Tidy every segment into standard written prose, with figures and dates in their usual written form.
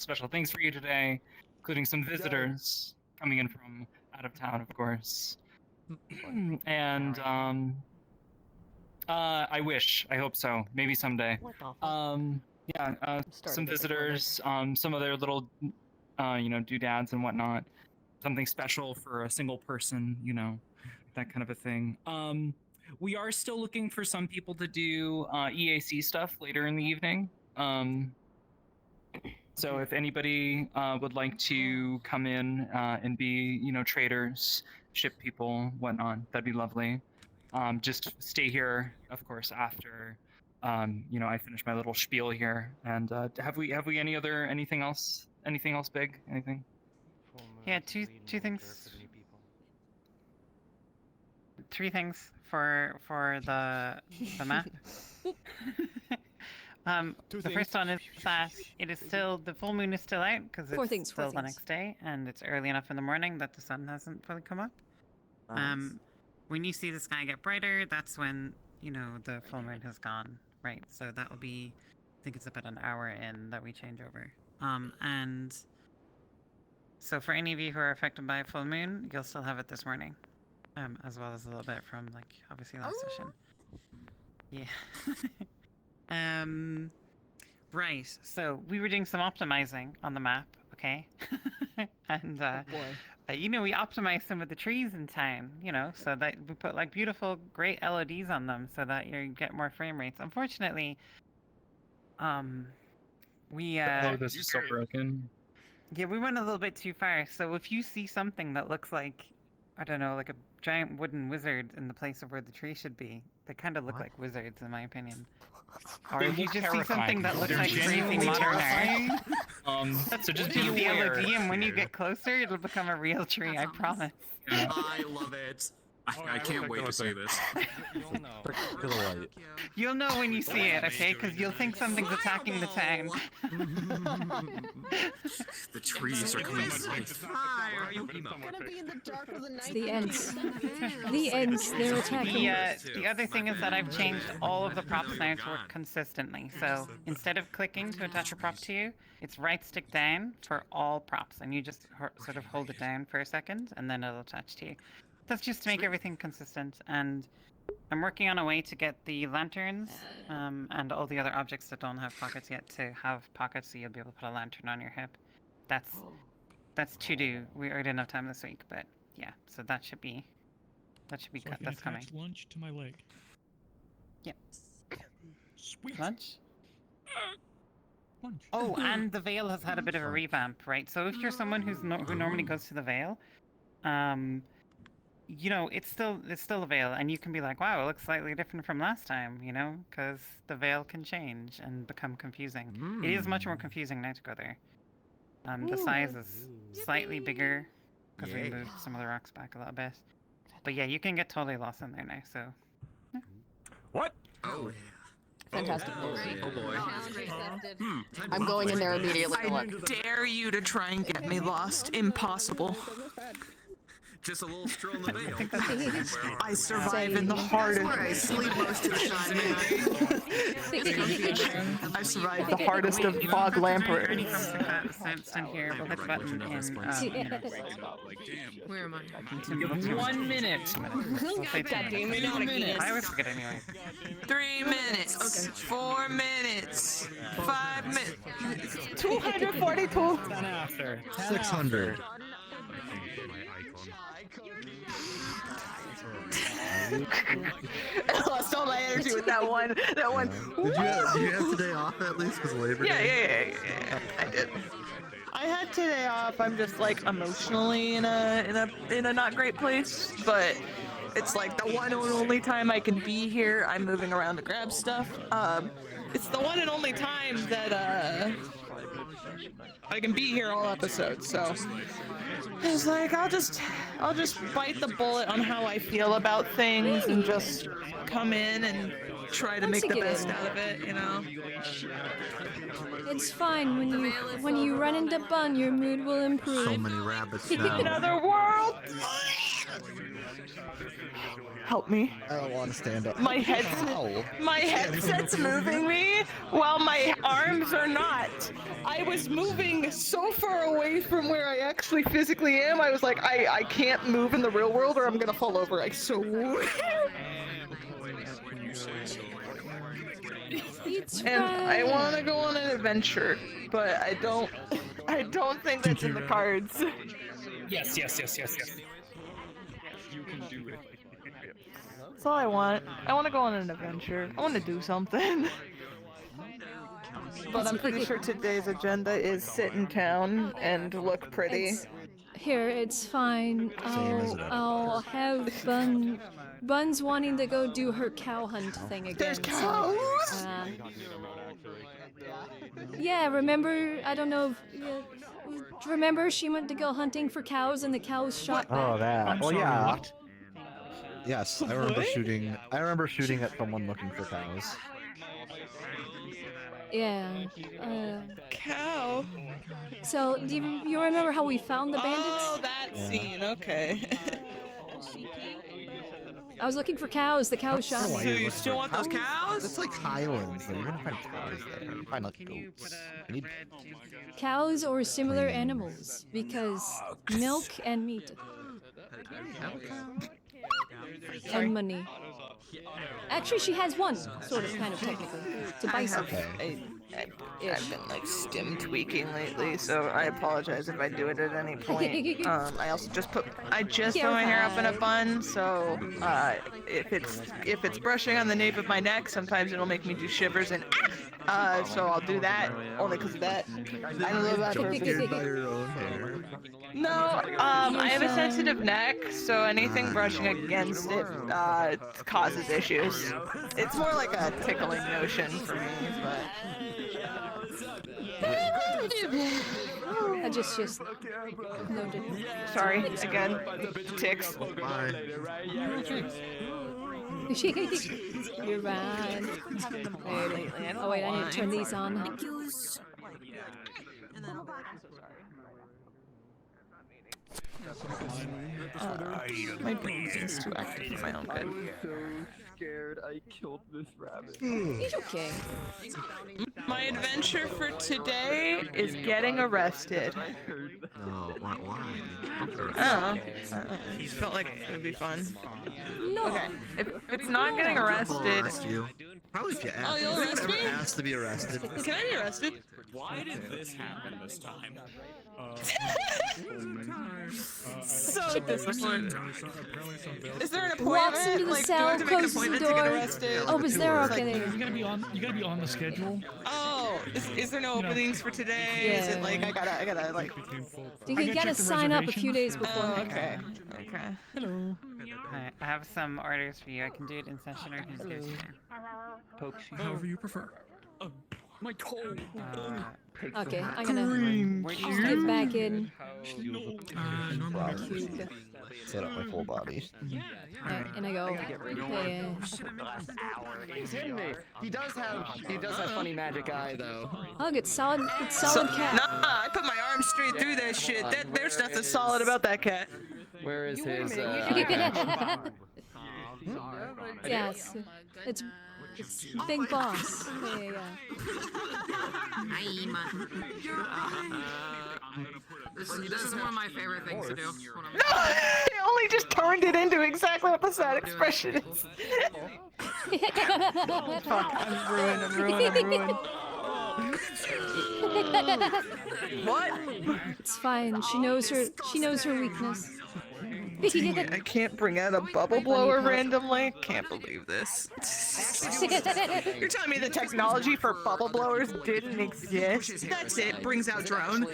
special things for you today, including some visitors coming in from out of town, of course. And I hope so, maybe someday. Some visitors, some of their little, doodads and whatnot. Something special for a single person, that kind of a thing. We are still looking for some people to do EAC stuff later in the evening. So if anybody would like to come in and be, traders, ship people, whatnot, that'd be lovely. Just stay here, of course, after I finish my little spiel here. And have we anything else big? Anything? Yeah, two things. Three things for the map. The first one is that it is still, the full moon is still out because it's still the next day, and it's early enough in the morning that the sun hasn't fully come up. Nice. When you see the sky get brighter, that's when the full moon has gone, right? So that will be, I think it's about an hour in that we change over. And so for any of you who are affected by a full moon, you'll still have it this morning, as well as a little bit from obviously last session. Yeah. Right. So we were doing some optimizing on the map, okay? And we optimized some of the trees in town, so that we put beautiful, great LODs on them so that you get more frame rates. Unfortunately, this is so broken. Yeah, we went a little bit too far. So if you see something that looks like, I don't know, like a giant wooden wizard in the place of where the tree should be, they kind of look like wizards, in my opinion. Or if you just see something that looks like crazy modern art, so just be the LOD, and when you get closer, it'll become a real tree. I promise. I love it. I can't wait to see this. You'll know when you see it, okay? Because you'll think something's attacking the town. The trees are coming. It's the Ents. The Ents, they're attacking. The other thing is that I've changed all of the props now to work consistently. So instead of clicking to attach a prop to you, it's right stick down for all props, and you just sort of hold it down for a second, and then it'll attach to you. That's just to make everything consistent, and I'm working on a way to get the lanterns and all the other objects that don't have pockets yet to have pockets, so you'll be able to put a lantern on your hip. That's to do. We already enough time this week, but yeah, so that should be cut. That's coming. Lunch to my leg. Yep. Sweet. Lunch. Lunch. Oh, and the Veil has had a bit of a revamp, right? So if you're someone who normally goes to the Veil, it's still a Veil, and you can be like, wow, it looks slightly different from last time, because the Veil can change and become confusing. It is much more confusing now to go there. The size is slightly bigger because we moved some of the rocks back a little bit. But yeah, you can get totally lost in there now, so. Yeah. What? Oh, Fantastic news. Oh boy. I'm going in there immediately. I dare you to try and get me lost. Impossible. Just a little stroll in the veil. I survive in the hardest. I sleep most of the time. I survive the hardest of fog lamprers. In here, we'll hit the button in. Where am I? 1 minute. I always forget anyway. 3 minutes. 4 minutes. 5 minutes. 242. 600. I lost all my energy with that one. Did you have today off at least because Labor Day? Yeah. I did. I had today off. I'm just emotionally in a not great place, but it's the one and only time I can be here. I'm moving around to grab stuff. It's the one and only time that I can be here all episode. So I was I'll just bite the bullet on how I feel about things and just come in and try to make the best out of it, It's fine. When you run into Bun, your mood will improve. So many rabbits now. Another world. Help me. I don't want to stand up. My Ow. headset's moving me while my arms are not. I was moving so far away from where I actually physically am. I was like, I can't move in the real world or I'm gonna fall over. I swear. It's And I fine. want to go on an adventure, but I don't think that's in the cards. Yes. You can do it. That's all I want. I want to go on an adventure. I want to do something. But I'm pretty sure today's agenda is sit in town and look pretty. Here, it's fine. as it I'll have Bun's wanting to go do her cow hunt thing again. There's so, cows? yeah, remember? I don't know. Remember she went to go hunting for cows and the cows shot back? Oh, that. I'm Well, sorry, yeah. what? Yes, I remember shooting. I remember shooting at someone looking for cows. Yeah. Cow. So, do you remember how we found the bandits? Oh, that scene. Okay. I was looking for cows. The cows shot So me. So you still want those cows? It's like Highlands. Though. You're gonna find cows there. You find like goats. You need Cows or similar animals, because milk and meat and money. Actually, she has one, sort of, kind of, technically. It's a bison. I've been like stim tweaking lately, so I apologize if I do it at any point. I also just put You're my hair up in a fine. bun, so if it's brushing on the nape of my neck, sometimes it'll make me do shivers and so I'll do that only because of that. I don't know about scared by your own hair. No, I have a sensitive neck, so anything brushing against it causes issues. It's more like a tickling notion for me, but. I just noted. Sorry, again, ticks. Bye. You're right. Oh wait, I need to turn these on. My brain seems too active for my own good. Scared I killed this rabbit. He's okay. My adventure for today is getting arrested. Oh, why? I don't know. I felt like it would be fun. No. Okay, if it's not getting arrested, Arrest you. Probably if you ask. Oh, you'll Who's arrest ever me? asked to be arrested? can I be arrested? Why did this happen this time? So disappointed. Is there an appointment? Walks into the like, cell, do I have to make an closes the appointment to get door. arrested? Oh, is there? Like, Okay, there. You gotta be on the schedule. Oh, is there no openings for today? Is it Yeah. like I gotta like? You I gotta gotta check the sign up a few days reservations. before. Oh, okay. Okay. Hello. Alright, I have some orders for you. I can do it in session or I can do it here. However you prefer. My toe. Okay, I'm gonna Where do you get back in. Normal. Cube. Set up my full body. Alright, and I go. Okay. He does have funny magic eye though. Oh, it's solid cat. Nah, I put my arm straight through that shit. There's nothing solid about that cat. Where is his Yes, it's Big Boss. Yeah. This is one of my favorite things to do. No, I only just turned it into exactly what the sad expression is. Fuck, I'm ruined. What? It's fine. She knows her weakness. I can't bring out a bubble blower randomly. Can't believe this. You're telling me the technology for bubble blowers didn't exist? That's it. Brings out drone.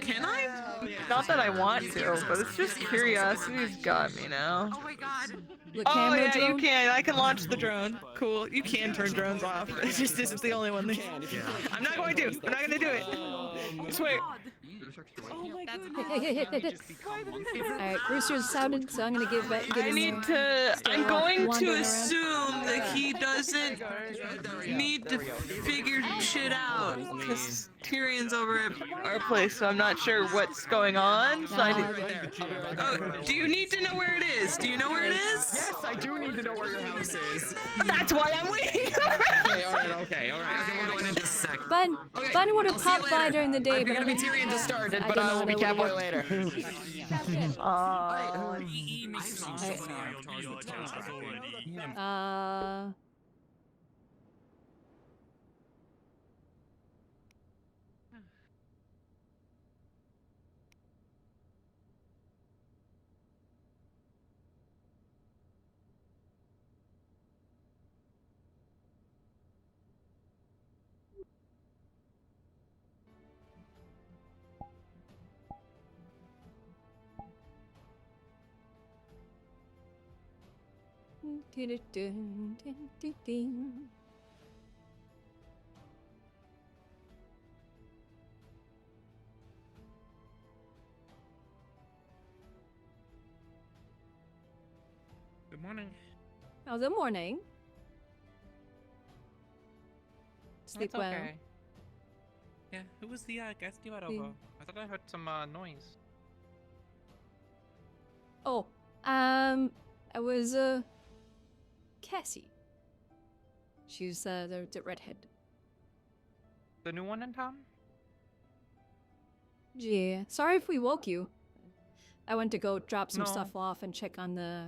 Can I? Not that I want to, but it's just curiosity's got me now. Oh my god. The Oh camera yeah, you drone. can. I can launch the drone. Cool. You can turn drones off. It's just this is the only one. I'm not going to. I'm not going to do it. I swear. Alright, Rooster's sounded, so I'm gonna get I in need there. to. I'm going to wandering around. assume that he doesn't need to figure shit out, because Tyrion's over at our place, so I'm not sure what's going on. So I oh, do you need to know where it is? Do you know where it is? Yes, I do need to know where your house is. That's why I'm waiting. Okay, all right. We're going in just a sec. Bun would have see you popped by later. during the day, I'm but gonna be Tyrion just started, I but didn't I know will be that Catboy would later. Good morning. Oh, good morning. Sleep It's well. okay. Yeah, who was the guest you had over? I thought I heard some noise. Oh, it was Cassie. She's the redhead. The new one in town? Yeah. Sorry if we woke you. I went to go drop some No. stuff off and check on the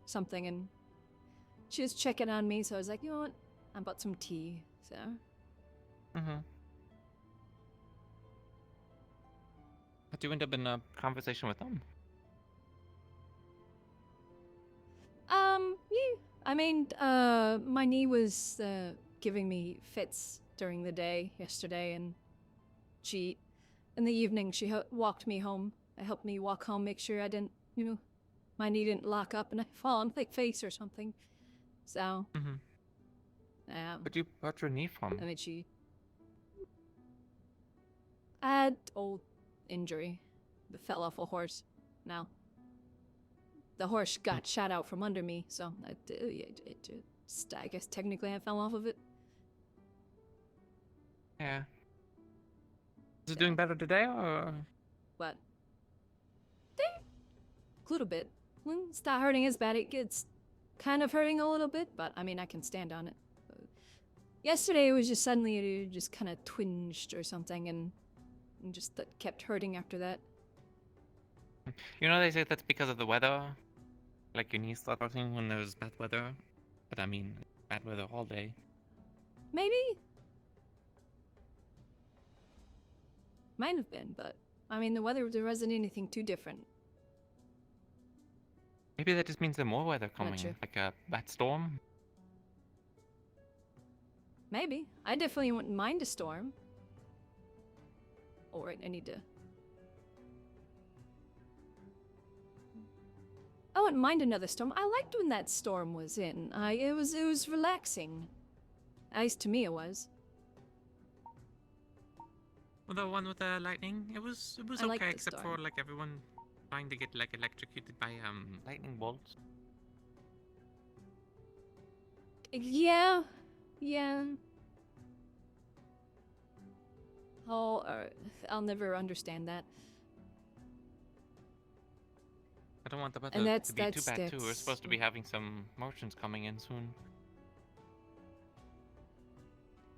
something, and she was checking on me, so I was like, you know what? I bought some tea, so. Mm-hmm. How'd you end up in a conversation with them? Yeah. I mean, my knee was giving me fits during the day yesterday, and in the evening, she walked me home. Helped me walk home, make sure I didn't, my knee didn't lock up and I fall on my face or something. So, Mm-hmm. Where'd you hurt your knee from? I mean, I had old injury. Fell off a horse. Now, the horse got shot out from under me, so I guess technically I fell off of it. Yeah. Is it doing better today, or? What? A little bit. It's not hurting as bad. It gets kind of hurting a little bit, but I mean, I can stand on it. Yesterday, it was just suddenly it just kind of twinged or something, and just that kept hurting after that. You know, they say that's because of the weather. Like your knees start hurting when there's bad weather. But I mean, bad weather all day. Maybe? Might have been, but I mean, the weather, there wasn't anything too different. Maybe that just means there's more weather coming. sure. Like a bad storm. Maybe. I definitely wouldn't mind a storm. Oh, right, I need to... I wouldn't mind another storm. I liked when that storm was in. It was relaxing. At least to me it was. Well, the one with the lightning, it was I like okay, the except storm. for like everyone trying to get like electrocuted by lightning bolts. Yeah. I'll never understand that. I don't want the weather And to be too bad too. We're that's- supposed to be having some motions coming in soon.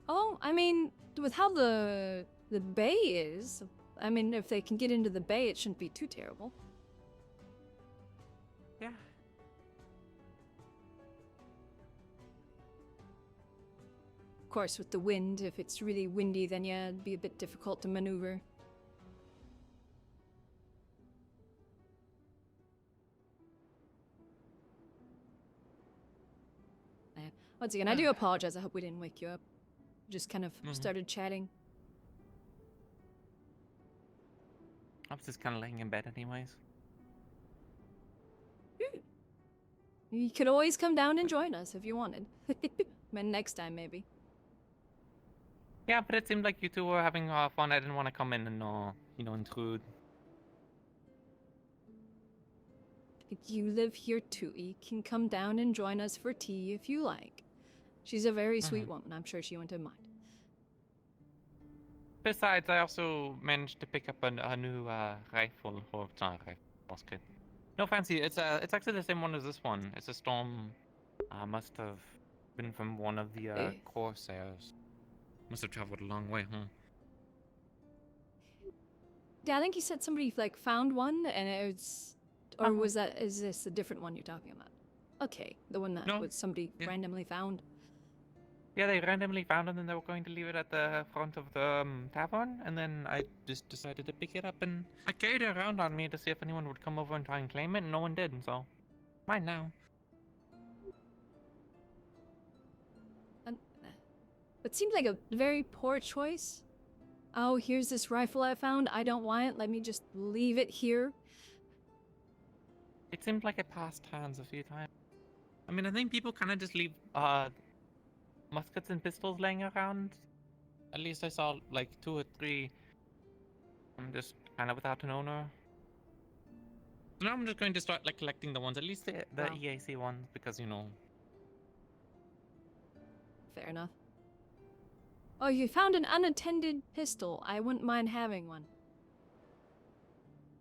Oh, I mean, with how the bay is, I mean, if they can get into the bay, it shouldn't be too terrible. Yeah. Of course, with the wind, if it's really windy, then yeah, it'd be a bit difficult to maneuver. Once again, I do apologize. I hope we didn't wake you up. Just kind of started chatting. I was just kind of laying in bed anyways. You could always come down and join us if you wanted. And next time, maybe. Yeah, but it seemed like you two were having fun. I didn't want to come in and, intrude. You live here too. You can come down and join us for tea if you like. She's a very sweet woman. I'm sure she wouldn't mind. Besides, I also managed to pick up a new rifle, or it's not a rifle, musket. No fancy. It's actually the same one as this one. It's a storm. Must have been from one of the Hey. corsairs. Must have traveled a long way, huh? Yeah, I think you said somebody like found one, and it's, or was that? Is this a different one you're talking about? Okay, the one that No. was somebody Yeah. randomly found. Yeah, they randomly found it and they were going to leave it at the front of the tavern, and then I just decided to pick it up and I carried it around on me to see if anyone would come over and try and claim it, and no one did, so mine now. It seemed like a very poor choice. Oh, here's this rifle I found. I don't want it. Let me just leave it here. It seemed like it passed hands a few times. I mean, I think people kind of just leave muskets and pistols laying around. At least I saw like 2 or 3. I'm just kind of without an owner. So now I'm just going to start like collecting the ones, at least the Wow. EAC ones, because you know. Fair enough. Oh, you found an unattended pistol. I wouldn't mind having one.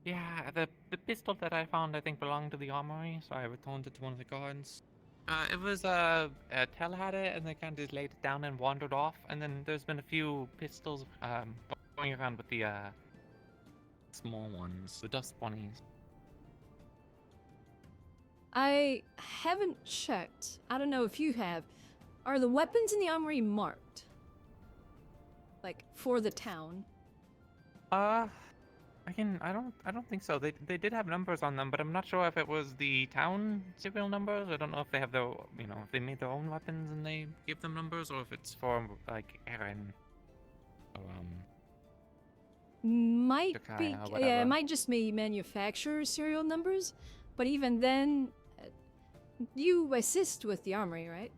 Yeah, the pistol that I found I think belonged to the armory, so I returned it to one of the guards. It was Tell had it, and they kind of just laid it down and wandered off. And then there's been a few pistols going around with the small ones, the dust bunnies. I haven't checked. I don't know if you have. Are the weapons in the armory marked? Like, for the town? I don't think so. They did have numbers on them, but I'm not sure if it was the town serial numbers. I don't know if they have their, you know, if they made their own weapons and they give them numbers, or if it's for like Aaron or Might Sakai be. or Yeah, whatever. it might just be manufacturer serial numbers. But even then, you assist with the armory, right?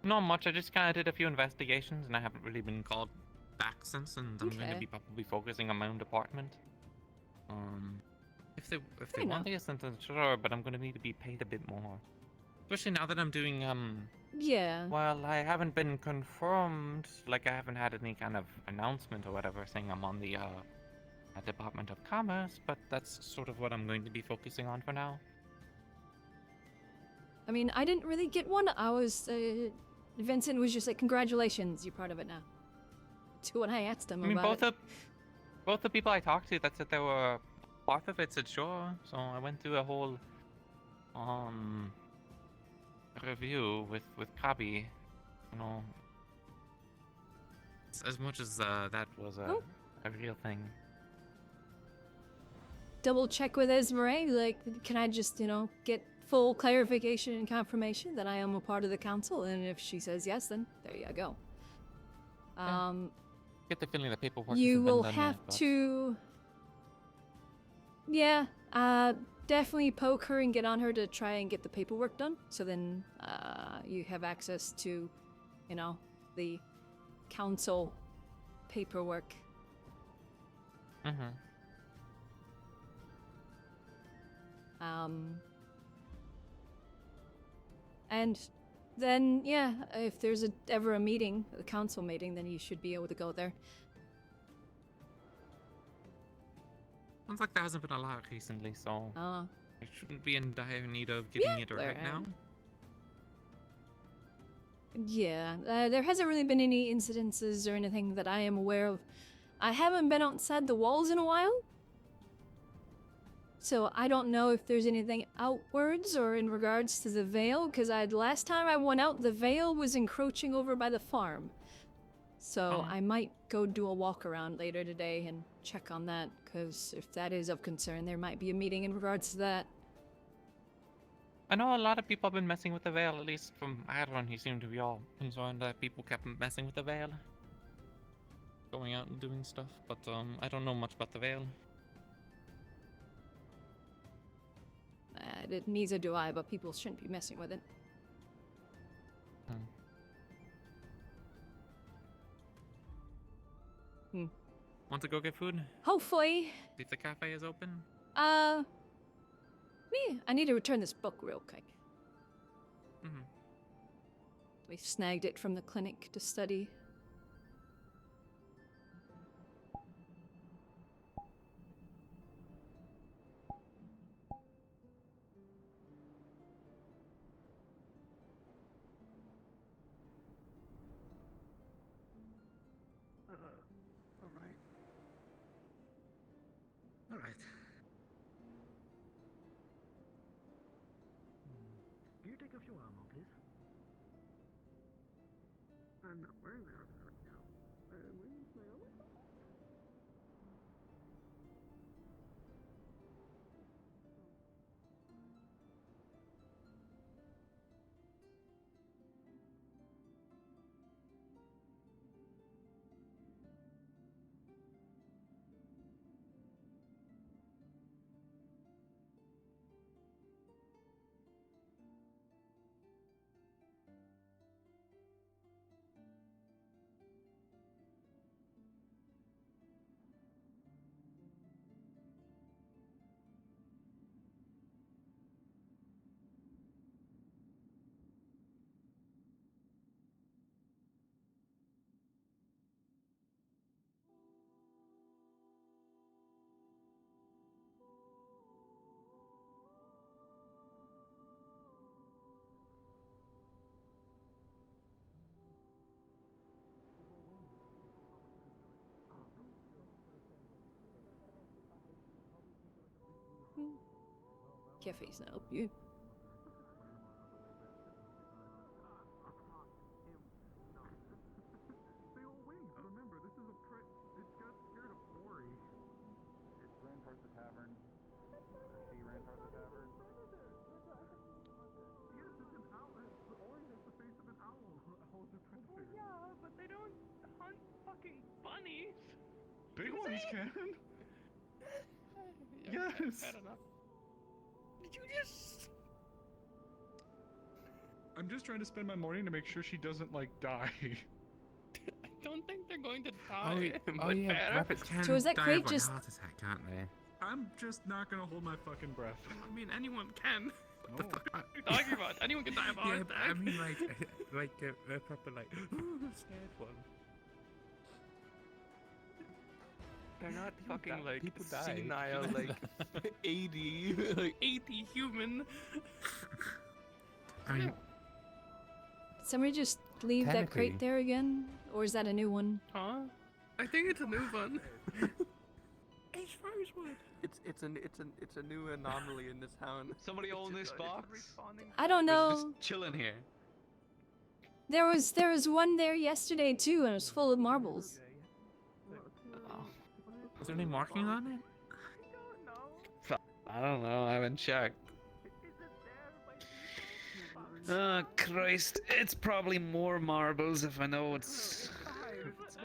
Not much. I just kind of did a few investigations, and I haven't really been called back since, and I'm going to Okay. be probably focusing on my own department. If they Fair want enough. the assistance, sure, but I'm going to need to be paid a bit more. Especially now that I'm doing Yeah. well, I haven't been confirmed. Like I haven't had any kind of announcement or whatever saying I'm on the Department of Commerce, but that's sort of what I'm going to be focusing on for now. I mean, I didn't really get one. I was, Vincent was just like, congratulations, you're part of it now. To what I asked him I mean, about both the people I talked to that said they were part of it said sure. So I went through a whole review with Kabi, you know. As much as that was a real thing. Double check with Esmeralda, like, can I just, you know, get full clarification and confirmation that I am a part of the council? And if she says yes, then there you go. Yeah. Get the feeling that paperwork You hasn't been will done have yet, but- to. Yeah, definitely poke her and get on her to try and get the paperwork done. So then, you have access to, you know, the council paperwork. Mm-hmm. And then, yeah, if there's ever a meeting, a council meeting, then you should be able to go there. Sounds like there hasn't been a lot recently, so Uh, I shouldn't be in dire need of getting Yeah, it right now. yeah, there hasn't really been any incidences or anything that I am aware of. I haven't been outside the walls in a while. So I don't know if there's anything outwards or in regards to the Vale, because last time I went out, the Vale was encroaching over by the farm. So I might go do a walk around later today and check on that, because if that is of concern, there might be a meeting in regards to that. I know a lot of people have been messing with the veil, at least from Aaron. He seemed to be all concerned that people kept messing with the veil. Going out and doing stuff, but I don't know much about the veil. Neither do I, but people shouldn't be messing with it. Want to go get food? Hopefully. See if the cafe is open? I need to return this book real quick. Mm-hmm. We snagged it from the clinic to study. right. Can you take off your armor, please? I'm not wearing that right now. Where's my armor? Cafe's not help you. They all wings. Remember, this is a it got scared of Ori. It ran towards the tavern. She ran towards the tavern. Yes, it's an owl. Ori has the face of an owl. Owls are predators. Yeah, but they don't hunt fucking bunnies. Big ones can. Yeah, Yes. fair enough. Did you just? I'm just trying to spend my morning to make sure she doesn't like die. I don't think they're going to die. Oh, but yeah, fair. rabbits can So is that die crate of a just- heart attack, can't they? I'm just not gonna hold my fucking breath. I mean, anyone can. What the No. fuck are you talking about? Anyone can die of a heart Yeah, but attack. I mean, like a proper like scared one. They're not People fucking die- like people die. senile, like 80, like 80 human. I mean, Did somebody just leave that Technically. crate there again? Or is that a new one? Huh? I think it's a new one. it's Rosewood. It's a new anomaly in this town. Somebody own this box? I don't Or is know. this chilling here? There was one there yesterday too, and it was full of marbles. Is there any marking on it? I don't know, I haven't checked. Oh, Christ. It's probably more marbles if I know it's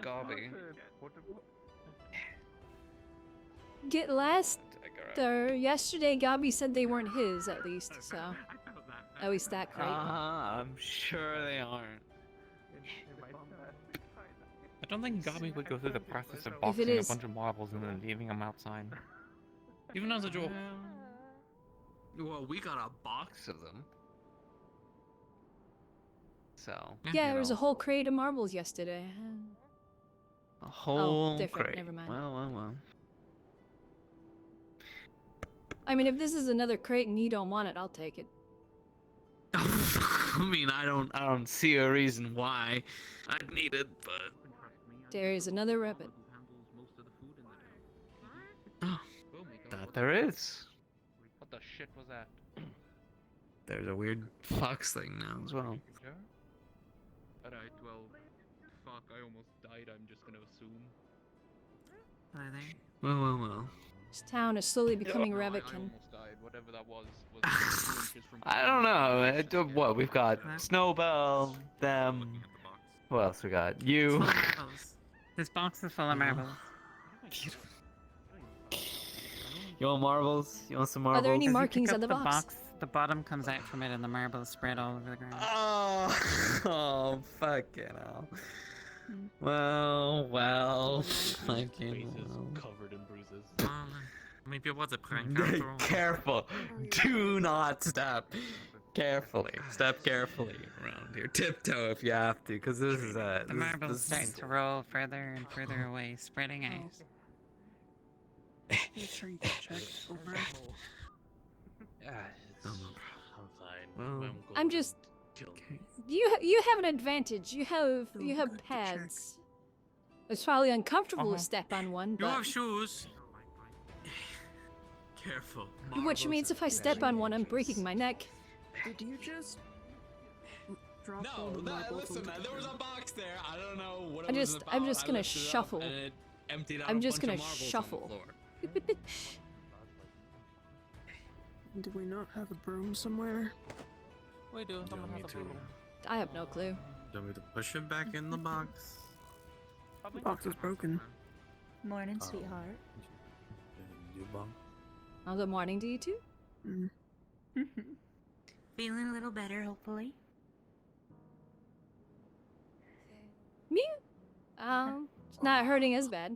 gobby. Get last or yesterday, Gabi said they weren't his at least, so at least that crate. I'm sure they aren't. I don't think Gabi would go through the process of boxing a is- bunch of marbles and then leaving them outside. Even as a joke. Well, we got a box of them. So. Yeah, you there was a know, whole crate of marbles yesterday. a whole different, crate. never mind. Well. I mean, if this is another crate and you don't want it, I'll take it. I mean, I don't see a reason why I'd need it, but There is another rabbit. oh, that there is. What the shit was that? There's a weird fox thing now as well. Alright, well, fuck, I almost died, I'm just gonna assume. Are they? Well. This town is slowly becoming No, I rabbitkin. almost died, whatever that was 2 inches from I don't know. What we've got? Snowbell, them. What else we got? You. This box is full of marbles. You want marbles? You want some Are marbles? there any As you markings pick on up the box? The bottom comes out from it, and the marbles spread all over the ground. Oh, fucking hell. Well, fucking hell. covered in bruises. Maybe it was a prank after all. Careful. Do not step. Carefully. Step carefully around here. Tiptoe if you have to, because this is a. The marbles start to roll further and further away, spreading out. You sure you can check over? I'm fine. Well, I'm just. You have an advantage. You have pads. It's probably uncomfortable to step on one, You but have shoes. Careful. Which means if I step on one, I'm breaking my neck. Did you just drop all No, the marbles listen, into the there was a ground? box there. I don't know what I'm it was just- about. I'm just I gonna lifted it up, shuffle. and it emptied out I'm a just bunch gonna of marbles on the shuffle. floor. Do we not have a broom somewhere? We do. Someone me has a too. broom. I have no clue. Do you want me to push it back in the box? The box is broken. Morning, Oh. sweetheart. You bum. Oh, good morning to you too. Mm. Feeling a little better, hopefully. Me? It's not hurting as bad.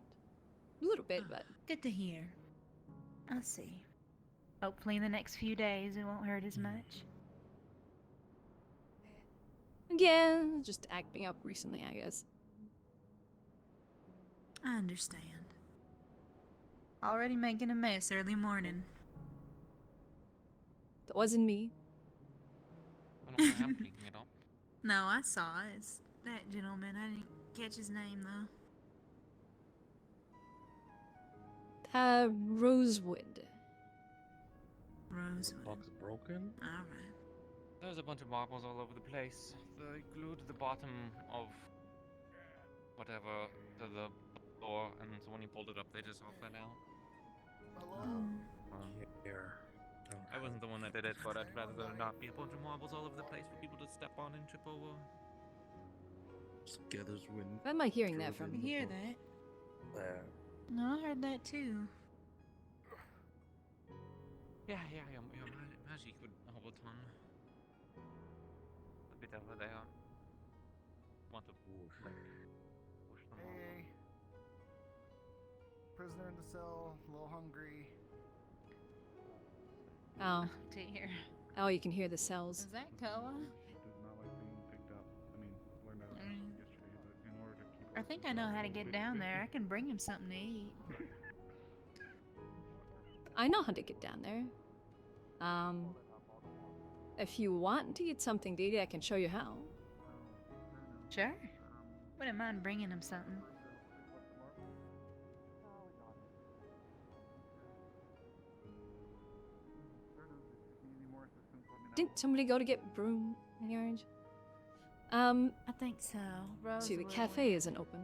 A little bit, but Good to hear. I'll see. Hopefully in the next few days it won't hurt as much. yeah, just acting up recently, I guess. I understand. Already making a mess early morning. That wasn't me. I don't know, I'm picking it up. No, I saw it. It's that gentleman. I didn't catch his name though. Rosewood. Rosewood. Box broken? Alright. There's a bunch of marbles all over the place. They glued the bottom of whatever to the floor, and so when you pulled it up, they just all fell out. Here. I wasn't the one that did it, but I'd rather there not be a bunch of marbles all over the place for people to step on and trip over. Together's win. Where am I hearing that from? I hear that. There. No, I heard that too. Yeah, magic would help a ton. A bit over there. Want to push them Hey. Prisoner in the cell, a little hungry. Oh. Dear. Oh, you can hear the cells. Is that Koa? She does not like being picked up. I mean, learned that yesterday, but in order to keep I think I know how to get down there. I can bring him something to eat. I know how to get down there. If you want to get something to eat, I can show you how. Sure. Wouldn't mind bringing him something. Didn't somebody go to get broom in the orange? I think so. See, the Rosewood. cafe isn't open.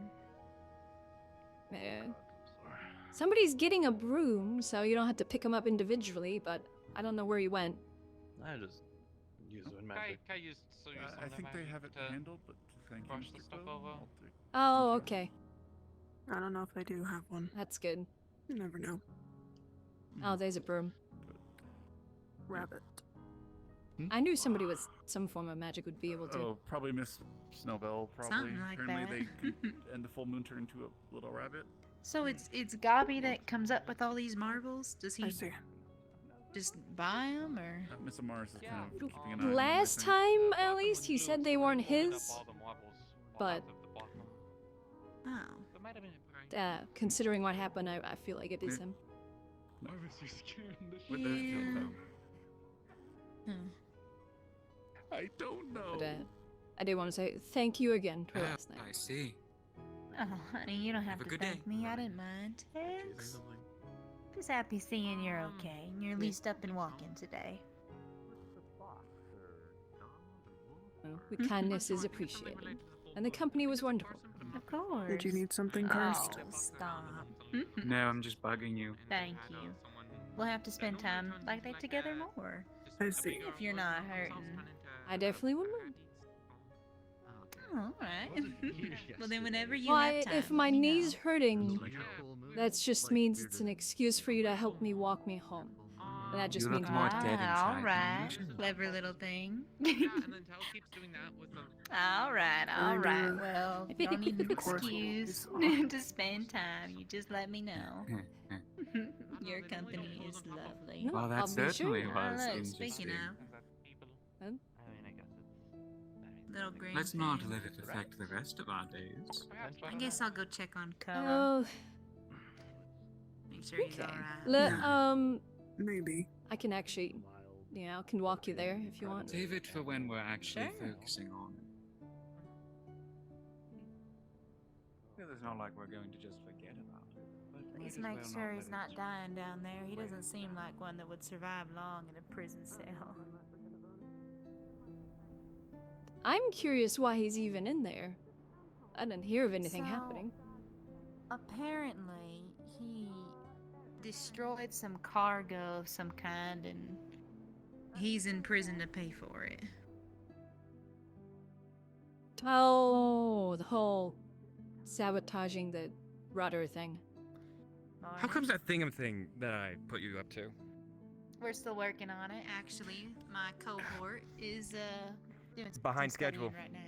Somebody's getting a broom, so you don't have to pick them up individually, but I don't know where he went. I just use it in magic. Kai used so use some I of the think they magic have it to handled, but thank you, brush Mr. the stuff Quill. over. I'll take- Oh, okay. I don't know if they do have one. That's good. You never know. Oh, there's a broom. Rabbit. I knew somebody with some form of magic would be able to. Oh, probably Miss Snowbell. Probably. Something like Apparently, that. they could end the full moon turn into a little rabbit. So it's Gabi that comes up with all these marbles? Does he I see. just buy them or? Miss Amars is kind of keeping an eye on them, I Last think. time, at least, he said they weren't Pulled up his, all the marbles but out of the bottom. Oh. There might have been a prank. considering what happened, I feel like it is him. I was so scared in the Yeah. shit. Hmm. I don't know. But I did want to say thank you again for last night. I see. Oh, honey, you don't have Have a to good thank day. me. I didn't mind. Thanks. Just happy seeing you're okay and you're at least up and walking today. Well, the kindness is appreciated, and the company was wonderful. Of course. Did you need something, Karst? Oh, stop. No, I'm just bugging you. Thank you. We'll have to spend time like that together more. I see. If you're not hurting. I definitely wouldn't mind. Oh, alright. Well, then whenever you Why, have time, if my let me knee's know. hurting, that just means it's an excuse for you to help me walk me home. And that just You look means more dead inside. Alright. Clever little thing. Yeah, and then Tal keeps doing that with the. Alright. And, Well, you don't need an of course, excuse it's to spend time. You just let me know. Your company is lovely. No, Well, that I'll be certainly sure. was Hello, interesting. speaking of, Huh? I mean, I guess it's very little green. Let's not thing. let it affect the rest of our days. I guess I'll go check on Koa. Oh, Make sure he's okay. alright. Maybe. I can actually, I can walk you there if you want. Save it for when we're actually Sure. focusing on. it's not like we're going to just forget about it. But might Please as make well sure let he's it not dying down there. He doesn't seem like one that would survive long in a prison cell. I'm curious why he's even in there. I didn't hear of anything happening. Apparently, he destroyed some cargo of some kind, and he's in prison to pay for it. Oh, the whole sabotaging the rudder thing. How comes that thing that I put you up to? We're still working on it. Actually, my cohort is doing some Behind studying schedule. right now.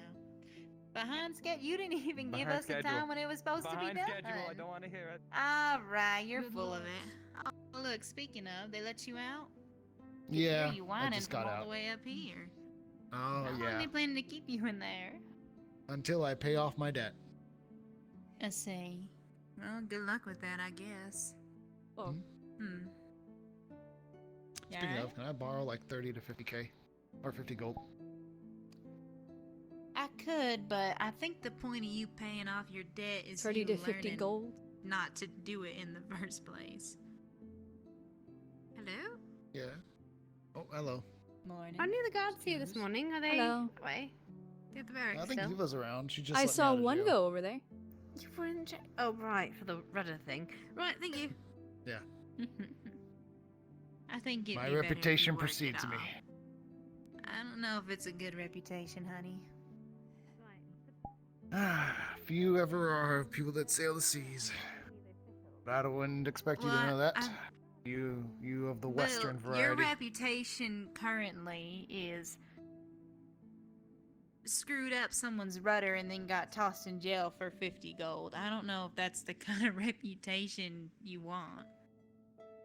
Behind schedule? You didn't even give Behind us schedule. the time when it was supposed to be Behind done. schedule. I don't want to hear it. All right, you're full of it. Oh, look, speaking of, they let you out? Yeah, You I whining just from got all out. the way up here. Oh, How long yeah. they planning to keep you in there? Until I pay off my debt. I see. Well, good luck with that, I guess. Oh. Hmm. Speaking Alright. of, can I borrow like 30 to 50k? Or 50 gold? I could, but I think the point of you paying off your debt is 30 you to 50 learning gold? not to do it in the first place. Hello? Yeah. Oh, hello. Morning. I knew the guards here this morning. Are they Hello. away? They're at the barracks I think still. Eva's around. She just I let me saw out of one jail. go over there. You weren't oh, right, for the rudder thing. Right, thank you. Yeah. I think it'd My be better if reputation you worked it precedes me. off. I don't know if it's a good reputation, honey. If you ever are people that sail the seas. But I wouldn't expect you to Well, know that. I- You of the western Well, your variety. reputation currently is screwed up someone's rudder and then got tossed in jail for 50 gold. I don't know if that's the kind of reputation you want.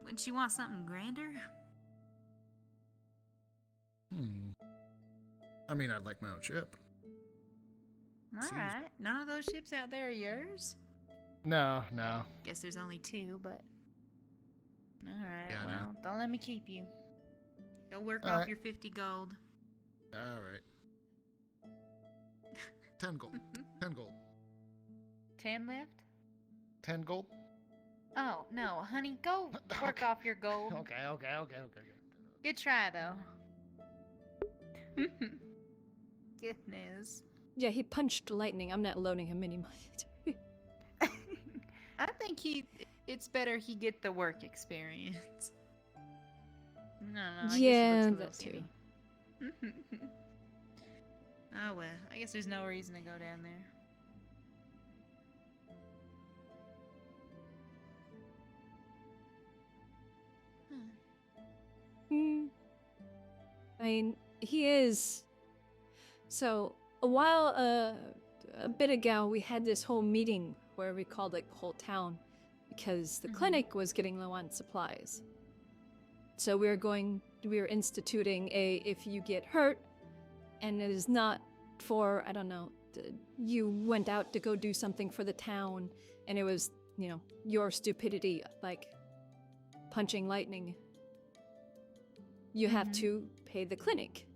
Wouldn't you want something grander? I mean, I'd like my own ship. Alright, none of those ships out there are yours? No, no. Guess there's only two, but... Alright, Yeah, I know. well, don't let me keep you. Go work off Alright. your 50 gold. Alright. 10 gold. 10 gold. 10 left? 10 gold? Oh, no, honey, go work off your gold. Okay. Good try, though. Goodness. Yeah, he punched lightning. I'm not loaning him any money. I think it's better he get the work experience. No, I Yeah, guess that he looks a little skinny. Oh well, I guess there's no reason to go down there. I mean, he is. So a bit ago, we had this whole meeting where we called like the whole town because the clinic was getting low on supplies. So we were instituting if you get hurt, and it is not for, I don't know, you went out to go do something for the town, and it was, your stupidity, like punching lightning. You have to pay the clinic.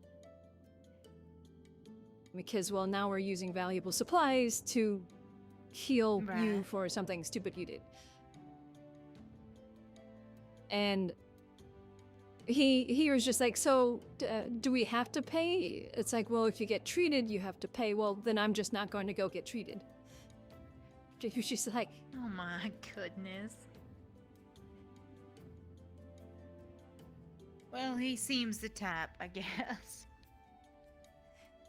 Because, well, now we're using valuable supplies to heal you for something stupid you did. And he was just like, so do we have to pay? It's like, well, if you get treated, you have to pay. Well, then I'm just not going to go get treated. She's like, Oh my goodness. Well, he seems the type, I guess.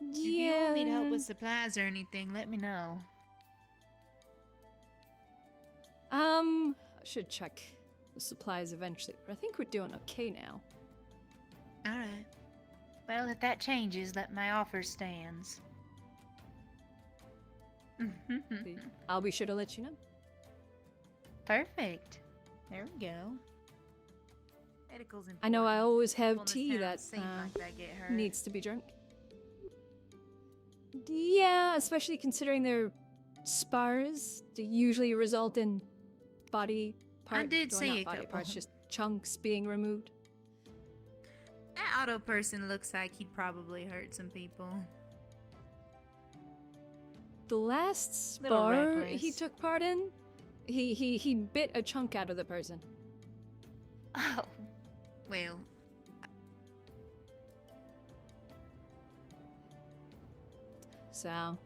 If you all need help with supplies or anything, let me know. I should check the supplies eventually, but I think we're doing okay now. Alright. Well, if that changes, let my offer stands. I'll be sure to let you know. Perfect. There we go. Medical's I know I always have People in this tea town that seem like they get hurt. needs to be drunk. Yeah, especially considering their spars usually result in body parts. did well, see not a body couple. parts, just chunks being removed. That auto person looks like he'd probably hurt some people. the last Little bar red he race. took part in, he bit a chunk out of the person. Oh, well. So,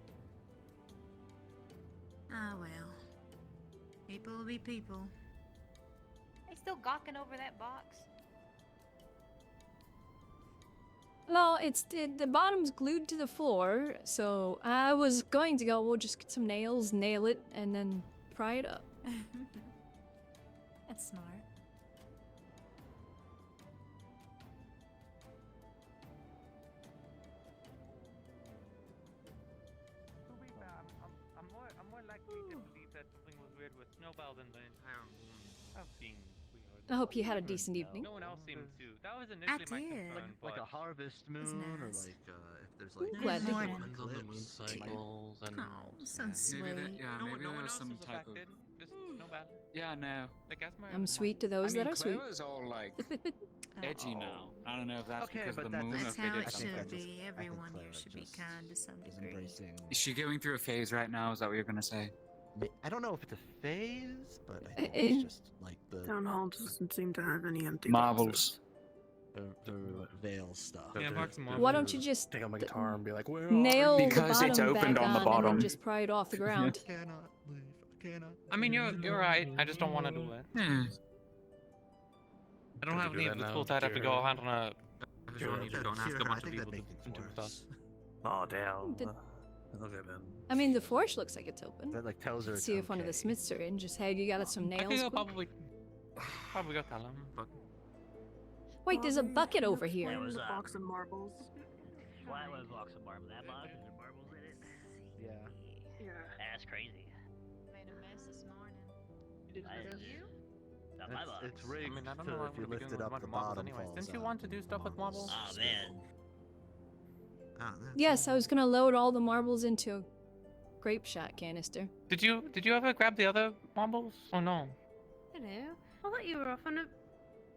Ah, well. People will be people. They still gawking over that box. no, the bottom's glued to the floor. So I was going to go. We'll just get some nails, nail it, and then pry it up. That's smart. To be fair, I'm more likely to believe that something was weird with Snowbell than the entire moon being weird. I hope you had a decent evening. No one else seemed to. That was initially my did. concern, Like but a harvest moon, or nice. like if there's like Glad to hear Morning. Depends on the moon cycles and. Oh, so sweet. Maybe that, yeah, no, maybe no there one was else some was type of. affected. Just Snowbell. Yeah, no. Like Esmer. I'm sweet to those I mean, that are sweet. Clara's all like edgy now. I don't know if that's Okay, because but of the that's- moon. That's or if how it it is think I should just- be. I think Everyone here Clara should be just kind to some is degree. embracing. Is she going through a phase right now? Is that what you're gonna say? I don't know if it's a phase, but I think Eh, it's just like the Town hall doesn't seem to have any empty Marbles. the veil stuff. Yeah, Mark's more. Why don't you just Take out my guitar and be like, where nail the Because bottom it's opened back on the and bottom. then just pry it off the ground? Cannot leave. Cannot. I mean, you're right. I just don't want to do it. Hmm. I don't Could have you any do of that the now? tools I'd have to go hand on a. Sure, You don't ask a I bunch of think that people makes to it do stuff. worse. Oh damn. Did- Okay then. I mean, the forge looks like it's open. That like tells her. Let's it's see if one of the okay. smiths are in. Just, hey, you got us some I nails? could go quick? probably go tell him, but Wait, there's a bucket over here. There's a box of marbles. Why was a box of marble? That box? Is there marbles in it? Yeah. Yeah. That's crazy. Made a mess this morning. Not my box. It's rigged I mean, I don't to know. if you lift it up, the marbles bottom anyways. falls Didn't you out. want to do stuff with marbles? Oh man. Yes, I was gonna load all the marbles into a grape shot canister. Did you ever grab the other marbles? Oh no. Hello. I thought you were off on a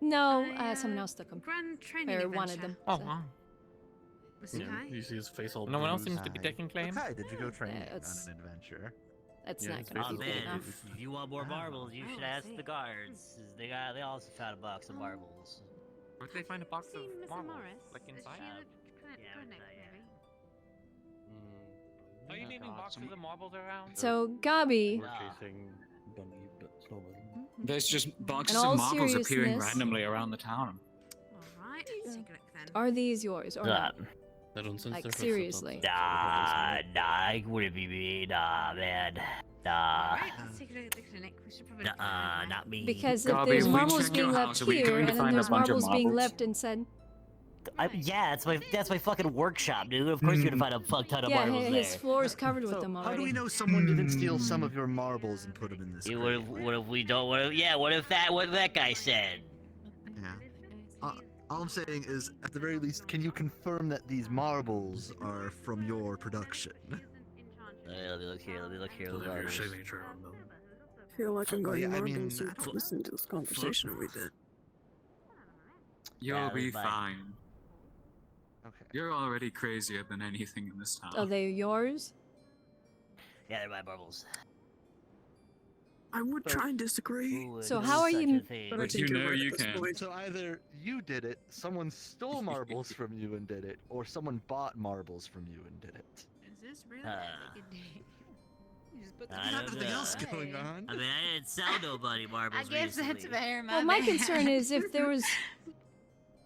No, someone else took them. grand training Or adventure. wanted them. Oh so. wow. Was he high? You see his face all. No one else bruised. seems to be taking claim. Okay, did you go training on it's- an adventure? That's Yeah, not his gonna Oh face be is good man, enough. if you want more marbles, you should I ask see. the guards. They also found a box of marbles. Where did they find a box of Seen Mrs. marbles? Morris? Like Does inside? she live Yeah, right next, inside, yeah. maybe? Are you leaving boxes of marbles around? So, Gabi, We're chasing Bunny, but Snowball. There's just boxes In all of marbles appearing seriousness- randomly around the town. Alright, let's take a look then. are these yours or not? That one since Like, they're first seriously. Nah, it wouldn't be me. Nah, man. Nah. Alright, let's take a look at the clinic. We should probably Nah, not me. Because if Gabi, there's we marbles check your being house, left are we here, going to and then find a there's bunch of marbles being marbles? left and said, Yeah, that's my fucking workshop, dude. Of course you're gonna find a fuck ton of yeah, marbles his there. floor is covered with So, them how do already. we know someone didn't steal some of your marbles and put them in this? You crate? what if we don't? What if that guy said? Yeah. All I'm saying is, at the very least, can you confirm that these marbles are from your production? Let me look here. Let me look here. Leave your signature on them. I feel like I'm Oh, going yeah, I more mean, to listen to this conversation a wee bit. You'll Yeah, be that's fine. fine. Okay. You're already crazier than anything in this town. Are they yours? Yeah, they're my marbles. I would try and disagree. Who would So do how are such you- a thing? But I But think you you're know right you at this can. point. So either you did it, someone stole marbles from you and did it, or someone bought marbles from you and did it. Is this really Uh, that big a deal? You just put I the don't Nothing know. else going on. I mean, I didn't sell nobody marbles I guess recently. that's fair, Well, my bad. concern is if there was.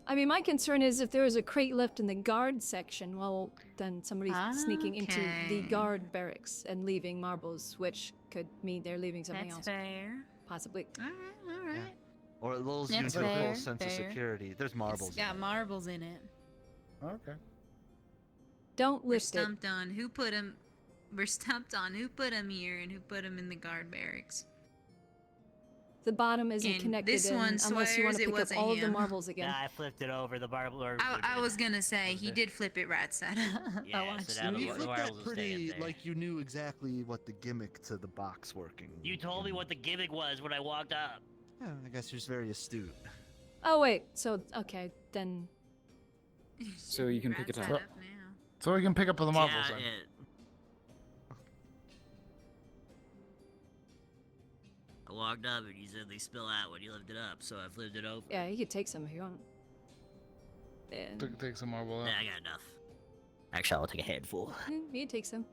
I mean, my concern is if there was a crate left in the guard section, well, then somebody's sneaking into the Okay. guard barracks and leaving marbles, which could mean they're leaving something That's else. fair. Possibly. Alright. Or it lulls you That's into a fair, false sense of fair. security. There's marbles. It's got marbles in it. Okay. Don't We're lift it. stumped on who put them. We're stumped on who put them here and who put them in the guard barracks. The bottom isn't And connected this in, one unless you want swears to it pick up wasn't all of the him. marbles again. Yeah, I flipped it over. The marble. I was gonna say he did flip it right side up. Yeah, I watched so now it. the You flipped that marbles will stay pretty, up there. like you knew exactly what the gimmick to the box working. You told me what the gimmick was when I walked up. Yeah, I guess you're just very astute. Oh wait, so okay, then So you can pick it Right up. side up now. So we can pick up the marbles Yeah, then. I walked up and you said they spill out when you lift it up, so I've lived it over. Yeah, you could take some if you want. Yeah. Take some marble out. Yeah, I got enough. Actually, I'll take a handful. You can take some.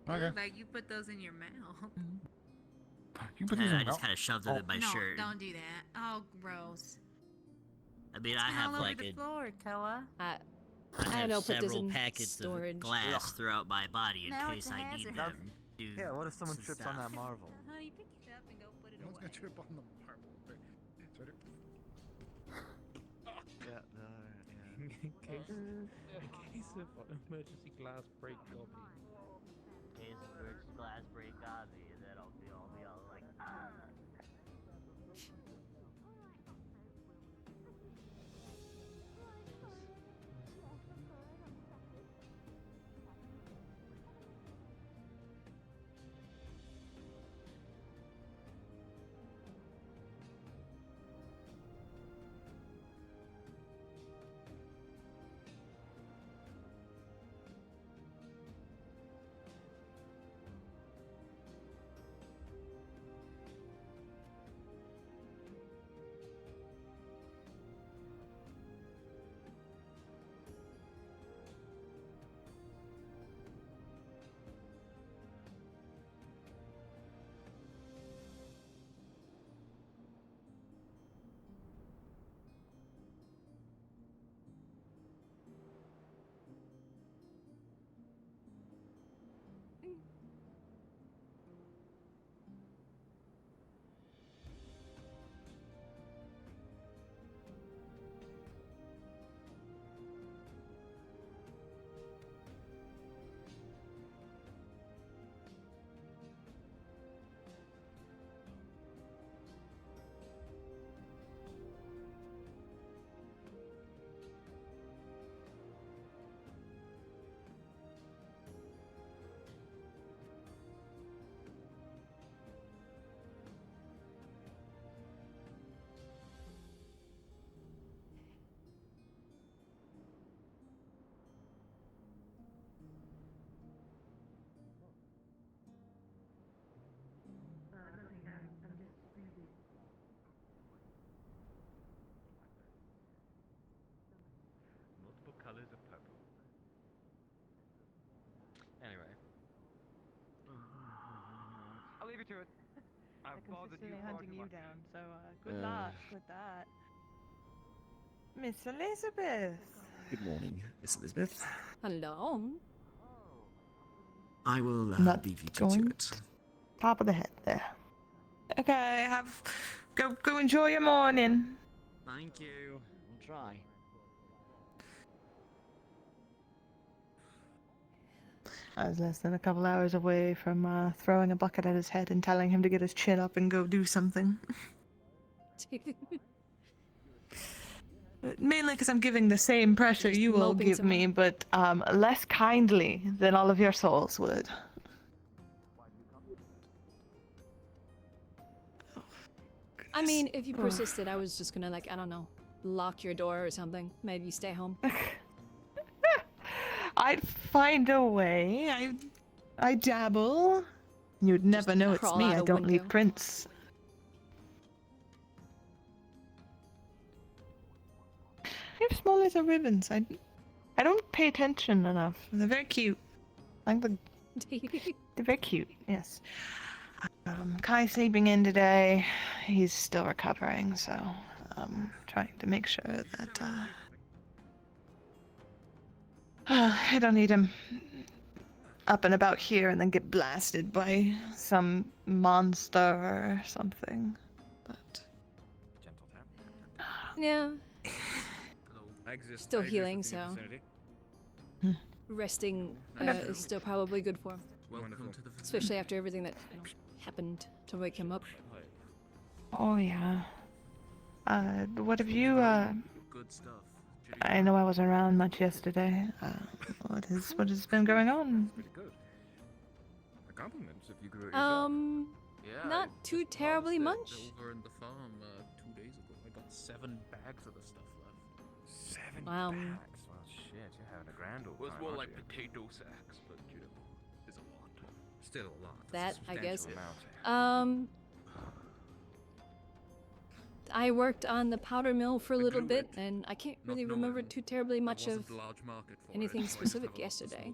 Okay. Like you put those in your mouth. You put these in I your just mouth? kind of shoved them in my no, shirt. don't do that. Oh, gross. I mean, It's I been have all like over the a floor, Toa. I I have don't know, put this several in packets storage. of glass throughout my body in Now case it's a I need hazard. them. Do Yeah, what if someone some trips on stuff. that marvel? Honey, pick it up and go put it No one's away. gonna trip on the marble. Right. It's right Yeah, In case of emergency glass break copy. Case of emergency glass break copy, and then I'll be all like, ah. Multiple colors of purple. Anyway. I'll leave you to it. I've bothered you far hunting too you much. down, so good luck with that. Miss Elizabeth. Good morning, Miss Elizabeth. Hello. I will Not leave you to going it. Top of the head there. Okay, go enjoy your morning. Thank you. I'll try. I was less than a couple hours away from throwing a bucket at his head and telling him to get his chin up and go do something. Mainly because I'm giving the same pressure Just you will moping give someone. me, but less kindly than all of your souls would. I mean, if you persisted, I was just gonna, like, I don't know, lock your door or something. Maybe stay home. I'd find a way. I dabble. You'd never know it's crawl me. out I a don't leave window. prints. You have small little ribbons. I don't pay attention enough. They're very cute. I think they're very cute. Yes. Kai's sleeping in today. He's still recovering, so I'm trying to make sure that I don't need him up and about here and then get blasted by some monster or something. But Gentle tap. Yeah. Exist, Still I exist healing, within your so vicinity. resting is still probably good for him. Welcome to the Especially after everything that happened to wake him up. oh yeah. What have you good stuff. I know I wasn't around much yesterday. What has been going on? Pretty good. A compliment if you grew it yourself. Yeah, Not I too just terribly harvested much. Over in the farm 2 days ago. I got 7 bags of the stuff left. 7 Wow. bags. Well, shit, you're having a grand old Was time, more aren't like you? potato sacks, but you know, is a lot. Still a lot. that, I guess. Amount. I worked on the powder mill for a little bit, and I can't really remember too terribly much of anything specific yesterday.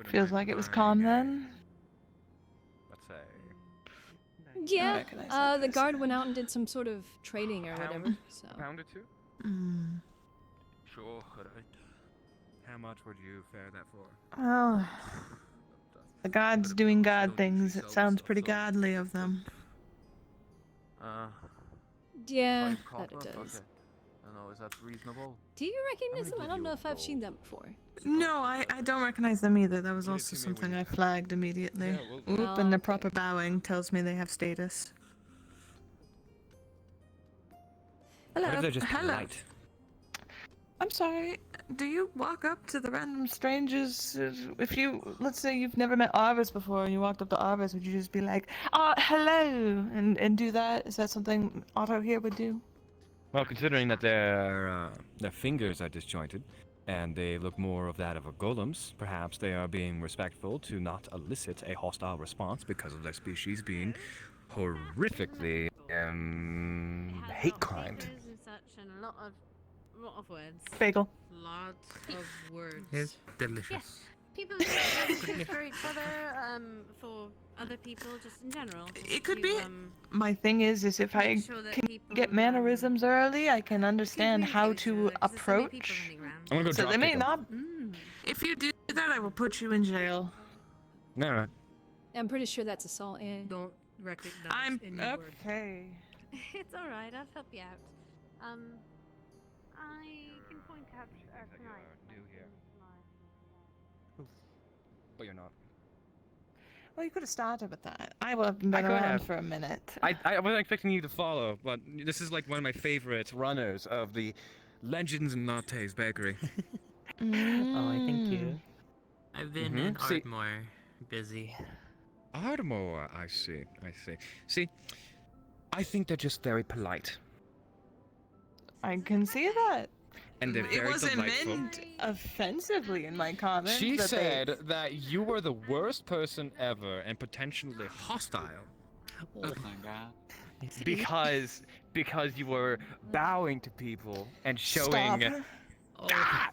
Feels like it was calm then. Let's say. Yeah, the guard went out and did some sort of trading or whatever. So. A pound or two? Mm. Sure, right. How much would you fare that for? Well, the gods doing god things. It sounds pretty godly of them. Yeah, Five that it copper? does. Okay. I don't know, is that reasonable? Do you recognize them? I don't know if I've seen them before. No, I don't recognize them either. That was also something I flagged immediately. Yeah, Oop, and the proper bowing tells me they have status. Hello. What if they're just Hello. polite? I'm sorry. Do you walk up to the random strangers? If you, let's say you've never met Arvis before and you walked up to Arvis, would you just be like, hello, and do that? Is that something Otto here would do? Well, considering that their fingers are disjointed, and they look more of that of a golem's, perhaps they are being respectful to not elicit a hostile response because of their species being horrifically hate-crimed. Papers and such, and a lot of words. Bagel. Lots of words. It's delicious. Yes. People are for each other, for other people, just in general. It could to, be. My thing is if I make sure that can people, get mannerisms early, I can understand how to approach. I'm gonna go So drop they may kick 'em. not. If you do that, I will put you in jail. No. I'm pretty sure that's assault. Yeah. Don't recognize I'm any word. okay. It's all right. I'll help you out. I can point out tonight. New here. But you're not. Well, you could have started with that. I will have been I could around have. for a minute. I wasn't expecting you to follow, but this is like one of my favorite runners of the Legends and Lattes Bakery. Oh, I thank you. I've been Mhm. in See- Ardmore, busy. Ardmore, I see. See, I think they're just very polite. I can see that. And they're It very wasn't delightful. meant offensively in my comments. She that said that you were the worst person ever and potentially hostile. Oh my god. Because you were bowing to people and showing. Stop. Ah!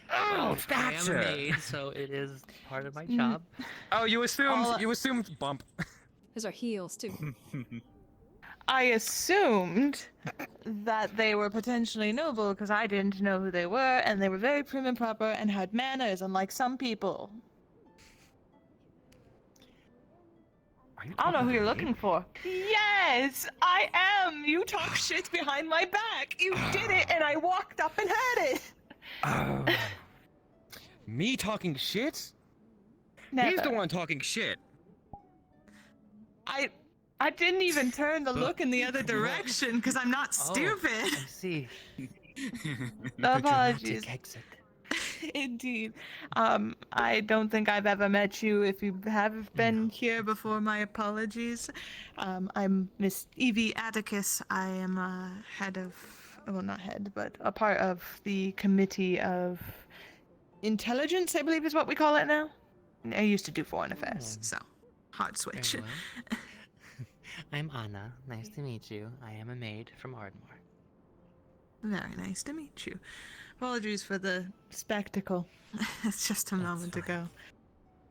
Oh, Well, I am a stature. maid, so it is part of my Mm. job. Oh, you assumed. All- You assumed bump. Those are heels too. I assumed that they were potentially noble because I didn't know who they were, and they were very prim and proper and had manners, unlike some people. I don't know who you're looking for. Yes, I am. You talk shit behind my back. You did it, and I walked up and heard it. Oh. Me talking shit? He's the Never. one talking shit. I didn't even turn to look in the other direction because I'm not stupid. I see. Apologies. Dramatic exit. Indeed. I don't think I've ever met you. If you have been here before, my apologies. I'm Miss Evie Atticus. I am head of, well, not head, but a part of the Committee of Intelligence, I believe is what we call it now. I used to do Foreign Affairs, so hard switch. Very well. I'm Anna. Nice to meet you. I am a maid from Ardmore. Very nice to meet you. Apologies for the spectacle. It's just a moment ago.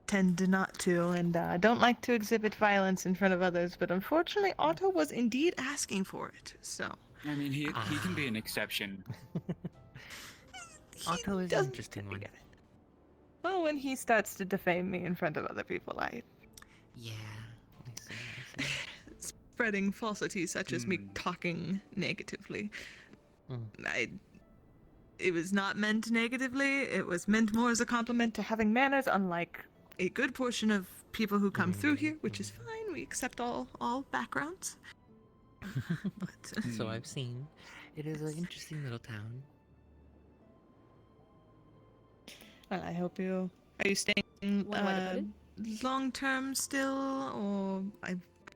Tend not to, and don't like to exhibit violence in front of others, but unfortunately, Otto was indeed asking for it, so. I mean, he can be an exception. Otto is an doesn't interesting one. Well, when he starts to defame me in front of other people, Yeah. I see. spreading falsities such as me talking negatively. It was not meant negatively. It was meant more as a compliment to having manners, unlike a good portion of people who come through here, which is fine. We accept all backgrounds. But, So I've seen. It is an interesting little town. well, I hope you are you staying One way to put it. long term still, or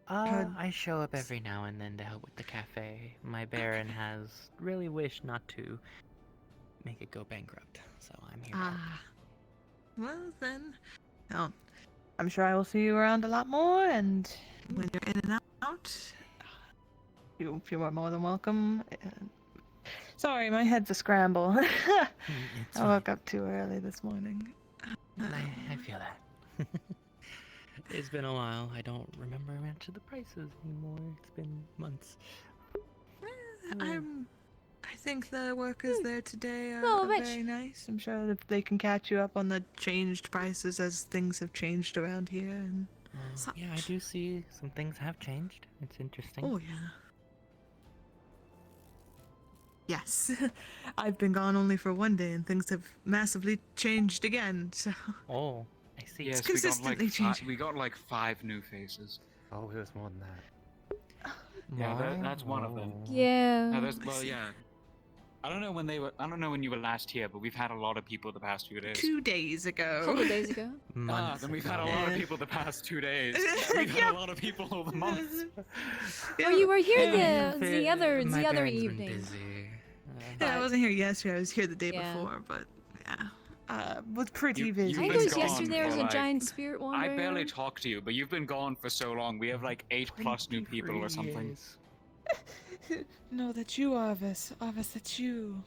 heard- I show up every now and then to help with the cafe. My Baron has really wished not to make it go bankrupt, so I'm here. to help. Well then, I'm sure I will see you around a lot more, and when you're in and out, you are more than welcome. Sorry, my head's a scramble. I woke up too early this morning. I feel that. It's been a while. I don't remember much of the prices anymore. It's been months. I think the workers there today are, Oh, are Rich. very nice. I'm sure that they can catch you up on the changed prices as things have changed around here. And Yeah, I do see some things have changed. It's interesting. oh yeah. Yes, I've been gone only for one day, and things have massively changed again. So. Oh, I see. Yes, It's consistently changing. we got like 5 new faces. Oh, it was more than that. Yeah, that's one of them. Yeah. Well, yeah. I don't know when you were last here, but we've had a lot of people the past few days. 2 days ago. A couple days ago. Then we've had a lot of people the past 2 days. We've had a lot of people over months. Oh, you were here the My other parents been evening. busy. Yeah, I wasn't here yesterday. I was here the day Yeah. before, but yeah, was pretty busy. I think it was yesterday. There was a giant spirit I wandering. barely talked to you, but you've been gone for so long. We have like 8+ new people or something. No, that you, Arvis. Arvis, that you.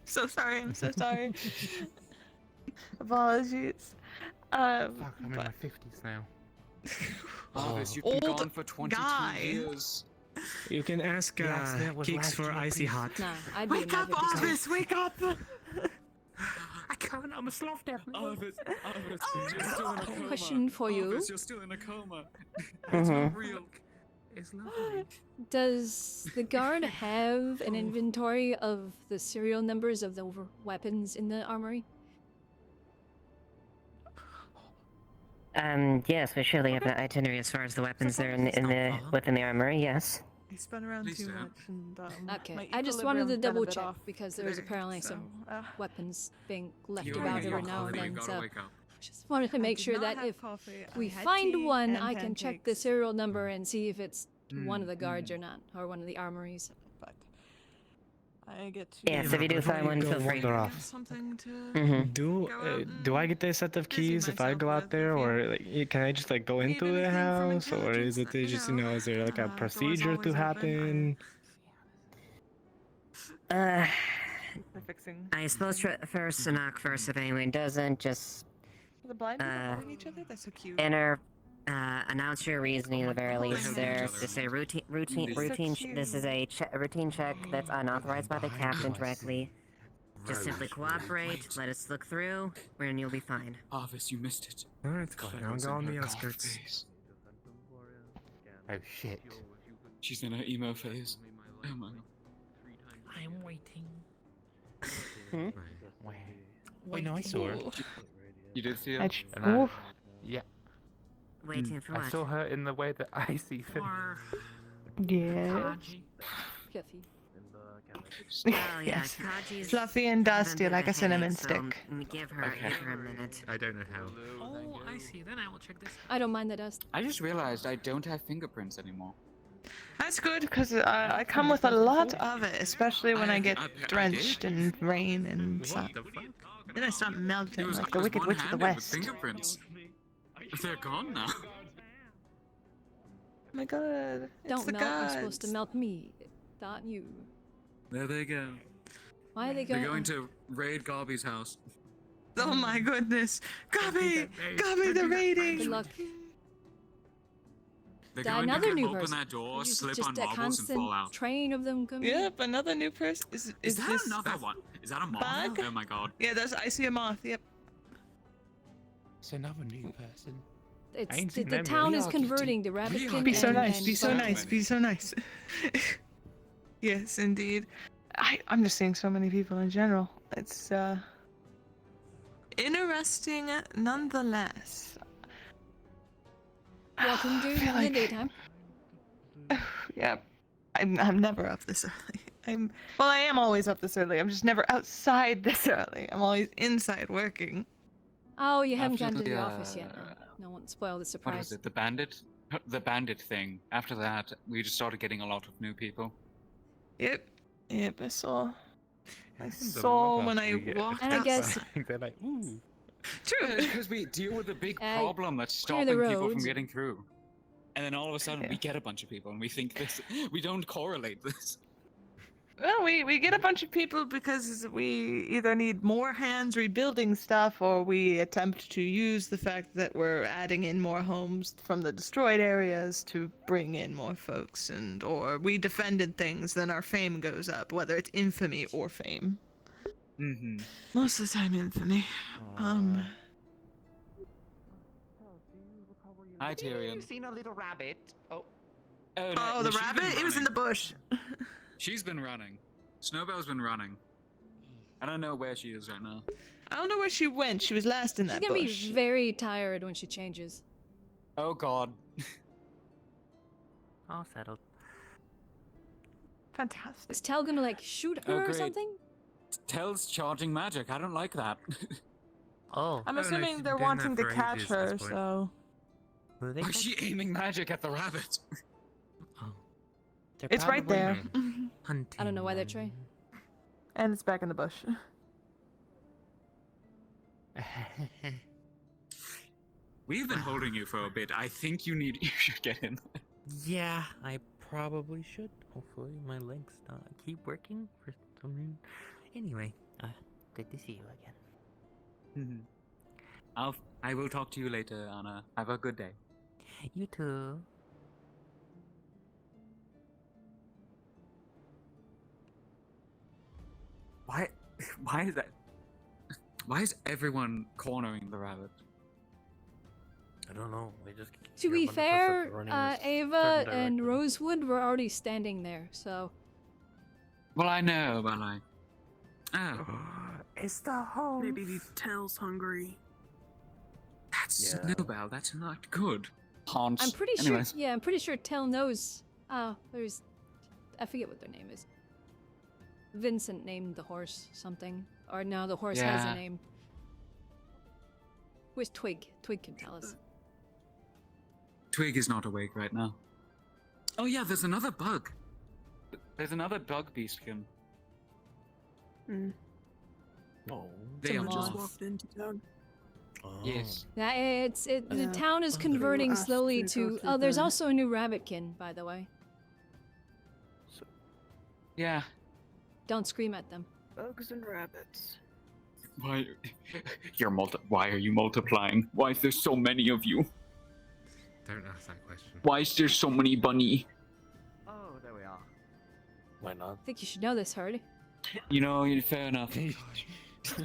So sorry. I'm so sorry. Apologies. Fuck, I'm in my 50s now. Arvis, you've been gone for 22 years. You can ask Keeks for icy hot. Nah, I'd be Wake up, Arvis! Wake up! I can't. I'm a sloth deaf. Arvis, you're still in a coma. Question for you. Arvis, you're still in a coma. It's not real. It's lovely. Does the guard have an inventory of the serial numbers of the weapons in the armory? Yes, we surely have an itinerary as far as the weapons there within the armory. Yes. He spun around too much, and Okay, my I just wanted to equilibrium's been a double bit check off because there's today, apparently so, some weapons being left You about gotta every now and wake up. then. You So gotta wake up. just wanted to I make did sure not that have if coffee. I we had find tea one, and I can check the pancakes. serial number and see if it's one of the guards or not, or one of the armories. But I get to. Yes, if you do find one, feel free. Something to. Do I get a set of keys if I go out there, or like, can I just like go into the house, or is it they just is there like a procedure to happen? I suppose first to knock first. If anyone doesn't, just The blind people holding each other? That's so cute. enter. Announce your reasoning at the very least there. Just say routine. This is a routine check that's unauthorized by the captain directly. Just simply cooperate. Let us look through, and you'll be fine. Arvis, you missed it. Alright, God, I'll was go in on her the god outskirts. phase. Oh shit. She's in her emo phase. Oh my god. I'm waiting. Wait, no, I saw her. You did see her? And I- yeah. Waiting for I what? saw her in the way that I see fit. Yeah. Kathy. Oh yeah, Yes. Kaji's Fluffy and dusty under like the a cinnamon head, so stick. give her a minute. I don't know how. Oh, I see. Then I will check this. I don't mind the dust. I just realized I don't have fingerprints anymore. That's good because I come with a lot of it, especially when I get drenched in rain and sun. Then I start melting like the Wicked Witch of the West. Fingerprints. They're gone now. Oh my god. It's Don't the melt. You're gods. supposed to melt me, not you. There they go. Why are they They're going? going to raid Garby's house. Oh my goodness. Gabby! Gabby, the raiding! Good luck. They're That going another to new open person. that door, Just- slip just on a marbles, and constant fall out. train of them coming. Yep, another new person. Is that this another one? Is that a moth? bug? Oh my god. Yeah, I see a moth. Yep. It's another new person. I ain't It's seen the them town yet. is converting to rabbitkin. Be so and- nice. and Be so butter. nice. Be so nice. Yes, indeed. I'm just seeing so many people in general. It's interesting nonetheless. Welcome to I feel the like- daytime. Yeah, I'm never up this early. I am always up this early. I'm just never outside this early. I'm always inside working. Oh, you haven't After gone to the the, office yet. No one spoil the What surprise. was it? The bandit? The bandit thing. After that, we just started getting a lot of new people. Yep, I saw. I saw when I walked And I guess- outside. They're like, ooh. True. Because we deal with a big I problem that's clear the stopping people from roads. getting through. And then all of a sudden we get a bunch of people and we think this, we don't correlate this. Well, we get a bunch of people because we either need more hands rebuilding stuff, or we attempt to use the fact that we're adding in more homes from the destroyed areas to bring in more folks, and or we defended things, then our fame goes up, whether it's infamy or fame. Mm-hmm. Most of the time, infamy. Hi, Have you Tyrion. seen a little rabbit? Oh. Oh, the she's been rabbit? It was in the running. bush. She's been running. Snowbell's been running. I don't know where she is right now. I don't know where she went. She was last in She's that gonna bush. be very tired when she changes. Oh god. All settled. Fantastic. Is Tel gonna like shoot her Oh, or great. something? Tel's charging magic. I don't like that. Oh. I'm no, assuming she's they're been doing wanting that to for catch ages at her, this point. so... Why is she aiming magic at the rabbit? They're It's right there. probably hunting. I don't know why they're trying. And it's back in the bush. We've been holding you for a bit. I think you should get in. Yeah, I probably should. Hopefully my legs keep working for some reason. Anyway, good to see you again. I will talk to you later, Anna. Have a good day. You too. Why is that? Why is everyone cornering the rabbit? I don't know. They just. To be fair, Ava and Rosewood were already standing there, so. Well, I know, but like, It's the home. Maybe Tel's hungry. that's Snowbell. That's not good. Hans. I'm pretty Anyways. sure. Yeah, I'm pretty sure Tel knows. There's. I forget what their name is. Vincent named the horse something, or no, the horse has Yeah. a name. Where's Twig? Twig can tell us. Twig is not awake right now. Oh yeah, there's another bug. There's another bug beastkin. Oh. They are Someone just just walked into town. Yes. Yeah, the town is converting asked slowly to go to. through Oh, there's the- also a new rabbitkin, by the way. Yeah. Don't scream at them. Bugs and rabbits. Why? Why are you multiplying? Why is there so many of you? Don't ask that question. Why is there so many bunny? Oh, there we are. Why not? I think you should know this, Hardy. You know, fair enough.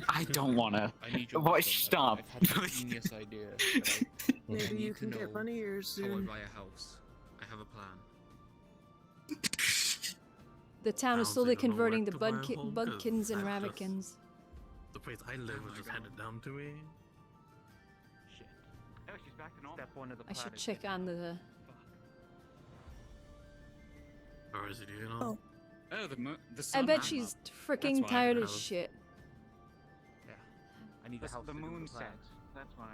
I don't wanna. I need your Why? wisdom. Stop. I've had a genius idea. that Maybe you need to can get know bunny ears Followed soon. by a house. I have a plan. The town is How's slowly it gonna converting the work to buy a home? 'Cause budkins and that's just- rabbitkins. The place I live was just handed down to me. Shit. Oh, she's back to normal. Step one of the I should plan is check on the. Or is it even on? Oh, the I sun. bet I'm she's up. freaking That's why tired the as house- shit. Yeah. I need a house The to do moon plan. set. That's why.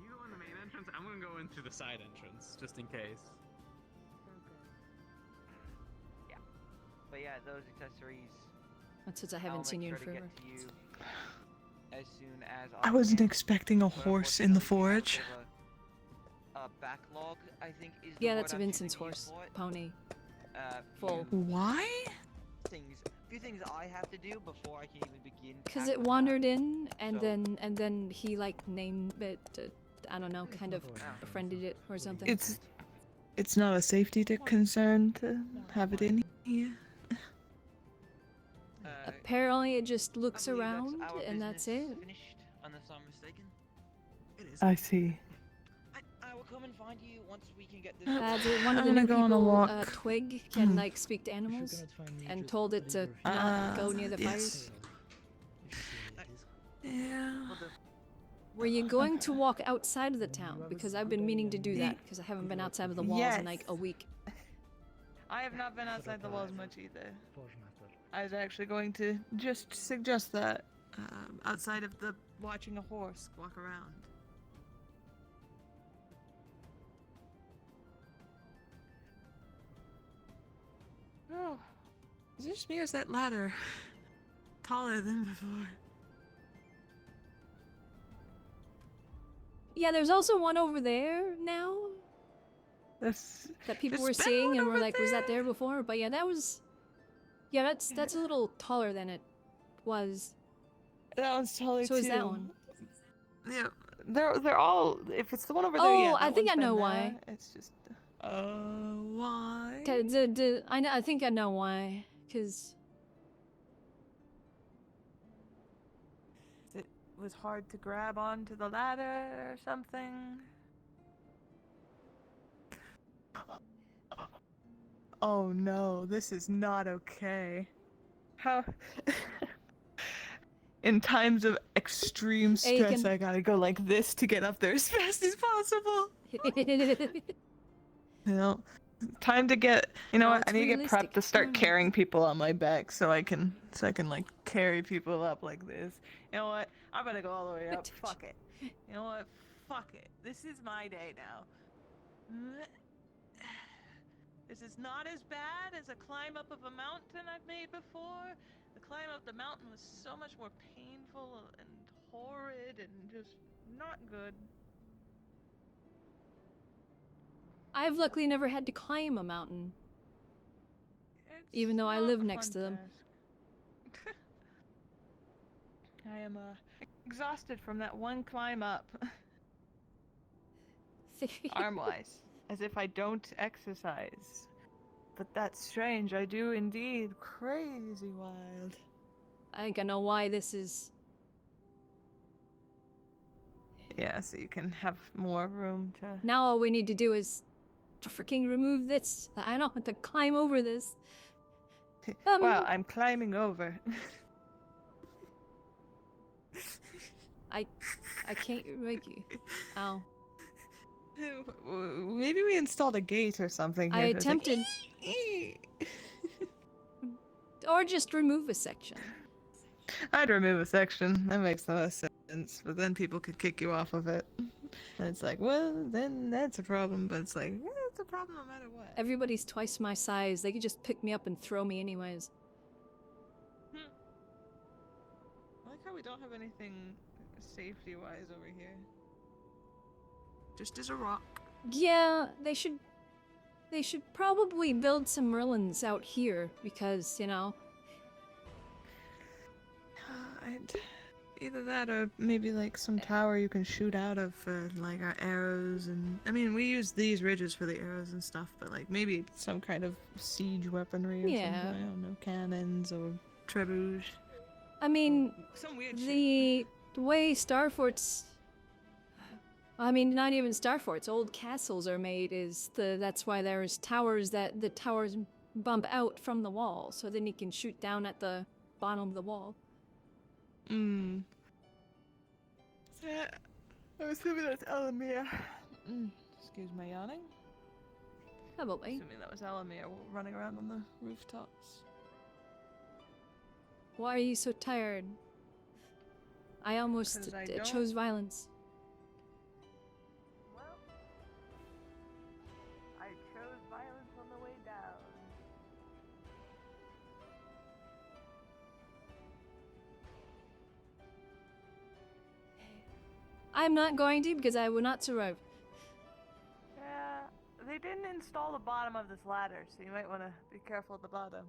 You go in the main entrance. I'm gonna go into the side entrance just in case. Yeah. But yeah, those accessories. That's since I I'll haven't make seen you in sure to forever. get to you as soon as I wasn't can. expecting a But horse in the unfortunately, we have a forge. bit of a backlog, I think, is the Yeah, word that's I'm Vincent's choosing to use horse. for it. Pony. Full. Why? Few things I have to do before I can even begin. Cause it wandered in, and then he like named it. I don't know, kind of befriended it or something. It's not a safety concern to have it in here. Apparently, it just looks I believe around, our and that's business it. Finished, unless I'm mistaken. It is. I see. I will come and find you once we can get this. One of I'm the gonna new go on a people, walk. Twig, can like speak to animals, and told it to not go near the yes. fires. Yeah. Were you going to walk outside of the town? Because I've been meaning to do that, because I haven't been outside of the walls in like a week. I have not been outside the walls much either. I was actually going to just suggest that. Outside of the watching a horse walk around. Oh. Is it just me or is that ladder? taller than before. Yeah, there's also one over there now That's that people there's were been seeing one and were over like, was that there before? But yeah, that was. Yeah, that's a little taller than it was. That one's taller So too. is that one. Yeah, they're all. If it's the one over there, yeah. Oh, I that think I one's know been why. there. It's just. Why? I think I know why. Cause It was hard to grab onto the ladder or something. Oh no, this is not okay. How? In times of extreme Hey, you stress, can- I gotta go like this to get up there as fast as possible. You know, time to get. You know No, what? I it's need to get realistic. prepped to start Mm. carrying people on my back, so I can like carry people up like this. You know what? I'm gonna go all the way up. Fuck it. You know what? Fuck it. This is my day now. This is not as bad as a climb up of a mountain I've made before. The climb up the mountain was so much more painful and horrid and just not good. I've luckily never had to climb a mountain, It's even though I not live a next fun to them. task. I am exhausted from that one climb up. Arm-wise, as if I don't exercise. But that's strange, I do indeed. Crazy wild. I think I know why this is. Yeah, so you can have more room to... Now all we need to do is freaking remove this. I don't have to climb over this. Well, I'm climbing over. I can't make you. Ow. Maybe we installed a gate or something here. I so it's like, attempted. Or just remove a section. I'd remove a section. That makes the most sense. But then people could kick you off of it. And it's like, well, then that's a problem. But it's like, it's a problem no matter what. Everybody's twice my size. They could just pick me up and throw me anyways. I like how we don't have anything safety-wise over here. Just as a rock. Yeah, they should probably build some Merlins out here because, you know. Either that or maybe like some tower you can shoot out of for like our arrows and I mean we use these ridges for the arrows and stuff, but like maybe some kind of siege weaponry or Yeah. something. I don't know, cannons or trebuchet. I mean, Some weird the way Star Forts, I mean, not even Star Forts, old castles are made that's why there's towers that the towers bump out from the wall, so then you can shoot down at the bottom of the wall. Yeah, I'm assuming that's Elamir. Excuse my yawning. Probably. Assuming that was Elamir running around on the rooftops. Why are you so tired? I almost 'Cause I chose violence. Well, I chose violence on the way down. I'm not going to because I will not survive. Yeah, they didn't install the bottom of this ladder, so you might want to be careful at the bottom.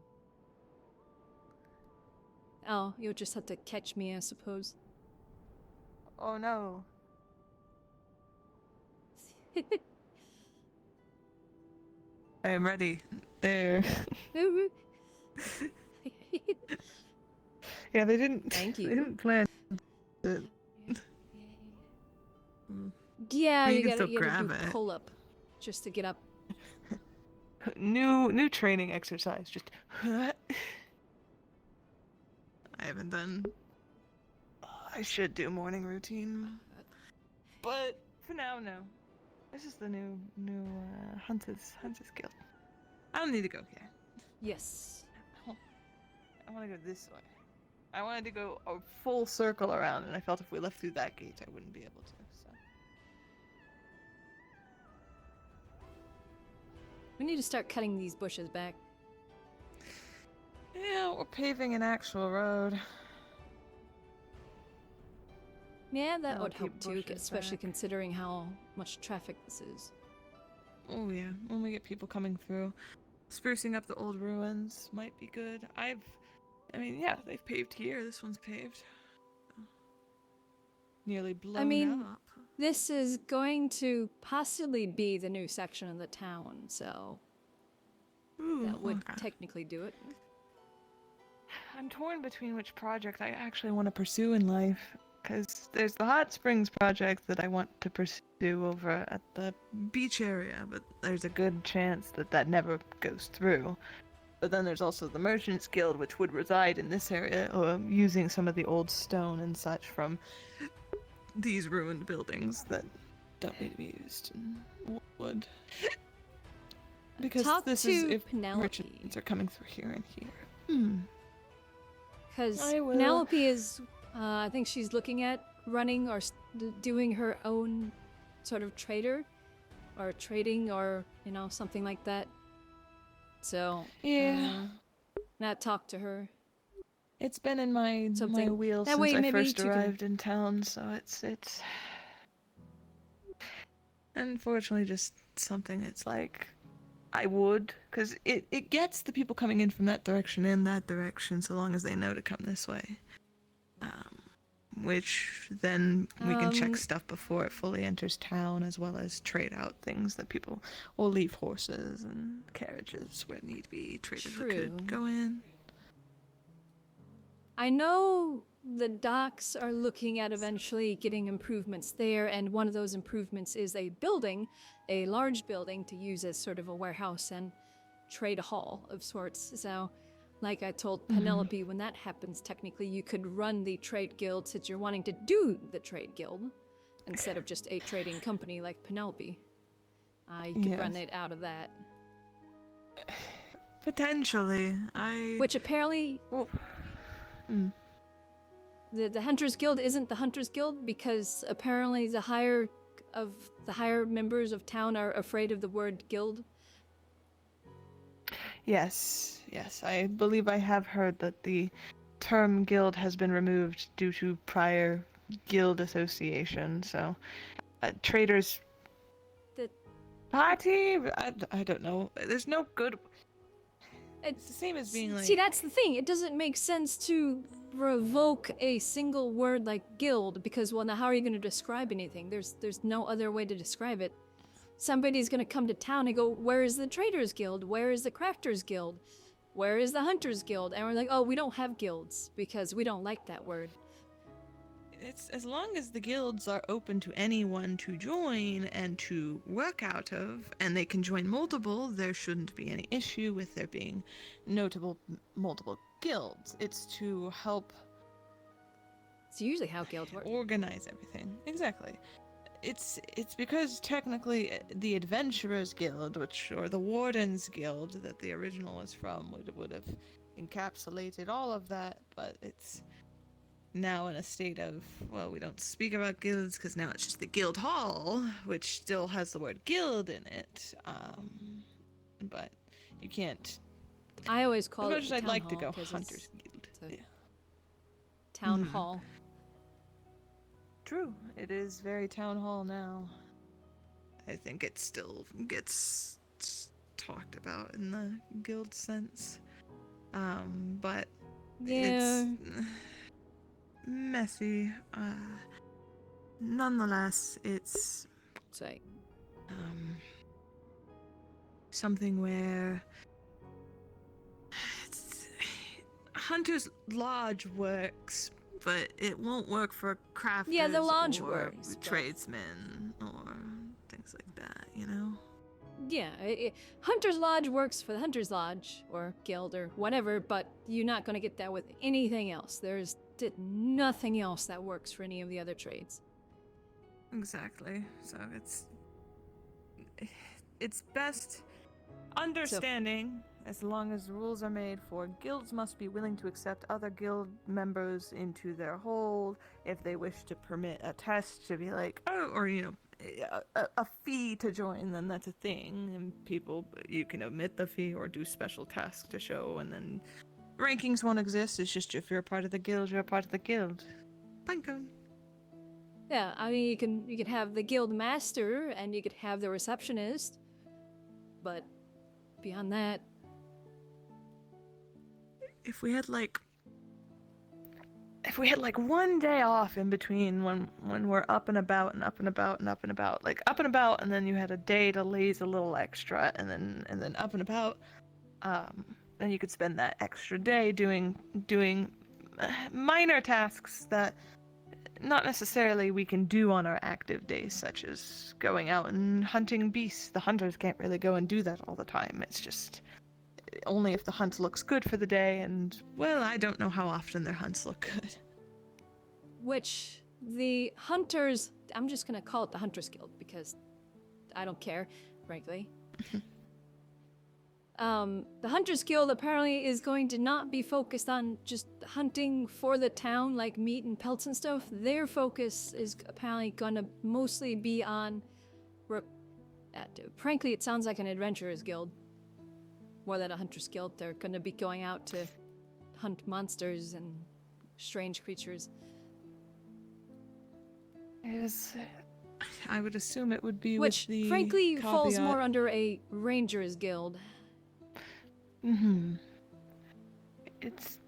Oh, you'll just have to catch me, I suppose. Oh no. I am ready. There. Yeah, they didn't. Thank you. They didn't plan. Yeah, But you can gotta still grab do it. pull up just to get up. New training exercise. Just. I haven't done. I should do morning routine, but for now, no. This is the new hunters guild. I don't need to go here. Yes. I want to go this way. I wanted to go a full circle around, and I felt if we left through that gate, I wouldn't be able to. So. We need to start cutting these bushes back. Yeah, we're paving an actual road. Yeah, that I'll would help keep too, bushes especially back. considering how much traffic this is. Oh yeah, when we get people coming through, sprucing up the old ruins might be good. I mean, yeah, they've paved here. This one's paved. Nearly blown I mean, up. this is going to possibly be the new section of the town, so that would okay. technically do it. I'm torn between which project I actually want to pursue in life. Because there's the hot springs project that I want to pursue over at the beach area, but there's a good chance that that never goes through. But then there's also the Merchants Guild, which would reside in this area, using some of the old stone and such from these ruined buildings that don't need to be used in wood. Because Talk this to is if Penelope. merchants are coming through here and here. Because I will. Penelope is, I think she's looking at running or doing her own sort of trader, or trading, or, you know, something like that. So, Yeah. not talk to her. It's been in my Something. wheels That since way I maybe first you can- arrived in town, so it's unfortunately just something. It's like I would, because it gets the people coming in from that direction in that direction, so long as they know to come this way. Which then we can check stuff before it fully enters town, as well as trade out things that people will leave horses and carriages where need be traded that could go in. I know the docks are looking at eventually getting improvements there, and one of those improvements is a building, a large building to use as sort of a warehouse and trade hall of sorts. So, like I told Penelope, when that happens, technically you could run the trade guild since you're wanting to do the trade guild, instead of just a trading company like Penelope. You could run it out of that. Potentially, Which apparently... The Hunters Guild isn't the Hunters Guild because apparently the higher members of town are afraid of the word guild. Yes, I believe I have heard that the term guild has been removed due to prior guild association, so traders party, I don't know. There's no good... It's the same as being like... See, that's the thing. It doesn't make sense to revoke a single word like guild because, well, now how are you going to describe anything? There's no other way to describe it. Somebody's going to come to town and go, where is the Traders Guild? Where is the Crafters Guild? Where is the Hunters Guild? And we're like, oh, we don't have guilds because we don't like that word. It's as long as the guilds are open to anyone to join and to work out of, and they can join multiple, there shouldn't be any issue with there being multiple guilds. It's to help... It's usually how guilds work. Organize everything. Exactly. It's because technically the Adventurers Guild, or the Wardens Guild that the original is from, would have encapsulated all of that, but it's now in a state of, well, we don't speak about guilds because now it's just the guild hall, which still has the word guild in it, but you can't... I always call it as much as I'd like to go Hunters Guild. Guild. Town hall. True, it is very town hall now. I think it still gets talked about in the guild sense, but yeah. it's messy. Nonetheless, it's something where Hunter's Lodge works, but it won't work for crafters. Yeah, the lodge or works, tradesmen or things like that, you know? Yeah, Hunter's Lodge works for the Hunter's Lodge, or guild, or whatever, but you're not going to get that with anything else. There's nothing else that works for any of the other trades. Exactly. So it's best understanding, as long as rules are made for guilds must be willing to accept other guild members into their hold if they wish to permit a test to be like, oh, or, you know, a fee to join, then that's a thing, and you can omit the fee or do special tasks to show, and then rankings won't exist. It's just if you're a part of the guild, you're a part of the guild. Pinecone. Yeah, I mean you can have the guild master and you could have the receptionist, but beyond that, If we had like one day off in between when we're up and about and up and about and up and about, like up and about, and then you had a day to laze a little extra, and then up and about, then you could spend that extra day doing minor tasks that not necessarily we can do on our active days, such as going out and hunting beasts. The hunters can't really go and do that all the time. It's just only if the hunt looks good for the day, and well, I don't know how often their hunts look good. which the hunters, I'm just gonna call it the Hunters Guild because I don't care, frankly. The Hunters Guild apparently is going to not be focused on just hunting for the town, like meat and pelts and stuff. Their focus is apparently gonna mostly be on, frankly, it sounds like an Adventurers Guild more than a Hunters Guild. They're gonna be going out to hunt monsters and strange creatures. I would assume it would be Which, with the frankly, falls caveat. more under a Rangers Guild. It's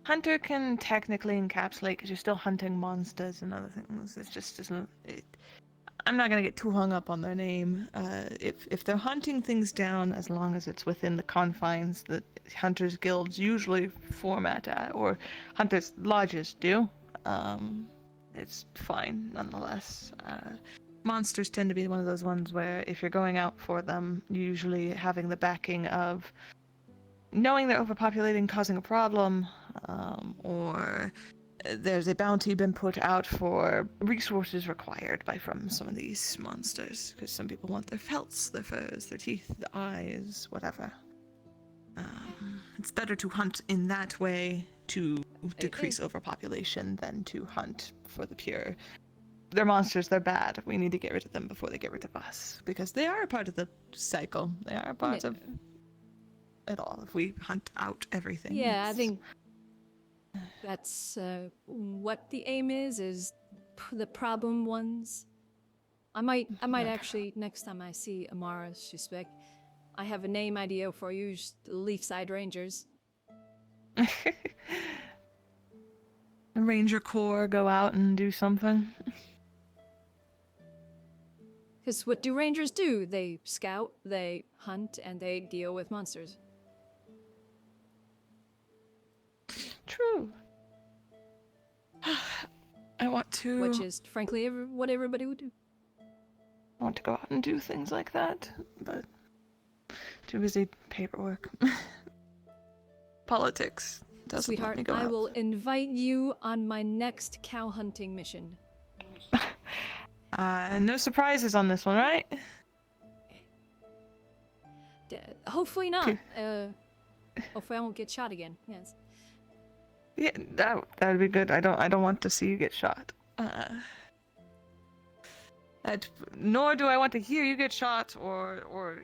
hunter can technically encapsulate because you're still hunting monsters and other things. It just isn't. I'm not gonna get too hung up on their name. If they're hunting things down, as long as it's within the confines that hunters guilds usually format at, or hunters lodges do, it's fine nonetheless. Monsters tend to be one of those ones where if you're going out for them, usually having the backing of knowing they're overpopulating, causing a problem, or there's a bounty been put out for resources required from some of these monsters, because some people want their pelts, their furs, their teeth, the eyes, whatever. It's better to hunt in that way to decrease overpopulation than to hunt for the pure. They're monsters, they're bad. We need to get rid of them before they get rid of us, because they are a part of the cycle. They are a part of it all. If we hunt out everything. Yeah, I think that's what the aim is the problem ones. I might actually, next time I see Amara Suspec, I have a name idea for you, just Leafside Rangers. The Ranger Corps go out and do something. Because what do Rangers do? They scout, they hunt, and they deal with monsters. True. I want to... Which is, frankly, what everybody would do. I want to go out and do things like that, but too busy paperwork. Politics doesn't Sweetheart, let me go I out. will invite you on my next cow hunting mission. No surprises on this one, right? Hopefully not. Hopefully I won't get shot again. Yes. Yeah, that would be good. I don't want to see you get shot. Nor do I want to hear you get shot or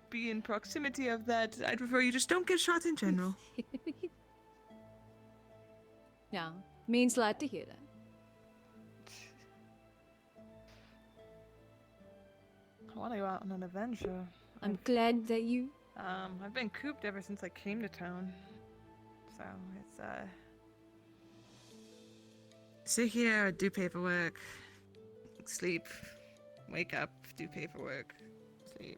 be in proximity of that. I'd prefer you just don't get shot in general. Yeah, means a lot to hear that. I want to go out on an adventure. I'm glad that you... I've been cooped ever since I came to town. So, it's, sit here, do paperwork, sleep, wake up, do paperwork, sleep.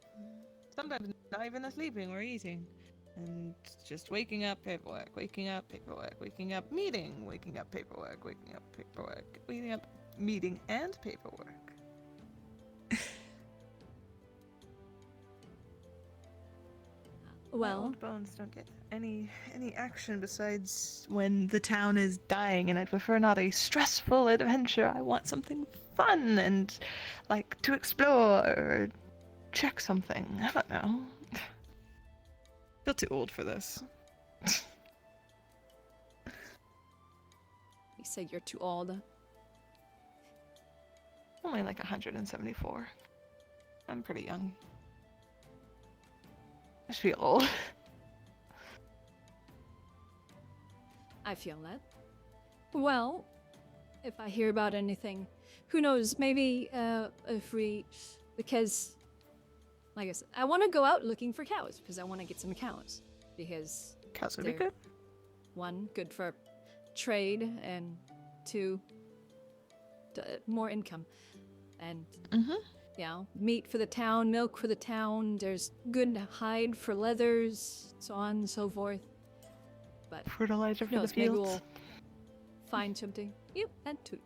Sometimes not even sleeping or eating. And just waking up, paperwork, waking up, paperwork, waking up, meeting, waking up, paperwork, waking up, paperwork, waking up, meeting, and paperwork. Well, old bones don't get any action besides when the town is dying, and I prefer not a stressful adventure. I want something fun and like to explore or check something. I don't know. Feel too old for this. You say you're too old. Only like 174. I'm pretty young. I feel old. I feel that. Well, if I hear about anything. Who knows? Maybe because, like I said, I want to go out looking for cows because I want to get some cows because Cows would be they're, good. one, good for trade, and two, more income, and meat for the town, milk for the town. There's good hide for leathers, so on and so forth. But fertilizer who for the knows, maybe fields. we'll find something. Yep, that too.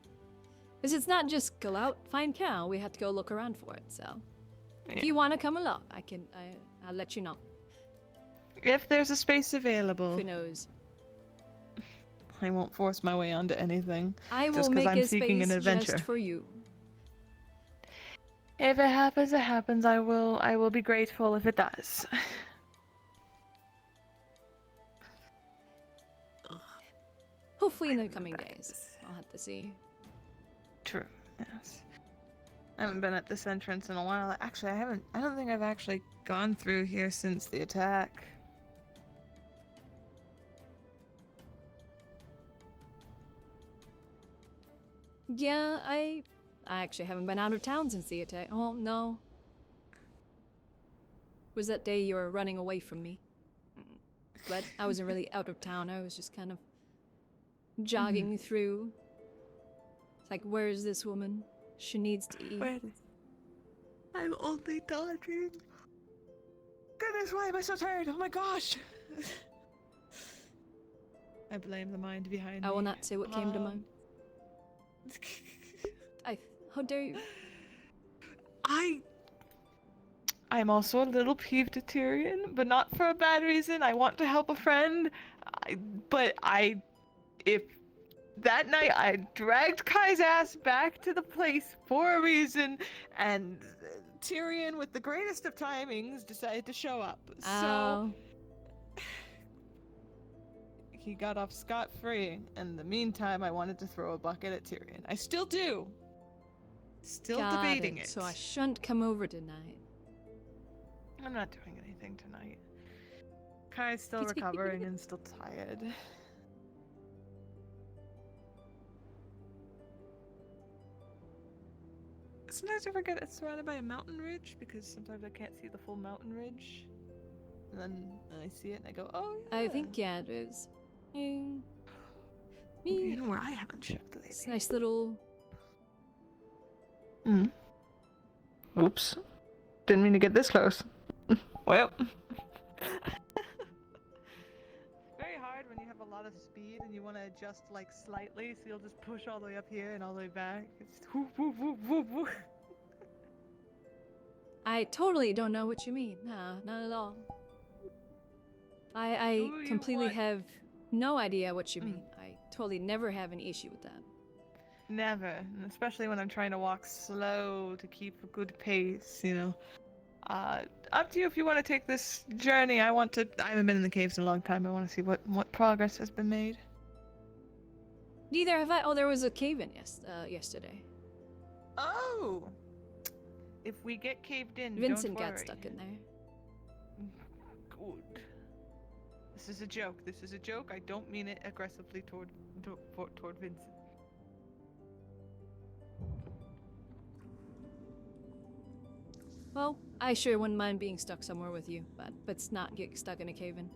Because it's not just go out, find cow. We have to go look around for it. So, if you want to come along, I'll let you know. If there's a space available. Who knows? I won't force my way onto anything. I will just 'cause make I'm a seeking space an adventure. just for you. If it happens, it happens. I will be grateful if it does. Hopefully in the coming days. I'll have to see. True. Yes. I haven't been at this entrance in a while. Actually, I don't think I've actually gone through here since the attack. Yeah, I actually haven't been out of town since the attack. Oh, no. Was that day you were running away from me? But I wasn't really out of town. I was just kind of jogging through. It's like, where is this woman? She needs to eat. I'm only dodging. Goodness, why am I so tired? Oh my gosh! I blame the mind behind me. I will not say what came to mind. How dare you? I'm also a little peeved at Tyrion, but not for a bad reason. I want to help a friend, if that night I dragged Kai's ass back to the place for a reason, and Tyrion, with the greatest of timings, decided to show up. So he got off scot-free. In the meantime, I wanted to throw a bucket at Tyrion. I still do. Still Got debating it. So I shouldn't come over tonight. I'm not doing anything tonight. Kai's still recovering and still tired. Sometimes I forget it's surrounded by a mountain ridge because sometimes I can't see the full mountain ridge. And then I see it and I go, oh yeah. I think, yeah, it is. You know where I haven't checked lately. It's a nice little... Oops. Didn't mean to get this close. Well. It's very hard when you have a lot of speed and you want to adjust like slightly, so you'll just push all the way up here and all the way back. It's whoop, whoop, whoop, whoop, whoop. I totally don't know what you mean. Nah, not at all. I completely have no idea what you mean. I totally never have an issue with that. Never, and especially when I'm trying to walk slow to keep a good pace, you know. Up to you if you want to take this journey. I haven't been in the caves in a long time. I want to see what progress has been made. Neither have I. Oh, there was a cave-in yesterday. Oh! If we get caved in, Vincent don't got worry. stuck in there. Good. This is a joke. This is a joke. I don't mean it aggressively toward Vincent. Well, I sure wouldn't mind being stuck somewhere with you, but let's not get stuck in a cave-in.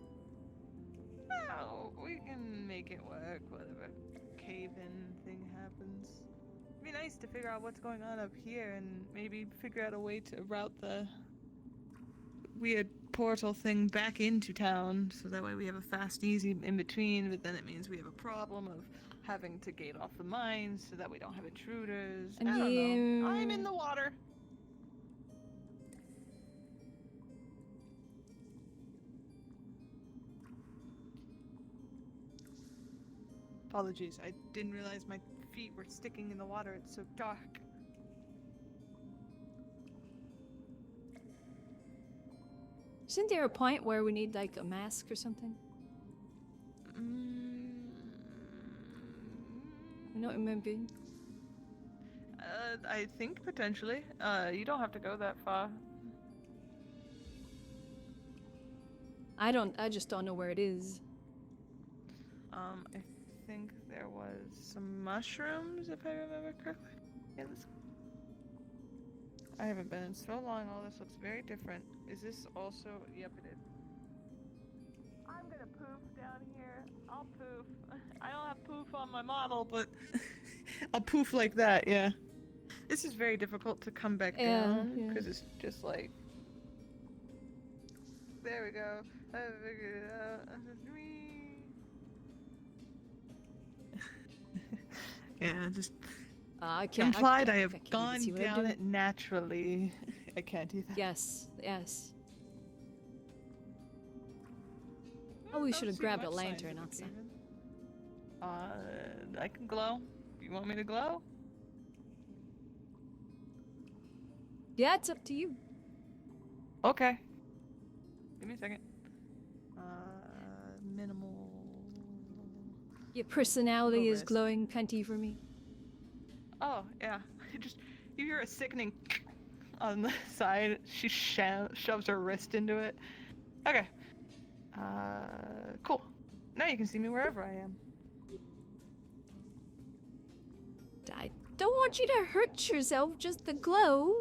No, we can make it work, whatever cave-in thing happens. It'd be nice to figure out what's going on up here and maybe figure out a way to route the weird portal thing back into town, so that way we have a fast, easy in between, but then it means we have a problem of having to gate off the mines so that we don't have intruders. I don't know. I'm in the water. Apologies, I didn't realize my feet were sticking in the water. It's so dark. Isn't there a point where we need like a mask or something? You know what I mean? I think potentially. You don't have to go that far. I just don't know where it is. I think there was some mushrooms, if I remember correctly. Yeah, this. I haven't been in so long. All this looks very different. Is this also? Yep, it is. I'm gonna poof down here. I'll poof. I don't have poof on my model, but I'll poof like that. Yeah. This is very difficult to come back down because it's just like. There we go. I figured it out. Yeah, just I can't. implied I I have can't even gone see what I'm down doing. it naturally. I can't do that. Yes, yes. Oh, we should have grabbed a lantern outside. I can glow. You want me to glow? Yeah, it's up to you. Okay. Give me a second. Minimal. Your personality is glowing plenty for me. Oh, yeah. You hear a sickening on the side. She shoves her wrist into it. Okay. Cool. Now you can see me wherever I am. I don't want you to hurt yourself, just the glow.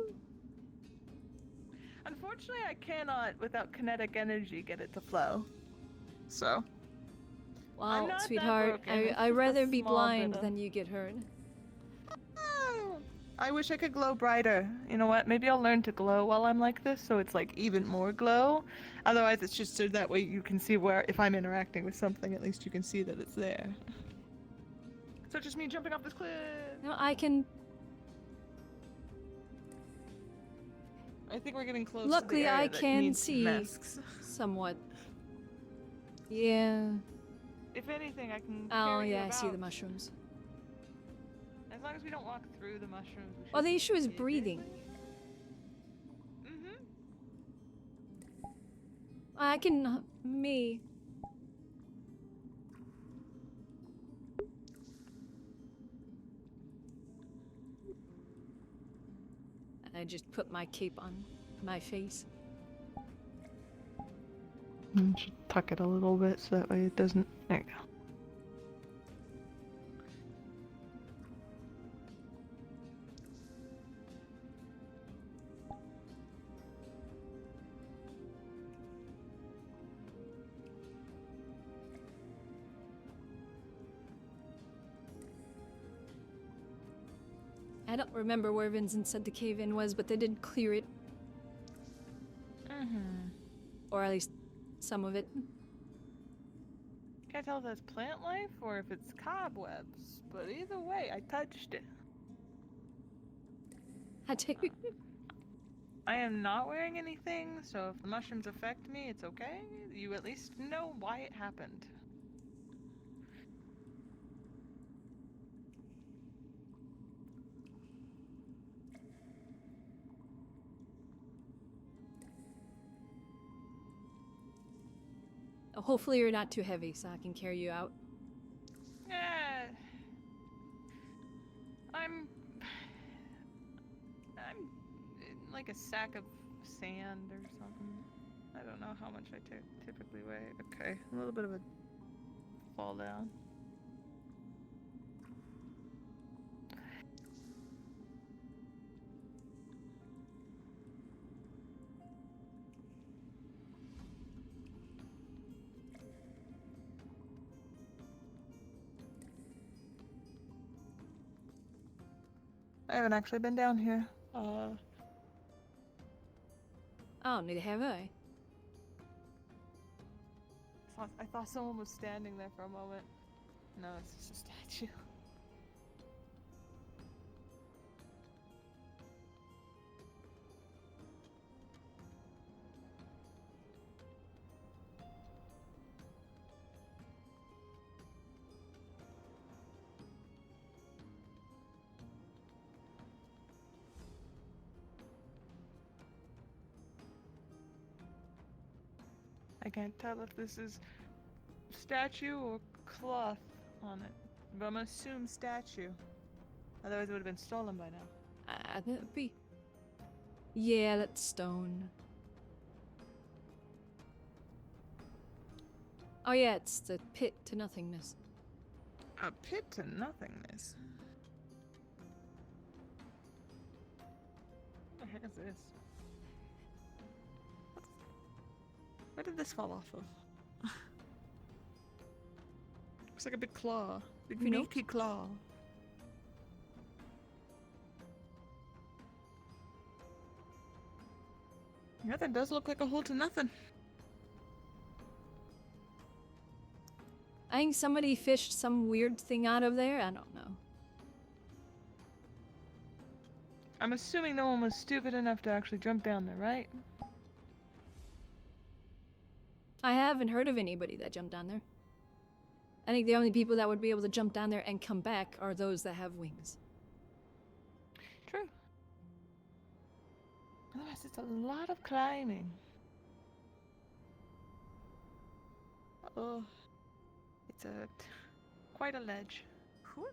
Unfortunately, I cannot, without kinetic energy, get it to flow. So. Well, not that sweetheart, broken, it's I'd just a rather be small blind bit of- than you get hurt. I wish I could glow brighter. You know what? Maybe I'll learn to glow while I'm like this, so it's like even more glow. Otherwise, it's just so that way you can see where, if I'm interacting with something, at least you can see that it's there. So just me jumping off this cliff. No, I can. I think we're getting close. Luckily, to the area I that can needs see masks. somewhat. Yeah. If anything, I can. Oh carry you yeah, I see the about. mushrooms. As long as we don't walk through the mushrooms. Well, the issue is breathing. I can. Me. I just put my cape on my face. Just tuck it a little bit so that way it doesn't. There you go. I don't remember where Vincent said the cave-in was, but they did clear it. Or at least some of it. Can't tell if that's plant life or if it's cobwebs, but either way, I touched it. I am not wearing anything, so if the mushrooms affect me, it's okay. You at least know why it happened. Hopefully you're not too heavy so I can carry you out. Yeah. I'm like a sack of sand or something. I don't know how much I typically weigh. Okay, a little bit of a fall down. I haven't actually been down here. Oh, neither have I. I thought someone was standing there for a moment. No, it's just a statue. I can't tell if this is statue or cloth on it, but I'm gonna assume statue. Otherwise it would have been stolen by now. That'd be... Yeah, that's stone. Oh yeah, it's the pit to nothingness. A pit to nothingness. What the heck is this? Where did this fall off of? Looks like a big claw. Big meaty claw. Yeah, that does look like a hole to nothing. I think somebody fished some weird thing out of there. I don't know. I'm assuming no one was stupid enough to actually jump down there, right? I haven't heard of anybody that jumped down there. I think the only people that would be able to jump down there and come back are those that have wings. True. Otherwise, it's a lot of climbing. Oh, it's quite a ledge. Whew.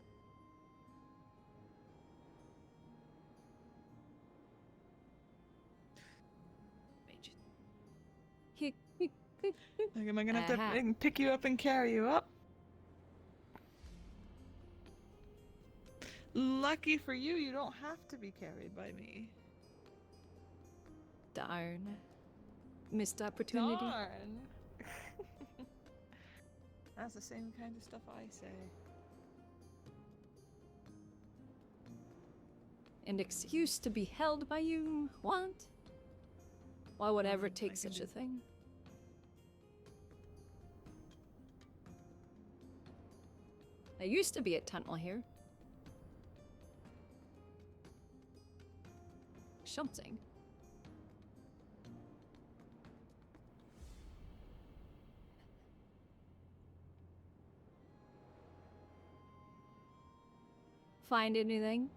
Like, am I gonna have to pick you up and carry you up? Lucky for you, you don't have to be carried by me. Darn. Missed opportunity. Darn. That's the same kind of stuff I say. An excuse to be held by you? What? Why would I ever take such a thing? I used to be a tunnel here. Something. Find anything?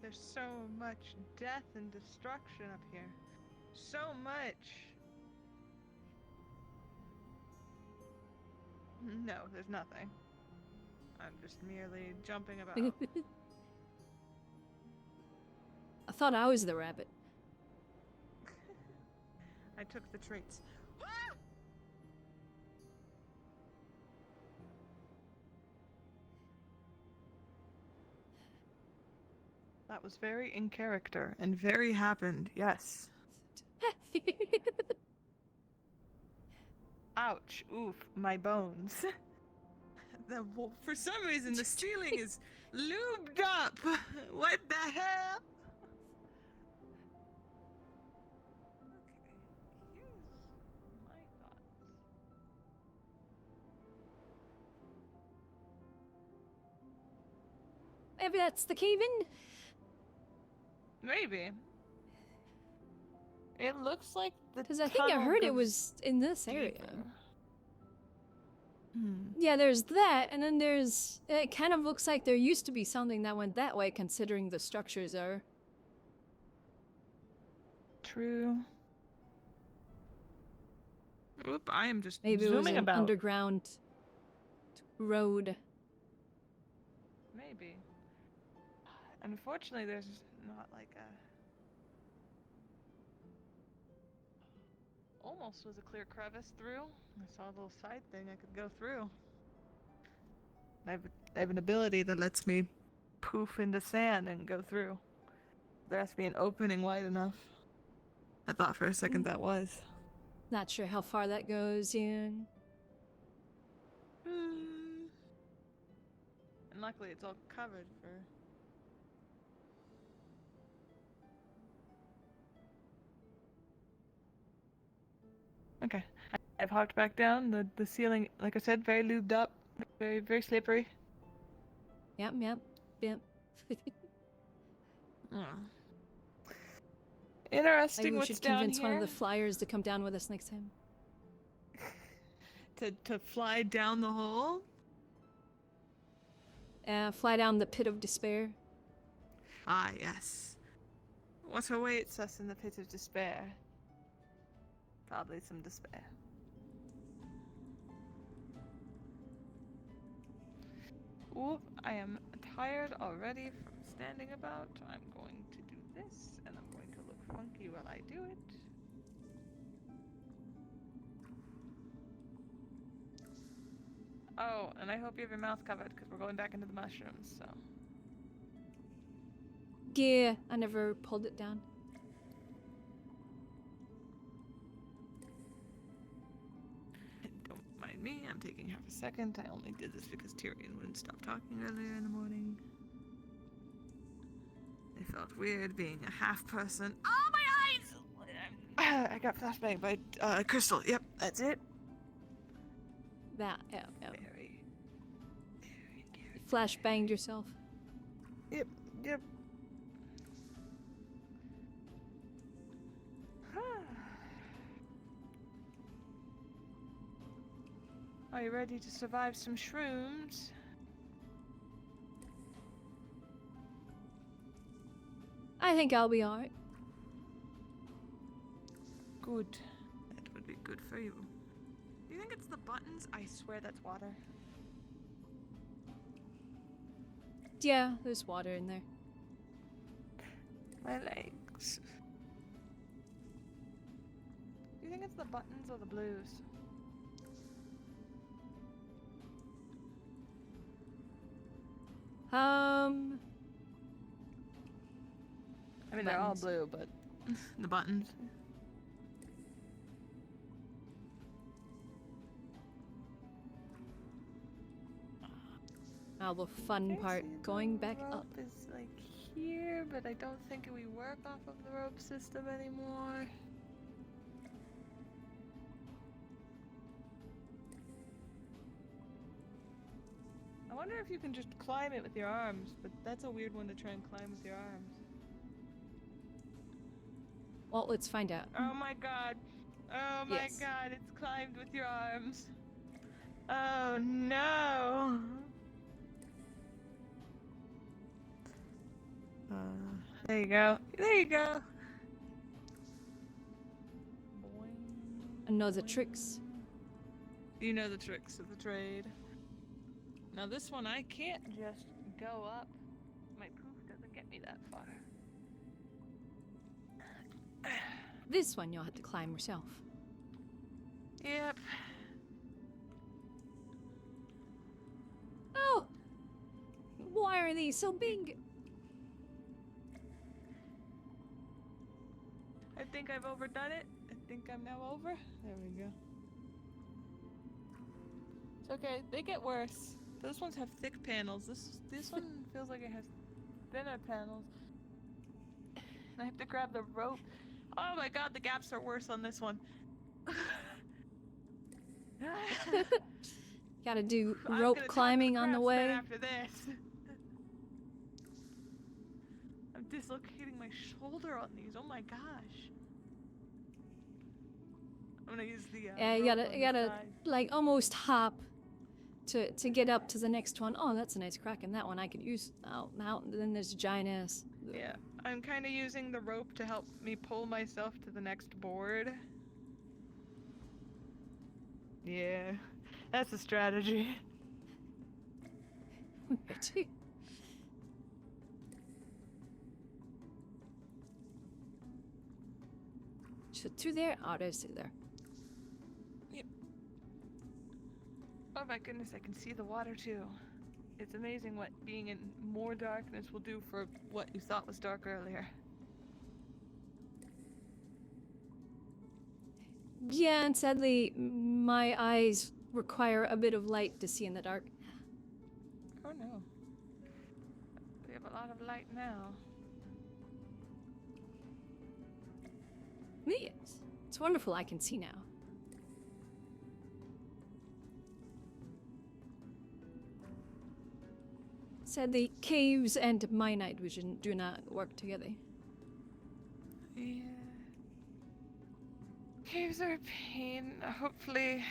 There's so much death and destruction up here. So much. No, there's nothing. I'm just merely jumping about. I thought I was the rabbit. I took the traits. That was very in character and very happened, yes. Ouch, oof, my bones. For some reason, the ceiling is lubed up. What the hell? Maybe that's the cave-in? Maybe. It looks like the Because I think I tunnel heard it goes was in this area. deeper. Yeah, there's that, and then there's... It kind of looks like there used to be something that went that way, considering the structures are... True. Oop, I am just Maybe it was zooming an about. underground road. Maybe. Unfortunately, there's not like a... Almost was a clear crevice through. I saw a little side thing I could go through. I have an ability that lets me poof into sand and go through. There has to be an opening wide enough. I thought for a second that was. Not sure how far that goes, yeah. And luckily it's all covered for... Okay. I've hopped back down. The ceiling, like I said, very lubed up. Very, very slippery. Yep. Interesting Maybe we what's should down convince here. one of the flyers to come down with us next time. To fly down the hole? Fly down the pit of despair. Ah, yes. What awaits us in the pit of despair? Probably some despair. Oop, I am tired already from standing about. I'm going to do this, and I'm going to look funky while I do it. Oh, and I hope you have your mouth covered because we're going back into the mushrooms. So. Yeah, I never pulled it down. Don't mind me. I'm taking half a second. I only did this because Tyrion wouldn't stop talking earlier in the morning. I felt weird being a half person. Oh, my eyes! I got flashbang by Crystal. Yep, that's it. That, yeah. Flash banged yourself. Yep. Are you ready to survive some shrooms? I think I'll be alright. Good. That would be good for you. Do you think it's the buttons? I swear that's water. Yeah, there's water in there. My legs. Do you think it's the buttons or the blues? I mean, they're all blue, but the buttons. Now the fun part, going back rope up. is like here, but I don't think we work off of the rope system anymore. I wonder if you can just climb it with your arms, but that's a weird one to try and climb with your arms. Well, let's find out. Oh my god. Oh my Yes. god, it's climbed with your arms. Oh no. There you go. There you go. I know the tricks. You know the tricks of the trade. Now this one I can't just go up. My poof doesn't get me that far. This one you'll have to climb yourself. Yep. Oh! Why are these so big? I think I've overdone it. I think I'm now over. There we go. It's okay. They get worse. Those ones have thick panels. This one feels like it has thinner panels. I have to grab the rope. Oh my god, the gaps are worse on this one. Gotta do I'm rope gonna climbing on the way. After this. I'm dislocating my shoulder on these. Oh my gosh. I'm gonna use the Yeah, you rope gotta, on you the gotta side. like almost hop to get up to the next one. Oh, that's a nice crack in that one. I could use. Oh, now then there's a giant ass. Yeah, I'm kind of using the rope to help me pull myself to the next board. Yeah, that's a strategy. So through there? Oh, there's through there. Yep. Oh my goodness, I can see the water too. It's amazing what being in more darkness will do for what you thought was dark earlier. Yeah, and sadly, my eyes require a bit of light to see in the dark. Oh no. We have a lot of light now. Yes, it's wonderful I can see now. Sadly, caves and my night vision do not work together. Yeah. Caves are a pain. Hopefully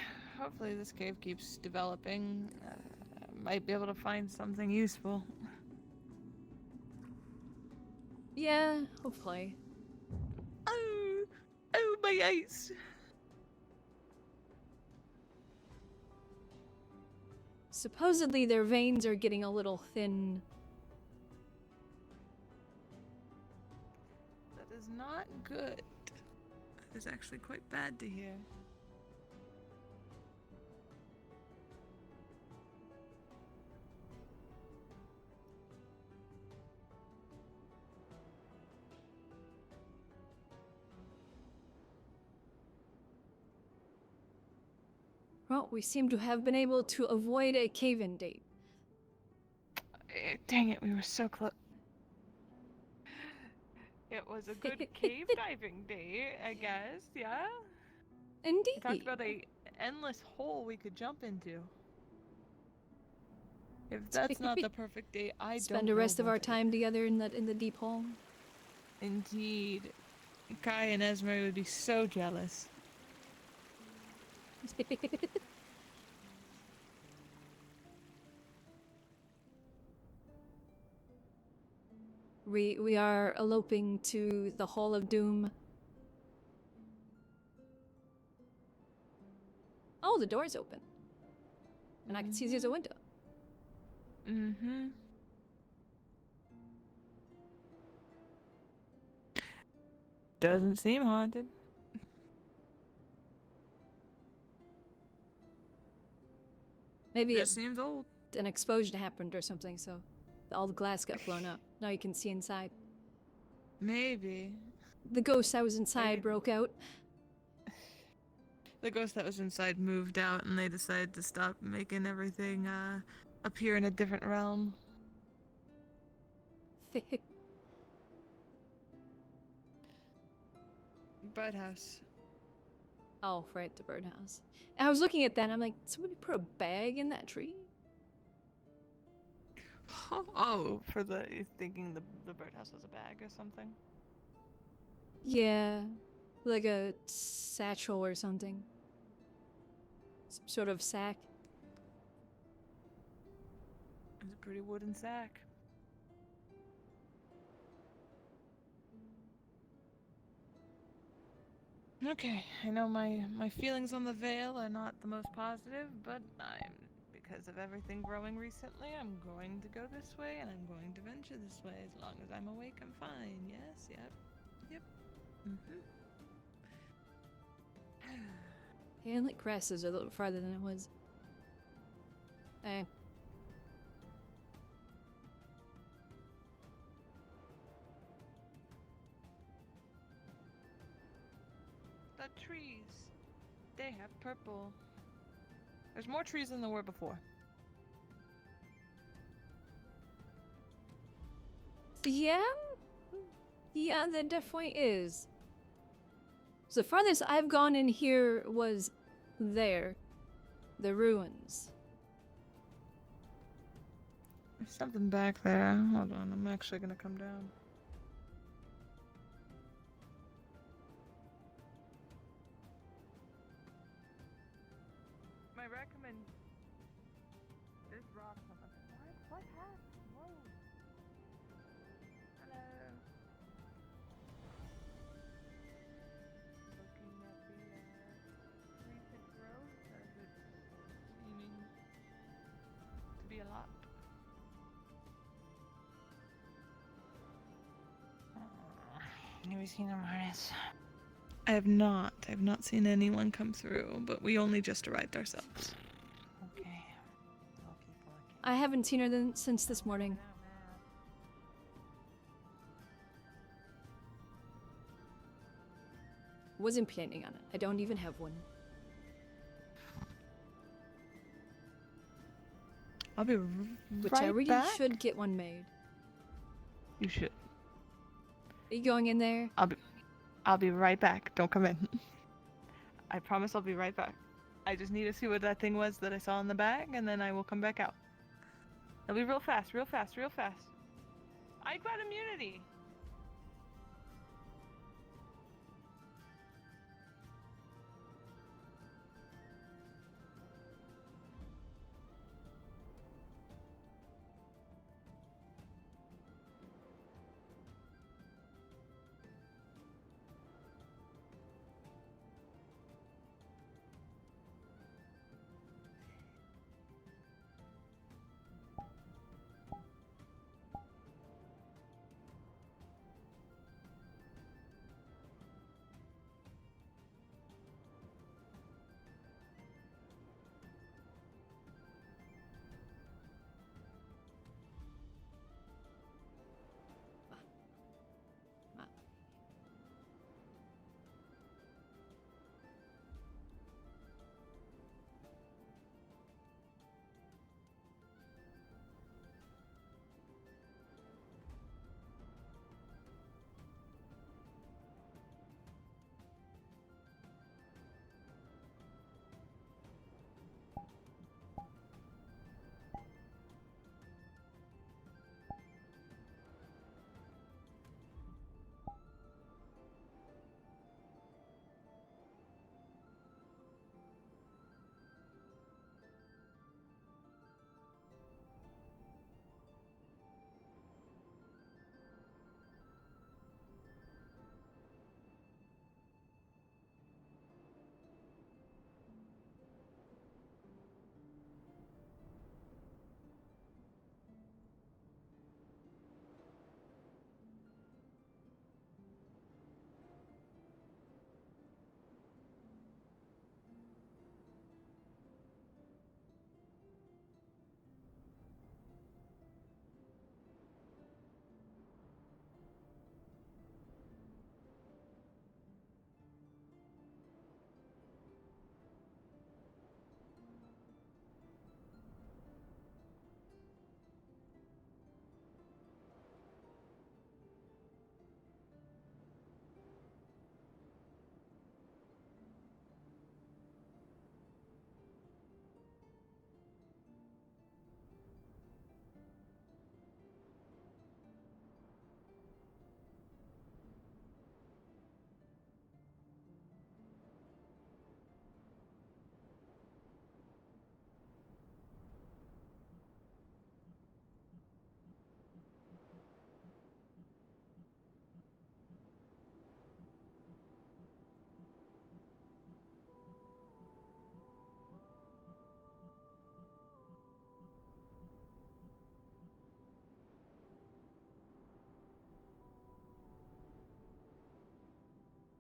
this cave keeps developing. Might be able to find something useful. Yeah, hopefully. Oh, my eyes. Supposedly their veins are getting a little thin. That is not good. That is actually quite bad to hear. Well, we seem to have been able to avoid a cave-in date. Dang it, we were so close. It was a good cave diving day, I guess, yeah? Indeed. We talked about a endless hole we could jump into. If that's not the perfect date, I don't Spend know the rest of what our is. time together in the deep hole. Indeed. Kai and Esme would be so jealous. We are eloping to the Hall of Doom. Oh, the door's open. And I can see there's a window. Mm-hmm. Doesn't seem haunted. Maybe It seems old. an explosion happened or something, so all the glass got blown up. Now you can see inside. Maybe. The ghost that was inside broke out. The ghost that was inside moved out and they decided to stop making everything appear in a different realm. Birdhouse. Oh, right, the birdhouse. And I was looking at that and I'm like, somebody put a bag in that tree? Oh, for the thinking the birdhouse was a bag or something. Yeah, like a satchel or something. Some sort of sack. It's a pretty wooden sack. Okay, I know my feelings on the Veil are not the most positive, but because of everything growing recently, I'm going to go this way, and I'm going to venture this way. As long as I'm awake, I'm fine. Yes, yep. Yeah, and like grass is a little farther than it was. The trees, they have purple. There's more trees than there were before. Yeah? Yeah, there definitely is. So the farthest I've gone in here was there. The ruins. There's something back there. Hold on, I'm actually gonna come down. My recommend this rock. What happened? Whoa. Hello. Looking at the recent growth as it's seeming to be a lot. Have you seen them, Harness? I have not. I've not seen anyone come through, but we only just arrived ourselves. Okay. I haven't seen her since this morning. Wasn't planning on it. I don't even have one. I'll be Which right I really back. should get one made. You should. Are you going in there? I'll be right back. Don't come in. I promise I'll be right back. I just need to see what that thing was that I saw in the bag, and then I will come back out. It'll be real fast, real fast, real fast. I got immunity.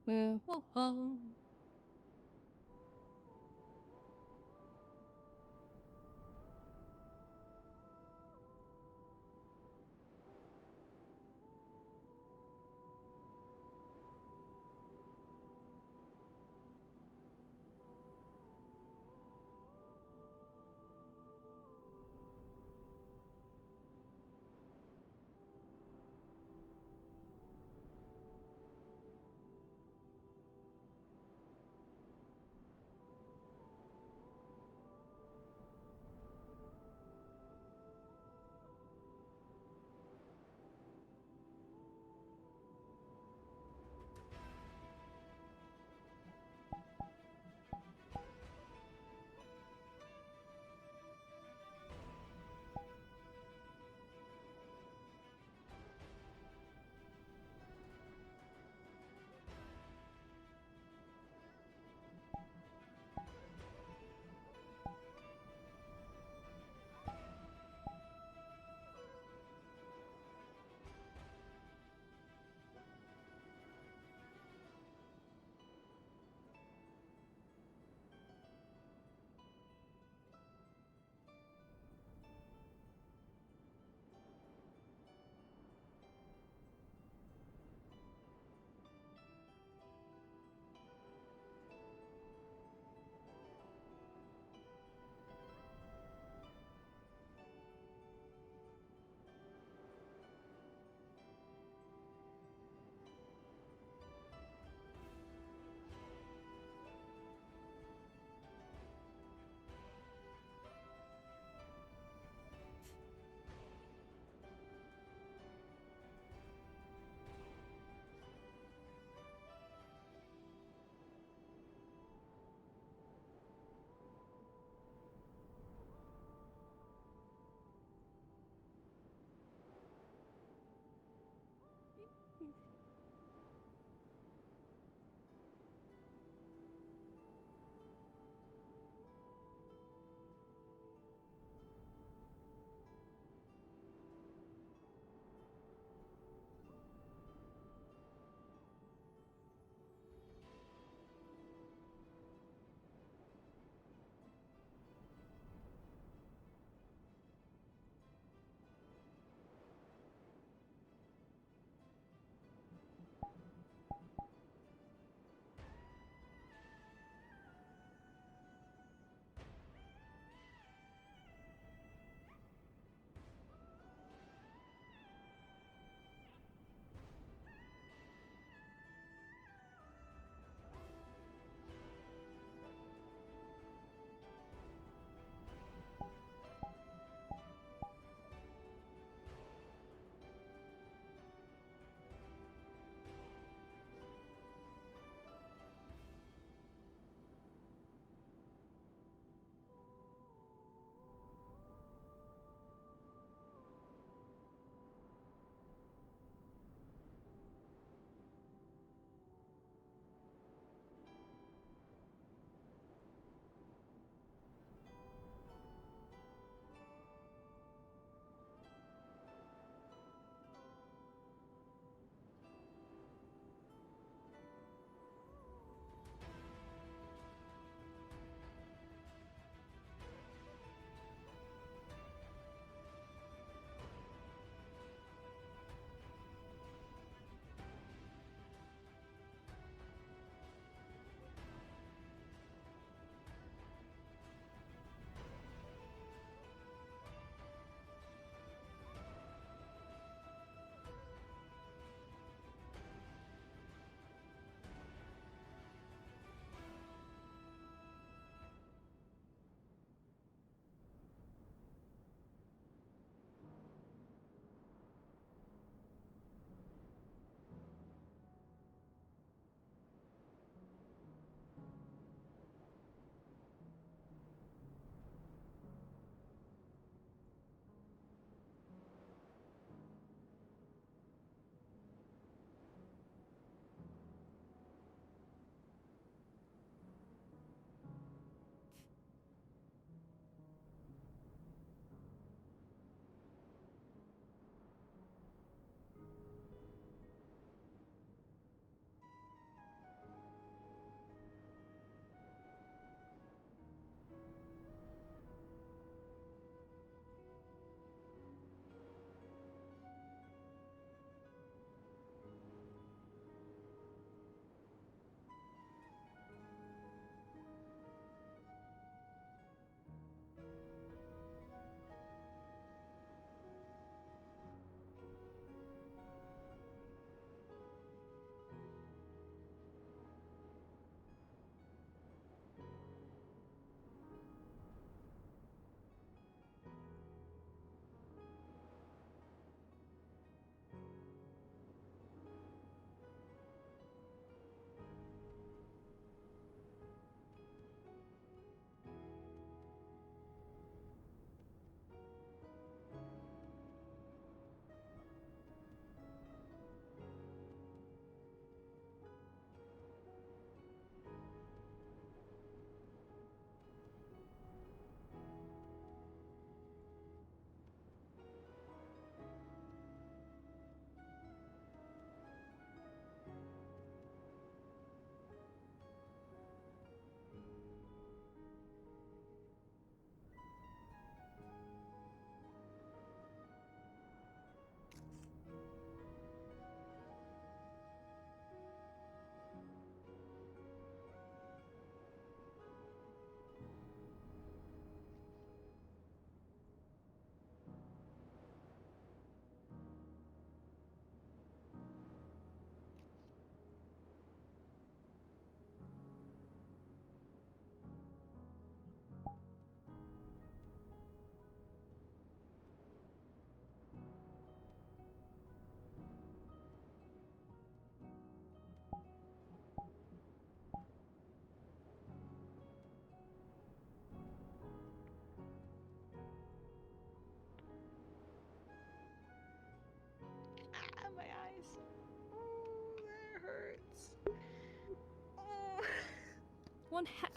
Oh.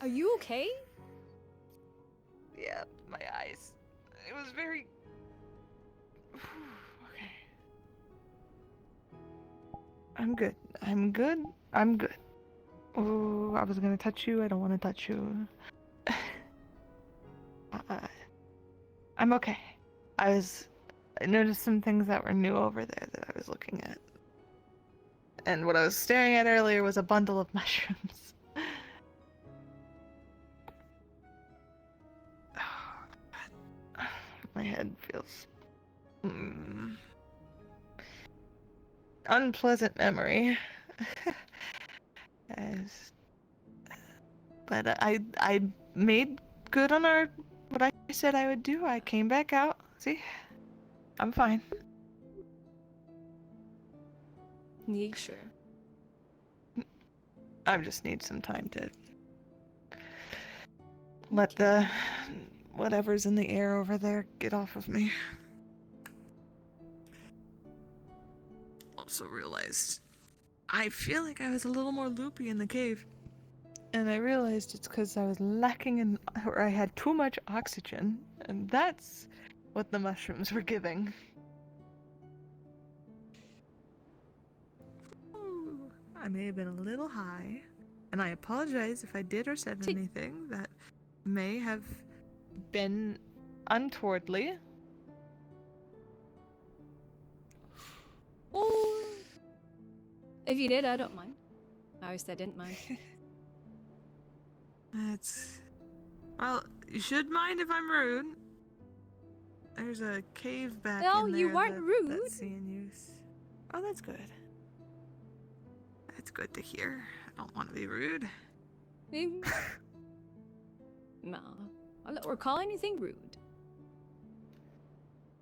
Are you okay? Yeah, my eyes. It was very. Okay. I'm good. I'm good. I'm good. Oh, I was gonna touch you. I don't want to touch you. I'm okay. I noticed some things that were new over there that I was looking at. And what I was staring at earlier was a bundle of mushrooms. My head feels... unpleasant memory. But I made good on what I said I would do. I came back out. See? I'm fine. Yeah, sure. I just need some time to let the whatever's in the air over there get off of me. Also realized I feel like I was a little more loopy in the cave. And I realized it's because I was lacking in, or I had too much oxygen. And that's what the mushrooms were giving. Ooh, I may have been a little high. And I apologize if I did or said anything that may have been untowardly. Oh, if you did, I don't mind. I always said I didn't mind. Well, you should mind if I'm rude. There's a cave back No, in there. you weren't rude. That's seeing use. Oh, that's good. That's good to hear. I don't want to be rude. No, I'll not recall anything rude.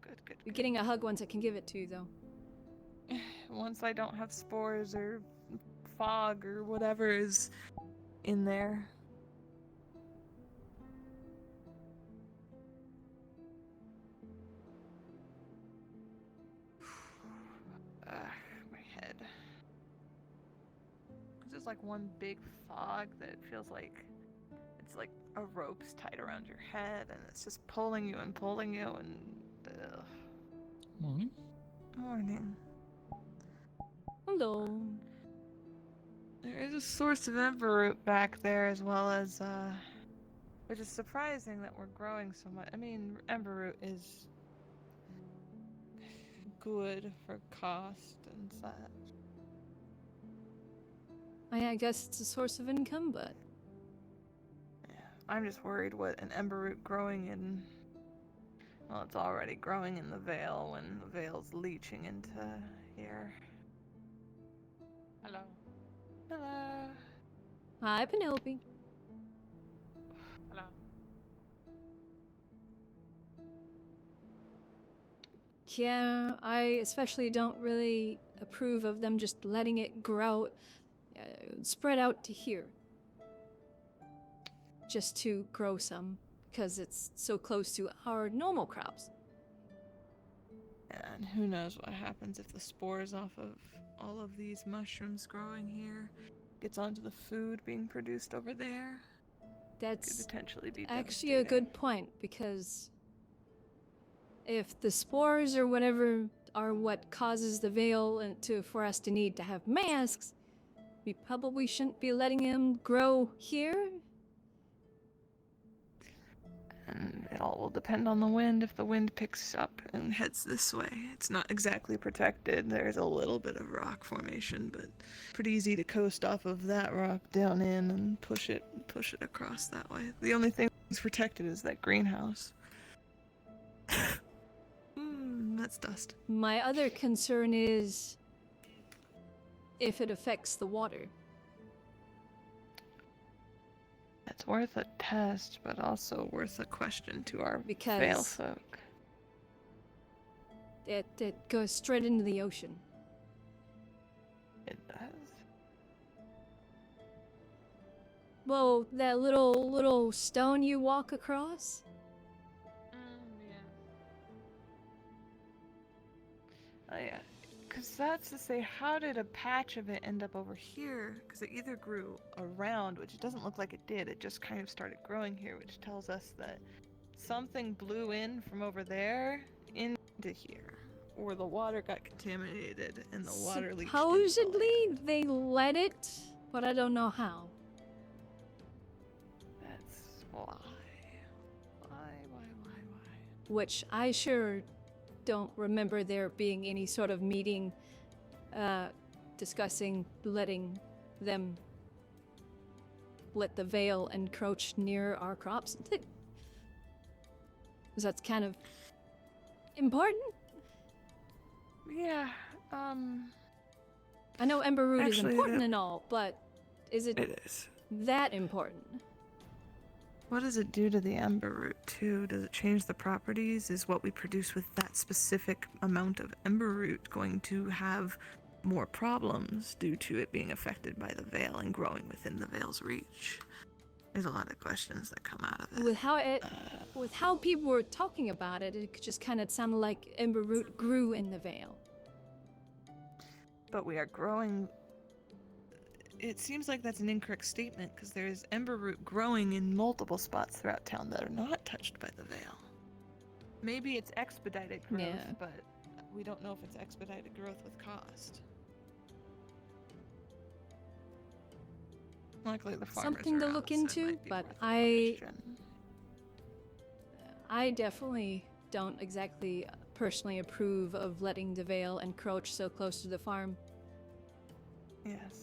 Good. You're getting a hug once I can give it to you, though. Once I don't have spores or fog or whatever is in there. My head. It's just like one big fog that it feels like it's like a rope's tied around your head and it's just pulling you and Morning. Morning. Hello. There is a source of ember root back there as well as which is surprising that we're growing so much. I mean, ember root is good for cost and such. I guess it's a source of income, but I'm just worried what an ember root growing in. Well, it's already growing in the Vale when the Vale's leaching into here. Hello. Hello. hi, Penelope. Hello. Yeah, I especially don't really approve of them just letting it grow, spread out to here. Just to grow some, because it's so close to our normal crops. And who knows what happens if the spores off of all of these mushrooms growing here gets onto the food being produced over there. That's could potentially be actually a good point, because if the spores or whatever are what causes the veil for us to need to have masks, we probably shouldn't be letting them grow here. And it all will depend on the wind. If the wind picks up and heads this way, it's not exactly protected. There's a little bit of rock formation, but pretty easy to coast off of that rock down in and push it across that way. The only thing that's protected is that greenhouse. That's dust. My other concern is if it affects the water. It's worth a test, but also worth a question to our Because Vale folk. It goes straight into the ocean. It does. Well, that little stone you walk across? Oh yeah. Because that's to say, how did a patch of it end up over here? Because it either grew around, which it doesn't look like it did, it just kind of started growing here, which tells us that something blew in from over there into here. Or the water got contaminated and the water leaked. Supposedly they let it, but I don't know how. That's why. Why? Which I sure don't remember there being any sort of meeting discussing letting them let the veil encroach near our crops. Because that's kind of important. Yeah, I know Ember Root is actually, important and all, but is it is. that important? What does it do to the Ember Root, too? Does it change the properties? Is what we produce with that specific amount of Ember Root going to have more problems due to it being affected by the veil and growing within the veil's reach? There's a lot of questions that come out of it. With how people were talking about it, it just kind of sounded like Ember Root grew in the veil. But we are growing. It seems like that's an incorrect statement because there's Ember Root growing in multiple spots throughout town that are not touched by the veil. Maybe it's expedited growth, Yeah. but we don't know if it's expedited growth with cost. Luckily, the farmers Something to are look out, so it into, might be but worth a question. I definitely don't exactly personally approve of letting the veil encroach so close to the farm. Yes.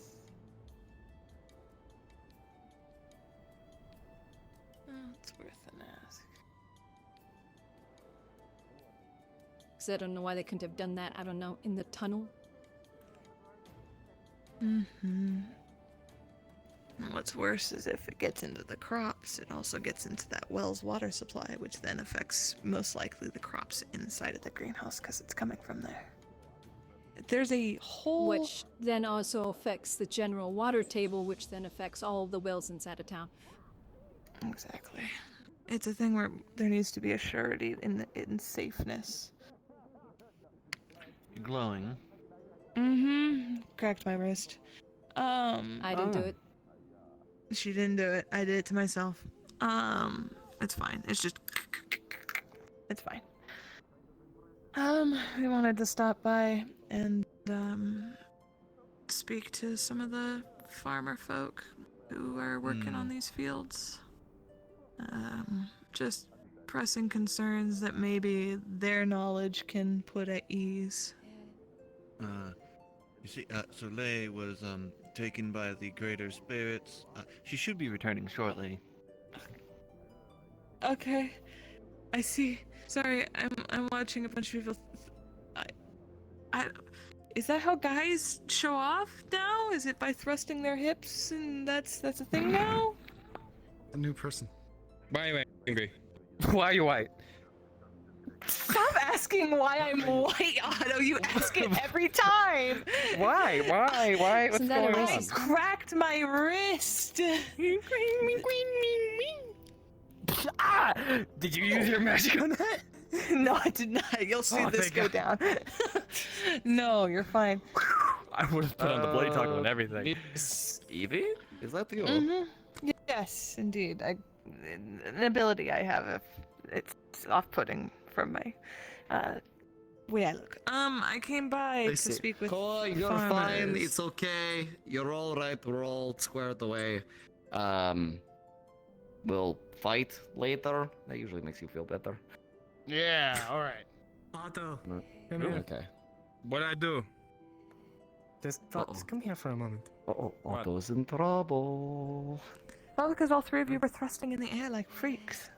It's worth an ask. Because I don't know why they couldn't have done that, I don't know, in the tunnel. Mm-hmm. And what's worse is if it gets into the crops, it also gets into that well's water supply, which then affects most likely the crops inside of the greenhouse because it's coming from there. There's a whole... Which then also affects the general water table, which then affects all of the wells inside of town. Exactly. It's a thing where there needs to be a surety in safeness. You're glowing. Mm-hmm. Cracked my wrist. I didn't do it. She didn't do it. I did it to myself. It's fine. It's just... It's fine. We wanted to stop by and, speak to some of the farmer folk who are working on these fields. Just pressing concerns that maybe their knowledge can put at ease. You see, Soleil was, taken by the greater spirits. She should be returning shortly. Okay. I see. Sorry, I'm watching a bunch of people. Is that how guys show off now? Is it by thrusting their hips and that's a thing now? A new person. Why are you angry? Why are you white? Stop asking why I'm white, Otto. You ask it every time. Why? What's Isn't that a going on? I cracked my wrist. Ah! Did you use your magic on that? No, I did not. You'll see Oh, this thank go God. down. No, you're fine. I would have put on the blade talking and everything. Evie? Is that you? Mm-hmm. Yes, indeed. An ability I have. If it's off-putting from my way I look. I came by to speak with Koi, you're farmers. fine. It's okay. You're all right. We're all squared away. We'll fight later. That usually makes you feel better. Yeah, alright. Otto, No. come here. Okay. What'd I do? Just come here for a moment. Otto's in trouble. Well, because all three of you were thrusting in the air like freaks.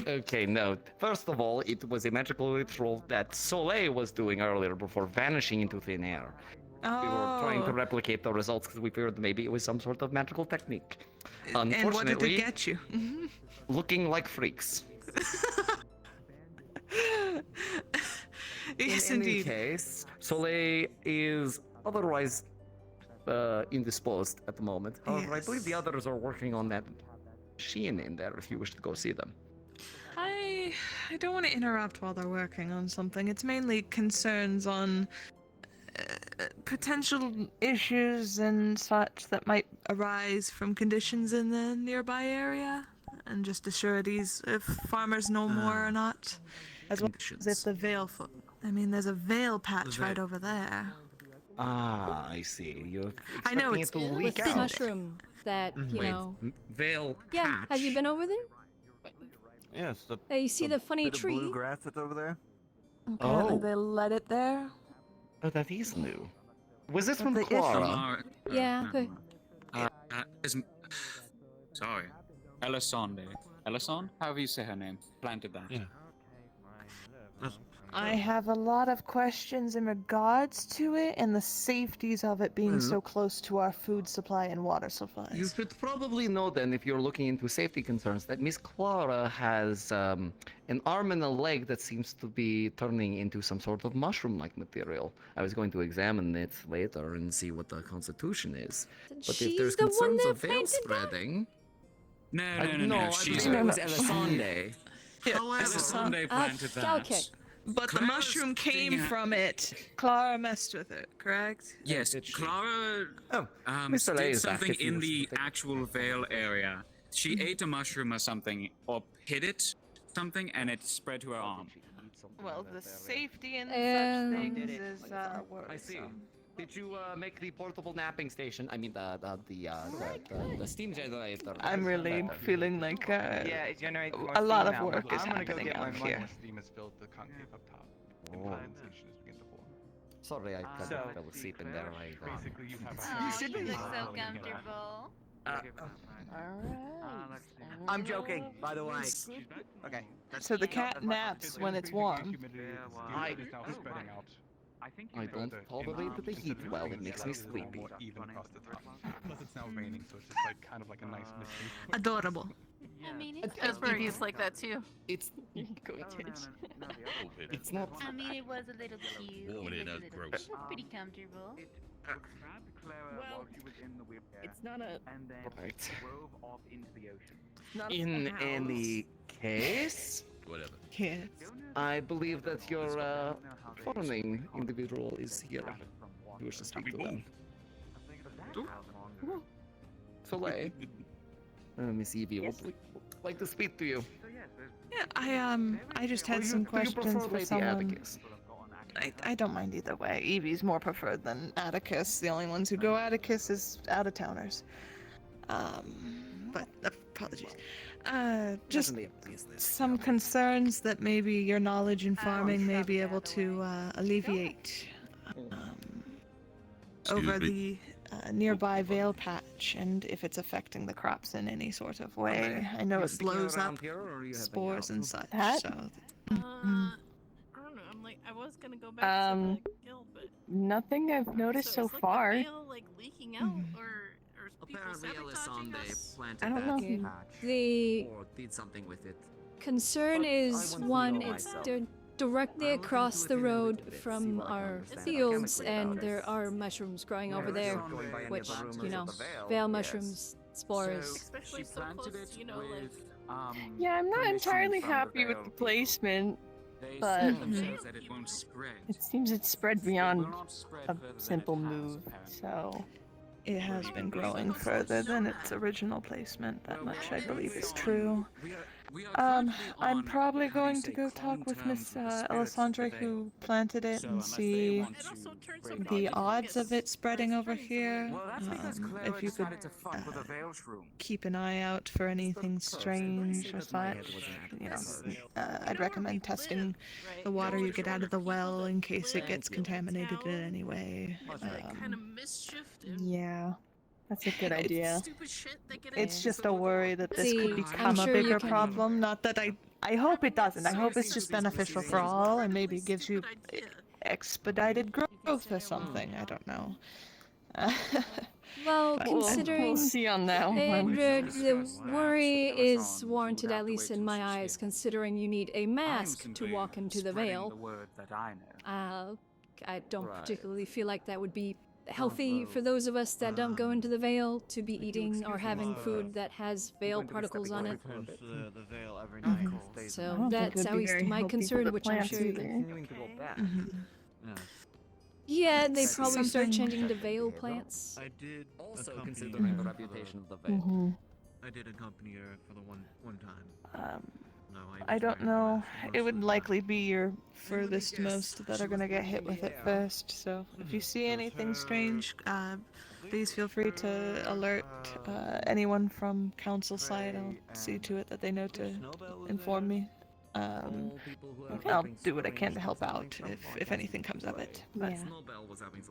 Okay, no. First of all, it was a magical ritual that Soleil was doing earlier before vanishing into thin air. Oh. We were trying to replicate the results because we feared maybe it was some sort of magical technique. And what did it Unfortunately, get you? looking like freaks. Yes, in any indeed. case, Soleil is otherwise indisposed at the moment. However, I believe the others are working on that machine in there if you wish to go see them. I don't want to interrupt while they're working on something. It's mainly concerns on potential issues and such that might arise from conditions in the nearby area, and just assurities if farmers know more or not, as well as if the there's a veil patch right over there. Ah, I see. You're I know expecting it's it to With leak the out. mushroom that, you Wait, know. veil Yeah, patch? have you been over there? Yes. The, You see the funny bit tree? of blue grass that's over there. Apparently Oh. they let it there. Oh, that is new. Was this But from the Clara? Yeah. Sorry. Elisande. Elisande? However you say her name. Planted that. Yeah. I have a lot of questions in regards to it and the safeties of it being so close to our food supply and water supplies. You should probably know then, if you're looking into safety concerns, that Miss Clara has an arm and a leg that seems to be turning into some sort of mushroom-like material. I was going to examine it later and see what the constitution is. But if She's there's the one concerns that of veil planted spreading... No, I she's believe it was Elisande. Elisande planted that. Okay. But the Clara's mushroom came thing- from it. Clara messed with it, correct? Yes, did she? Clara Mr. Lay did is back something if you in wish to the take- actual veil area. She ate a mushroom or something, or hit it, something, and it spread to her arm. Well, the safety and Um, such things is worrisome. I see. Did you make the portable napping station? I mean, the steam generator. I'm really feeling like Yeah, it generates more a lot steam of now. work is I'm gonna go happening get my out money. here. Steam has filled the concave up top. Oh. And condensation is beginning to form. Sorry, I kind So- of fell asleep in there. Basically, you have a Oh, should you be- look so comfortable. I'm joking, by the way. Okay. So the cat naps when it's warm. I is now spreading out. I don't tolerate the heat well. It makes me sleepy. More even across the top. Plus, it's now raining, so it's just like kind of like a nice misty. Adorable. I mean, it's Asperger's like that too. It's it's not. I mean, it was a little cute. Warming it up, gross. Pretty comfortable. Well, it's not a. Right. Not In a house. any case, Whatever. Yes. I believe that your farming individual is here. You wish to speak to them. Soleil. Miss Evie would like to speak to you. Yeah, I just had some Do you prefer questions for Lady someone. Atticus? I don't mind either way. Evie's more preferred than Atticus. The only ones who go Atticus is out-of-towners. But apologies. Just some concerns that maybe your knowledge in farming may be able to alleviate over the nearby veil patch, and if it's affecting the crops in any sort of way. I know it blows up spores and such. So. I don't know. I'm like, I was gonna go back to the guild, but Nothing I've noticed so is, like, far. The veil, like leaking out, or people sabotaging us? planted I don't that know. patch, The or did something with it. concern is want to one, know it's myself. directly across the road from our fields, and there are mushrooms growing over there, which, you know, veil mushrooms, spores. Especially so close, you know, like. Yeah, I'm not entirely happy with the placement, but that it won't spread. it seems it's spread beyond a simple move, so it has been growing further than its original placement. That much I believe is true. I'm probably going to go talk with Miss Alessandra who planted it and see the odds of it spreading over here. If you could keep an eye out for anything strange or such, you know, I'd recommend testing the water you get out of the well in case it gets contaminated in any way. Kind of mischief. Yeah. That's a good idea. Stupid shit that get It's in. just a worry that this See, could I'm become a sure you bigger can- problem. Not that I hope it doesn't. I hope it's just beneficial for all and maybe gives you expedited growth or something. I don't know. Well, But considering we'll see on that one. the worry is warranted, at least in my eyes, considering you need a mask to walk into the veil. I don't particularly feel like that would be healthy for those of us that don't go into the Vale to be eating or having food that has Vale particles on it. The veil every night. So that's at least my concern, which I'm sure. Yeah, they probably start changing to Vale plants. I did Also accompany considering the her reputation of the for Vale. I did accompany her for the one time. No, I don't know. It would likely be your furthest most that are gonna get hit with it first. So if you see anything strange, please feel free to alert anyone from council side. I'll see to it that they know to inform me. I'll do what I can to help out if anything comes of it. But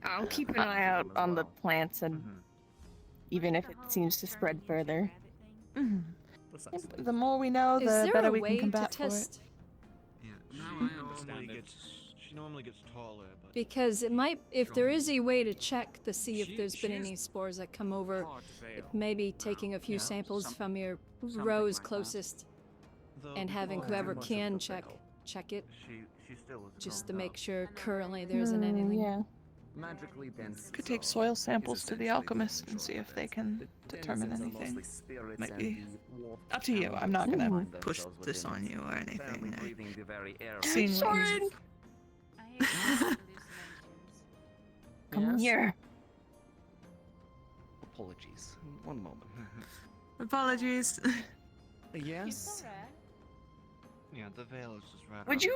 I'll keep an eye out on the plants, and even if it seems to spread further. the more we know, Is the there better a we way can to combat for it. test? Yeah, she normally gets taller, but Because it might, if there is a way to check to see if there's been any spores that come over, it may be taking a few samples from your rows closest and having whoever can check it, she still is just to make sure currently there isn't anything. Yeah. Magically dense. Could take soil samples to the alchemist and see if they can determine anything. Might be up to you. I'm not gonna push this on you or anything. I've seen what you- Come here. Apologies. One moment. Apologies. Yes. Yeah, the veil is just right. Would you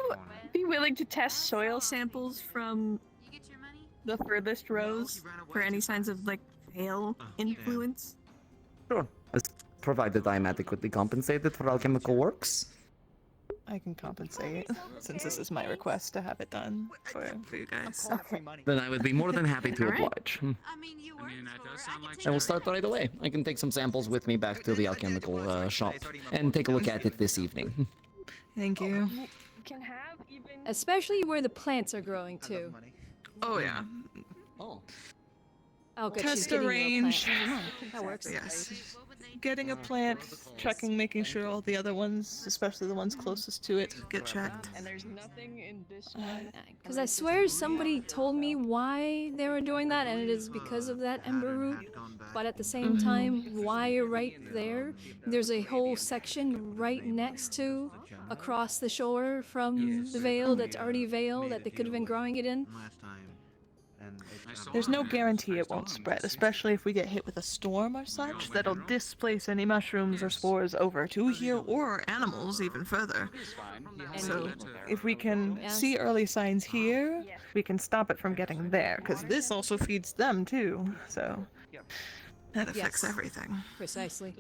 be willing to test soil samples from the furthest rows for any signs of like Vale influence? Sure. Provided I am adequately compensated for alchemical works. I can compensate since this is my request to have it done for you guys. Then I would be more than happy to Alright. oblige. I mean, that does sound like I will start right away. I can take some samples with me back to the alchemical shop and take a look at it this evening. Thank you. Can have even. Especially where the plants are growing too. Oh yeah. Oh. Oh, good. Test she's a getting range. You a plant. That works. Yes. Getting a plant, checking, making sure all the other ones, especially the ones closest to it, get checked. And there's nothing in this one. Because I swear somebody told me why they were doing that, and it is because of that ember root. But at the same time, why right there? There's a whole section right next to, across the shore from the Vale that's already Vale that they could have been growing it in. There's no guarantee it won't spread, especially if we get hit with a storm or such, that'll displace any mushrooms or spores over to here or animals even further. So if we can see early signs here, we can stop it from getting there, because this also feeds them too, so that affects everything. Precisely.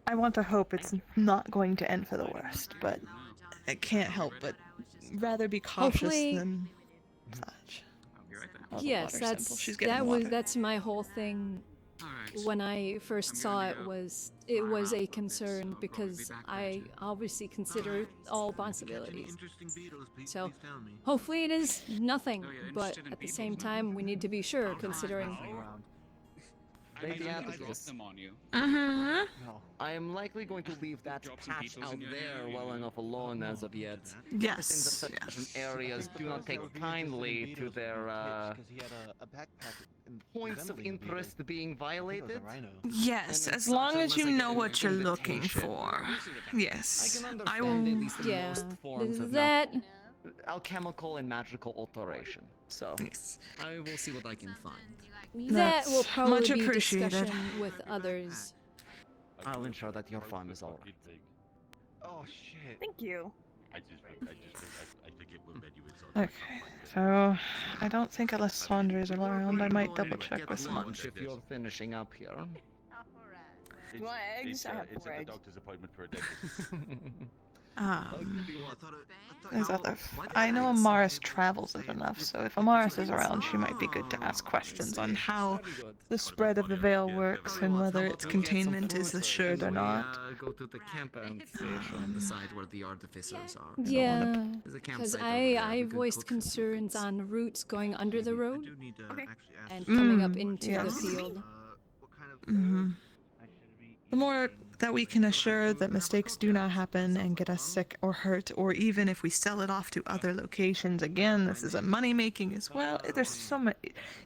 I want to hope it's not going to end for the worst, but I can't help but rather be cautious Hopefully- than such. Oh, the Yes, water sample. She's getting that water. was that's my whole thing. When I first saw it was a concern because I obviously consider all possibilities. So hopefully it is nothing, but at the same time we need to be sure considering. Lady Abigail. Uh-huh. I am likely going to leave that patch out there well enough alone as of yet. Yes, Citizens of certain areas do not take kindly to their points of interest being violated. Yes, as long as you know what you're looking for. Yes, I will. Yeah, Forms of that. Alchemical and magical alteration. So I will see what I can find. That will probably much be appreciated. discussion with others. I'll ensure that your farm is alright. Oh shit. Thank you. I think it will let you Okay, so I don't think Alessandro's around. I might double check with someone. Lunch if you're finishing up here. You want eggs? I have it's four at the eggs. doctor's appointment for a dentist. There's other. I know Amaris travels it enough, so if Amaris is around, she might be good to ask questions on how the spread of the veil works and whether its containment is assured or not. Go to the campground station and decide where the artificers are. Yeah, There's a because campsite over there. I We could voiced cook concerns on routes going under the road Okay. and coming up Mm, into yes. the field. Mhm. The more that we can assure that mistakes do not happen and get us sick or hurt, or even if we sell it off to other locations. Again, this is a money making as well. There's so much.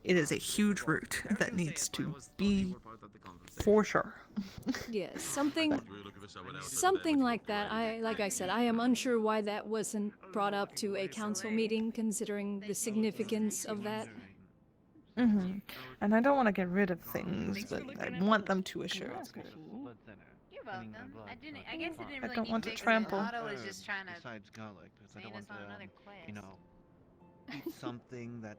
It is a huge route that needs to be for sure. Yeah, something like that. Like I said, I am unsure why that wasn't brought up to a council meeting, considering the significance of that. And I don't want to get rid of things, but I want them to assure us. You're welcome. I guess it didn't really don't need want to fixing. trample. Otto was just trying to Besides garlic, because I send don't us want on to, another quest. you know, eat something that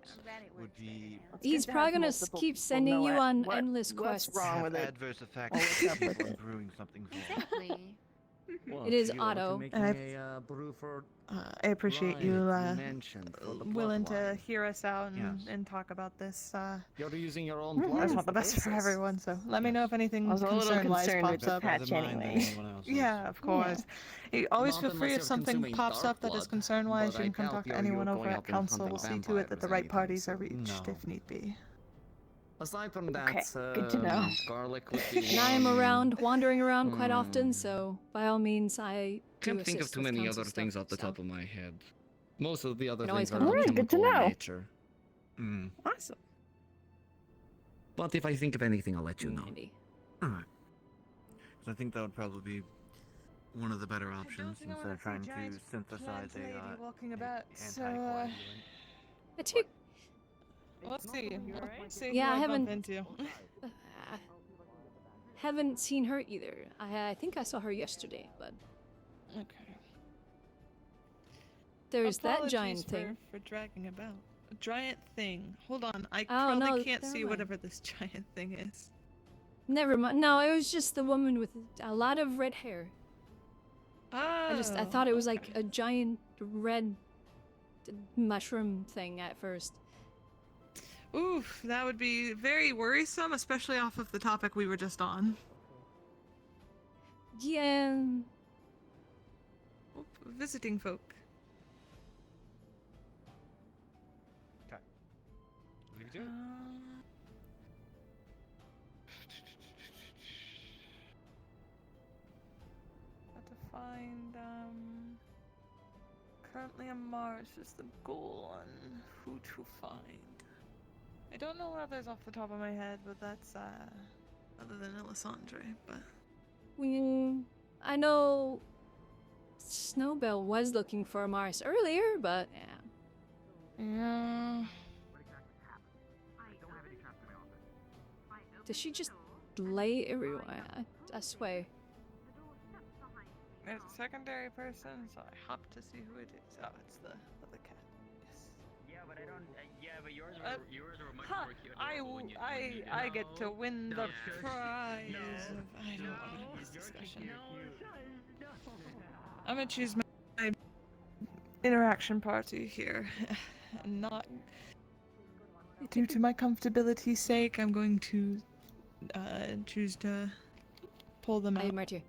would be. He's probably gonna keep sending you on endless quests. What's wrong with it? Adverse effects. People are brewing something for. Exactly. It is Otto. I appreciate you mentioned for the willing to bloodline. hear us out and talk about this. You're using your own I blood. just want the best for everyone, so let me know if anything I was a little concern-wise concerned pops with up. the patch anyway. Yeah, of course. You always Not feel free unless if you're something consuming pops dark up that is blood, concern-wise. but You I can come doubt talk to you're anyone over going at out and council. hunting We'll see to it that the vampires or right parties are anything, reached so- if need be. Aside from that, Okay, good to know. garlic would be And I am one. around, wandering around quite often, so by all means, I do Can't think of assist too with many council other things stuff, off the so. top of my head. Most of the other Can always things are come to me. Good to chemical in know. nature. Awesome. But if I think of anything, I'll let you know. Maybe. Alright. I think that would probably be one of the better options instead of trying to synthesize a walking about. So, anticoagulant. I took. let's see. Let's see Yeah, who I I bump haven't- into. Haven't seen her either. I think I saw her yesterday, but Okay. there's that Apologies giant thing. for dragging about. A giant thing. Hold on, I Oh, probably no, can't never see mind. whatever this giant thing is. Never mind. No, it was just the woman with a lot of red hair. I Oh, thought it was like a giant red mushroom thing at first. Oof, that would be very worrisome, especially off of the topic we were just on. Yeah. Oop, visiting folk. Okay. What do you do? Got to find, currently on Mars is the goal on who to find. I don't know others off the top of my head, but that's, other than Alessandre, but... I know Snowbell was looking for Mars earlier, but yeah. Yeah... Does she just lay everywhere? I swear. There's a secondary person, so I hop to see who it is. Oh, it's the other cat. Yes. Yeah, but I don't. Yeah, but yours are much Huh, more cute. I get to win the prize. I don't want to have this discussion. I'm gonna choose my interaction party here. Not due to my comfortability's sake, I'm going to choose to pull them out. I'm right here.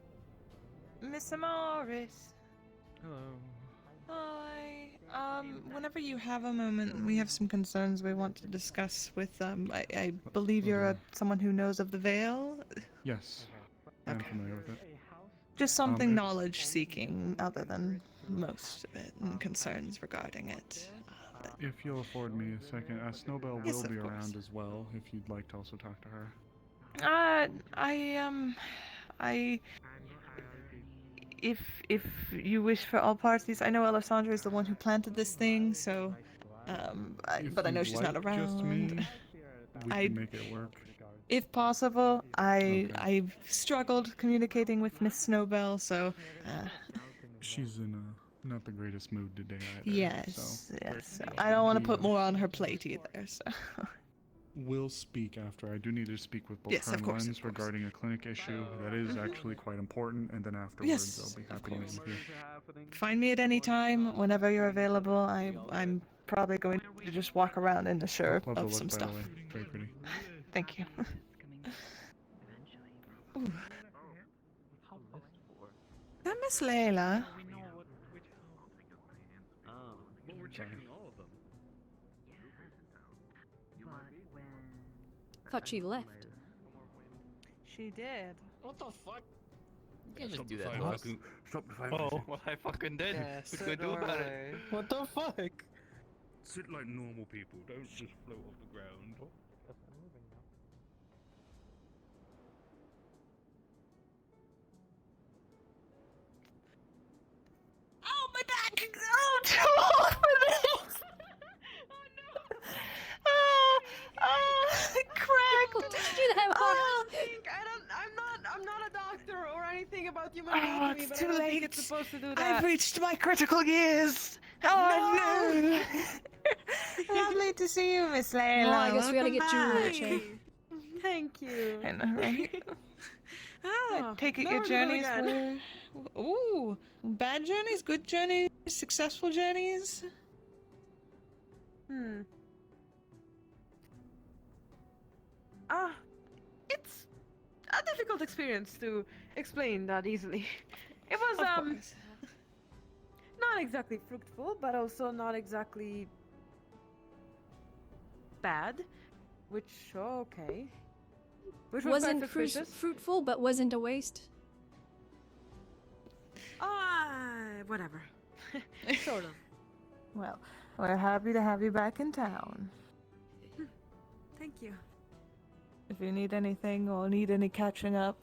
Miss Amaris. Hello. Hi. Whenever you have a moment, we have some concerns we want to discuss with, I believe you're someone who knows of the Veil? Yes, I'm familiar with it. Just something knowledge-seeking, other than most of it, and concerns regarding it. If you'll afford me a second, Snowbell Yes, will of be course. around as well, if you'd like to also talk to her. If you wish for all parties, I know Alessandra is the one who planted this thing, so, but I know you'd she's not like around. just me, we I- can make it work. If possible, I've struggled communicating with Miss Snowbell, so, She's in not the greatest mood today either. yes, so yes. I don't want to put more on her plate either, so. We'll speak after. I do need to speak with both Yes, her of and course, Lens of course. regarding a clinic issue. That is actually quite important, and then afterwards Yes, I'll be of happy to meet course. with you. Find me at any time, whenever you're available. I'm probably going to just walk around and assure Love the of look, some by stuff. the way. Very pretty. Thank you. Ooh. That Miss Layla. Well, we're checking all of them. Thought she left. She did. What the fuck? can't just Stop do the that fire to us. fucking- Stop the fire. Oh, Well, I fucking did. Yeah, What so can I do about it? Norway. what the fuck? Sit like normal people. Don't just float off the ground. Oh, my back! Oh, too old for this! Oh, cracked! I'm not a doctor or anything about human Oh, anatomy, it's but too I don't late. think it's supposed to do that. I've reached my critical years. Oh no! Lovely to see you, Miss Layla. Well, I guess we gotta Welcome get you a back. wheelchair. Thank you. I know, right? Oh, I take it never your do journeys again. were... Ooh, bad journeys, good journeys, successful journeys? It's a difficult experience to explain that easily. It was, Of course. not exactly fruitful, but also not exactly bad, which, okay. Which was quite Wasn't suspicious. fruitful, but wasn't a waste. Whatever. Sort of. Well, we're happy to have you back in town. Thank you. If you need anything or need any catching up,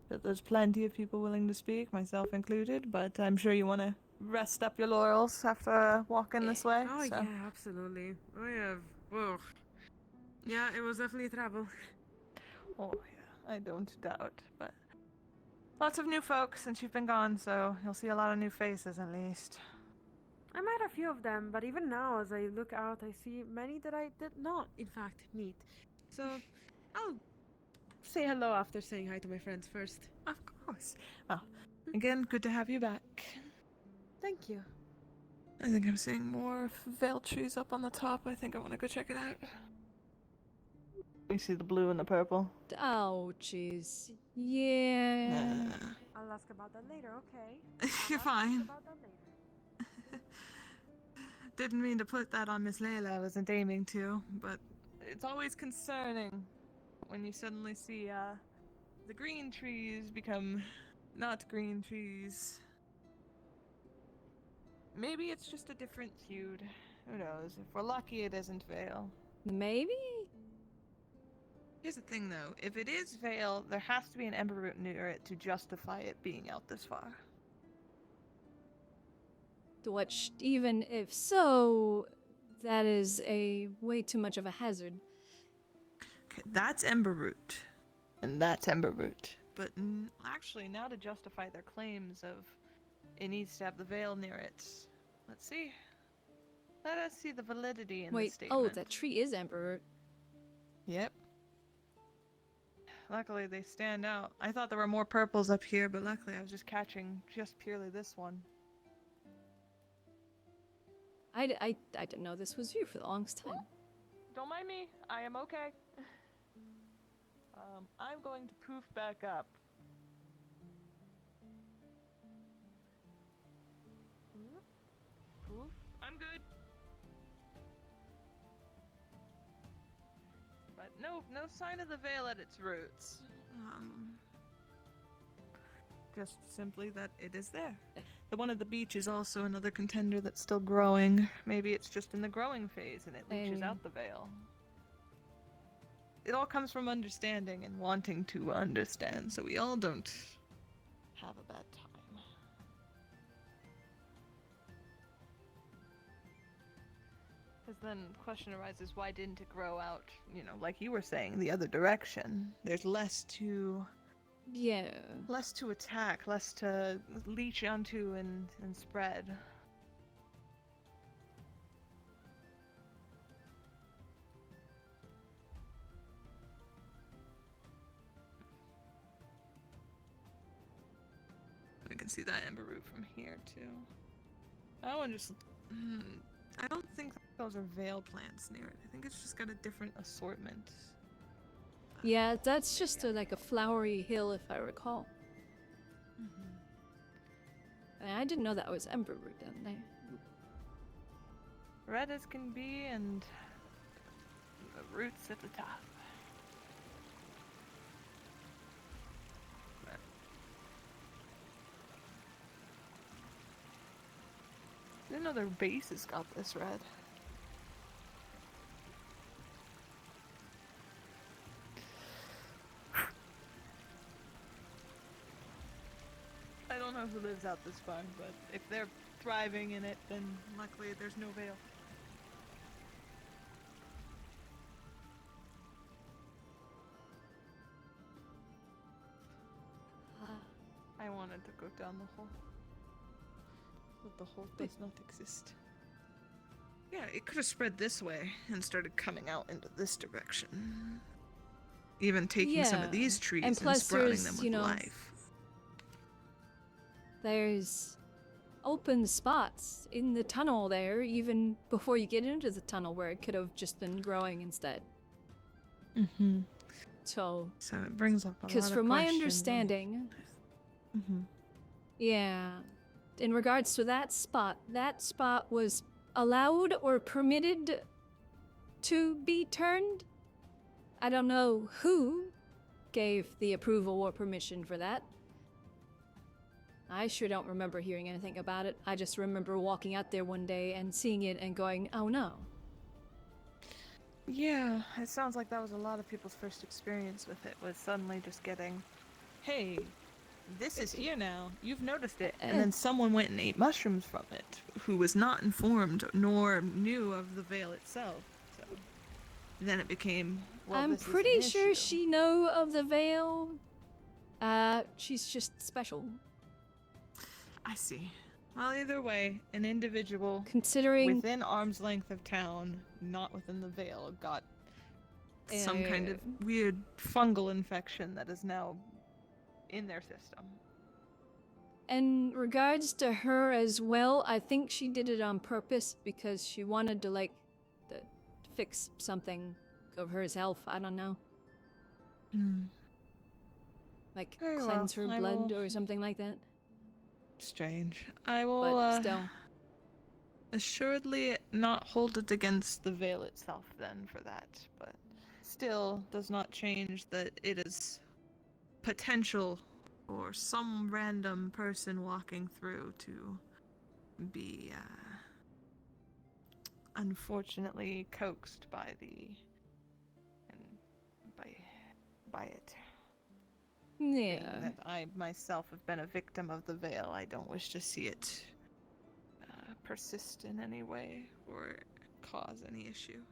there's plenty of people willing to speak, myself included, but I'm sure you want to rest up your laurels after walking this way. Oh, so. yeah, absolutely. I have. Whoa. Yeah, it was definitely travel. Oh, yeah, I don't doubt, but lots of new folks since you've been gone, so you'll see a lot of new faces at least. I met a few of them, but even now, as I look out, I see many that I did not, in fact, meet. So, I'll say hello after saying hi to my friends first. Of course. Well, again, good to have you back. Thank you. I think I'm seeing more veil trees up on the top. I think I want to go check it out. You see the blue and the purple? Oh, jeez. Yeah. I'll ask about that later, okay? You're fine. Didn't mean to put that on Miss Layla, I wasn't aiming to, but it's always concerning when you suddenly see the green trees become not green trees. Maybe it's just a different hued. Who knows? If we're lucky, it isn't Veil. Maybe? Here's the thing, though. If it is Veil, there has to be an ember root near it to justify it being out this far. Which, even if so, that is a way too much of a hazard. Okay, that's ember root. And that's ember root. But actually, now to justify their claims of it needs to have the veil near it. Let's see. Let us see the validity in the Wait, statement. oh, that tree is emperor. Yep. Luckily, they stand out. I thought there were more purples up here, but luckily I was just catching just purely this one. I didn't know this was you for the longest time. Don't mind me. I am okay. I'm going to poof back up. Poof. I'm good. But no sign of the veil at its roots. Just simply that it is there. The one at the beach is also another contender that's still growing. Maybe it's just in the growing phase and it leaches out the veil. It all comes from understanding and wanting to understand, so we all don't have a bad time. Because then the question arises, why didn't it grow out, like you were saying, the other direction? There's less to... Yeah. Less to attack, less to leech onto and spread. We can see that ember root from here too. That one just... I don't think those are veil plants near it. I think it's just got a different assortment. Yeah, that's just like a flowery hill, if I recall. And I didn't know that was ember root down there. Red as can be, and the roots at the top. know their base has got this red. I don't know who lives out this far, but if they're thriving in it, then luckily there's no veil. I wanted to go down the hole, but the hole does not exist. Yeah, it could have spread this way and started coming out into this direction. Even taking some of these trees and sprouting them with life. There's open spots in the tunnel there, even before you get into the tunnel, where it could have just been growing instead. Mm-hmm. So it brings up a lot of because from my questions. understanding, Mm-hmm. yeah, in regards to that spot was allowed or permitted to be turned. I don't know who gave the approval or permission for that. I sure don't remember hearing anything about it. I just remember walking out there one day and seeing it and going, oh no. Yeah, it sounds like that was a lot of people's first experience with it, was suddenly just getting, hey, this is here now, you've noticed it, and then someone went and ate mushrooms from it, who was not informed nor knew of the veil itself. So then it became, well, I'm this is an pretty sure issue. she know of the veil. She's just special. I see. Well, either way, an individual considering within arm's length of town, not within the veil, got some kind of weird fungal infection that is now in their system. In regards to her as well, I think she did it on purpose because she wanted to fix something of herself. I don't know. Like Very cleanse well, her I blood will- or something like that. Strange. I will But still. assuredly not hold it against the veil itself then for that, but still does not change that it is potential for some random person walking through to be unfortunately coaxed by by it. Being Yeah. that I myself have been a victim of the veil, I don't wish to see it persist in any way or cause any issue.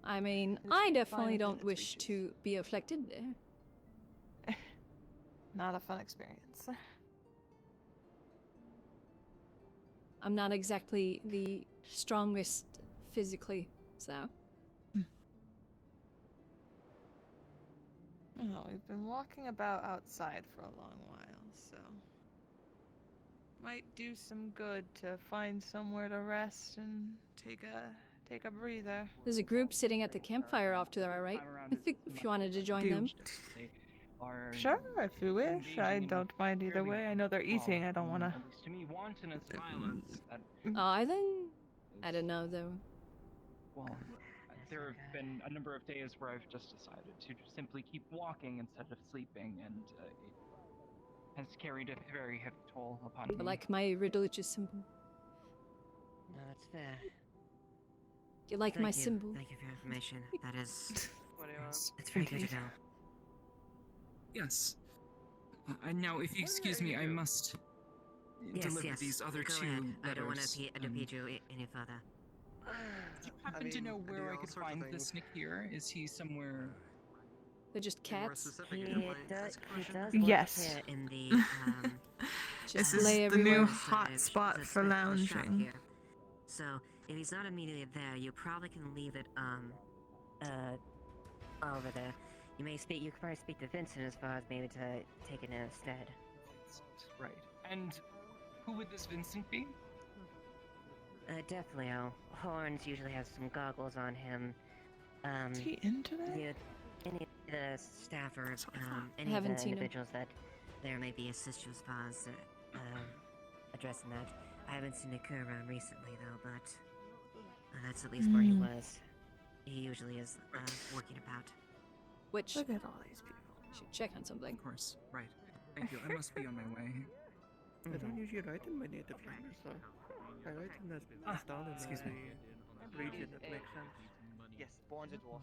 I mean, It's I fine definitely within don't its wish to be afflicted there. Not a fun experience. I'm not exactly the strongest physically, so. Oh, we've been walking about outside for a long while, so might do some good to find somewhere to rest and take a breather. There's a group sitting at the campfire off to the right. I think if you wanted to join them. Sure, if you wish. I don't mind either way. I know they're eating. I don't want to. To me, wanton as violence. I don't know though. Well, there have been a number of days where I've just decided to simply keep walking instead of sleeping, and it has carried a very heavy toll upon me. I like my religious symbol. No, that's fair. You like my symbol? Thank you for your information. That is. Yes. It's very good to know. Yes. And now, if you excuse me, I must deliver these other Go two ahead. letters. I don't want to impede you any further. Do you happen to know where I could find this Nakir? Is he somewhere? They're just cats. He does Yes. work here in the This Just is lay the new everywhere. hot spot It's a for special shop lounging. here. So if he's not immediately there, you probably can leave it over there. You could probably speak to Vincent as far as maybe to take it instead. Right. And who would this Vincent be? Definitely. Horns usually has some goggles on him. Is he into that? Any of the staffers, any of haven't the seen him. individuals that there may be assist you as far as addressing that. I haven't seen it occur around recently though, but that's at least where he was. He usually is working about. Which Look at all these people. should check on something. Of course. Right. Thank you. I must be on my way. I don't usually write in my native language, so I write in this down in excuse me. the region. That makes sense. Yes, Born's a dwarf.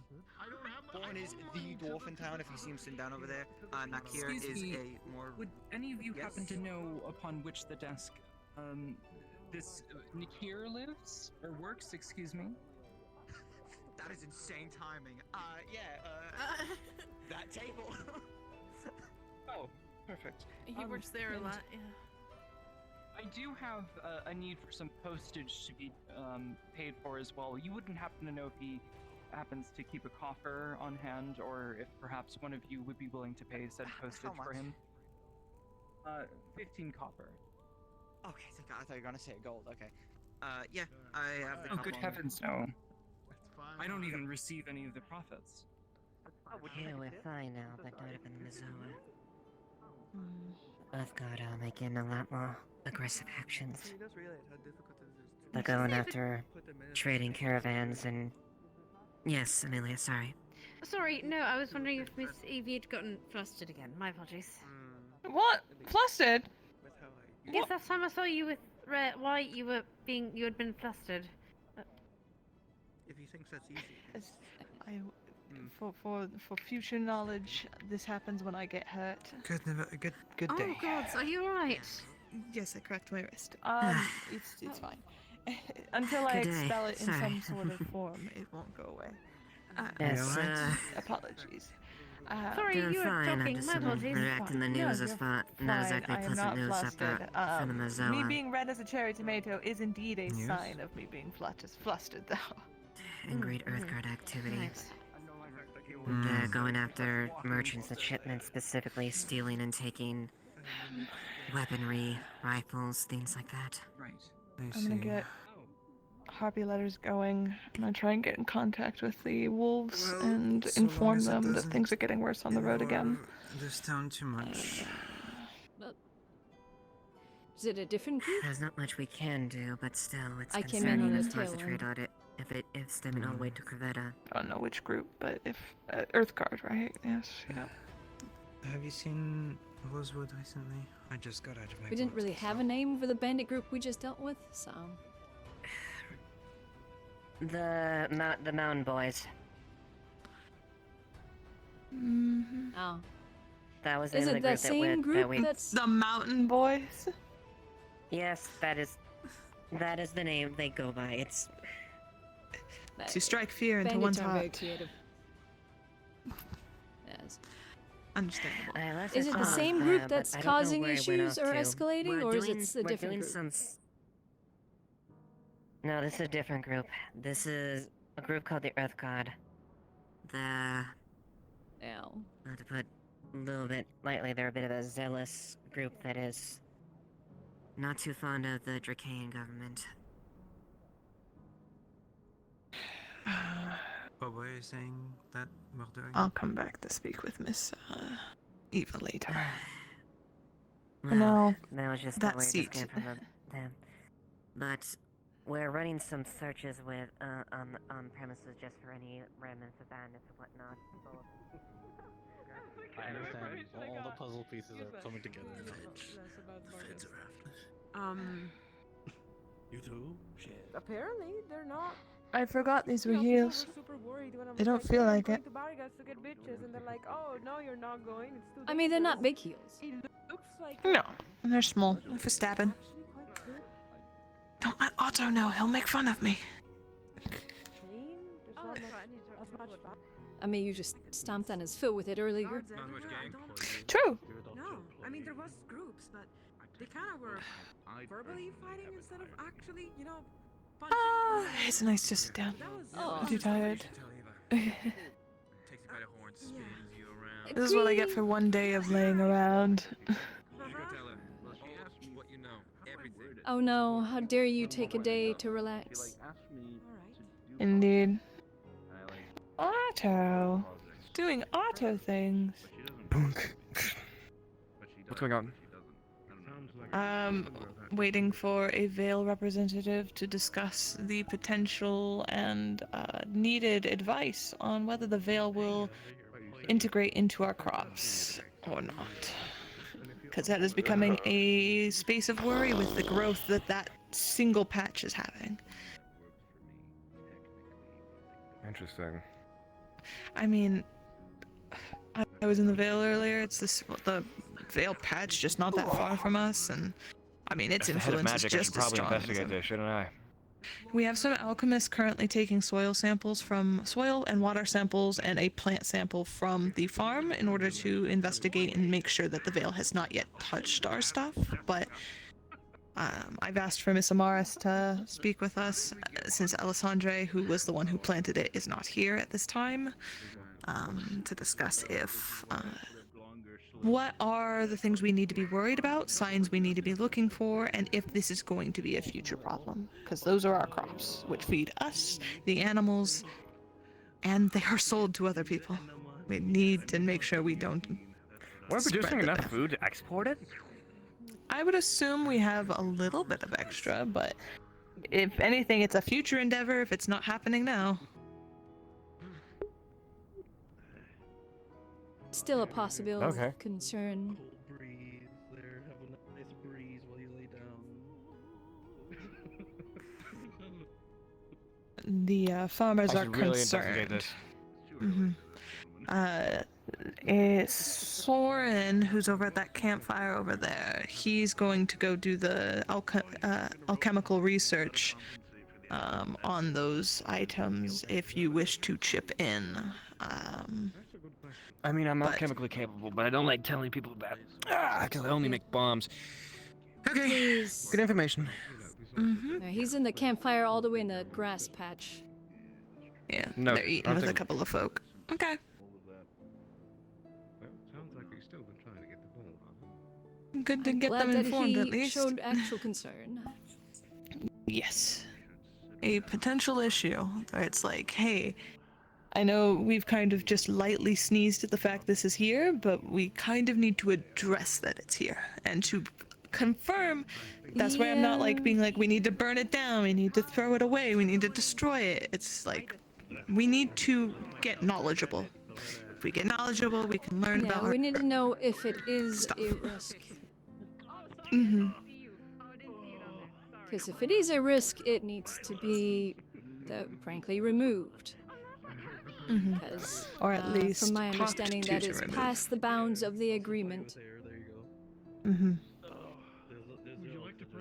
Born is the dwarf in town. If you see him sitting down over there, Nakir Excuse is me, a more. Would any of you Yes? happen to know upon which the desk, this Nakir lives or works? Excuse me. That is insane timing. That table. Oh, perfect. He works there a and lot. Yeah. I do have a need for some postage to be paid for as well. You wouldn't happen to know if he happens to keep a coffer on hand, or if perhaps one of you would be willing to pay said postage for him? 15 copper. Okay, I thought you were gonna say gold. Okay. Yeah, I have the. Oh, good copper on me. heavens, no. I don't even receive any of the profits. Yeah, we're fine now, but not up in the Mazoa. I've got making a lot more aggressive actions. You just realize how difficult it is. They're going after trading caravans and... Yes, Amelia, sorry. Sorry, no, I was wondering if Miss Evie had gotten flustered again. My apologies. What? Flustered? Yes, last time I saw you with White, you had been flustered. If he thinks that's easy. For future knowledge, this happens when I get hurt. Good Oh day. God, are you alright? Yes, I cracked my wrist. It's fine. Until I Good day. expel it in Sorry. some sort of form, it won't go away. Yes, Apologies. Sorry, doing you were fine. talking. I just My didn't apologies. react in the No, news as you're far not exactly I am pleasant not news up flustered. from the Me Mazoa. being red as a cherry tomato is indeed a Yes. sign of me being flustered, though. And great Earthguard activity. They're going after merchants and shipments, specifically stealing and taking weaponry, rifles, things like that. Right. I'm gonna get Harpy letters going. I'm gonna try and get in contact with the wolves and so long inform as it them that doesn't things are getting worse on the road again. This town too much. Is it a different group? There's not much we can do, but still, it's I came in concerning on as the far as the tail trade end. audit. If stemming all the way to Crevetta. I don't know which group, but if Earthguard, right? Yes, yeah. Have you seen Rosewood recently? I just got out of my. We didn't really have a name for the bandit group we just dealt with, so... The Mountain Boys. Oh. That was Is the it other the group same that group we... that's... The Mountain Boys? Yes, that is the name they go by. It's... To strike fear into Bandits one's are very heart. creative. Yes. Understandable. Is it the same group that's causing issues or escalating, or is it a different group? No, this is a different group. This is a group called the Earth God. Not to put a little bit lightly, they're a bit of a zealous group that is not too fond of the Dracaean government. What were you saying that we're doing? I'll come back to speak with Miss Eva later. Well, No, that was just that the way seat. it just came from them. But we're running some searches with on premises just for any remnants of bandits and whatnot. I understand. All the puzzle pieces are coming together. You too? Shit. Apparently, they're not. I forgot these were You know, people heels. were super worried when I They was don't like, feel "Hey, I'm like going it. to Bargas to get bitches," and they're like, "Oh no, you're not going. It's too I mean, they're not dangerous." big heels. It looks like No, they're small. For stabbing. actually quite good. Don't let Otto know. He'll make fun of me. Clean. There's not much, as much fun. I mean, you just stomped on his foot with it earlier. Guards everywhere. I don't- True. No, I mean there was groups, but they kind of were verbally fighting instead of actually, you know, punching. It's nice to sit down. That was. I'm too tired. Takes you by the horn, spins you around. This is what I get for one day of laying around. You go tell her. Well, she asked me what you know. Everything. Oh no, how dare you take a day to relax. Indeed. Otto. Doing Otto things. What's going on? Waiting for a Vale representative to discuss the potential and needed advice on whether the Vale will integrate into our crops or not. because that is becoming a space of worry with the growth that that single patch is having. Interesting. I mean, I was in the Vale earlier. It's the Vale patch, just not that far from us, and I mean, its As the head of influence is magic, I should just as probably strong. investigate this, shouldn't I? We have some alchemists currently taking soil and water samples and a plant sample from the farm in order to investigate and make sure that the Vale has not yet touched our stuff. But I've asked for Miss Amaris to speak with us since Alessandre, who was the one who planted it, is not here at this time, to discuss if what are the things we need to be worried about, signs we need to be looking for, and if this is going to be a future problem. Because those are our crops, which feed us, the animals, and they are sold to other people. We need to make sure we don't. We're spread producing the enough death. food to export it? I would assume we have a little bit of extra, but if anything, it's a future endeavor if it's not happening now. Still a possibility Okay. of concern. Breeze there, have a nice breeze while you lay down. The farmers I are should really investigate concerned. this. It's Soren, who's over at that campfire over there. He's going to go do the alchemical research on those items if you wish to chip in. I mean, I'm alchemically capable, but I don't like telling people that. Because I only make bombs. Okay, good information. He's in the campfire all the way in the grass patch. Yeah, No, they're eating I'll with a take- couple of folk. Okay. Sounds like he's still been trying to get the ball on. Good to I'm get glad them that informed he at least. showed actual concern. Yes. A potential issue where it's like, hey, I know we've kind of just lightly sneezed at the fact this is here, but we kind of need to address that it's here. And to confirm, that's why I'm not like being like, we need to burn it down, we need to throw it away, we need to destroy it. It's like, we need to get knowledgeable. If we get knowledgeable, we can learn Yeah, about we need to know if it is a risk. Because if it is a risk, it needs to be, frankly, removed. Because, Or at least from my talked understanding, to that to is remove. past the bounds of the agreement.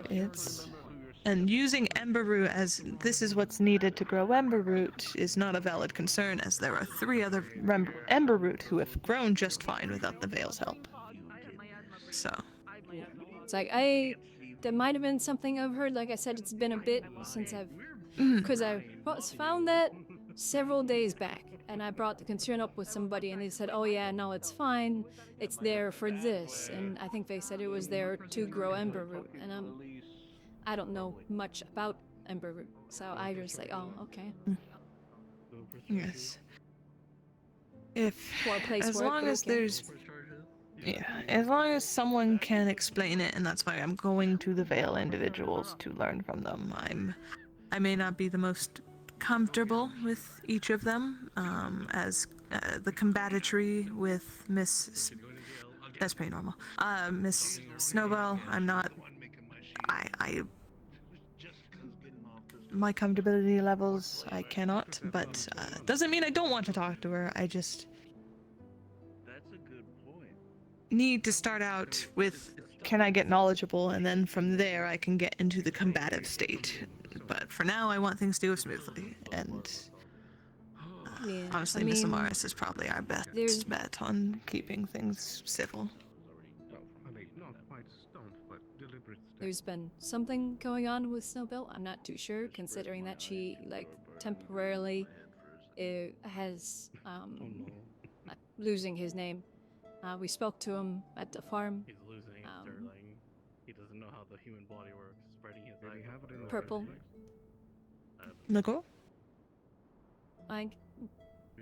It's and using ember root as this is what's needed to grow ember root is not a valid concern, as there are 3 other ember root who have grown just fine without the Vale's help. So It's like, there might have been something I've heard. Like I said, it's been a bit since I've, because I found that several days back, and I brought the concern up with somebody, and they said, oh yeah, no, it's fine, it's there for this, and I think they said it was there to grow ember root, and I don't know much about ember root, so I just like, oh, okay. yes, if Poor place as for it, long but as okay. there's as long as someone can explain it, and that's why I'm going to the Vale individuals to learn from them. I may not be the most comfortable with each of them, as the combatantry with Miss. That's pretty normal. Miss Snowbell, I'm not. My comfortability levels, I cannot, but doesn't mean I don't want to talk to her. I just need to start out with, can I get knowledgeable, and then from there I can get into the combative state. But for now, I want things to go smoothly, and Yeah, honestly, I Miss mean, Amaris is probably our best there's- bet on keeping things civil. I mean, not quite stunt, but deliberate steps. There's been something going on with Snowbell. I'm not too sure, considering that she temporarily has losing his name. We spoke to him at the farm. He's losing it, Sterling. He doesn't know how the human body works. Spreading his eyes. Purple. Nicole? I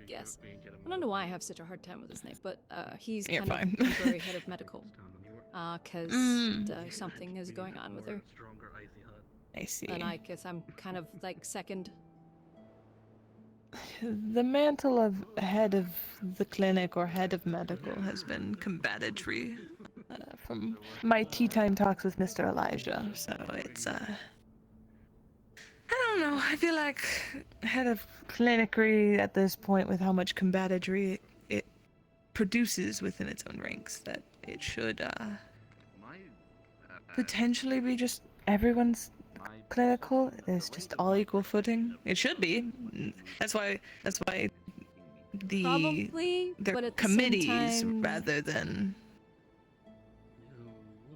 guess. I don't know why I have such a hard time with his name, but he's You're kind fine. of temporary head of medical. Because something is going on with her. I see. And I guess I'm kind of second. The mantle of head of the clinic or head of medical has been combatantry from my tea time talks with Mr. Elijah. So it's I don't know. I feel like head of clinicry at this point, with how much combatantry it produces within its own ranks, that it should potentially be just everyone's clinical. It's just all equal footing. It should be. That's why Probably, they're but at the committees same time, rather than.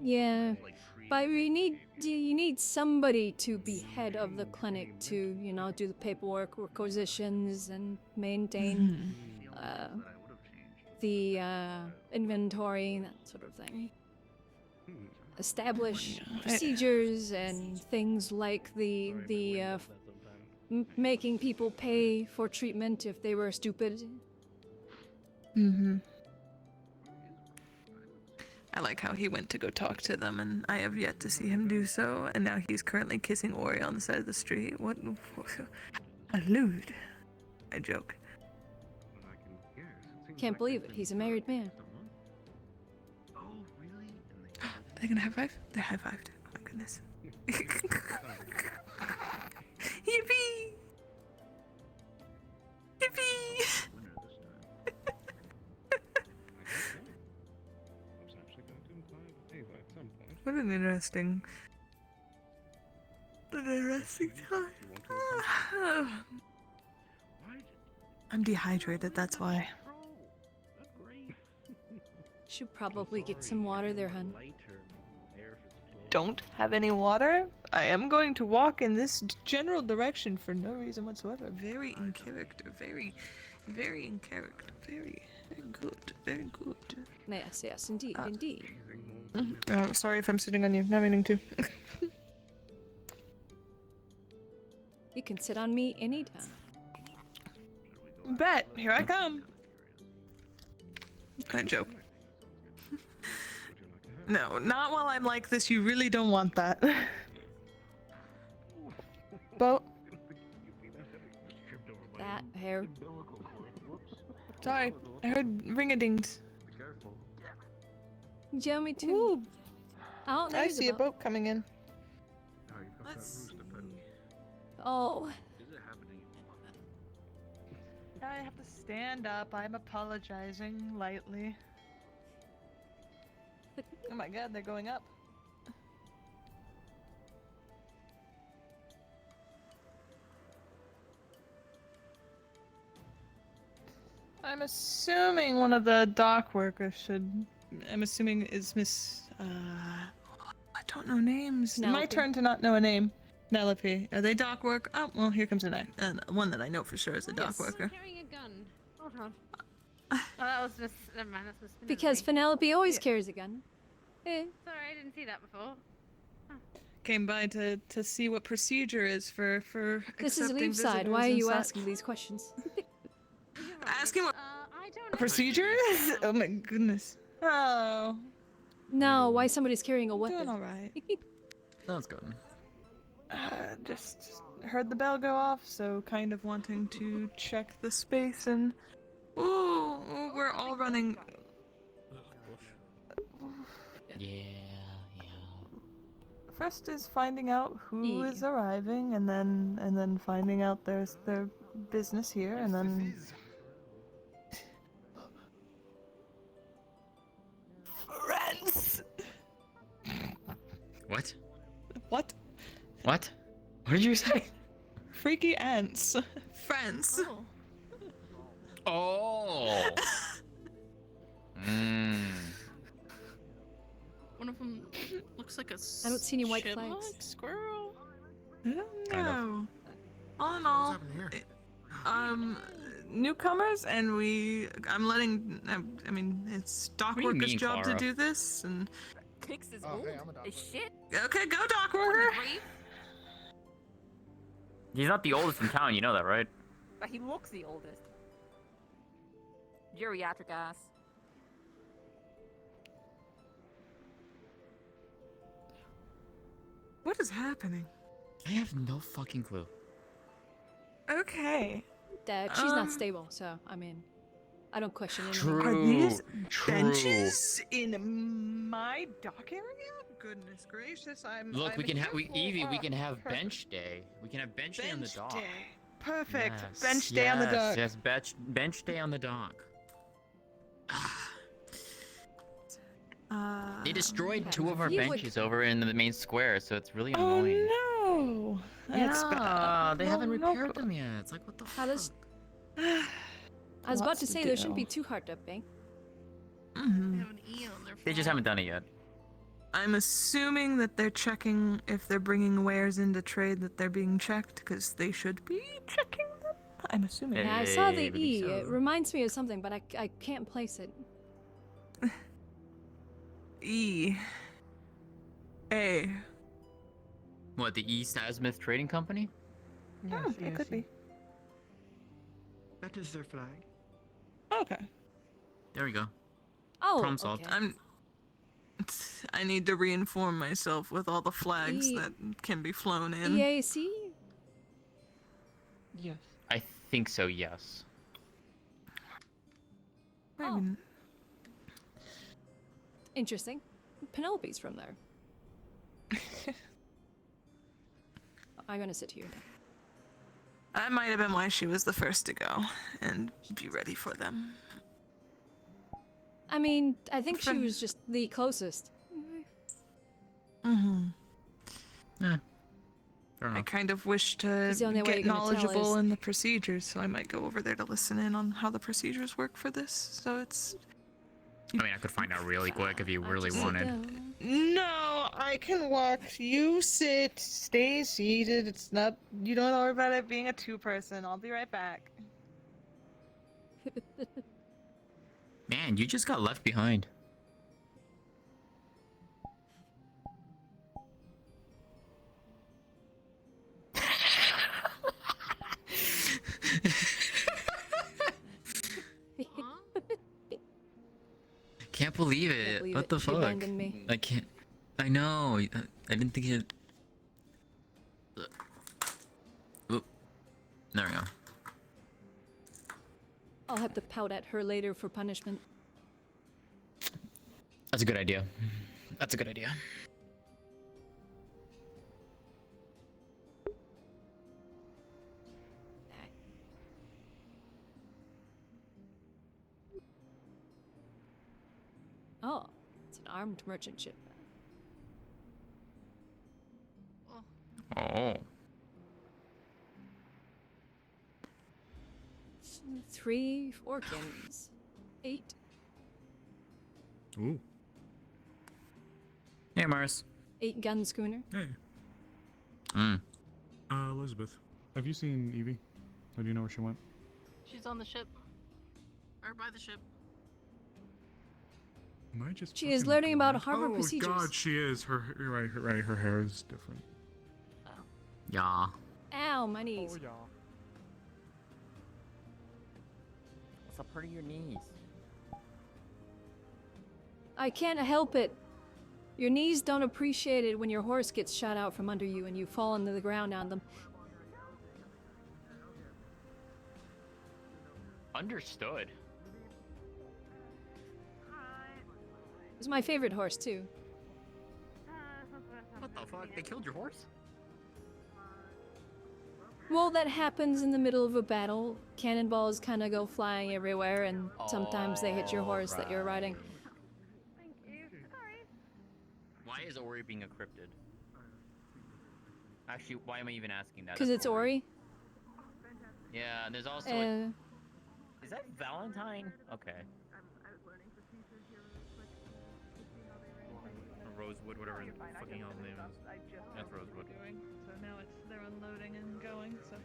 yeah. But you need somebody to be head of the clinic to, you know, do the paperwork, requisitions, and maintain the inventory and that sort of thing. Establish procedures and things like making people pay for treatment if they were stupid. I like how he went to go talk to them, and I have yet to see him do so, and now he's currently kissing Ori on the side of the street. What? A lewd. I joke. Can't believe it. He's a married man. Are they gonna high five? They're high fived. Oh my goodness. Yippee! Yippee! What an interesting time. I'm dehydrated, that's why. Should probably get some water there, hun. Don't have any water? I am going to walk in this general direction for no reason whatsoever. Very in character. Very in character. Very good. Very good. Yes, indeed, indeed. Sorry if I'm sitting on you. Not meaning to. You can sit on me anytime. Bet. Here I come. I joke. No, not while I'm like this. You really don't want that. Boat. That hair. Sorry, I heard ring-a-dings. Yeah, me too. Ooh. Oh, I there's see a boat coming in. Let's see. Oh. I have to stand up. I'm apologizing lightly. Oh my god, they're going up. I'm assuming one of the dock workers should. I'm assuming is Miss. I don't know names. Penelope. My turn to not know a name. Penelope. Are they dock work? Oh, well, here comes one that I know for sure is a dock worker. Carrying a gun. Hold on. Oh, that was Miss. Never mind, that's Miss Penelope. Because Penelope always carries a gun. Eh. Sorry, I didn't see that before. Came by to see what procedure is for This is accepting Leafside. Why are visitors you and asking these questions? Asking what I don't know. procedure is? Oh my goodness. Oh. No, why somebody's carrying a weapon? Doing all right. That's good. Just heard the bell go off, so kind of wanting to check the space and. Ooh, we're all running. Yeah. First is finding out who is arriving, and then finding out there's their business here, and then. Friends. What? What? What? What did you say? Freaky ants. Friends. Oh. One of them looks like a I don't see any white chipmunk, flags. squirrel. No. All in all, newcomers, and I'm letting. I mean, it's dock What do you worker's mean, job to Clara? do this, and. Kicks is old as shit. Okay, go dock worker. He's not the oldest in town, you know that, right? But he looks the oldest. Geriatric ass. What is happening? I have no fucking clue. Okay. She's not stable, so I mean. I don't question it. Are these benches in my dock area? Goodness gracious, Look, I'm we can have here for, Evie. We can have perfect. bench day. We can have bench day on the Bench dock. day. Perfect. Yes, Bench day on the dock. Yes, bench day on the dock. They destroyed two of our benches over in the main square, so it's really annoying. Oh no! That's bad. They haven't repaired them yet. It's like, what the fuck? I was about to say there shouldn't be too hard to bang. They have an E on their They just haven't done it yet. I'm assuming that they're checking if they're bringing wares into trade, that they're being checked, because they should be checking them. I'm assuming. Yeah, I saw the E. It reminds me of something, but I can't place it. E. A. What, the E Smith Trading Company? Oh, it could be. That is their flag. Okay. There we go. Oh, Problem solved. okay. I need to reinform myself with all the flags E- that can be flown in. EAC? Yes. I think so, yes. Oh. Interesting. Penelope's from there. I'm gonna sit here. That might have been why she was the first to go and be ready for them. I mean, I think she was just the closest. Mm-hmm. Yeah. I kind of wish to It's the only way get you're gonna tell knowledgeable is- in the procedures, so I might go over there to listen in on how the procedures work for this. So it's... I mean, I could find out really quick if you really wanted. No, I can walk. You sit, stay seated. It's not... You don't worry about it being a two-person. I'll be right back. Man, you just got left behind. Can't believe it. believe What it. the She fuck? abandoned me. I can't. I know. I didn't think it. Oop. There we go. I'll have to pout at her later for punishment. That's a good idea. That's a good idea. Oh, it's an armed merchant ship. Oh. 3 Orkins. 8. Ooh. Hey, Mars. 8 gun schooner. Hey. Elizabeth, have you seen Evie? Or do you know where she went? She's on the ship. Or by the ship. Am I just She is fucking learning about blind? harbor Oh procedures. God, she is. You're right. Her hair is different. Yeah. Ow, my knees. What's up, hurting your knees? I can't help it. Your knees don't appreciate it when your horse gets shot out from under you and you fall into the ground on them. Understood. It's my favorite horse, too. What the fuck? They killed your horse? Well, that happens in the middle of a battle. Cannonballs kind of go flying everywhere, and sometimes they hit your horse that you're riding. Why is Ori being encrypted? Actually, why am I even asking that? Because That's it's Ori. Yeah, there's also. Is that Valentine? Okay. Or Rosewood, whatever the fucking hell name is. That's Rosewood. So now they're unloading and going. So.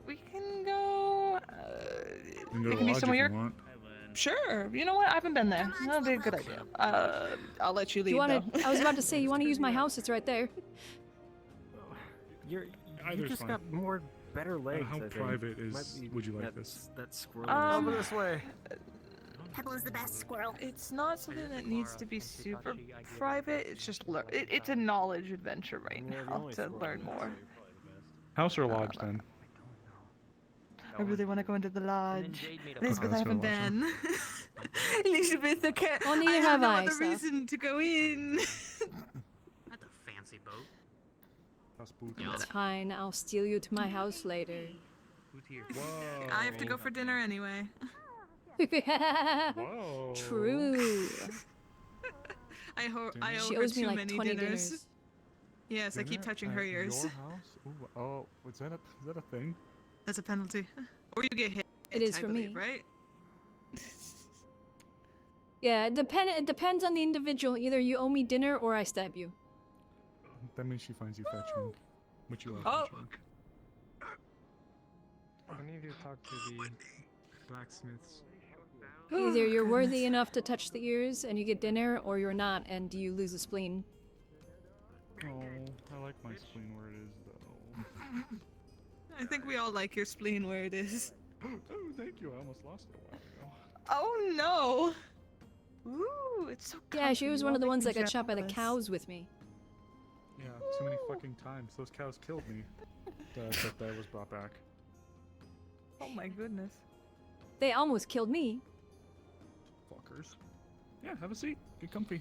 We can go. You can go we to can be Lodge somewhere. if you want. Sure. You know what? I haven't been there. That'll be a good idea. I'll let you leave. You want though. to? I was about to say, you want to use my house? It's right there. Either's You just fine. got more better legs. How I think. private Might is? be Would you like this? That squirrel. Um, Over this way. Pebble is the best squirrel. It's not something that needs to be super private. It's just it's a knowledge adventure right now to learn more. House or lodge then? I really want to go into the lodge. Jade made a Elizabeth, I haven't been. Elizabeth, I can't. Only you I have no eyes, other though. reason to go in. That's a fancy boat. That's spooky. It's fine. I'll steal you to my house later. Who's here? Whoa. I have to go for dinner anyway. Whoa. True. I owe She her owes me too like many 20 dinners. dinners. Yes, I keep Dinner touching at her ears. Your house? Ooh, oh, is that a thing? That's a penalty. Or you get hit. It is I for believe, me. right? Yeah, it depends on the individual. Either you owe me dinner or I stab you. That means she finds you fetching, which you are Oh. fetching. I need to talk to the Blacksmiths. Either you're worthy enough to touch the ears and you get dinner, or you're not and you lose a spleen. Oh, I like my spleen where it is, though. I think we all like your spleen where it is. Oh, thank you. I almost lost it a while ago. Oh no! Ooh, it's so Yeah, she comfy. was You one all of the make ones me that got shot by the jealous. cows with me. Yeah, too many fucking times. Those cows killed me. That was brought back. Oh my goodness. They almost killed me. Fuckers. Yeah, have a seat. Get comfy.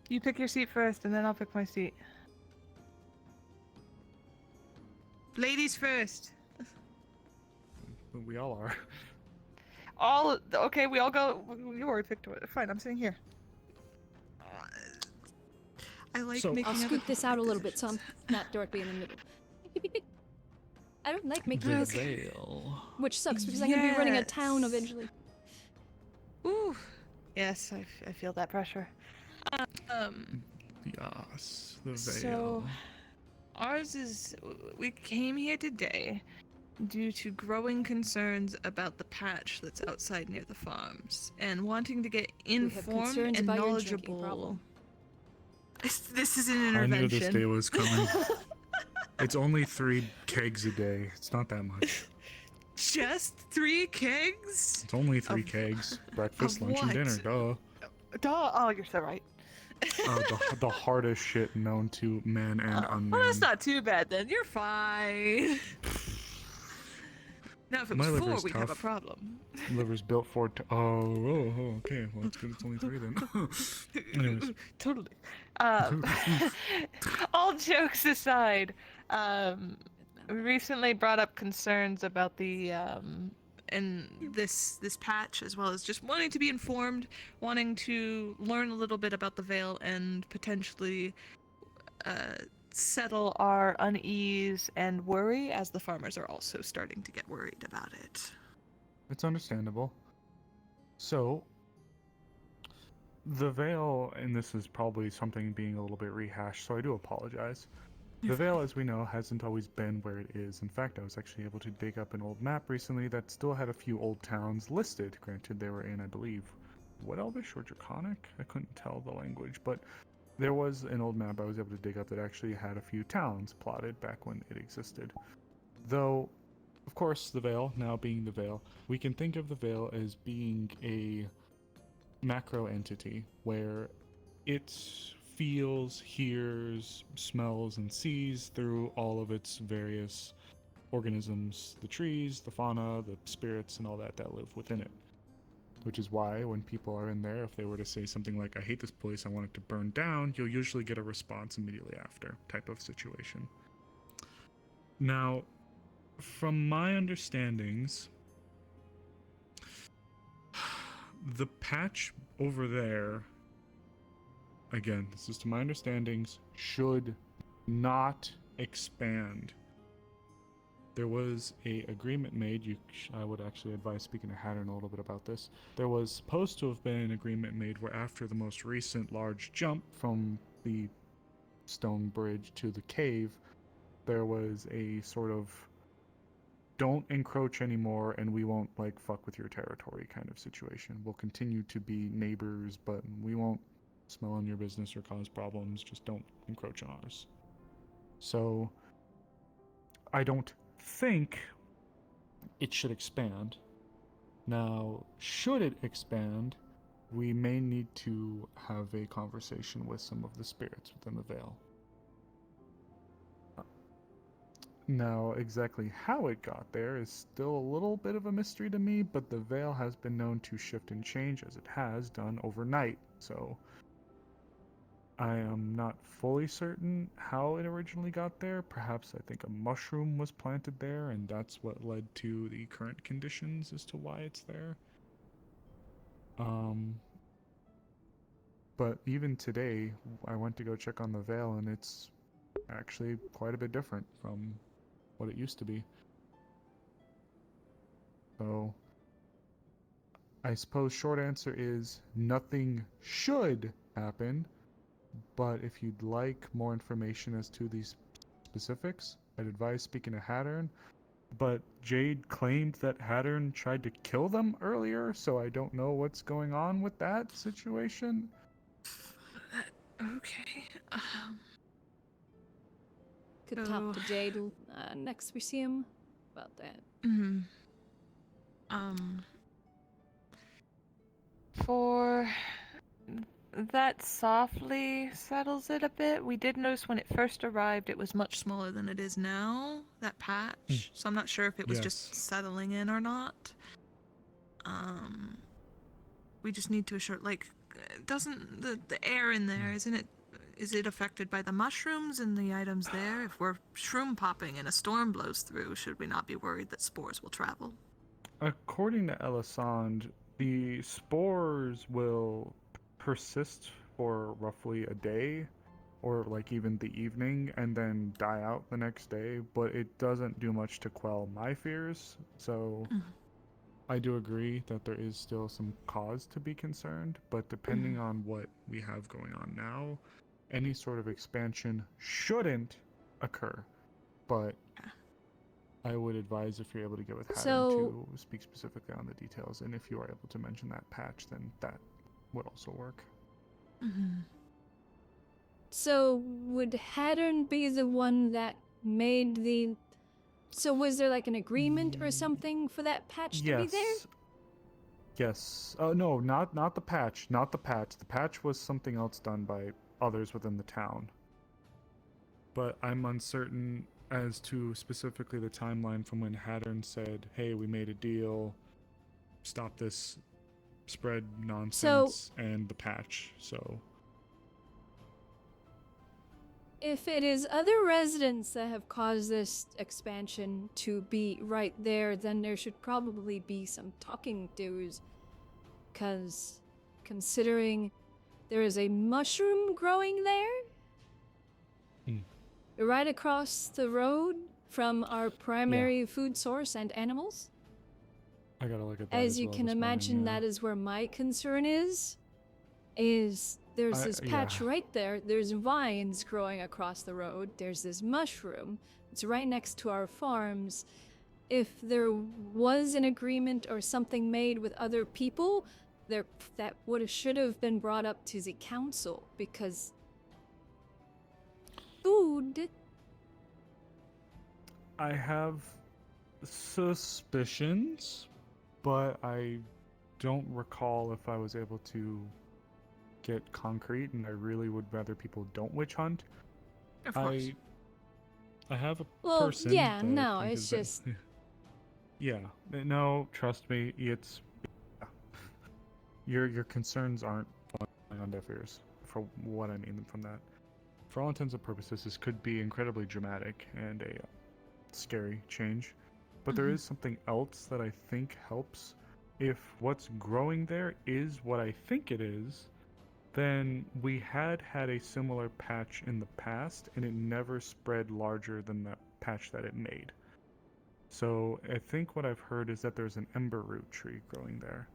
You pick your seat first, and then I'll pick my seat. Ladies first. We all are. Okay, we all go. You already picked it. Fine, I'm sitting here. I like So- making I'll other scoot this people out a make little bit so I'm not directly in the middle. I don't like making the this, veil. which sucks because I'm gonna be running a town Yes. eventually. Ooh. Yes, I feel that pressure. Yes, the veil. So, ours is. We came here today due to growing concerns about the patch that's outside near the farms and wanting to get have informed concerns and about your drinking knowledgeable. problem. This is an I intervention. knew this day was coming. It's only 3 kegs a day. It's not that much. Just 3 kegs? It's only 3 kegs. Breakfast, of lunch, and dinner. what? Duh. Duh! Oh, you're so right. The hardest shit known to man and unman. Well, that's not too bad then. You're fine. Now, if it My was 4, liver's we'd have a tough. problem. Liver's built for. Okay. Well, it's good. It's only 3 then. Anyways. Totally. All jokes aside, we recently brought up concerns about the And this patch, as well as just wanting to be informed, wanting to learn a little bit about the Veil, and potentially settle our unease and worry, as the farmers are also starting to get worried about it. It's understandable. So, the veil, and this is probably something being a little bit rehashed, so I do apologize. The veil, as we know, hasn't always been where it is. In fact, I was actually able to dig up an old map recently that still had a few old towns listed. Granted, they were in, I believe, Wood Elvish or Draconic? I couldn't tell the language, but there was an old map I was able to dig up that actually had a few towns plotted back when it existed. Though, of course, the Veil, now being the Veil, we can think of the Veil as being a macro entity where it feels, hears, smells, and sees through all of its various organisms, the trees, the fauna, the spirits, and all that live within it. Which is why when people are in there, if they were to say something like, I hate this place, I want it to burn down, you'll usually get a response immediately after, type of situation. Now, from my understandings, the patch over there, again, this is to my understandings, should not expand. There was a agreement made, I would actually advise speaking to Hattern a little bit about this. There was supposed to have been an agreement made where after the most recent large jump from the stone bridge to the cave, there was a sort of don't encroach anymore and we won't like fuck with your territory kind of situation. We'll continue to be neighbors, but we won't smell on your business or cause problems, just don't encroach on ours. So I don't think it should expand. Now, should it expand, we may need to have a conversation with some of the spirits within the Veil. Now, exactly how it got there is still a little bit of a mystery to me, but the veil has been known to shift and change as it has done overnight, so I am not fully certain how it originally got there. Perhaps I think a mushroom was planted there, and that's what led to the current conditions as to why it's there. But even today, I went to go check on the veil, and it's actually quite a bit different from what it used to be. So, I suppose short answer is nothing should happen, but if you'd like more information as to these specifics, I'd advise speaking to Hattern. But Jade claimed that Hattern tried to kill them earlier, so I don't know what's going on with that situation. Okay. Could talk to Jade next we see him about that. For that softly settles it a bit. We did notice when it first arrived it was much smaller than it is now, that patch. So I'm not sure if it was just settling in or not. We just need to assure, like, doesn't the air in there, is it affected by the mushrooms and the items there? If we're shroom popping and a storm blows through, should we not be worried that spores will travel? According to Elisande, the spores will persist for roughly a day, or like even the evening, and then die out the next day, but it doesn't do much to quell my fears, so I do agree that there is still some cause to be concerned, but depending on what we have going on now, any sort of expansion shouldn't occur, but I would advise if you're able to get with Hattern to speak specifically on the details, and if you are able to mention that patch, then that would also work. So would Hattern be the one that made the... So was there like an agreement or something for that patch to be there? Yes. Oh, no, not the patch. Not the patch. The patch was something else done by others within the town. But I'm uncertain as to specifically the timeline from when Hattern said, hey, we made a deal, stop this spread nonsense, and the patch, so... If it is other residents that have caused this expansion to be right there, then there should probably be some talking to's. Because considering there is a mushroom growing there, right across the road from our primary food source and animals. I gotta look at that As you can imagine, that is where my concern is there's this patch right there, there's vines growing across the road, there's this mushroom, it's right next to our farms. If there was an agreement or something made with other people, that should have been brought up to the council, because food... I have suspicions, but I don't recall if I was able to get concrete, and I really would rather people don't witch hunt. Of course. I have a well, person. yeah, that I no, think it's is just... yeah, no, trust me, it's... Your concerns aren't falling on deaf ears, for what I mean from that. For all intents and purposes, this could be incredibly dramatic and a scary change, but there is something else that I think helps. If what's growing there is what I think it is, then we had a similar patch in the past, and it never spread larger than the patch that it made. So I think what I've heard is that there's an ember root tree growing there.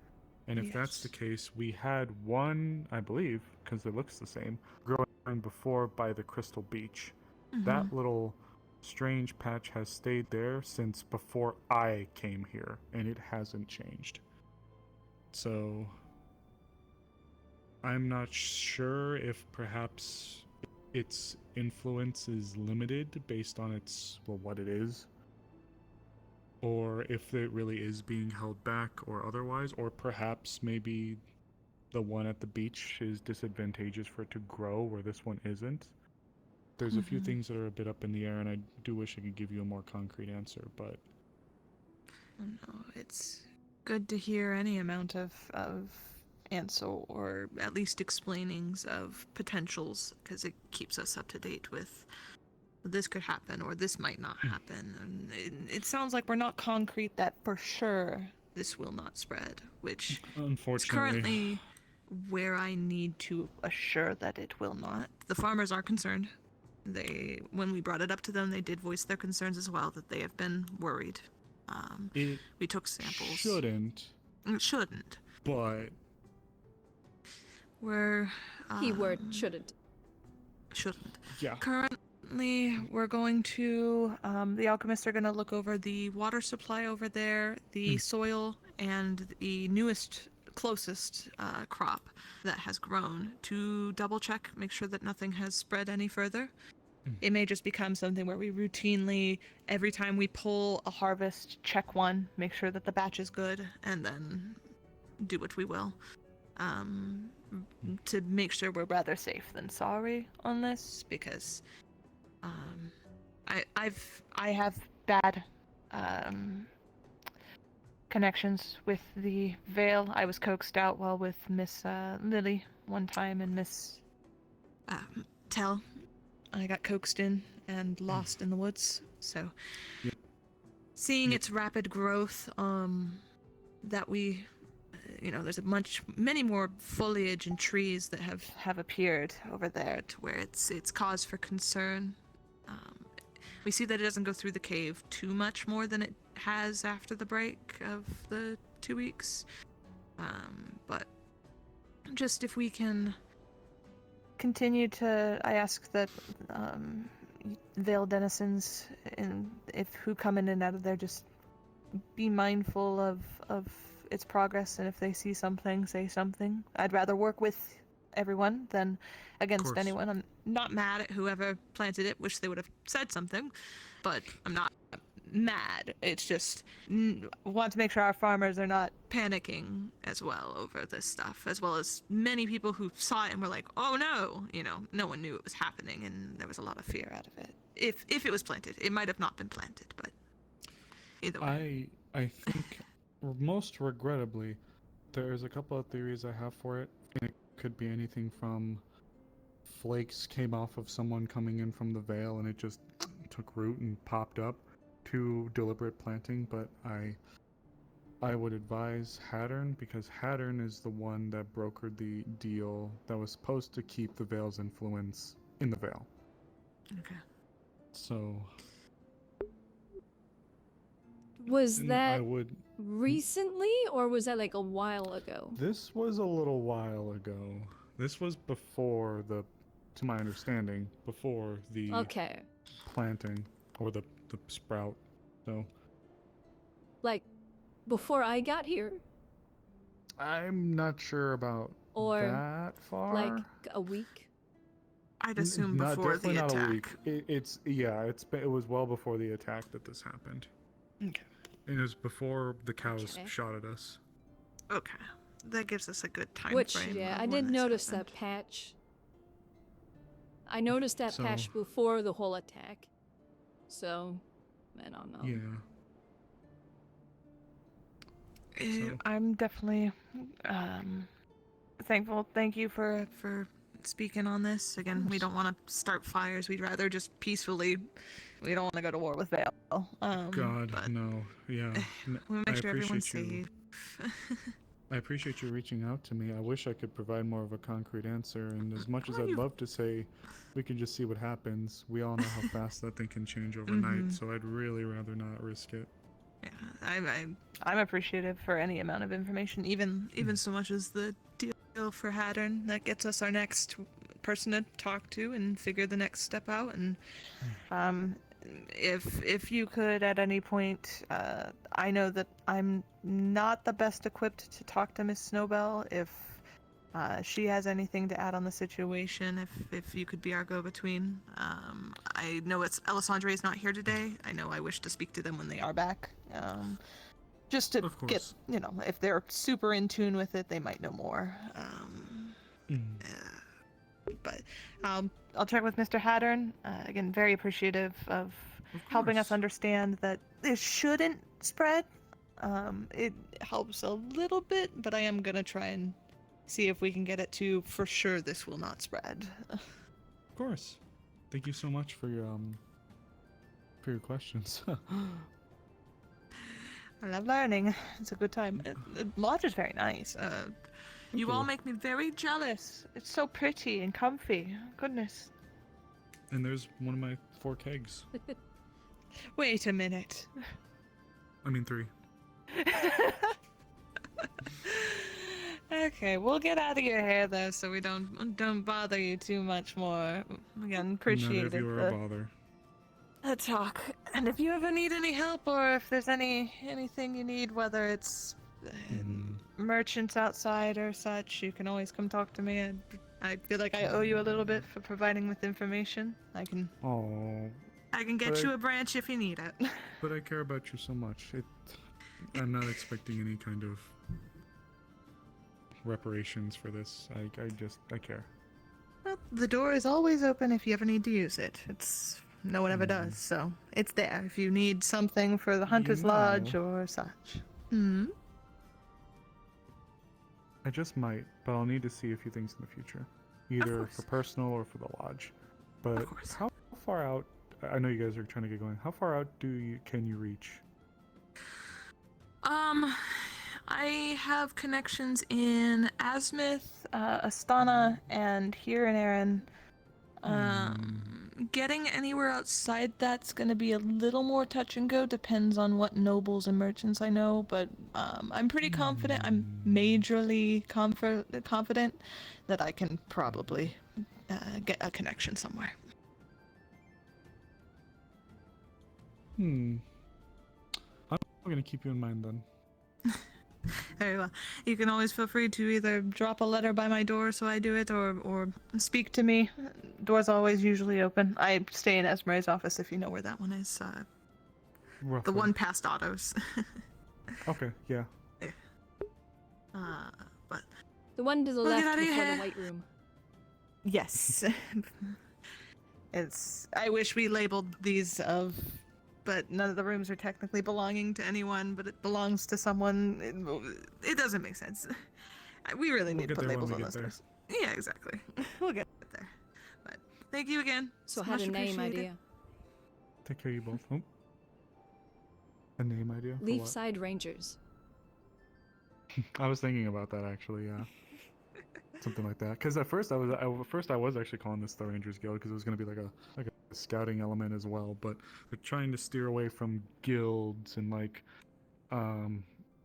And if that's the case, we had one, I believe, because it looks the same, growing before by the Crystal Beach. That little strange patch has stayed there since before I came here, and it hasn't changed. So I'm not sure if perhaps its influence is limited based on what it is, or if it really is being held back or otherwise, or perhaps maybe the one at the beach is disadvantageous for it to grow where this one isn't. there's a few things that are a bit up in the air, and I do wish I could give you a more concrete answer, but... No, it's good to hear any amount of answer or at least explainings of potentials, because it keeps us up to date with this could happen or this might not happen. And it sounds like we're not concrete that for sure this will not spread, which is currently where I need to assure that it will not. The farmers are concerned. When we brought it up to them, they did voice their concerns as well, that they have been worried. We took samples. It shouldn't. But we're keyword shouldn't. Shouldn't. Yeah. Currently, we're going to the alchemists are going to look over the water supply over there, the soil, and the closest crop that has grown to double check, make sure that nothing has spread any further. It may just become something where we routinely, every time we pull a harvest, check one, make sure that the batch is good, and then do what we will. To make sure we're rather safe than sorry on this, because I have bad connections with the Vale. I was coaxed out while with Miss Lily one time, and Miss Tell. I got coaxed in and lost in the woods. So seeing its rapid growth, that we, there's many more foliage and trees that have appeared over there to where it's cause for concern. We see that it doesn't go through the cave too much more than it has after the break of the 2 weeks. But just if we can continue to, I ask that Vale denizens, if who come in and out of there, just be mindful of its progress, and if they see something, say something. I'd rather work with everyone than against anyone. I'm not mad at whoever planted it. Wish they would have said something, but I'm not mad. It's just want to make sure our farmers are not panicking as well over this stuff, as well as many people who saw it and were like, oh no, no one knew it was happening, and there was a lot of fear out of it. If it was planted, it might have not been planted, but either way. I think most regrettably, there's a couple of theories I have for it. It could be anything from flakes came off of someone coming in from the Vale and it just took root and popped up, to deliberate planting, but I would advise Hattern, because Hattern is the one that brokered the deal that was supposed to keep the Vale's influence in the Vale. Okay. So was that I would... recently, or was that like a while ago? This was a little while ago. This was before to my understanding, before the planting or the sprout. So like before I got here, I'm not sure about that far. Like a week. I'd assume before the attack. Not a week. It was well before the attack that this happened. Okay. It was before the cows shot at us. Okay, that gives us a good time frame. I did notice that patch. I noticed that patch before the whole attack. So, I don't know. Yeah. I'm definitely thankful. Thank you for speaking on this. Again, we don't want to start fires. We'd rather just peacefully. We don't want to go to war with Vale. No. Yeah. We'll make sure everyone's safe. I appreciate you reaching out to me. I wish I could provide more of a concrete answer, and as much as I'd love to say we can just see what happens, we all know how fast that thing can change overnight, so I'd really rather not risk it. Yeah, I'm appreciative for any amount of information, even so much as the deal for Hattern. That gets us our next person to talk to and figure the next step out. And if you could at any point, I know that I'm not the best equipped to talk to Miss Snowbell. If she has anything to add on the situation, if you could be our go-between. I know Alessandre is not here today. I know I wish to speak to them when they are back. Just to get, if they're super in tune with it, they might know more. But I'll check with Mr. Hattern. Again, very appreciative of helping us understand that this shouldn't spread. It helps a little bit, but I am gonna try and see if we can get it to for sure this will not spread. Of course. Thank you so much for your questions. I love learning. It's a good time. The lodge is very nice. You all make me very jealous. It's so pretty and comfy. Goodness. And there's one of my 4 kegs. Wait a minute. I mean 3. Okay, we'll get out of your hair though, so we don't bother you too much more. Again, appreciate None of you are a bother. the talk. And if you ever need any help, or if there's anything you need, whether it's merchants outside or such, you can always come talk to me. I feel like I owe you a little bit for providing with information. I can get you a branch if you need it. But I care about you so much. I'm not expecting any kind of reparations for this. I care. Well, the door is always open if you ever need to use it. No one ever does, so it's there if you need something for the Hunter's Lodge or such. I just might, but I'll need to see a few things in the future, either for personal or for the lodge. But how far out? I know you guys are trying to get going. How far out can you reach? I have connections in Asmith, Astana, and here in Erin. Getting anywhere outside that's going to be a little more touch and go. Depends on what nobles and merchants I know, but I'm pretty confident. I'm majorly confident that I can probably get a connection somewhere. I'm going to keep you in mind then. Very well. You can always feel free to either drop a letter by my door so I do it, or speak to me. Door's always usually open. I stay in Esmeralda's office if you know where that one is. The Roughly. one past Otto's. Okay, yeah. But The one to the We'll get left outta before here. the white room. yes. I wish we labeled these but none of the rooms are technically belonging to anyone, but it belongs to someone. It doesn't make sense. We really need to get put there when labels we on get those there. doors. Yeah, exactly. We'll get there. But thank you again. So It's I had much a name appreciated. idea. Take care of you both. Oh. A name idea? For what? Leafside Rangers. I was thinking about that actually, yeah. Something like that. Because at first I was actually calling this the Rangers Guild because it was going to be like a scouting element as well, but they're trying to steer away from guilds and like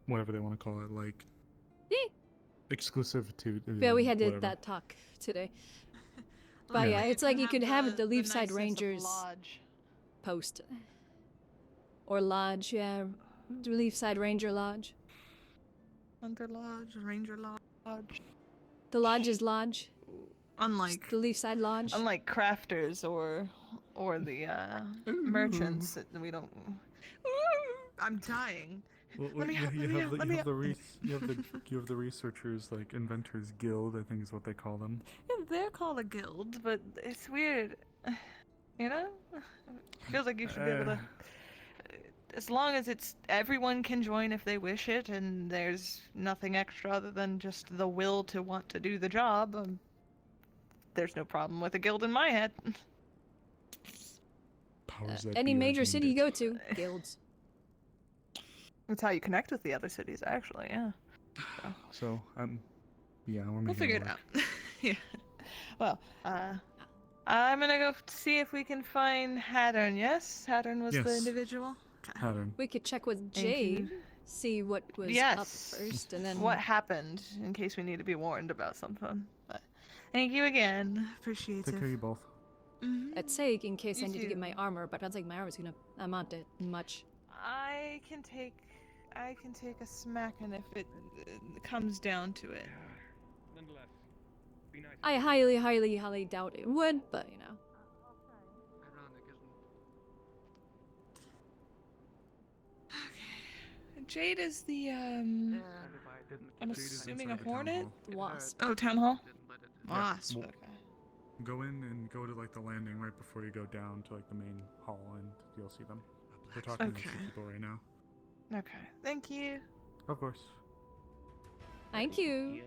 whatever they want to call it, like exclusive to Yeah, we had whatever. that talk today. But yeah, it's like you could have the Leafside Rangers post. Or lodge, yeah. Leafside Ranger Lodge. Hunter Lodge, Ranger Lodge. The lodge is lodge. Unlike the Leafside Lodge. Unlike crafters or the merchants, we don't. I'm dying. Well, Let me you help, let me have help, the let you me have the help. you have the researchers, like Inventors Guild, I think is what they call them. Yeah, they're called a guild, but it's weird. You know? Feels like you should be able to. As long as everyone can join if they wish it, and there's nothing extra other than just the will to want to do the job, there's no problem with a guild in my head. Powers that Any be major ordained city you it. go to, guilds. That's how you connect with the other cities, actually, yeah. So yeah, we're We'll making figure it work. out. Yeah. Well, I'm gonna go see if we can find Hattern, yes? Hattern was the Yes. individual? Hattern. We could check with Thank you. Jade, see what was Yes. up first, and then What happened, in case we need to be warned about something. But thank you again. Appreciate Take it. care of you both. I'd say in case You I need to get too. my armor, but I don't think my armor's gonna amount to much. I can take a smacking if it comes down to it. Nonetheless, be nice. I highly, highly, highly doubt it would, but you know. Jade is the I'm assuming a hornet? Wasp. Oh, town hall. Yeah. Wasp. Well, Okay. Go in and go to like the landing right before you go down to like the main hall, and you'll see them. We're talking to Okay. two people right now. Okay. Thank you. Of course. Thank you.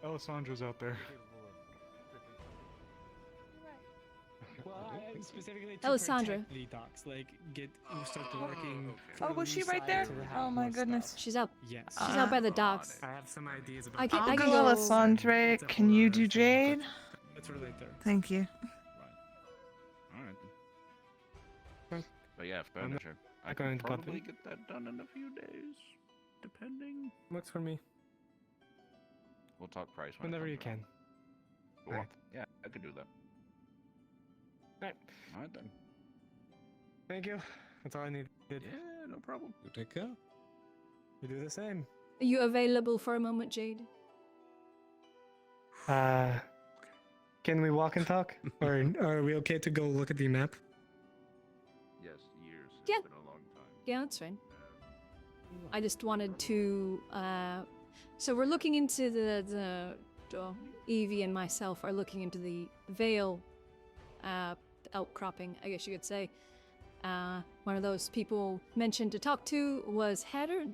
Alessandra's out there. Well, I specifically to Alessandra. protect the docks, like start working. Oh, was she right there? Oh my goodness. She's out. Yes. She's out by the docks. I have some ideas about. I can I'll go. go, Alessandra. Can you do Jade? Let's relate there. Thank you. Alright. But yeah, furniture. I not can going to bother probably you. get that done in a few days, depending. Works for me. We'll talk price when it Whenever you comes can. around. Cool. Alright. Yeah, I could do that. Alright. Alright then. Thank you. That's all I needed. Yeah, no problem. You take care. You do the same. Are you available for a moment, Jade? Can we walk and talk? Or are we okay to go look at the map? Yes, years. Yeah. It's been a long time. Yeah, that's fine. I just wanted to. So we're looking into the Evie and myself are looking into the Vale outcropping, I guess you could say. One of those people mentioned to talk to was Hatter,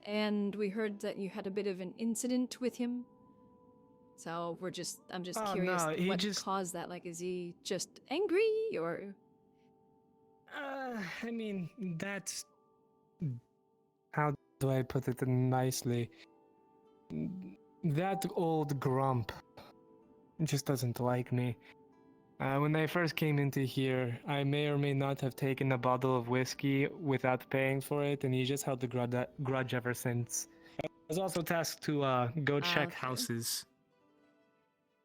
and we heard that you had a bit of an incident with him. So I'm just Oh, curious no, he what just- caused that. Like, is he just angry or? I mean, that's. How do I put it nicely? That old grump just doesn't like me. When I first came into here, I may or may not have taken a bottle of whiskey without paying for it, and he just held the grudge ever since. I was also tasked to go check okay. houses.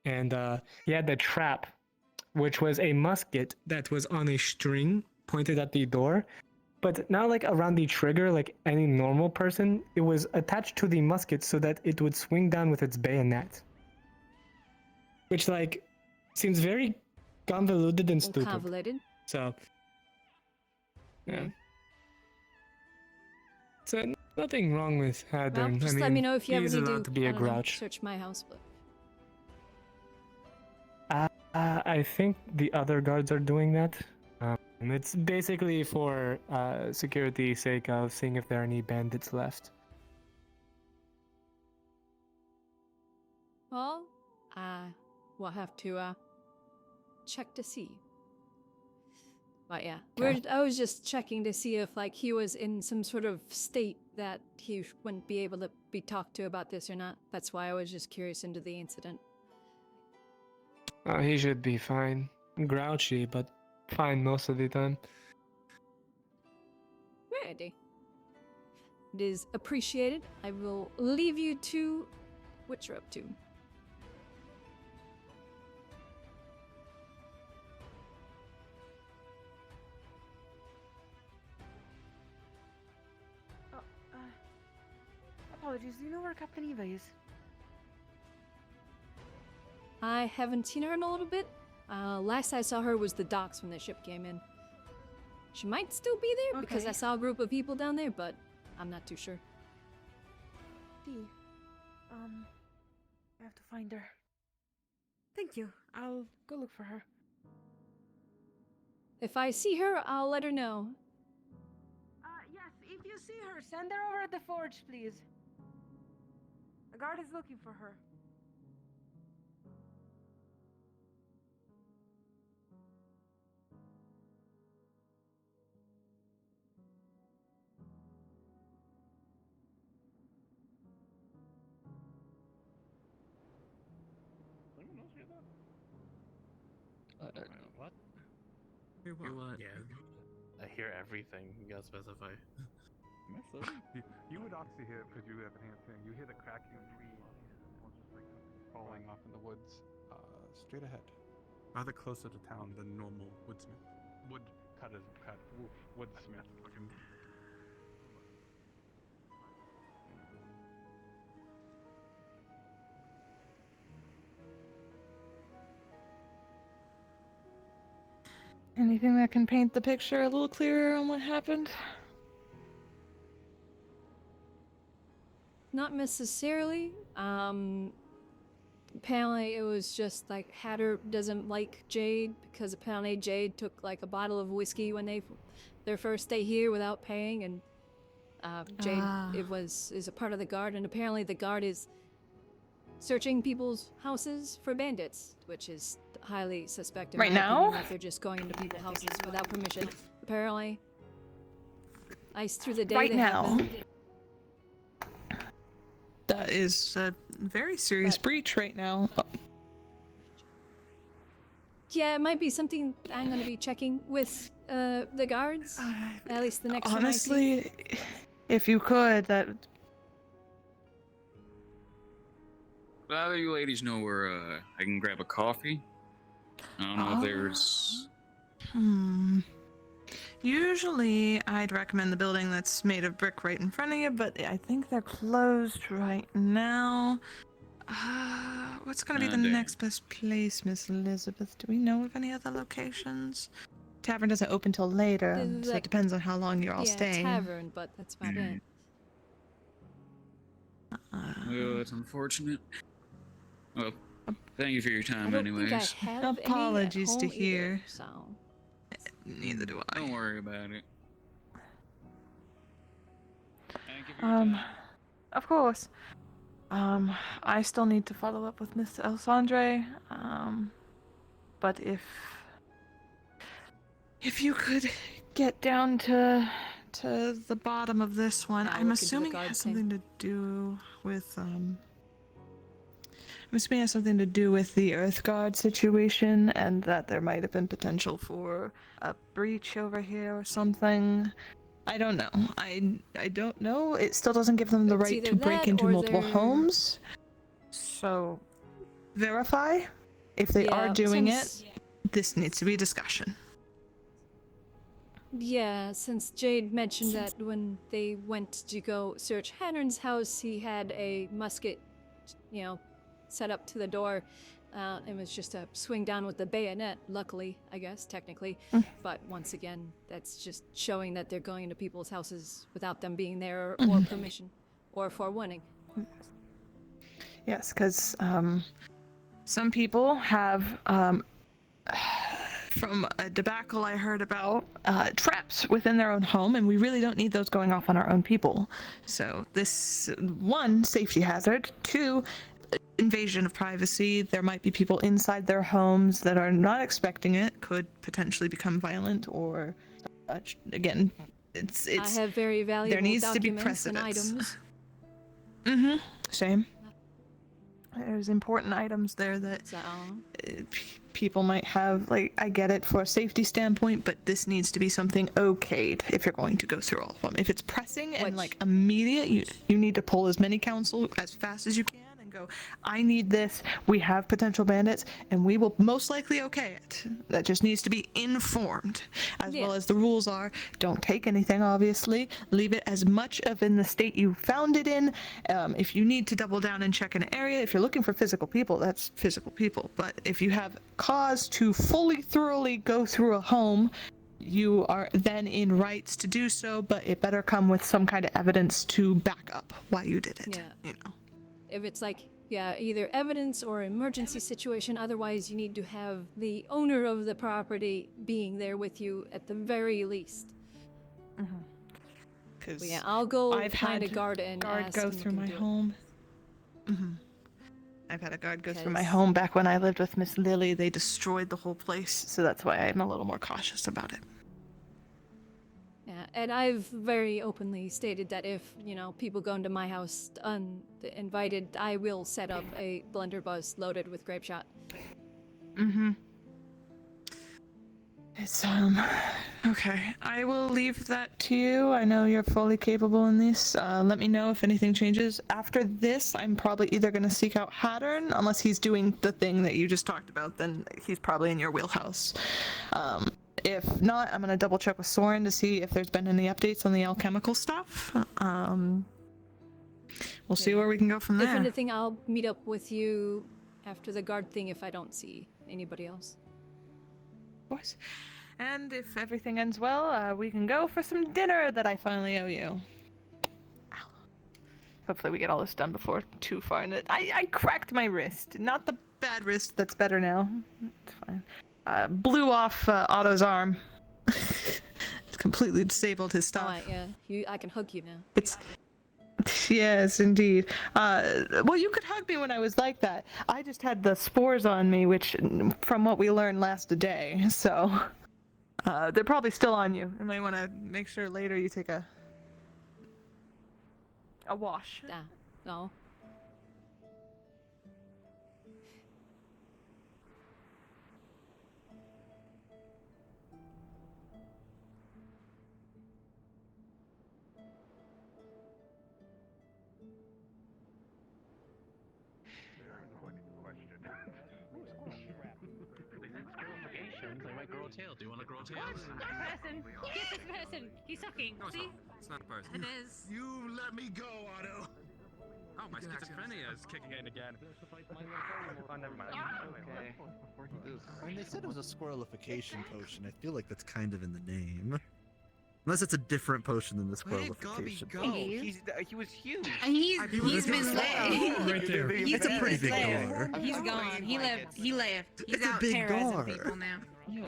And he had the trap, which was a musket that was on a string pointed at the door, but not like around the trigger like any normal person. It was attached to the musket so that it would swing down with its bayonet. Which, like, seems very convoluted and stupid. Convoluted. So, yeah. So, nothing wrong with Haddon. Well, just I mean, let me know if you ever he's need allowed to be a I don't know, grouch. search my house. But I think the other guards are doing that. It's basically for security's sake of seeing if there are any bandits left. well, we'll have to check to see. But yeah, I was just checking to see if like he was in some sort of state that he wouldn't be able to be talked to about this or not. That's why I was just curious into the incident. He should be fine. Grouchy, but fine most of the time. Ready. It is appreciated. I will leave you to what you're up to. Apologies, do you know where Captain Eva is? I haven't seen her in a little bit. Last I saw her was the docks when the ship came in. She might still be there because Okay. I saw a group of people down there, but I'm not too sure. I have to find her. Thank you. I'll go look for her. If I see her, I'll let her know. Yes, if you see her, send her over at the forge, please. The guard is looking for her. Anyone else hear that? What? Hey, what? Yeah. I hear everything. You gotta specify. You would obviously hear it because you have enhanced hearing. You hear the cracking of trees, almost just like falling off in the woods, straight ahead. Rather closer to town than normal woodsmith. Woodsmith. Fucking. Anything that can paint the picture a little clearer on what happened? Not necessarily. apparently it was just like Hatter doesn't like Jade because apparently Jade took like a bottle of whiskey when their first day here without paying, and Jade is a part of the guard, and apparently the guard is searching people's houses for bandits, which is highly suspect in Right my opinion, now? that they're just going into people's houses without permission. Apparently, ice through the day. Right they now. happen. That is a very serious breach right now. Yeah, it might be something I'm going to be checking with the guards. At least the next Honestly, one I see. if you could, that. But either you ladies know where I can grab a coffee? I don't know if there's. Usually, I'd recommend the building that's made of brick right in front of you, but I think they're closed right now. What's gonna be the damn. next best place, Miss Elizabeth? Do we know of any other locations? Tavern doesn't open till later, so it depends on how long you're all staying. Tavern, but that's about it. Oh, that's unfortunate. Well, thank you for your time, I don't think I anyways. have Apologies any to at home hear. either, so. Neither do I. Don't worry about it. Of course. I still need to follow up with Mr. Elsandre. But if you could get down to the bottom of this one, I'm assuming it has something to do with I'm assuming it has something to do with the Earth Guard situation, and that there might have been potential for a breach over here or something. I don't know. I don't know. It still doesn't give them the It's right either to break that into or multiple they're- homes. So, verify. If they are Yeah, doing since- it, this needs to be a discussion. Yeah, since Jade mentioned that when they went to go search Hannon's house, he had a musket, set up to the door. It was just a swing down with the bayonet, luckily, I guess, technically. But once again, that's just showing that they're going into people's houses without them being there or permission or forewarning. Yes, because some people have, from a debacle I heard about, traps within their own home, and we really don't need those going off on our own people. So this, one, safety hazard, two, invasion of privacy. There might be people inside their homes that are not expecting it, could potentially become violent, or, again, it's I have very valuable there needs to be documents and precedence. items. Same. There's important items there that people might have. Like, I get it for a safety standpoint, but this needs to be something okayed if you're going to go through all of them. If it's pressing and like immediate, you need to pull as many counsel as fast as you can and go, I need this, we have potential bandits, and we will most likely okay it. That just needs to be informed, as well as the rules are, don't take anything, obviously, leave it as much of in the state you found it in. If you need to double down and check an area, if you're looking for physical people, that's physical people, but if you have cause to fully, thoroughly go through a home, you are then in rights to do so, but it better come with some kind of evidence to back up why you did it. If it's like, either evidence or emergency situation, otherwise you need to have the owner of the property being there with you at the very least. But yeah, I'll go find a guard and ask go and through look my into it. home. I've had a guard go through my home back when I lived with Miss Lily. They destroyed the whole place, so that's why I'm a little more cautious about it. Yeah, and I've very openly stated that if, people go into my house uninvited, I will set up a blunderbuss loaded with grape shot. It's, okay. I will leave that to you. I know you're fully capable in this. Let me know if anything changes. After this, I'm probably either going to seek out Hattern, unless he's doing the thing that you just talked about, then he's probably in your wheelhouse. If not, I'm going to double check with Soren to see if there's been any updates on the alchemical stuff. We'll see where we can go from there. If anything, I'll meet up with you after the guard thing if I don't see anybody else. Of course. And if everything ends well, we can go for some dinner that I finally owe you. Hopefully we get all this done before too far. And I cracked my wrist. Not the bad wrist that's better now. It's fine. Blew off Otto's arm. It's completely disabled his stuff. Alright, yeah. I can hug you now. It's yes, indeed. Well, you could hug me when I was like that. I just had the spores on me, which, from what we learned, last a day. So they're probably still on you. You might want to make sure later you take a wash. No. They might grow a tail. Do you want to grow a tail? Person! Kiss this person! He's sucking! No, See? it's not a person. It is. You let me go, Otto! Oh, my schizophrenia is kicking in again. Oh, never mind. Okay. I mean, they said it was a squirrelification potion. I feel like that's kind of in the name. Unless it's a different potion than the squirrelification. He was huge. He's been slayed. Right there. It's a pretty big gar. He's gone. He left. He's It's a out big terrorizing gar. people now. No,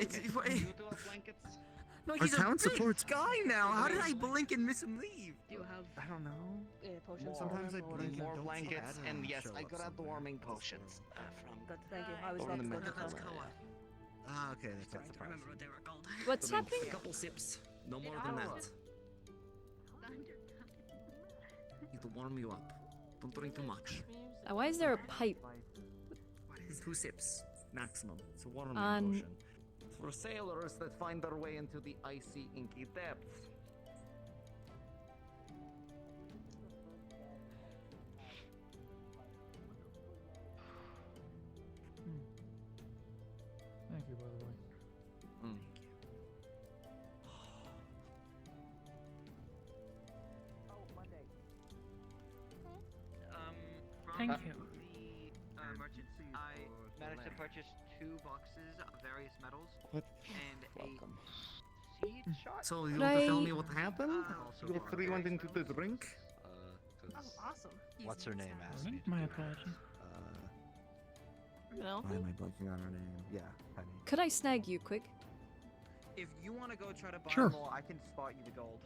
Our he's a town big supports guy now. How did I blink and miss him leave? Do you have? I don't know. Potions. Sometimes I blink and more don't see blankets, Adam and yes, show I up grabbed the somewhere. warming potions from. Thank you. I was over about the to go middle. to That's Toma. Ah, okay, that's not I remember what they were called. What's happening? A couple sips, no more than that. Need to warm you up. Don't drink too much. Why is there a pipe? 2 sips maximum. It's a warming On- potion. For sailors that find their way into the icy, inky depths. Thank you, by the way. Thank From you. The merchants, I managed to purchase 2 boxes of various metals and a seed shot. So you Could want to tell I- me what happened? You 3 went into the drink? Oh, awesome. What's her name asked me. My apologies. Why am I blanking on her name? Yeah, Penny. Could I snag you quick? If you want to go try to buy Sure. more, I can spot you the gold.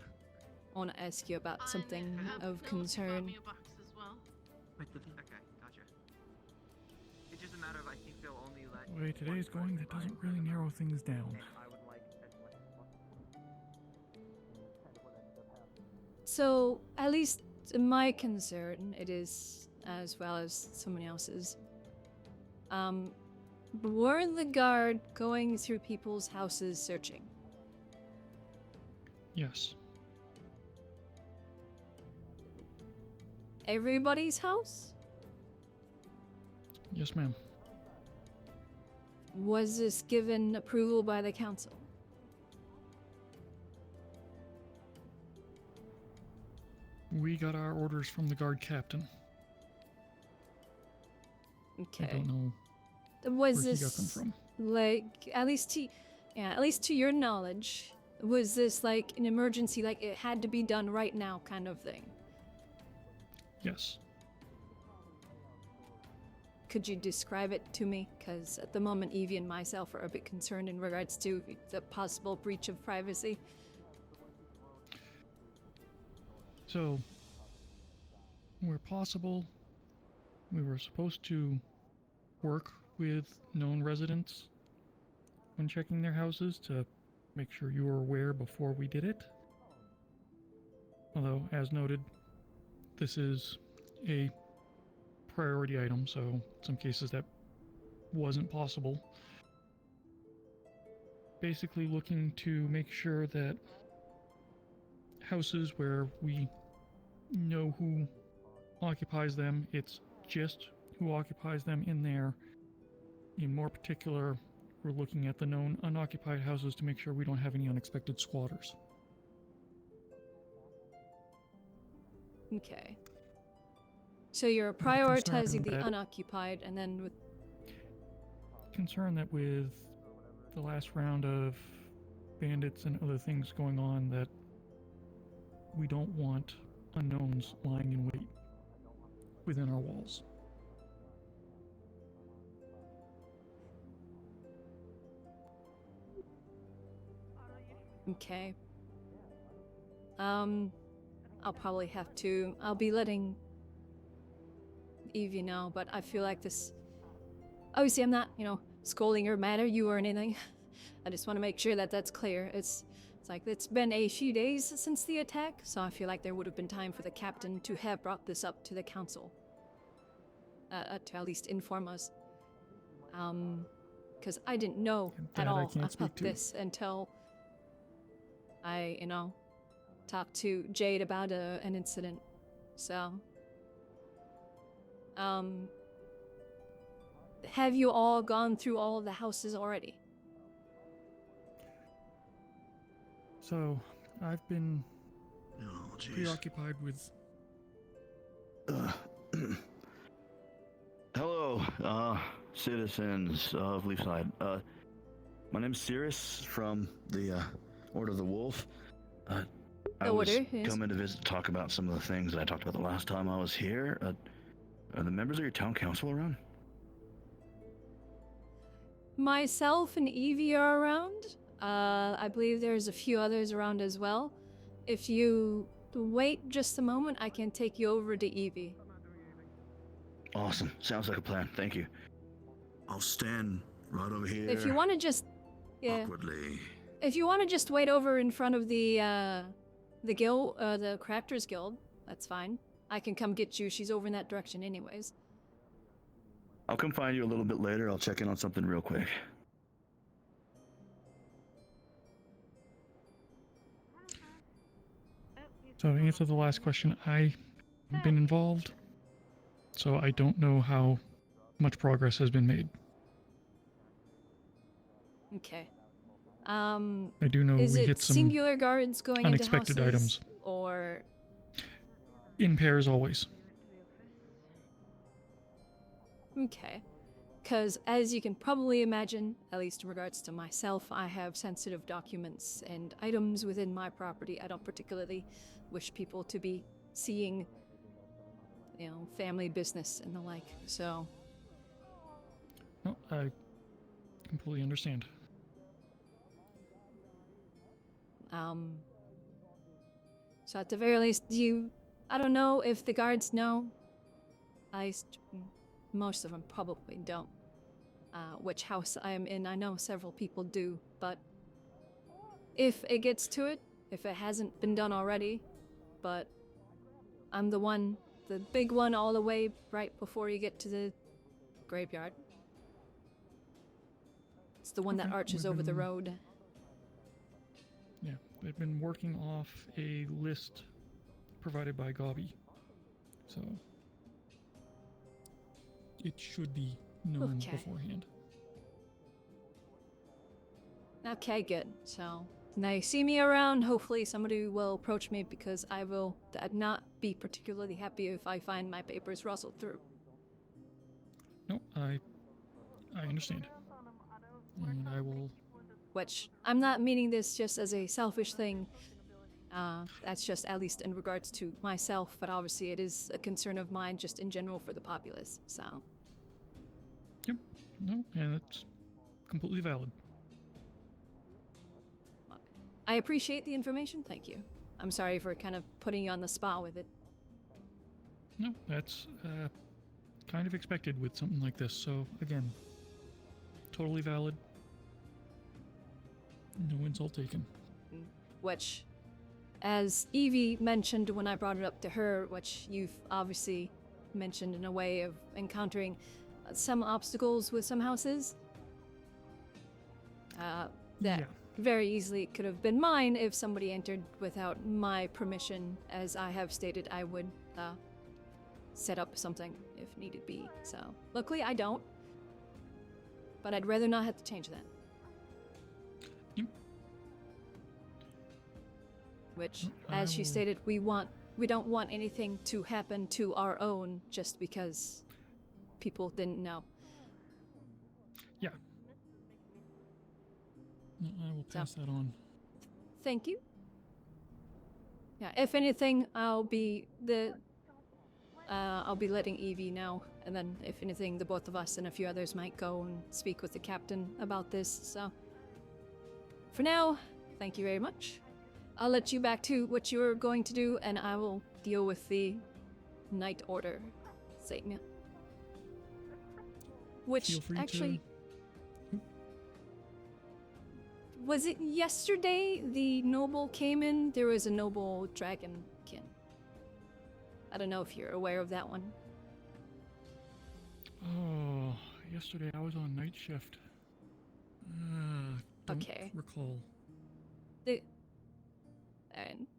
I want to ask you about something of Bought concern. me a box as well. Okay, gotcha. It's just a matter of I think they'll only let. The way today's going, that doesn't really narrow things down. I would like as much as possible. So, at least my concern, it is, as well as someone else's, were the guard going through people's houses searching? Yes. Everybody's house? Yes, ma'am. Was this given approval by the council? We got our orders from the guard captain. Okay. I don't know Was where this he got them from. like at least to your knowledge, was this like an emergency, like it had to be done right now kind of thing? Yes. Could you describe it to me? Because at the moment, Evie and myself are a bit concerned in regards to the possible breach of privacy. So, where possible, we were supposed to work with known residents when checking their houses to make sure you were aware before we did it. Although, as noted, this is a priority item, so in some cases that wasn't possible. Basically looking to make sure that houses where we know who occupies them, it's just who occupies them in there. In more particular, we're looking at the known unoccupied houses to make sure we don't have any unexpected squatters. Okay. So you're concerned prioritizing the that- unoccupied, and then with Concerned that with the last round of bandits and other things going on, that we don't want unknowns lying in wait. within our walls. Okay. I'll probably have to. I'll be letting Evie know, but I feel like this. Obviously, I'm not, scolding or mad at you or anything. I just want to make sure that that's clear. It's like it's been a few days since the attack, so I feel like there would have been time for the captain to have brought this up to the council. To at least inform us. Because I didn't know That at I all can't speak about to. this until I, talked to Jade about an incident. So, have you all gone through all of the houses already? So, I've been Oh, jeez. preoccupied with. Hello, citizens of Leafside. My name's Cirrus from the Order of the Wolf. I was Order, yes. coming to visit to talk about some of the things that I talked about the last time I was here. Are the members of your town council around? Myself and Evie are around. I believe there's a few others around as well. If you wait just a moment, I can take you over to Evie. Awesome. Sounds like a plan. Thank you. I'll stand right over here. If you want to just, awkwardly. If you want to just wait over in front of the guild, the Crafters Guild, that's fine. I can come get you. She's over in that direction, anyways. I'll come find you a little bit later. I'll check in on something real quick. So, to answer the last question, I've been involved, so I don't know how much progress has been made. Okay. I do know is we it hit some singular guards going unexpected into houses, items. or In pairs always. okay? Because as you can probably imagine, at least in regards to myself, I have sensitive documents and items within my property. I don't particularly wish people to be seeing, family business and the like. So. No, I completely understand. So at the very least, I don't know if the guards know. Most of them probably don't. Which house I am in, I know several people do, but if it gets to it, if it hasn't been done already, but I'm the big one all the way right before you get to the graveyard. It's the one that Okay, arches we've over the been- road. Yeah, they've been working off a list provided by Gobby. So it should be known Okay. beforehand. Okay, good. So, when they see me around, hopefully somebody will approach me because I will not be particularly happy if I find my papers rustled through. No, I understand. And I will. Which, I'm not meaning this just as a selfish thing. That's just at least in regards to myself, but obviously it is a concern of mine just in general for the populace, so. Yep. No, and it's completely valid. I appreciate the information, thank you. I'm sorry for kind of putting you on the spot with it. No, that's kind of expected with something like this. So again, totally valid. No insult taken. Which, as Evie mentioned when I brought it up to her, which you've obviously mentioned in a way of encountering some obstacles with some houses, that very easily could have been mine if somebody entered without my permission. As I have stated, I would set up something if needed be. So, luckily I don't, but I'd rather not have to change that. Which, as she stated, we don't want anything to happen to our own just because people didn't know. Yeah. No, I will pass that on. Thank you. Yeah, if anything, I'll be I'll be letting Evie know, and then if anything, the both of us and a few others might go and speak with the captain about this. So, for now, thank you very much. I'll let you back to what you're going to do, and I will deal with the night order statement. Which Feel free actually. Was it yesterday the noble came in? There was a noble dragonkin. I don't know if you're aware of that one. Oh, yesterday I was on night shift. Don't Okay. recall.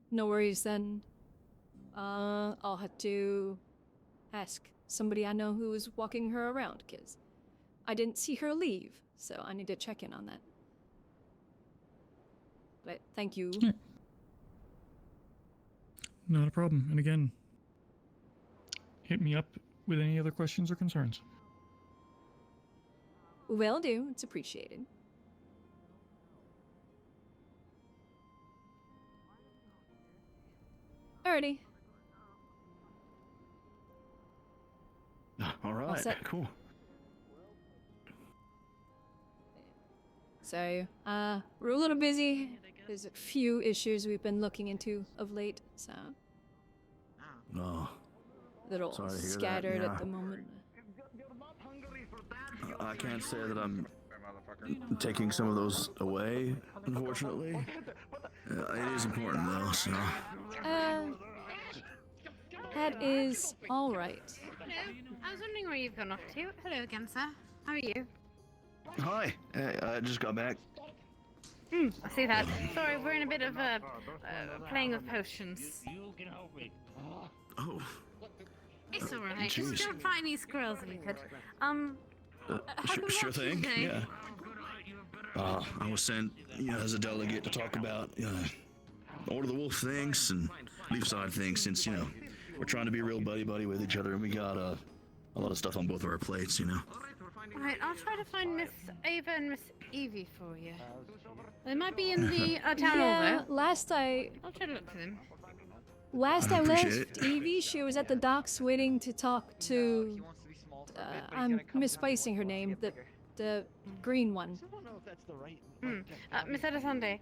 No worries then. I'll have to ask somebody I know who was walking her around, because I didn't see her leave, so I need to check in on that. But thank you. Yeah. Not a problem. And again, hit me up with any other questions or concerns. Will do. It's appreciated. Alrighty. All right, set. cool. So, we're a little busy. There's a few issues we've been looking into of late, so No. a little Sorry to hear that, scattered yeah. at the moment. I can't say that I'm taking some of those away, unfortunately. It is important though, so. That is alright. Hello. I was wondering where you've gone off to. Hello again, sir. How are you? Hi, I just got back. I see that. Sorry, we're in a bit of playing with potions. Oh. It's alright. Jeez. Just don't find any squirrels if you could. Sure thing, today? yeah. I was sent, as a delegate to talk about, Order of the Wolf things and Leafside things, since, we're trying to be real buddy-buddy with each other, and we got a lot of stuff on both of our plates, Right, I'll try to find Miss Ava and Miss Evie for you. They might be in the town hall Yeah, though. I'll try to look for them. Last I I appreciate left it. Evie, she was at the docks waiting to talk to. I'm misplacing her name. The green one. Miss Edisonde.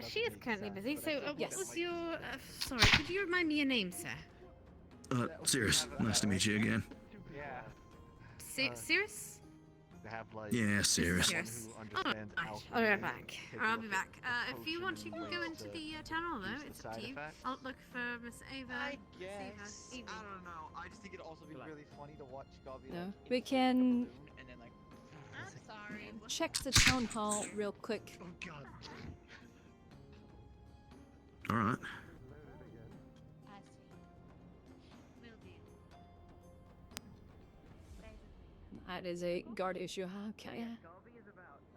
She is currently busy, so Yes. what was your... sorry, could you remind me your name, sir? Cirrus, nice to meet you again. Cirrus? Yeah, Cirrus. Cirrus. Alright, I'll be back. I'll be back. If you want, you can go into the town hall, though. It's up to you. I'll look for Miss Ava. I guess. I don't know. I just think it'd also be really funny to watch Gobby. No, we can and then like. I'm sorry. check the town hall real quick. Oh God. All right. That is a guard issue. Okay.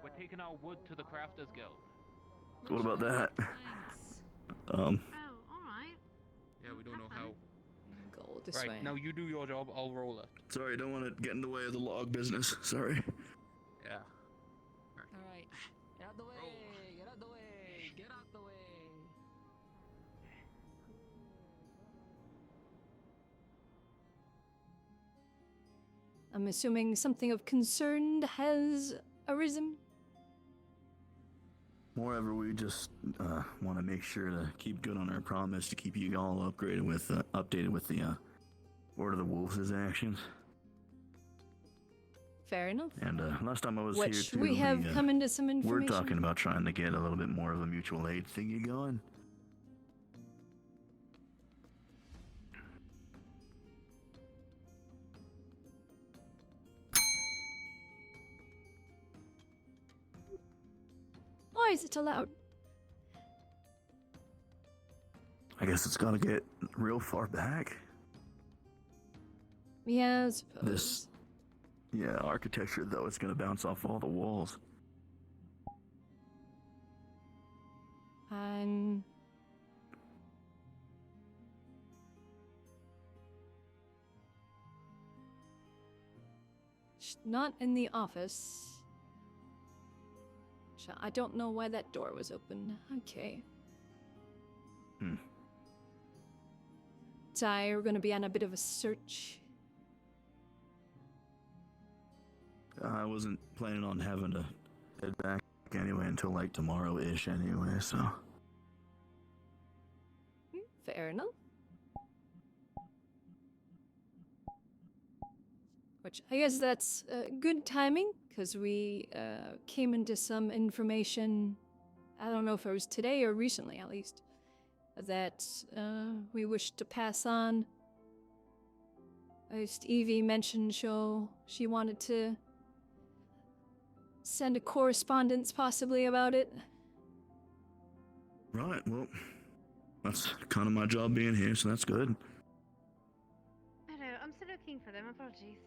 We're taking our wood to the Crafters Guild. What about that? Oh, alright. Yeah, we don't know how. Go this Right, way. now you do your job, I'll roll it. Sorry, don't want to get in the way of the log business. Sorry. Yeah. Alright. Get out the way! Get out the way! Get out the way! I'm assuming something of concern has arisen. Moreover, we just want to make sure to keep good on our promise to keep you all updated with the Order of the Wolves' actions. Fair enough. And last time I was Which here too, we have come into some we're information. talking about trying to get a little bit more of a mutual aid thingy going. Why is it allowed? I guess it's got to get real far back. Yeah, I suppose. This, architecture though, it's gonna bounce off all the walls. I'm... Not in the office. I don't know why that door was open. Okay. and I are going to be on a bit of a search. I wasn't planning on having to head back anyway until like tomorrow-ish anyway, so. Fair enough. Which I guess that's good timing, because we came into some information, I don't know if it was today or recently at least, that we wish to pass on. At least Evie mentioned she wanted to send a correspondence possibly about it. Right, well, that's kind of my job being here, so that's good. Hello, I'm still looking for them. Apologies.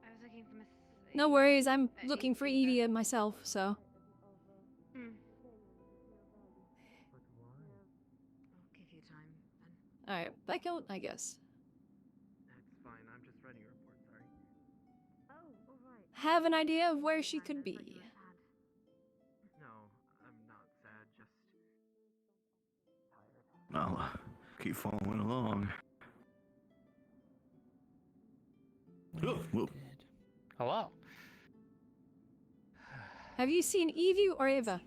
I was looking for Miss. No worries, I'm looking for Evie myself, so. Hmm. I'll give you time then. Alright, back out, I guess. That's fine. I'm just writing a report. Sorry. Oh, alright. Have an idea of where she could be. No, I'm not sad. Just I'll keep following along. Oh, whoa. Hello. Have you seen Evie or Eva?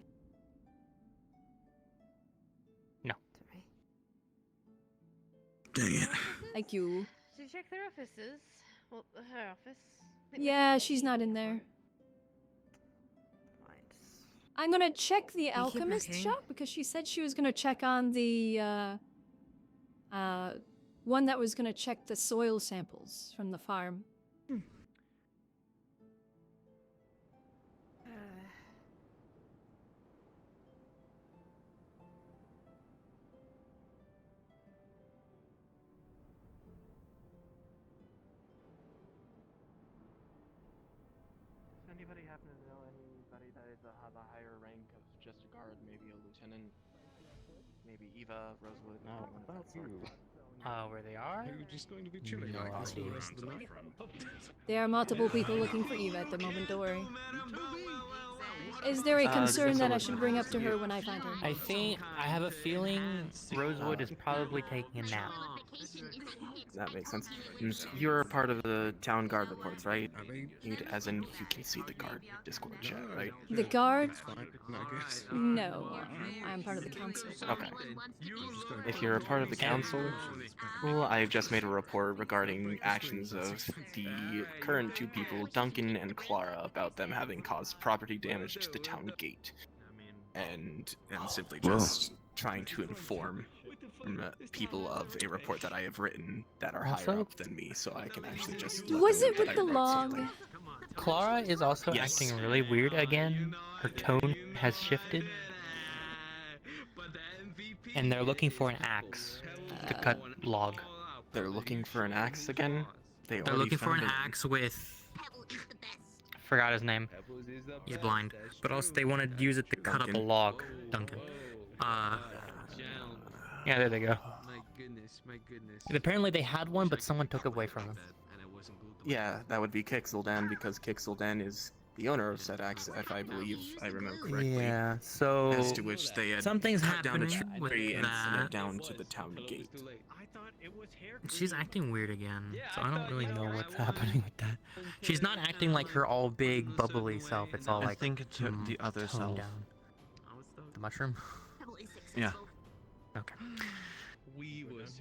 No. Dang it. Thank you. Did you check their offices? Well, her office. Yeah, she's not in there. I'm gonna check the alchemist looking. shop because she said she was gonna check on the one that was gonna check the soil samples from the farm. Does anybody happen to know anybody that is has a higher rank of just a guard, maybe a lieutenant, maybe Eva, Rosewood? No, one of about that sort? you. Where they are? Are you just going to be chilling like this for the rest of the night? There are multiple people looking for Eva at the moment, don't worry. Is there a concern that I should bring up to her when I find her? I have a feeling Rosewood is probably taking a nap. That makes sense. You're a part of the town guard reports, right? As in, you can see the guard Discord chat, right? The guard? No, I'm part of the council. Okay. If you're a part of the council, well, I've just made a report regarding actions of the current two people, Duncan and Clara, about them having caused property damage to the town gate. And simply just trying to inform people of a report that I have written that are higher up than me, so I can actually just let Was them it know with that the I wrote log? something. Clara is also Yes. acting really weird again. Her tone has shifted. And they're looking for an axe to cut log. They're looking for an axe again? They're looking for an axe with... Forgot his name. He's blind. But also they wanted to use it to cut up a log. Duncan. Yeah, there they go. My goodness, my goodness. Apparently they had one, but someone took it away from them. Yeah, that would be Kixeldan, because Kixeldan is the owner of said axe, if I believe I remember correctly. Yeah, so... As to which they had something's cut down a happening with tree and sent that. it down to the town gate. She's acting weird again, so I don't really know what's happening with that. She's not acting like her all big, bubbly self. It's all I like think it's the other toned self. down. The mushroom? Yeah. Okay. We was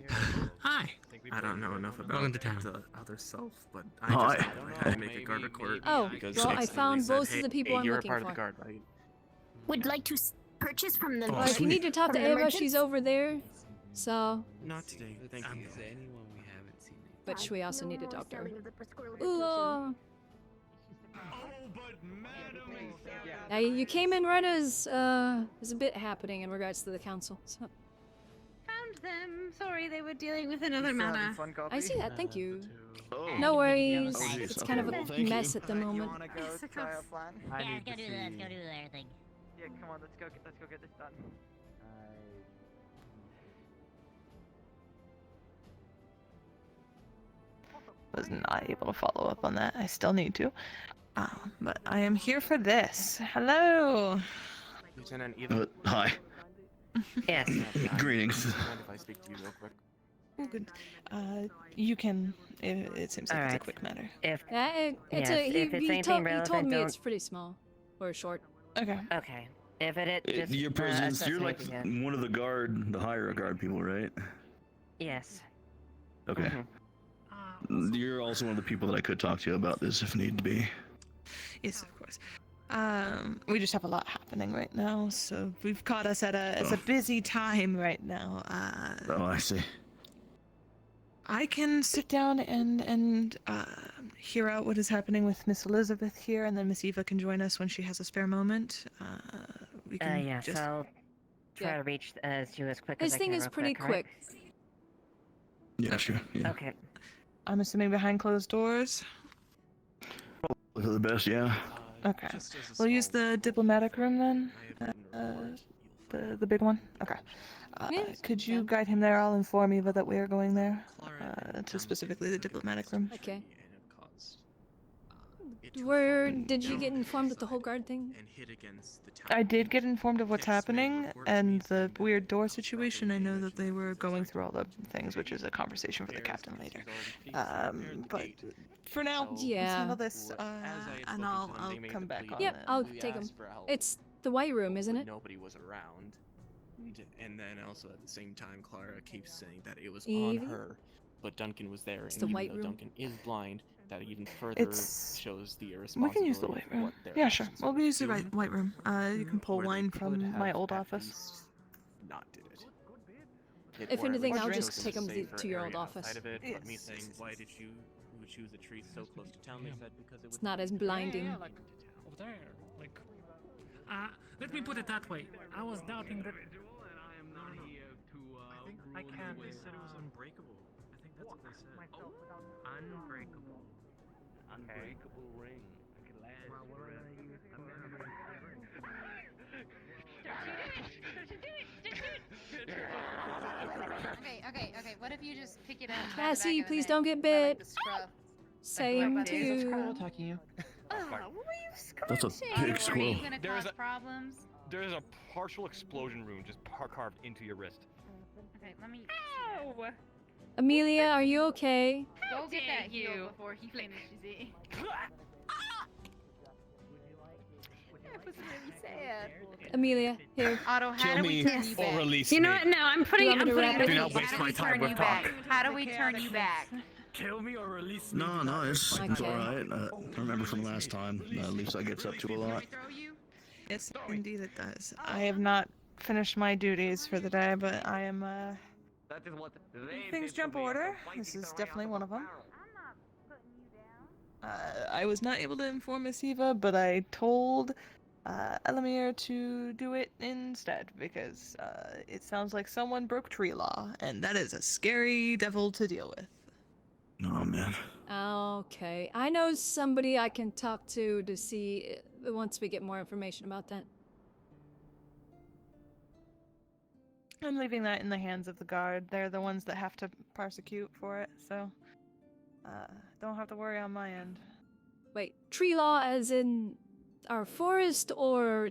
Hi. I don't know enough about Welcome to town. the other self, but I Hi. just had to make a guard report. Oh, because well, I Kixeldan found said, both of "Hey, the people I'm you're looking a part for. of the guard, right? Would like to purchase from the. Well, if you need to talk to from the Eva, merchants? she's over there. So, Not today, thank you. anyone we haven't seen. but we also need to talk to her. Selling of the prescription. Ooh, you came in right as there's a bit happening in regards to the council. So. Found them. Sorry, they were dealing with another matter. I see that. Thank you. Oh. No worries. Oh, geez, It's kind of okay, a well, thank mess you. at the moment. Yes, of course. I Yeah, need let's go to do see. that. Let's go do everything. Yeah, come on, let's go get this done. Was not able to follow up on that. I still need to. But I am here for this. Hello. Lieutenant Eva. Hi. Yes. Greetings. Mind if I speak to you real quick? Oh, good. You can. It seems like it's a quick matter. If It's yes, if it's anything he relevant, told me don't... it's pretty small or short. Okay. Okay. If it just Your presence, you're assess like me if you one of the higher guard people, right? Yes. Okay. You're also one of the people that I could talk to you about this if need be. Yes, of course. We just have a lot happening right now, so we've caught us at a busy time right now. Oh, I see. I can sit down and hear out what is happening with Miss Elizabeth here, and then Miss Eva can join us when she has a spare moment. We can yeah, just... so I'll try to reach you as quick as His I thing can. is real pretty quick. quick. Yeah, sure. Yeah. Okay. I'm assuming behind closed doors? Look at the best, yeah. Okay. We'll use the diplomatic room then? The big one? Okay. Could you guide him there? I'll inform Eva that we are going there. To specifically the diplomatic room. Okay. Where did you get informed of the whole guard thing? I did get informed of what's happening and the weird door situation. I know that they were going through all the things, which is a conversation for the captain later. But for now, let's handle this, and I'll come back on. Yep, I'll take him. It's the white room, isn't it? Nobody was around. And then also at the same time, Clara keeps saying that it was Evie? on her, but Duncan was there. It's And the even white though room. Duncan is blind, that even further shows the irresponsibility. We can use the white of room. what their Yeah, sure. actions We'll were use the doing. white room. You can pull Where they wine could from my have old at office. least Not did it. If Or at anything, least I'll chose just a take him safer to your old area office. outside of it, but me Yes. saying, why did you choose a tree so close to town? They said because it was It's not as blinding. Yeah, like over there. Like, let me put it that way. I was doubting that. I can't. They said it was unbreakable. I think that's what they said. Unbreakable. Unbreakable ring. I could last Okay. What if you just pick it up? Cassie, please don't get bit. Same to you. attacking you. That's a big squirrel. There's problems. There's a partial explosion wound just carved into your wrist. Okay, let me. Ow! Amelia, are you okay? Go get that heal before he finishes it. That was really sad. Amelia, here. Otto, how do we turn you back? release You know what? No, I'm putting You want me to it wrap it? Do not waste my time with talk. How do we turn you back? Kill me or release me. No, it's Okay. alright. I remember from last time. Lisa gets up to a lot. Yes, indeed it does. I have not finished my duties for the day, but I am, That is what things jump order. This is definitely one of them. I was not able to inform Miss Eva, but I told Elamir to do it instead because it sounds like someone broke tree law, and that is a scary devil to deal with. Oh man. Okay. I know somebody I can talk to see once we get more information about that. I'm leaving that in the hands of the guard. They're the ones that have to prosecute for it, so don't have to worry on my end. Wait, tree law as in our forest or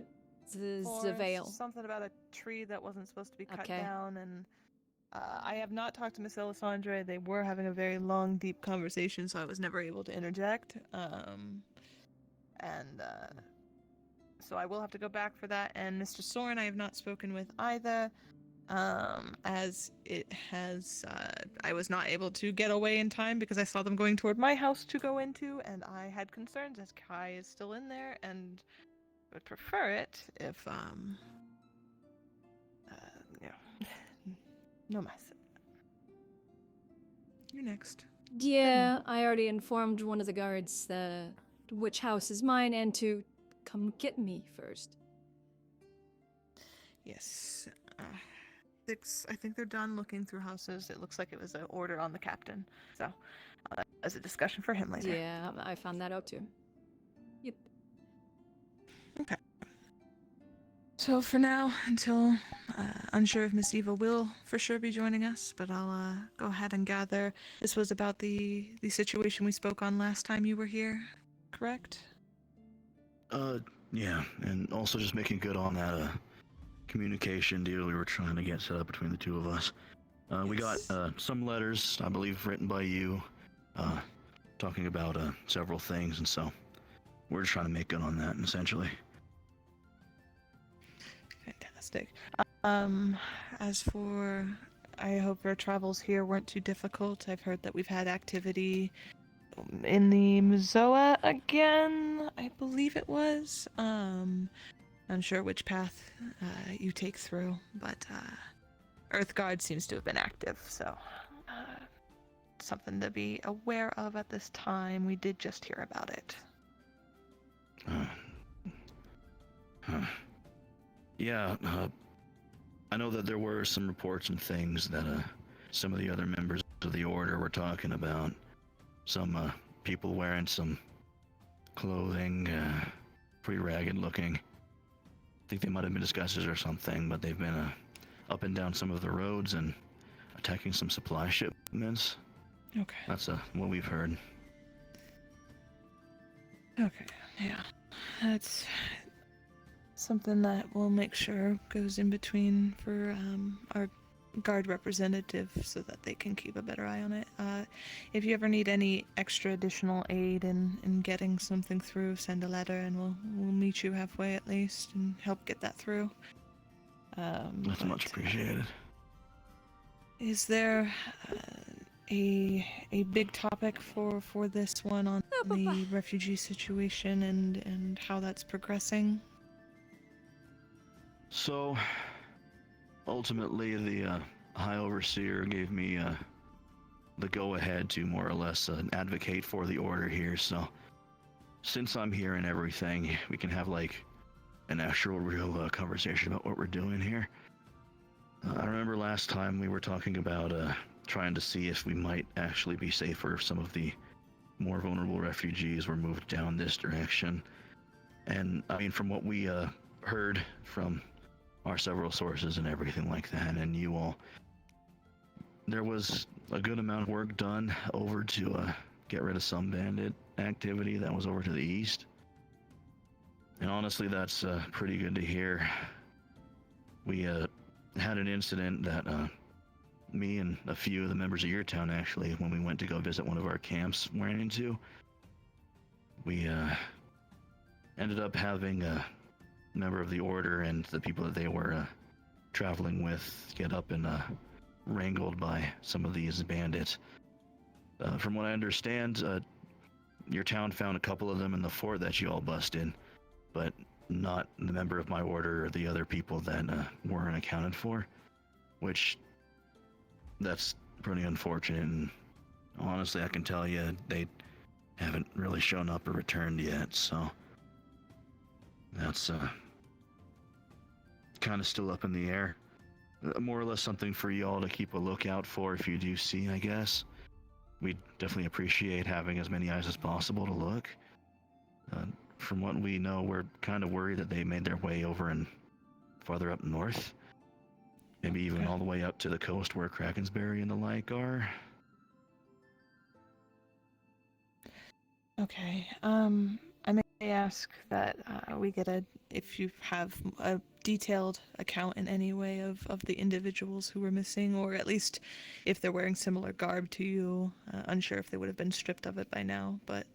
the Forest, Vale? Something about a tree that wasn't supposed to be cut Okay. down, and I have not talked to Miss Elisandre. They were having a very long, deep conversation, so I was never able to interject. So I will have to go back for that. And Mr. Soren, I have not spoken with either, as it has. I was not able to get away in time because I saw them going toward my house to go into, and I had concerns as Kai is still in there, and would prefer it if no mess. You're next. Yeah, I already informed one of the guards which house is mine and to come get me first. Yes. I think they're done looking through houses. It looks like it was an order on the captain. So, as a discussion for him later. Yeah, I found that out too. Yep. Okay. So for now, until unsure if Miss Eva will for sure be joining us, but I'll go ahead and gather. This was about the situation we spoke on last time you were here, correct? Yeah, and also just making good on that communication deal we were trying to get set up between the two of us. We got some letters, I believe, written by you, talking about several things, and so we're just trying to make good on that, essentially. Fantastic. As for, I hope your travels here weren't too difficult. I've heard that we've had activity in the Mazoa again, I believe it was. Unsure which path you take through, but Earthguard seems to have been active, so something to be aware of at this time. We did just hear about it. Yeah, I know that there were some reports and things that some of the other members of the Order were talking about. Some people wearing some clothing, pretty ragged looking. I think they might have been disguises or something, but they've been up and down some of the roads and attacking some supply shipments. Okay. That's what we've heard. Okay, yeah. That's something that we'll make sure goes in between for our guard representative so that they can keep a better eye on it. If you ever need any extra additional aid in getting something through, send a letter and we'll meet you halfway at least and help get that through. That's much appreciated. Is there a big topic for this one on the refugee situation and how that's progressing? So, ultimately, the High Overseer gave me the go-ahead to more or less advocate for the Order here, so since I'm here and everything, we can have, like, an actual real conversation about what we're doing here. I remember last time we were talking about trying to see if we might actually be safer if some of the more vulnerable refugees were moved down this direction. And, I mean, from what we heard from our several sources and everything like that, and you all, there was a good amount of work done over to get rid of some bandit activity that was over to the east. And honestly, that's pretty good to hear. We had an incident that me and a few of the members of your town, actually, when we went to go visit one of our camps, ran into. We ended up having a member of the Order and the people that they were traveling with get up and wrangled by some of these bandits. From what I understand, your town found a couple of them in the fort that you all busted, but not the member of my Order or the other people that weren't accounted for, which that's pretty unfortunate. And honestly, I can tell you they haven't really shown up or returned yet, so that's kind of still up in the air. More or less something for y'all to keep a lookout for if you do see, I guess. We'd definitely appreciate having as many eyes as possible to look. From what we know, we're kind of worried that they made their way over and farther up north. Maybe even all the way up to the coast where Krakensberry and the like are. Okay. I may ask that we get if you have a detailed account in any way of the individuals who were missing, or at least if they're wearing similar garb to you. Unsure if they would have been stripped of it by now, but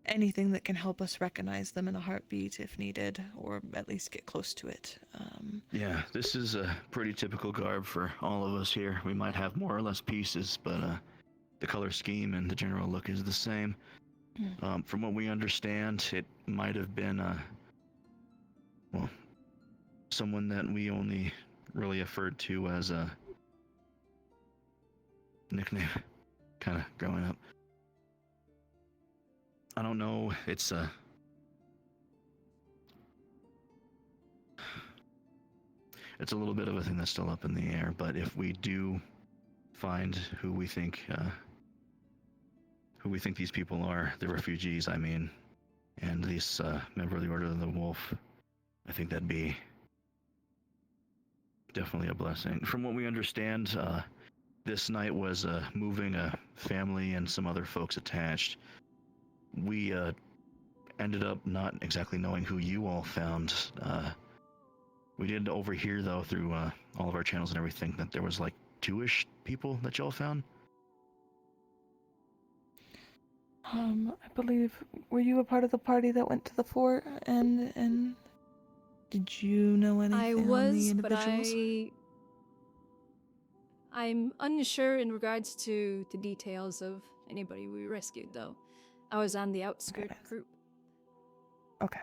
anything that can help us recognize them in a heartbeat if needed, or at least get close to it. Yeah, this is a pretty typical garb for all of us here. We might have more or less pieces, but the color scheme and the general look is the same. From what we understand, it might have been well, someone that we only really referred to as a nickname, kind of growing up. I don't know, it's a little bit of a thing that's still up in the air, but if we do find who we think these people are, the refugees, I mean, and this member of the Order of the Wolf, I think that'd be definitely a blessing. From what we understand, this night was moving a family and some other folks attached. We ended up not exactly knowing who you all found. We did overhear, though, through all of our channels and everything, that there was like 2-ish people that y'all found? I believe, were you a part of the party that went to the fort, and did you know anything I on the was, but individuals? I'm unsure in regards to the details of anybody we rescued, though. I was on the outskirt group. Okay.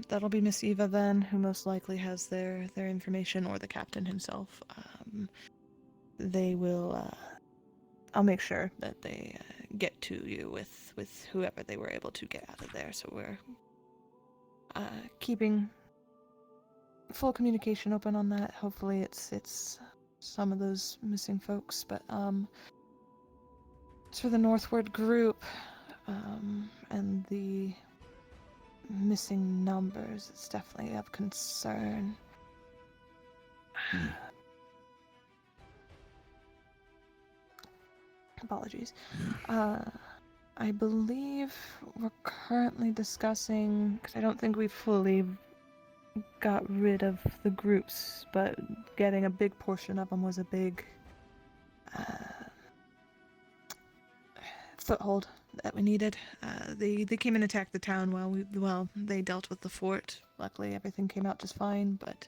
That'll be Miss Eva then, who most likely has their information, or the captain himself. They will, I'll make sure that they get to you with whoever they were able to get out of there, so we're keeping full communication open on that. Hopefully it's some of those missing folks, but as for the northward group, and the missing numbers, it's definitely of concern. Apologies. I believe we're currently discussing, because I don't think we fully got rid of the groups, but getting a big portion of them was a big foothold that we needed. They came and attacked the town while they dealt with the fort. Luckily, everything came out just fine, but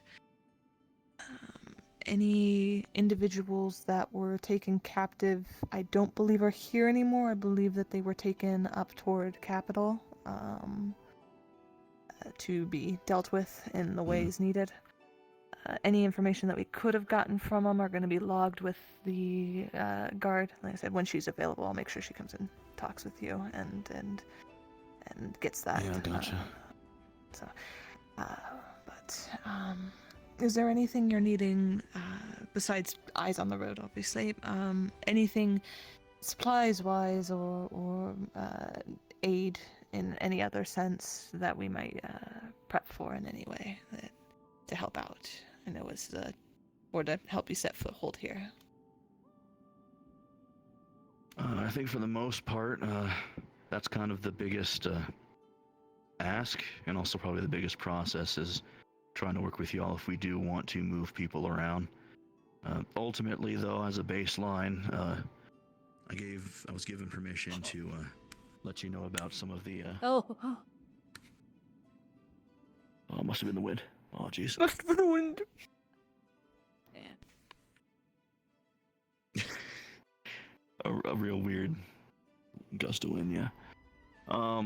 any individuals that were taken captive, I don't believe are here anymore. I believe that they were taken up toward capital to be dealt with in the ways needed. Any information that we could have gotten from them are going to be logged with the guard. Like I said, when she's available, I'll make sure she comes and talks with you and gets that. Yeah, gotcha. Is there anything you're needing besides eyes on the road, obviously? Anything supplies-wise or aid in any other sense that we might prep for in any way to help out? I know or to help you set foothold here. I think for the most part, that's kind of the biggest ask, and also probably the biggest process is trying to work with y'all if we do want to move people around. Ultimately, though, as a baseline, I was given permission to let you know about some of the. Oh, must have been the wind. Oh, jeez. Must have been the wind. A real weird gust of wind, yeah. I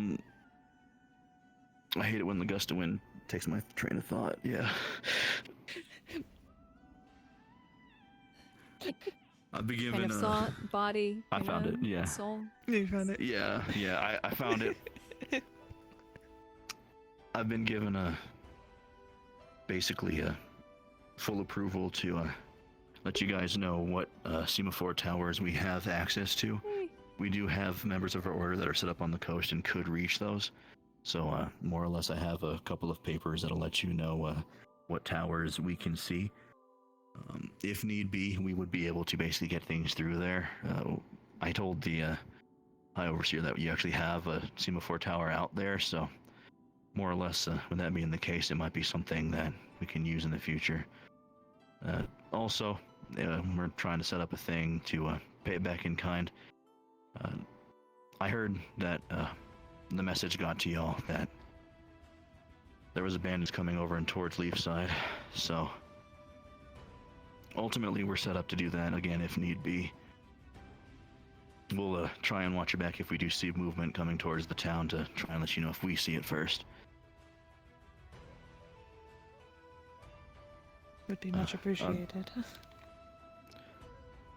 hate it when the gust of wind takes my train of thought, yeah. I've been given kind of thought, body. I found it, yeah. Soul. You found it. Yeah, I found it. I've been given basically a full approval to let you guys know what semaphore towers we have access to. We do have members of our order that are set up on the coast and could reach those. So more or less I have a couple of papers that'll let you know what towers we can see. If need be, we would be able to basically get things through there. I told the High Overseer that you actually have a semaphore tower out there, so more or less, with that being the case, it might be something that we can use in the future. Also, we're trying to set up a thing to pay it back in kind. I heard that the message got to y'all that there was a bandits coming over and towards Leafside, so ultimately we're set up to do that again if need be. We'll try and watch your back if we do see movement coming towards the town to try and let you know if we see it first. Would be much appreciated.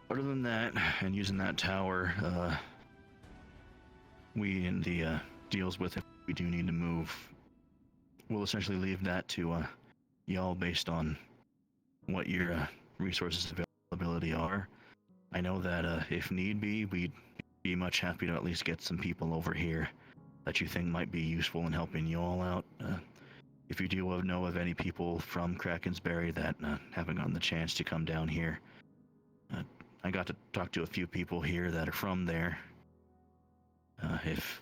Other than that, and using that tower, we in the deals with if we do need to move, we'll essentially leave that to y'all based on what your resources availability are. I know that if need be, we'd be much happy to at least get some people over here that you think might be useful in helping you all out. If you do know of any people from Krakensberry that haven't gotten the chance to come down here, I got to talk to a few people here that are from there. If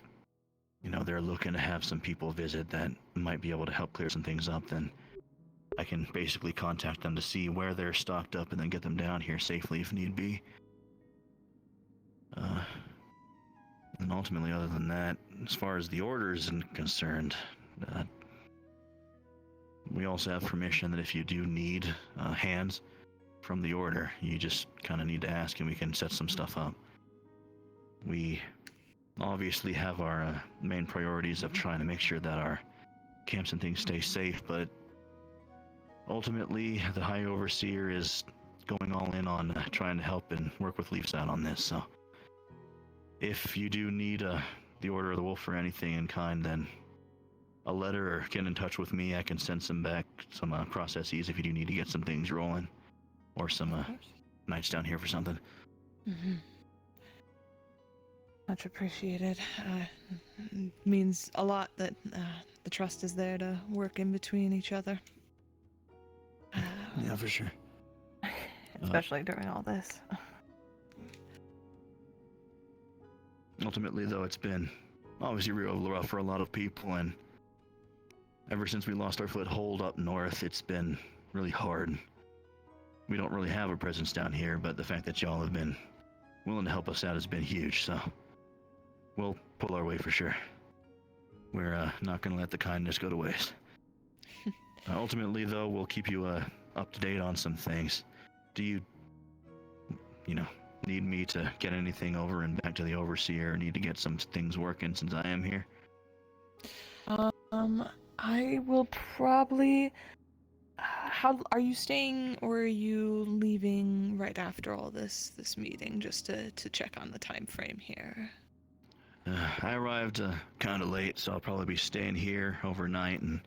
they're looking to have some people visit that might be able to help clear some things up, then I can basically contact them to see where they're stocked up and then get them down here safely if need be. And ultimately, other than that, as far as the order is concerned, we also have permission that if you do need hands from the order, you just kind of need to ask and we can set some stuff up. We obviously have our main priorities of trying to make sure that our camps and things stay safe, but ultimately the High Overseer is going all in on trying to help and work with Leafside on this, so if you do need the Order of the Wolf or anything in kind, then a letter or get in touch with me. I can send some processes if you do need to get some things rolling, or some nights down here for something. Mm-hmm. Much appreciated. Means a lot that the trust is there to work in between each other. Yeah, for sure. Especially during all this. Ultimately, though, it's been obviously real rough for a lot of people, and ever since we lost our foothold up north, it's been really hard. We don't really have a presence down here, but the fact that y'all have been willing to help us out has been huge, so we'll pull our weight for sure. We're not going to let the kindness go to waste. Ultimately, though, we'll keep you up to date on some things. Do you need me to get anything over and back to the Overseer, or need to get some things working since I am here? I will probably... how are you staying, or are you leaving right after all this meeting, just to check on the time frame here? I arrived kind of late, so I'll probably be staying here overnight and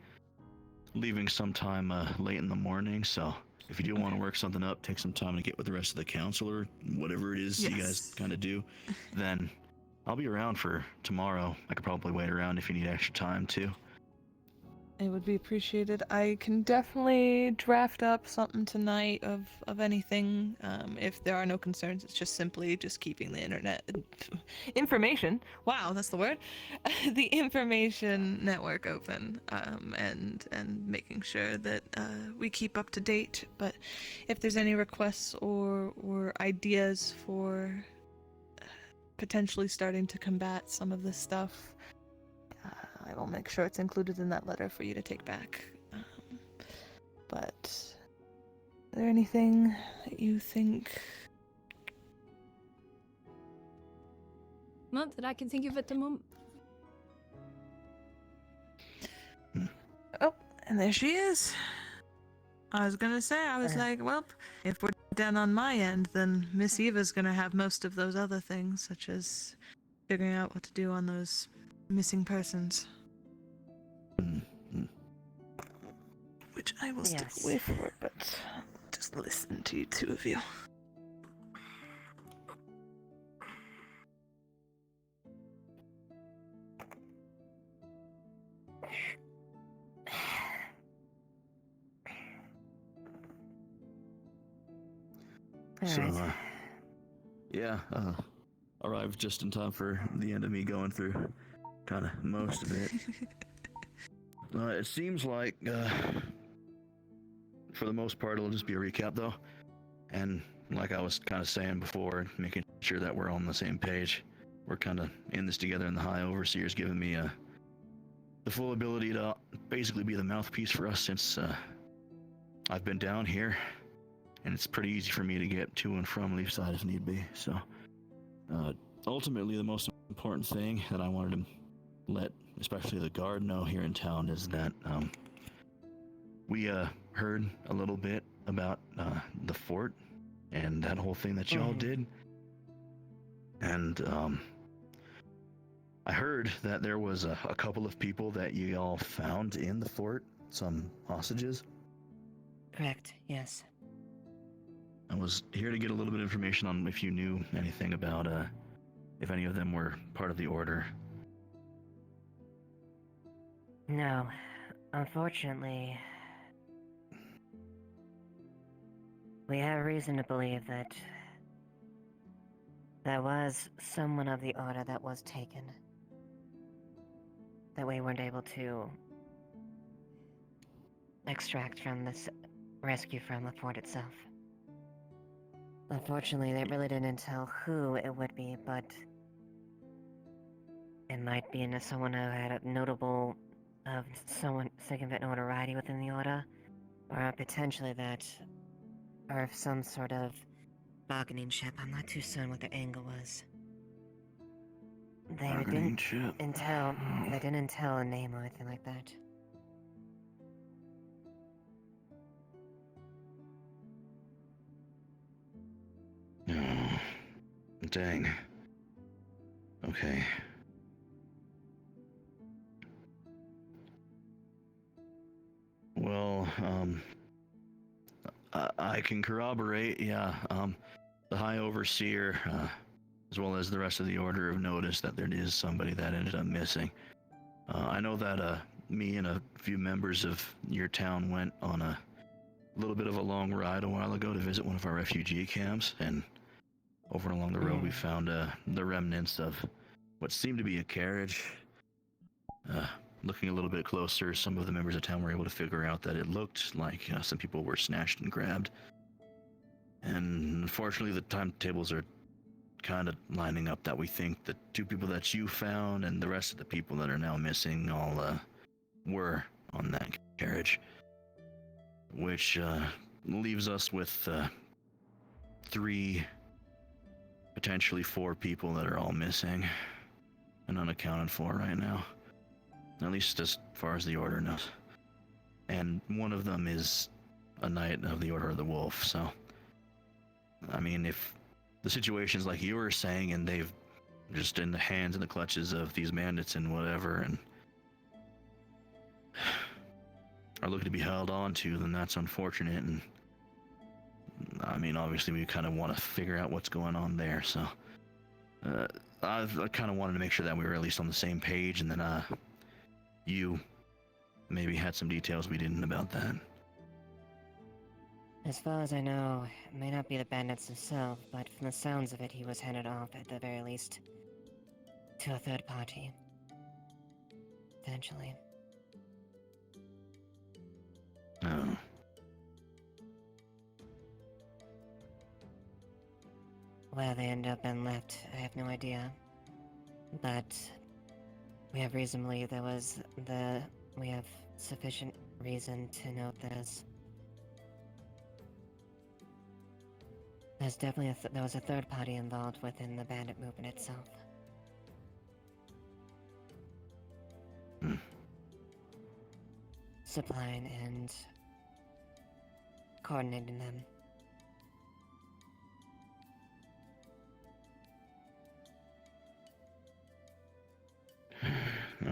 leaving sometime late in the morning, so if you do want to work something up, take some time to get with the rest of the council or whatever it is you guys kind of do, then I'll be around for tomorrow. I could probably wait around if you need extra time too. It would be appreciated. I can definitely draft up something tonight of anything. If there are no concerns, it's just simply just keeping the internet information. Wow, that's the word. The information network open, and making sure that we keep up to date. But if there's any requests or ideas for potentially starting to combat some of this stuff, I will make sure it's included in that letter for you to take back. But is there anything that you think? Not that I can think of at the moment. Oh, and there she is. I was gonna say, like, well, if we're done on my end, then Miss Eva's gonna have most of those other things, such as figuring out what to do on those missing persons. Which I will stick away for, but just listen to you two of you. So, arrived just in time for the end of me going through kind of most of it. It seems like, for the most part, it'll just be a recap, though. And like I was kind of saying before, making sure that we're on the same page. We're kind of in this together, and the High Overseer's giving me the full ability to basically be the mouthpiece for us since I've been down here. And it's pretty easy for me to get to and from Leafside if need be. So, ultimately, the most important thing that I wanted to let especially the guard know here in town is that we heard a little bit about the fort and that whole thing that y'all did. And I heard that there was a couple of people that y'all found in the fort, some hostages. Correct, yes. I was here to get a little bit of information on if you knew anything about if any of them were part of the order. No, unfortunately, we have reason to believe that there was someone of the order that was taken, that we weren't able to extract from this rescue from the fort itself. Unfortunately, they really didn't tell who it would be, but it might be someone who had a notable of significant notoriety within the order, or potentially that, or some sort of bargaining chip. I'm not too certain what their angle was. They Bargaining didn't chip. they didn't tell a name or anything like that. Oh, dang. Okay. Well, I can corroborate, yeah. The High Overseer, as well as the rest of the Order, have noticed that there is somebody that ended up missing. I know that me and a few members of your town went on a little bit of a long ride a while ago to visit one of our refugee camps, and over and along the road we found the remnants of what seemed to be a carriage. Looking a little bit closer, some of the members of town were able to figure out that it looked like some people were snatched and grabbed. And unfortunately, the timetables are kind of lining up that we think the two people that you found and the rest of the people that are now missing all were on that carriage. Which leaves us with 3, potentially 4 people that are all missing and unaccounted for right now. At least as far as the Order knows. And one of them is a Knight of the Order of the Wolf, so... I mean, if the situation's like you were saying, and they've just in the hands and the clutches of these bandits and whatever, and are looking to be held on to, then that's unfortunate, and... I mean, obviously we kind of want to figure out what's going on there, so... I kind of wanted to make sure that we were at least on the same page, and then, you maybe had some details we didn't about that. As far as I know, it may not be the bandits themselves, but from the sounds of it, he was handed off at the very least to a third party. Potentially. Oh. Where they end up and left, I have no idea. But we have reason to believe we have sufficient reason to note that there's definitely there was a third party involved within the bandit movement itself. Supplying and coordinating them.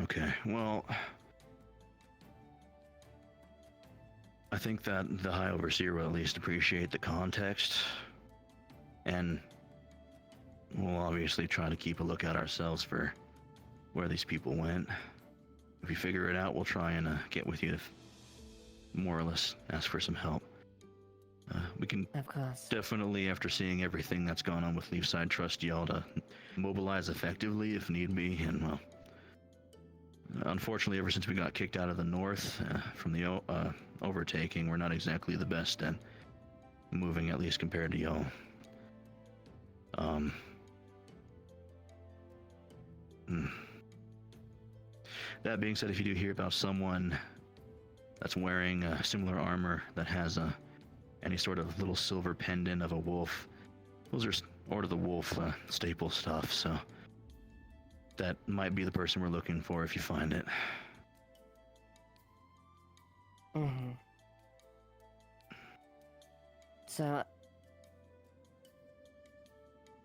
Okay, well... I think that the High Overseer will at least appreciate the context, and we'll obviously try to keep a lookout ourselves for where these people went. If we figure it out, we'll try and get with you to more or less ask for some help. We can of course. Definitely, after seeing everything that's gone on with Leafside, trust y'all to mobilize effectively if need be, and well... Unfortunately, ever since we got kicked out of the north from the overtaking, we're not exactly the best at moving, at least compared to y'all. That being said, if you do hear about someone that's wearing similar armor that has any sort of little silver pendant of a wolf, those are Order of the Wolf staple stuff, so... that might be the person we're looking for if you find it. Mm-hmm. So,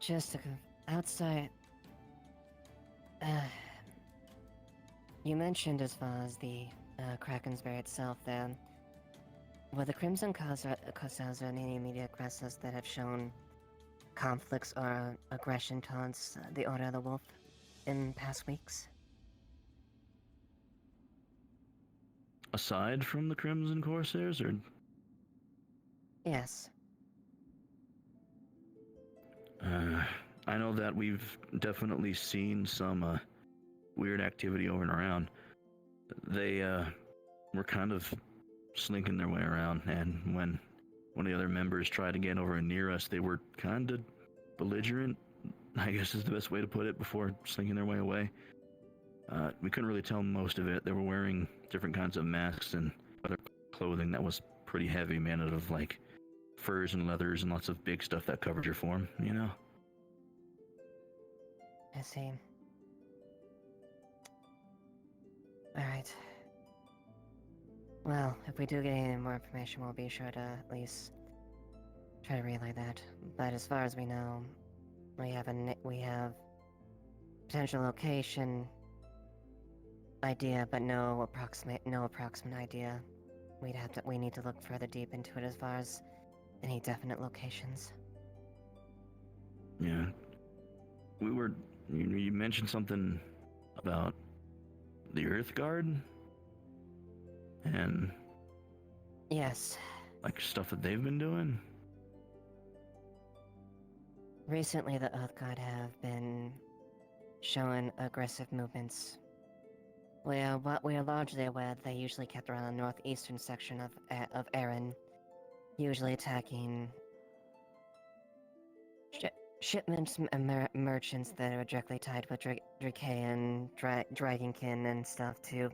just outside, you mentioned as far as the Krakensberry itself there, were the Crimson Corsairs or any immediate aggressors that have shown conflicts or aggression towards the Order of the Wolf in past weeks? Aside from the Crimson Corsairs, or? Yes. I know that we've definitely seen some weird activity over and around. They were kind of slinking their way around, and when one of the other members tried to get over near us, they were kind of belligerent, I guess is the best way to put it, before slinking their way away. We couldn't really tell most of it. They were wearing different kinds of masks and other clothing that was pretty heavy, made out of like furs and leathers and lots of big stuff that covered your form, you know? I see. Alright. Well, if we do get any more information, we'll be sure to at least try to relay that. But as far as we know, we have potential location idea, but no approximate idea. We need to look further deep into it as far as any definite locations. Yeah. You mentioned something about the Earth Guard? And... Yes. like stuff that they've been doing? Recently, the Earth Guard have been showing aggressive movements. We are largely aware that they usually kept around the northeastern section of Erin, usually attacking shipments and merchants that are directly tied with Dracaean, Dragonkin and stuff to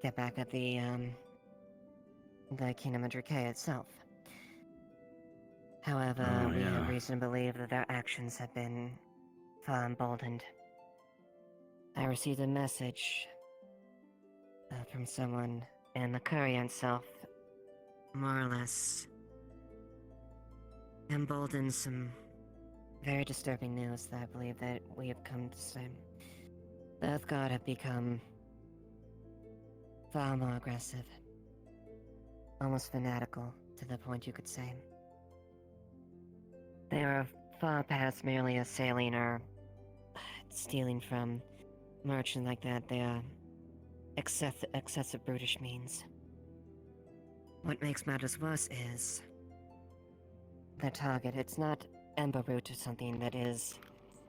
get back at the Kingdom of Dracae itself. However, we have reason to believe that their actions have been far emboldened. I received a message from someone, and the courier itself more or less emboldened some very disturbing news that I believe that we have come to see. The Earth God have become far more aggressive, almost fanatical to the point you could say. They are far past merely assailing or stealing from merchants like that. They are excessive brutish means. What makes matters worse is their target. It's not Ember Root or something that is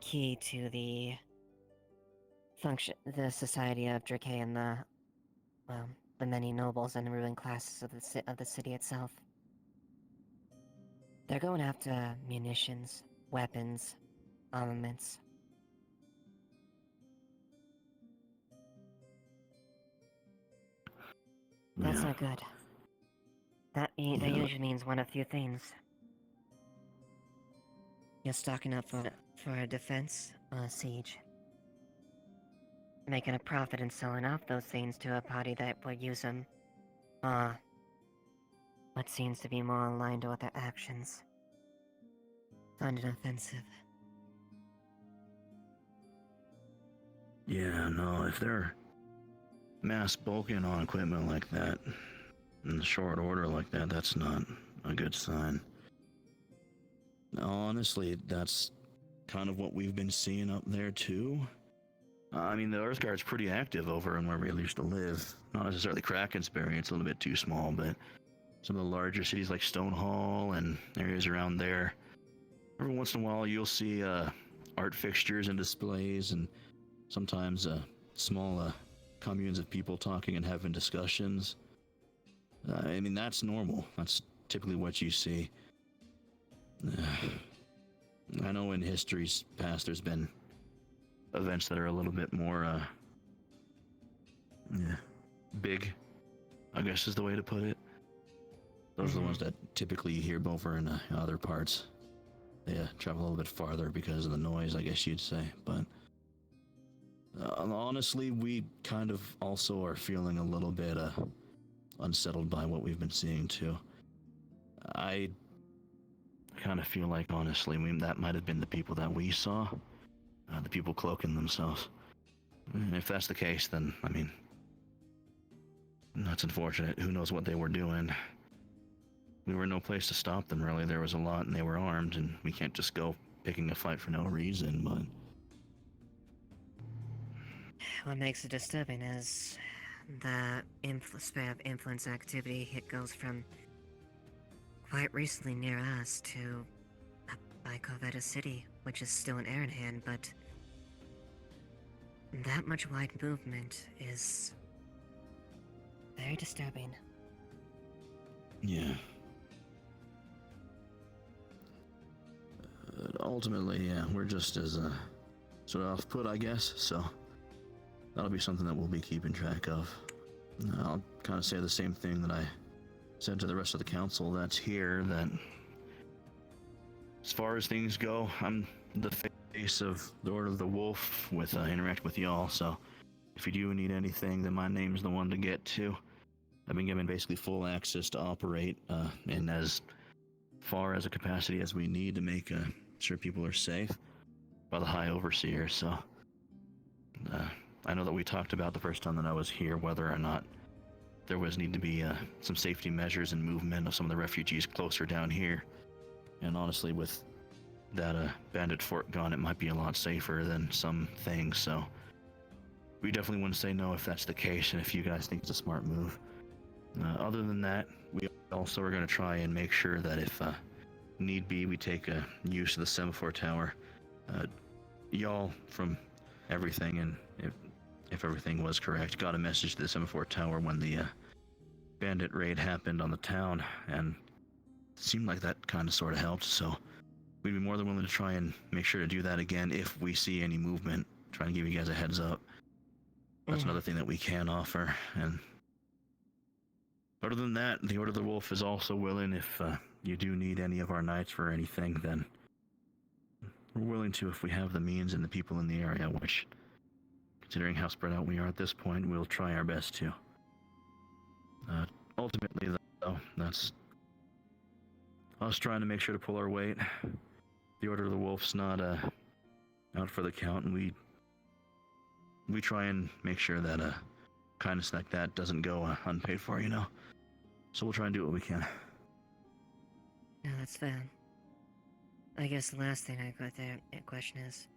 key to the society of Dracae and the many nobles and ruling classes of the city itself. They're going after munitions, weapons, armaments. That's not good. That usually means one of few things. You're stocking up for a defense or a siege. Making a profit and selling off those things to a party that would use them. What seems to be more aligned with their actions. Find it offensive. Yeah, no, if they're mass bulking on equipment like that, in short order like that, that's not a good sign. Honestly, that's kind of what we've been seeing up there too. I mean, the Earth Guard's pretty active over in where we used to live. Not necessarily Krakensbury, it's a little bit too small, but some of the larger cities like Stonehall and areas around there. Every once in a while you'll see art fixtures and displays, and sometimes small communes of people talking and having discussions. I mean, that's normal. That's typically what you see. I know in history's past there's been events that are a little bit more big, I guess is the way to put it. Those are the ones that typically you hear over in other parts. They travel a little bit farther because of the noise, I guess you'd say. But honestly, we kind of also are feeling a little bit unsettled by what we've been seeing too. I kind of feel like, honestly, that might have been the people that we saw. The people cloaking themselves. And if that's the case, then, I mean, that's unfortunate. Who knows what they were doing? We were in no place to stop them, really. There was a lot, and they were armed, and we can't just go picking a fight for no reason, but... What makes it disturbing is the sphere of influence activity. It goes from quite recently near us to by Corvetta City, which is still in Erenhand, but that much wide movement is very disturbing. Yeah. Ultimately, yeah, we're just as sort of off put, I guess. So that'll be something that we'll be keeping track of. I'll kind of say the same thing that I said to the rest of the council that's here, that as far as things go, I'm the face of the Order of the Wolf with interact with y'all, so if you do need anything, then my name's the one to get to. I've been given basically full access to operate in as far as a capacity as we need to make sure people are safe by the High Overseer, so I know that we talked about the first time that I was here whether or not there was need to be some safety measures and movement of some of the refugees closer down here. And honestly, with that bandit fort gone, it might be a lot safer than some things, so we definitely wouldn't say no if that's the case and if you guys think it's a smart move. Other than that, we also are going to try and make sure that if need be, we take use of the semaphore tower. Y'all, from everything, and if everything was correct, got a message to the semaphore tower when the bandit raid happened on the town, and it seemed like that kind of sort of helped, so we'd be more than willing to try and make sure to do that again if we see any movement, trying to give you guys a heads up. That's another thing that we can offer, and other than that, the Order of the Wolf is also willing if you do need any of our knights for anything, then we're willing to if we have the means and the people in the area, which, considering how spread out we are at this point, we'll try our best to. Ultimately, though, that's us trying to make sure to pull our weight. The Order of the Wolf's not out for the count, and we try and make sure that kindness like that doesn't go unpaid for, you know? So we'll try and do what we can. No, that's fair. I guess the last thing I got there, question is,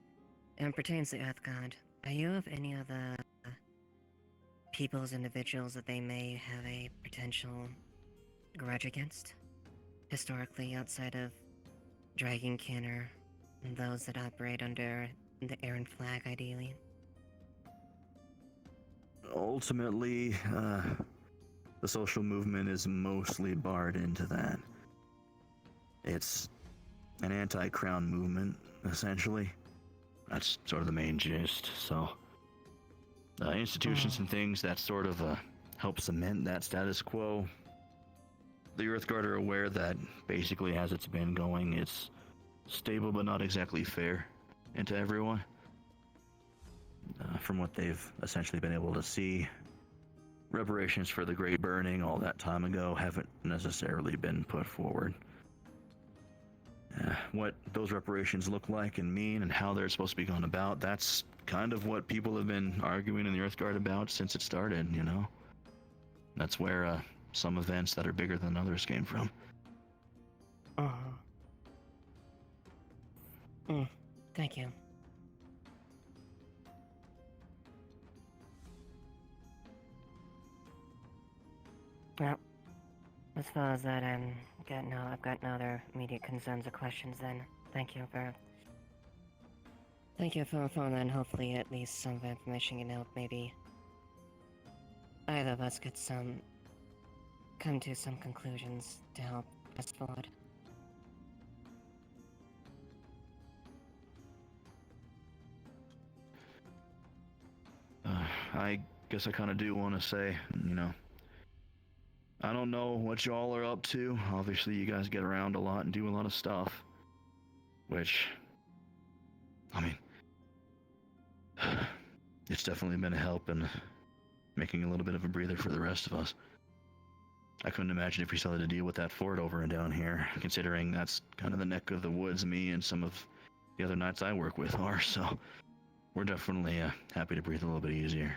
it pertains to Earth God. Are you of any other peoples, individuals that they may have a potential grudge against? Historically, outside of Dragonkin or those that operate under the Aaron flag, ideally? Ultimately, the social movement is mostly barred into that. It's an anti-crown movement, essentially. That's sort of the main gist, so institutions and things that sort of help cement that status quo. The Earthguard are aware that basically as it's been going, it's stable but not exactly fair into everyone. From what they've essentially been able to see, reparations for the Great Burning all that time ago haven't necessarily been put forward. What those reparations look like and mean and how they're supposed to be gone about, that's kind of what people have been arguing in the Earthguard about since it started, you know? That's where some events that are bigger than others came from. Thank you. Well, as far as that, I've got no other immediate concerns or questions then. Thank you for then. Hopefully at least some of the information can help maybe either of us come to some conclusions to help us forward. I guess I kind of do want to say, you know, I don't know what y'all are up to. Obviously, you guys get around a lot and do a lot of stuff. Which, I mean, it's definitely been a help in making a little bit of a breather for the rest of us. I couldn't imagine if we still had to deal with that fort over and down here, considering that's kind of the neck of the woods me and some of the other knights I work with are, so we're definitely happy to breathe a little bit easier.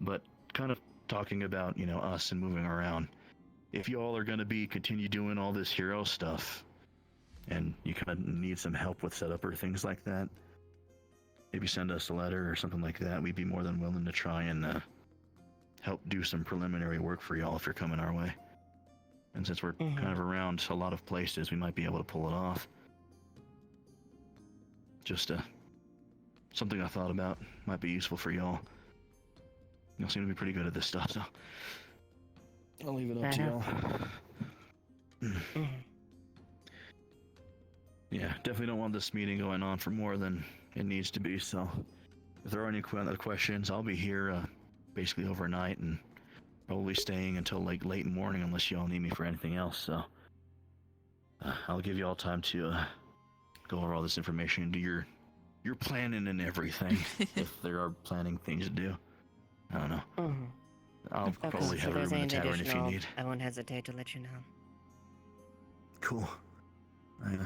But kind of talking about, you know, us and moving around, if you all are going to continue doing all this hero stuff and you kind of need some help with setup or things like that, maybe send us a letter or something like that. We'd be more than willing to try and help do some preliminary work for y'all if you're coming our way. And since we're kind of around a lot of places, we might be able to pull it off. Just something I thought about. Might be useful for y'all. Y'all seem to be pretty good at this stuff, so I'll leave it up to y'all. Yeah, definitely don't want this meeting going on for more than it needs to be, so if there are any other questions, I'll be here basically overnight and probably staying until like late in the morning unless y'all need me for anything else, so I'll give you all time to go over all this information and do your planning and everything if there are planning things to do. I don't know. I'll probably have a room in the tavern if you need. I won't hesitate to let you know. Cool. I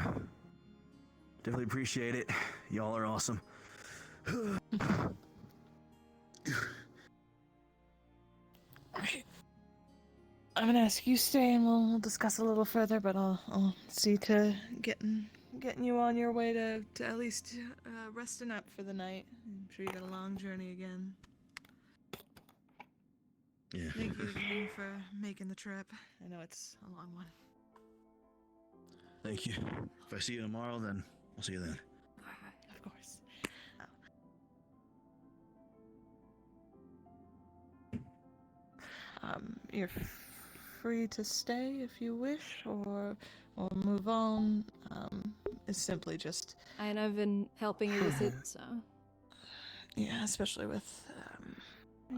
definitely appreciate it. Y'all are awesome. I'm gonna ask you stay and we'll discuss a little further, but I'll see to getting you on your way to at least resting up for the night. I'm sure you got a long journey again. Yeah. Thank you again for making the trip. I know it's a long one. Thank you. If I see you tomorrow, then I'll see you then. Of course. You're free to stay if you wish, or move on. It's simply just. And I've been helping you with it, so. Yeah, especially with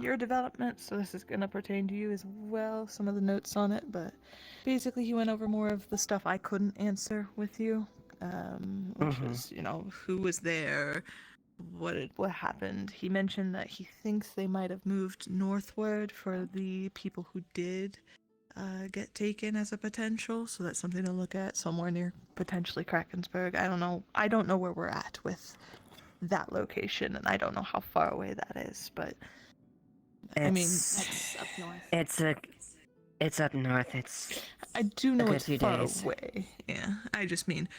your development, so this is gonna pertain to you as well. Some of the notes on it, but basically he went over more of the stuff I couldn't answer with you, which is, who was there, what happened. He mentioned that he thinks they might have moved northward for the people who did get taken as a potential, so that's something to look at, somewhere near potentially Krakensburg. I don't know where we're at with that location, and I don't know how far away that is, but It's up north. It's up north. I do know a it's good few far days. away. Yeah, I just mean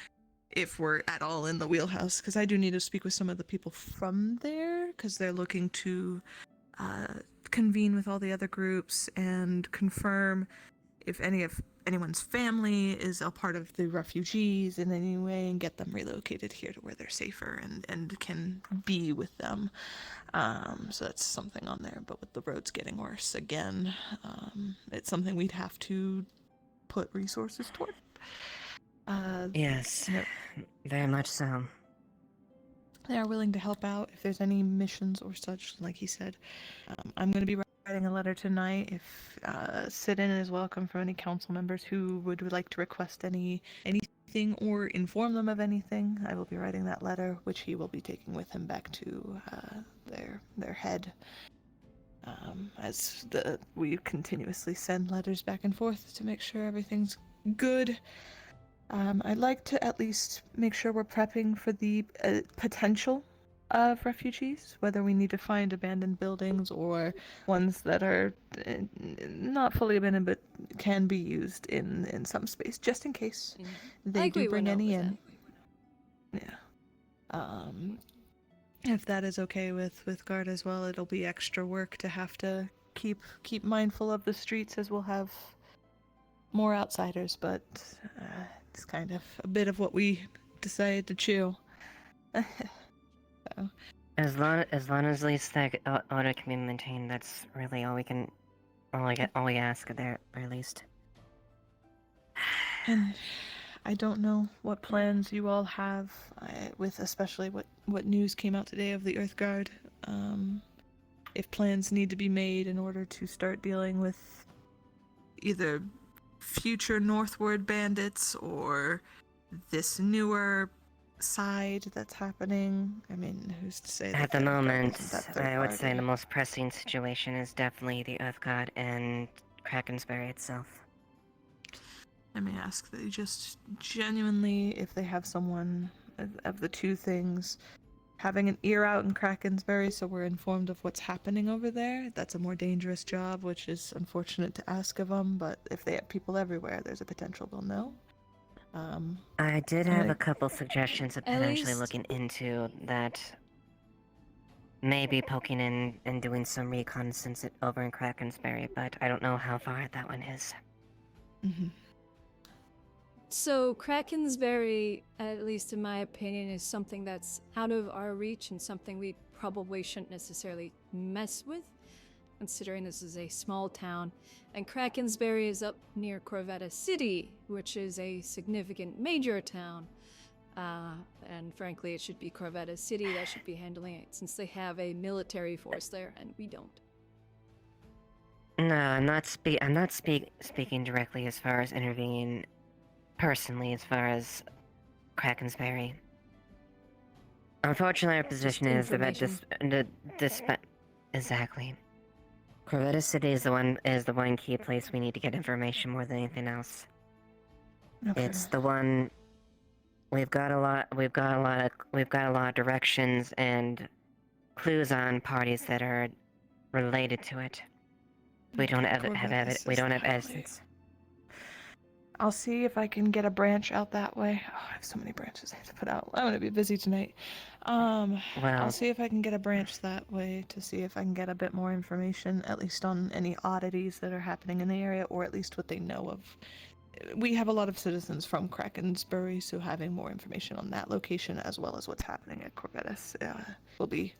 if we're at all in the wheelhouse, because I do need to speak with some of the people from there, because they're looking to convene with all the other groups and confirm if anyone's family is a part of the refugees in any way and get them relocated here to where they're safer and can be with them. So that's something on there. But with the roads getting worse again, it's something we'd have to put resources toward. Yes, very much so. They are willing to help out if there's any missions or such, like he said. I'm going to be writing a letter tonight. If sit-in is welcome from any council members who would like to request anything or inform them of anything, I will be writing that letter, which he will be taking with him back to their head. As we continuously send letters back and forth to make sure everything's good. I'd like to at least make sure we're prepping for the potential of refugees, whether we need to find abandoned buildings or ones that are not fully abandoned but can be used in some space, just in case they do bring any in. Yeah. If that is okay with Guard as well, it'll be extra work to have to keep mindful of the streets, as we'll have more outsiders, but it's kind of a bit of what we decided to chew. So. As long as at least that order can be maintained, that's really all we ask at the very least. And I don't know what plans you all have with especially what news came out today of the Earth Guard. If plans need to be made in order to start dealing with either future northward bandits or this newer side that's happening. I mean, who's to say? At the moment, I would say the most pressing situation is definitely the Earth God and Krakensberry itself. I may ask that you just genuinely, if they have someone of the two things, having an ear out in Krakensberry so we're informed of what's happening over there. That's a more dangerous job, which is unfortunate to ask of them, but if they have people everywhere, there's a potential they'll know. I did have a couple suggestions of potentially looking into that. Maybe poking in and doing some reconnaissance over in Krakensberry, but I don't know how far that one is. Mm-hmm. So Krakensberry, at least in my opinion, is something that's out of our reach and something we probably shouldn't necessarily mess with. considering this is a small town, and Krakensberry is up near Corvetta City, which is a significant major town. And frankly, it should be Corvetta City that should be handling it, since they have a military force there, and we don't. No, I'm not speaking directly as far as intervening personally as far as Krakensberry. Unfortunately, our position is that exactly. Corvetta City is the one key place we need to get information more than anything else. Okay. It's the one we've got a lot of directions and clues on parties that are related to it. We don't have evidence. I'll see if I can get a branch out that way. Oh, I have so many branches I have to put out. I'm gonna be busy tonight. I'll see if I can get a branch that way to see if I can get a bit more information, at least on any oddities that are happening in the area, or at least what they know of. We have a lot of citizens from Krakensberry, so having more information on that location as well as what's happening at Corvettis will be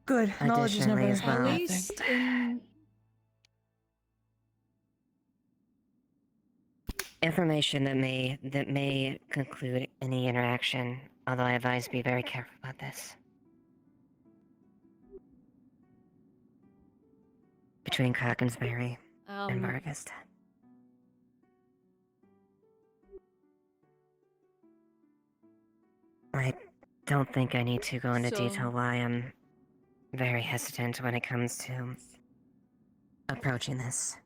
good. Knowledge is never a At bad least in Information that may conclude any interaction, although I advise be very careful about this. Between Krakensberry and Vargas. I don't think I need to go into detail why I'm very hesitant when it comes to approaching this.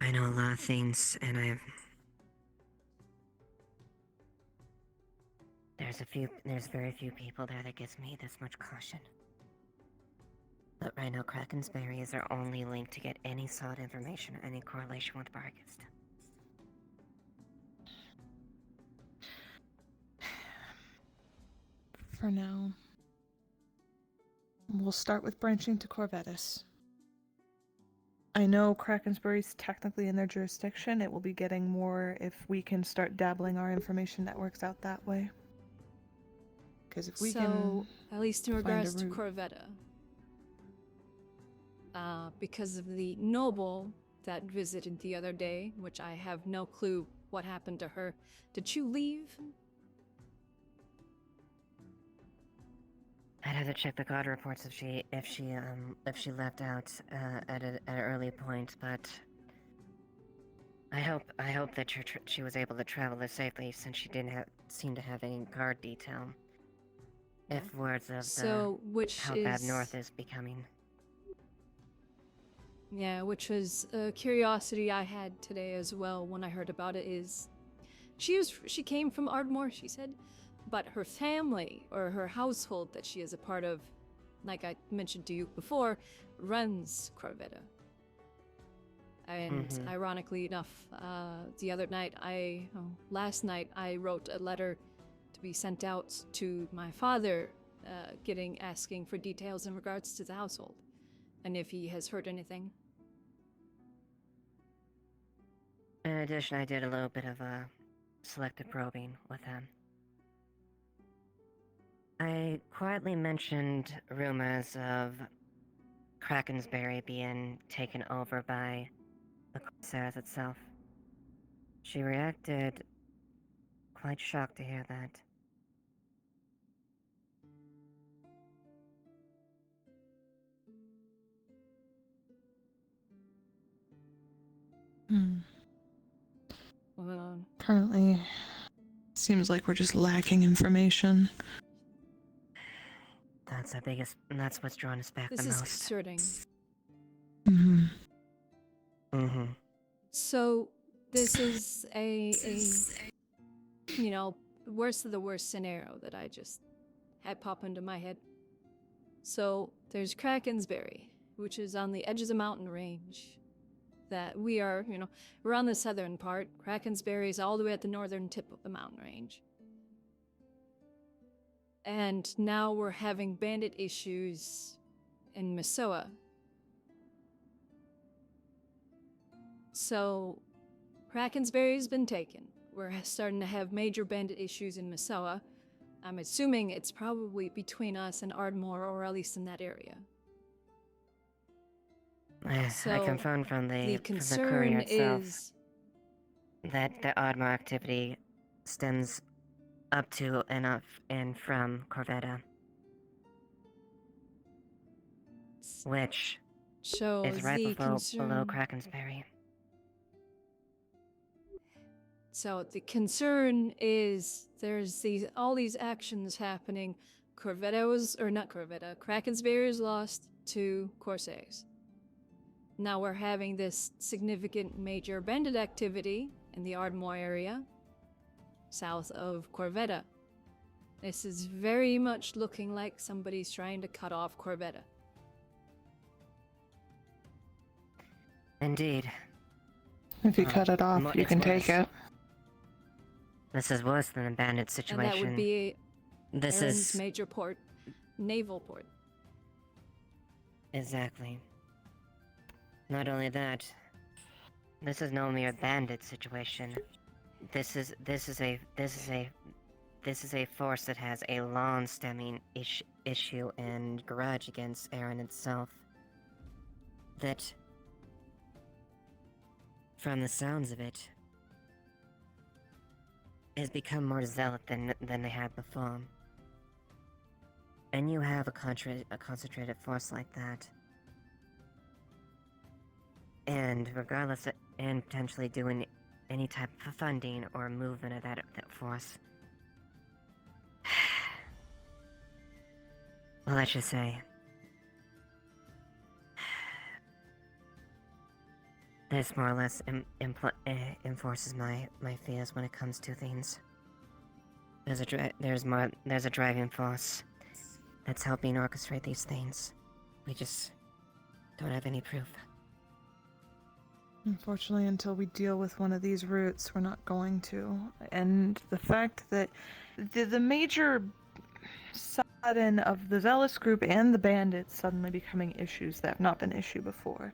I know a lot of things, and there's very few people there that gives me this much caution. But right now, Krakensberry is our only link to get any solid information or any correlation with Vargas. For now, we'll start with branching to Corvettis. I know Krakensberry's technically in their jurisdiction. It will be getting more if we can start dabbling our information networks out that way. Because if we can, at least in find regards a to route- Corvetta, because of the noble that visited the other day, which I have no clue what happened to her. Did you leave? I'd have to check the guard reports if she left out at an early point, but I hope that she was able to travel there safely since she didn't seem to have any guard detail. If words of how bad North is becoming. Yeah, which was a curiosity I had today as well when I heard about it. Is she came from Ardmore, she said, but her family or her household that she is a part of, like I mentioned to you before, runs Corvetta. And ironically enough, last night I wrote a letter to be sent out to my father, asking for details in regards to the household, and if he has heard anything. In addition, I did a little bit of selective probing with him. I quietly mentioned rumors of Krakensberry being taken over by the Corsairs itself. She reacted quite shocked to hear that. Currently, seems like we're just lacking information. That's our biggest, and that's what's drawn us back This the is most. concerning. So this is a worst of the worst scenario that I just had pop into my head. So there's Krakensberry, which is on the edge of the mountain range. That we are, we're on the southern part. Krakensberry is all the way at the northern tip of the mountain range. And now we're having bandit issues in Masoa. So, Krakensberry's been taken. We're starting to have major bandit issues in Masoa. I'm assuming it's probably between us and Ardmore, or at least in that area. I confirmed from the concern courier itself is that the Ardmore activity stems up to and from Corvetta, which is right below Krakensberry. So the concern is there's all these actions happening. Krakensberry is lost to Corsairs. Now we're having this significant major bandit activity in the Ardmore area, south of Corvetta. This is very much looking like somebody's trying to cut off Corvetta. Indeed. If you cut it off, you can take it. This is worse than a bandit situation. And that would be This Aaron's is major port, naval port. exactly. Not only that, this is no mere bandit situation. This is a force that has a long-stemming issue and grudge against Aaron itself. That, from the sounds of it, has become more zealot than they had before. And you have a concentrated force like that, and regardless of, and potentially doing any type of funding or movement of that force, well, let's just say, this more or less enforces my fears when it comes to things. There's a driving force that's helping orchestrate these things. We just don't have any proof. Unfortunately, until we deal with one of these roots, we're not going to. And the fact that the major sudden of the Zealous group and the bandits suddenly becoming issues that have not been issue before.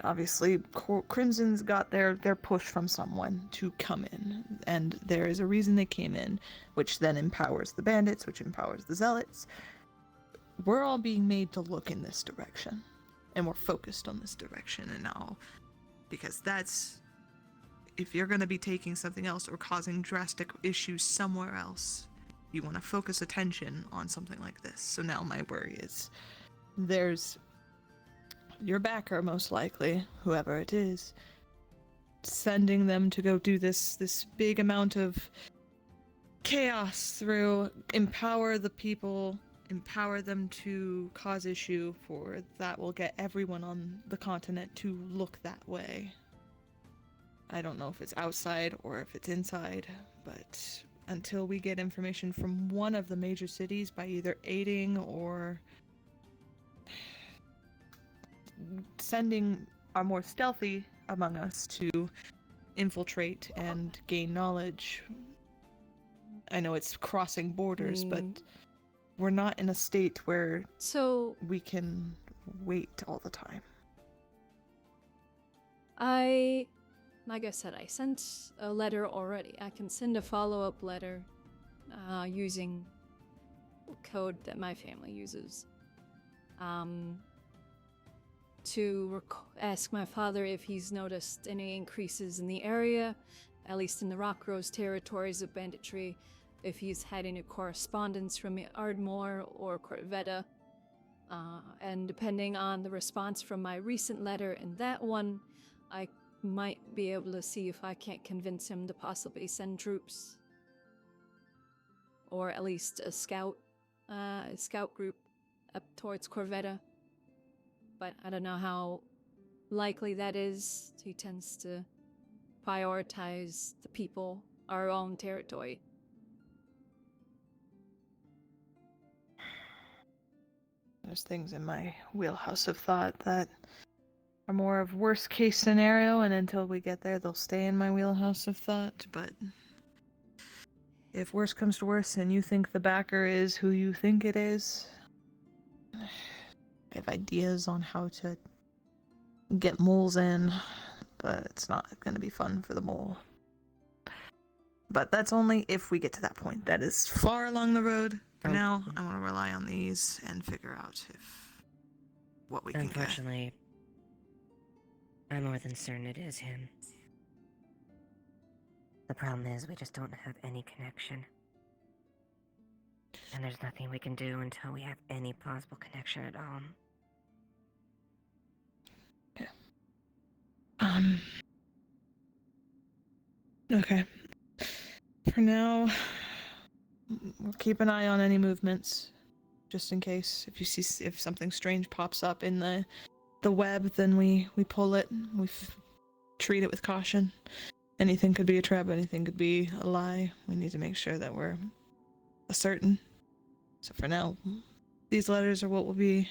Obviously, Crimson's got their push from someone to come in, and there is a reason they came in, which then empowers the bandits, which empowers the Zealots. We're all being made to look in this direction, and we're focused on this direction, and now, because that's, if you're going to be taking something else or causing drastic issues somewhere else, you want to focus attention on something like this. So now my worry is, there's your backer, most likely, whoever it is, sending them to go do this big amount of chaos through empower the people, empower them to cause issue, for that will get everyone on the continent to look that way. I don't know if it's outside or if it's inside, but until we get information from one of the major cities by either aiding or sending our more stealthy among us to infiltrate and gain knowledge. I know it's crossing borders, but we're not in a state where we can wait all the time. Like I said, I sent a letter already. I can send a follow-up letter using code that my family uses. To ask my father if he's noticed any increases in the area, at least in the Rockrose territories of banditry, if he's had any correspondence from Ardmore or Corvetta, and depending on the response from my recent letter and that one, I might be able to see if I can't convince him to possibly send troops, or at least a scout group up towards Corvetta. But I don't know how likely that is. He tends to prioritize the people, our own territory. There's things in my wheelhouse of thought that are more of worst case scenario, and until we get there, they'll stay in my wheelhouse of thought. But if worse comes to worse and you think the backer is who you think it is, I have ideas on how to get moles in, but it's not going to be fun for the mole. But that's only if we get to that point. That is far along the road. For now, I want to rely on these and figure out what we can get. Unfortunately, I'm more than certain it is him. The problem is we just don't have any connection. And there's nothing we can do until we have any plausible connection at all. Okay. For now, we'll keep an eye on any movements, just in case. If something strange pops up in the web, then we pull it. We treat it with caution. Anything could be a trap. Anything could be a lie. We need to make sure that we're certain. So for now, these letters are what we'll be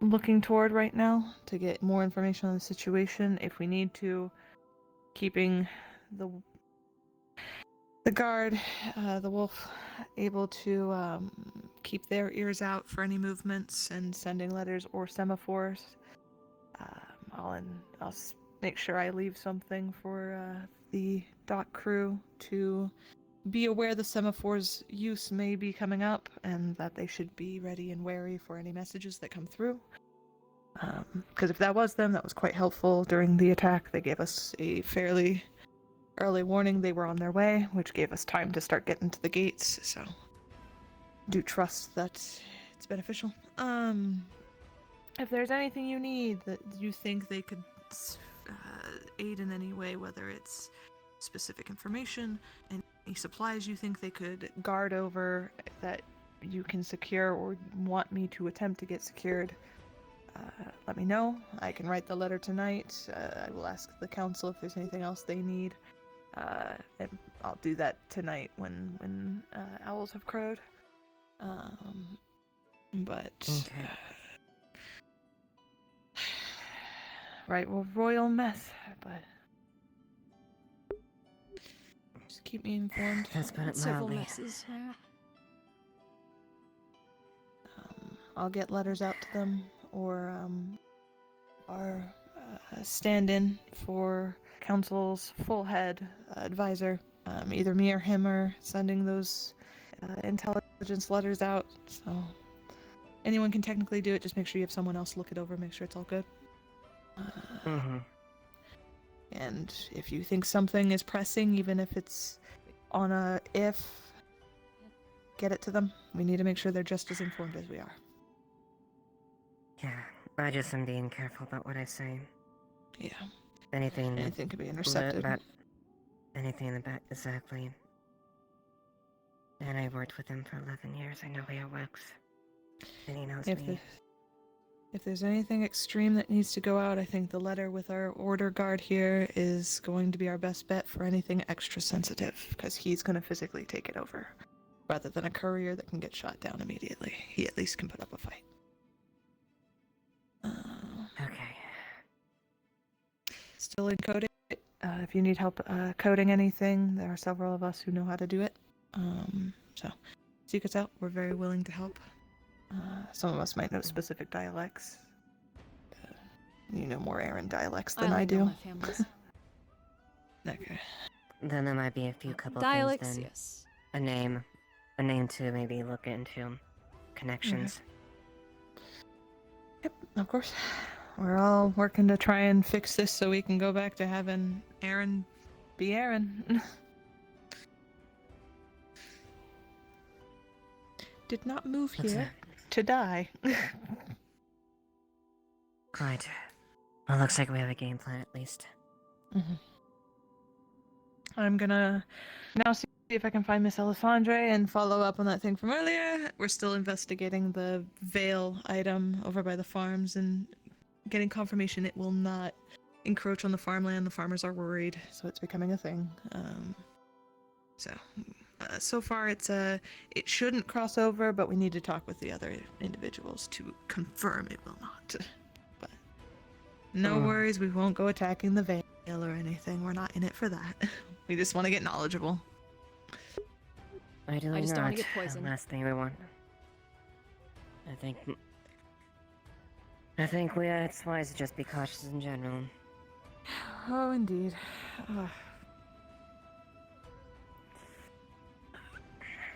looking toward right now to get more information on the situation. If we need to, keeping the guard, the wolf, able to keep their ears out for any movements and sending letters or semaphores. I'll make sure I leave something for the dock crew to be aware the semaphores' use may be coming up and that they should be ready and wary for any messages that come through. Because if that was them, that was quite helpful during the attack. They gave us a fairly early warning they were on their way, which gave us time to start getting to the gates, so do trust that it's beneficial. If there's anything you need that you think they could aid in any way, whether it's specific information, any supplies you think they could guard over that you can secure or want me to attempt to get secured, let me know. I can write the letter tonight. I will ask the council if there's anything else they need. And I'll do that tonight when owls have crowed. Right, well, royal mess, but just keep me informed. That's put it Several mildly. messes. Yeah. I'll get letters out to them, or our stand-in for council's full head advisor. Either me or him are sending those intelligence letters out, so anyone can technically do it. Just make sure you have someone else look it over, make sure it's all good. And if you think something is pressing, even if it's on a get it to them. We need to make sure they're just as informed as we are. Yeah, I just am being careful about what I say. Yeah. Anything could be intercepted. Anything in the back, exactly. And I worked with him for 11 years. I know how it works. And he knows me. If there's anything extreme that needs to go out, I think the letter with our order guard here is going to be our best bet for anything extra sensitive, because he's going to physically take it over, rather than a courier that can get shot down immediately. He at least can put up a fight. Okay. Still in coding. If you need help coding anything, there are several of us who know how to do it. So, seek us out. We're very willing to help. Some of us might know specific dialects. You know more Aaron dialects than I do. Okay. Then there might be a few couple Dialects, things then. yes. A name to maybe look into. Connections. Yep, of course. We're all working to try and fix this so we can go back to having Aaron be Aaron. Did not move here to die. Quite. Well, looks like we have a game plan at least. I'm gonna now see if I can find Miss Alessandre and follow up on that thing from earlier. We're still investigating the veil item over by the farms and getting confirmation it will not encroach on the farmland. The farmers are worried, so it's becoming a thing. So far it shouldn't cross over, but we need to talk with the other individuals to confirm it will not. But no worries, we won't go attacking the veil or anything. We're not in it for that. We just want to get knowledgeable. I just don't want to get poisoned. Last thing we want. I think it's wise to just be cautious in general. Oh, indeed.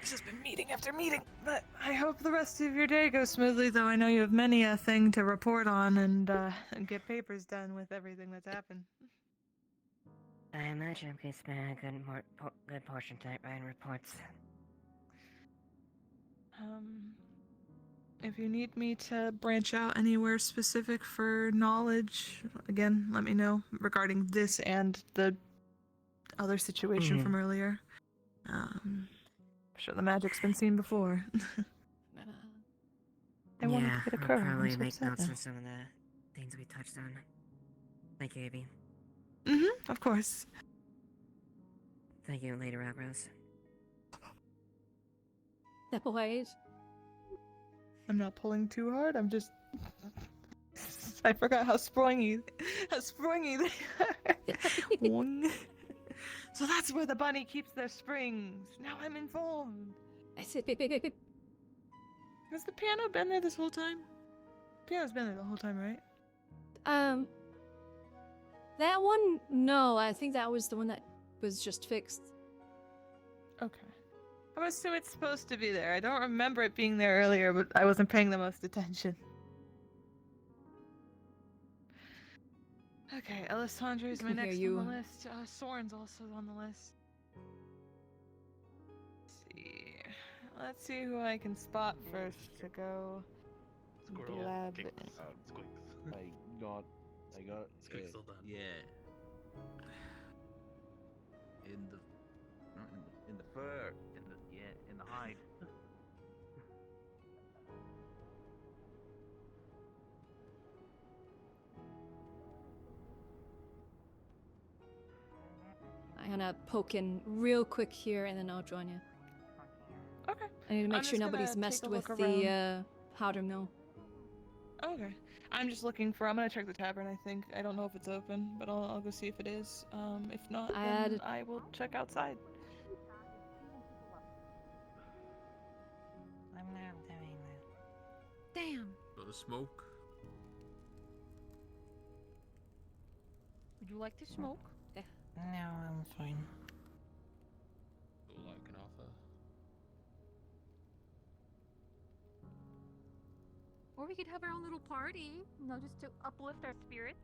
It's just been meeting after meeting, but I hope the rest of your day goes smoothly, though I know you have many a thing to report on and get papers done with everything that's happened. I imagine I'm gonna spend a good portion tonight writing reports. If you need me to branch out anywhere specific for knowledge, again, let me know regarding this and the other situation from earlier. I'm sure the magic's been seen before. I wanted to get a I'll curve. probably I'm so make upset notes now. for some of the things we touched on. Thank you, Abby. Of course. Thank you, Lady Rockrose. Step away. I'm not pulling too hard, I'm just... I forgot how springy they are. So that's where the bunny keeps their springs. Now I'm informed. I said, beep. Has the piano been there this whole time? Piano's been there the whole time, right? That one, no, I think that was the one that was just fixed. Okay. I'm assuming it's supposed to be there. I don't remember it being there earlier, but I wasn't paying the most attention. Okay, Alessandra is my Can hear next you. on the list. Soren's also on the list. Let's see who I can spot first to go. Blab. I got Squeak's still done. Yeah. In the fur. In the hide. I'm gonna poke in real quick here and then I'll join you. Okay. I need to make I'm sure just gonna nobody's take messed a with look the powder mill. Okay. I'm just looking for. I'm gonna check the tavern. I think. I don't know if it's open, but I'll go see if it is. If not, then I will check outside. I'm not doing that. Damn. Got the smoke. Would you like to smoke? No, I'm fine. All I can offer. Or we could have our own little party, you know, just to uplift our spirits.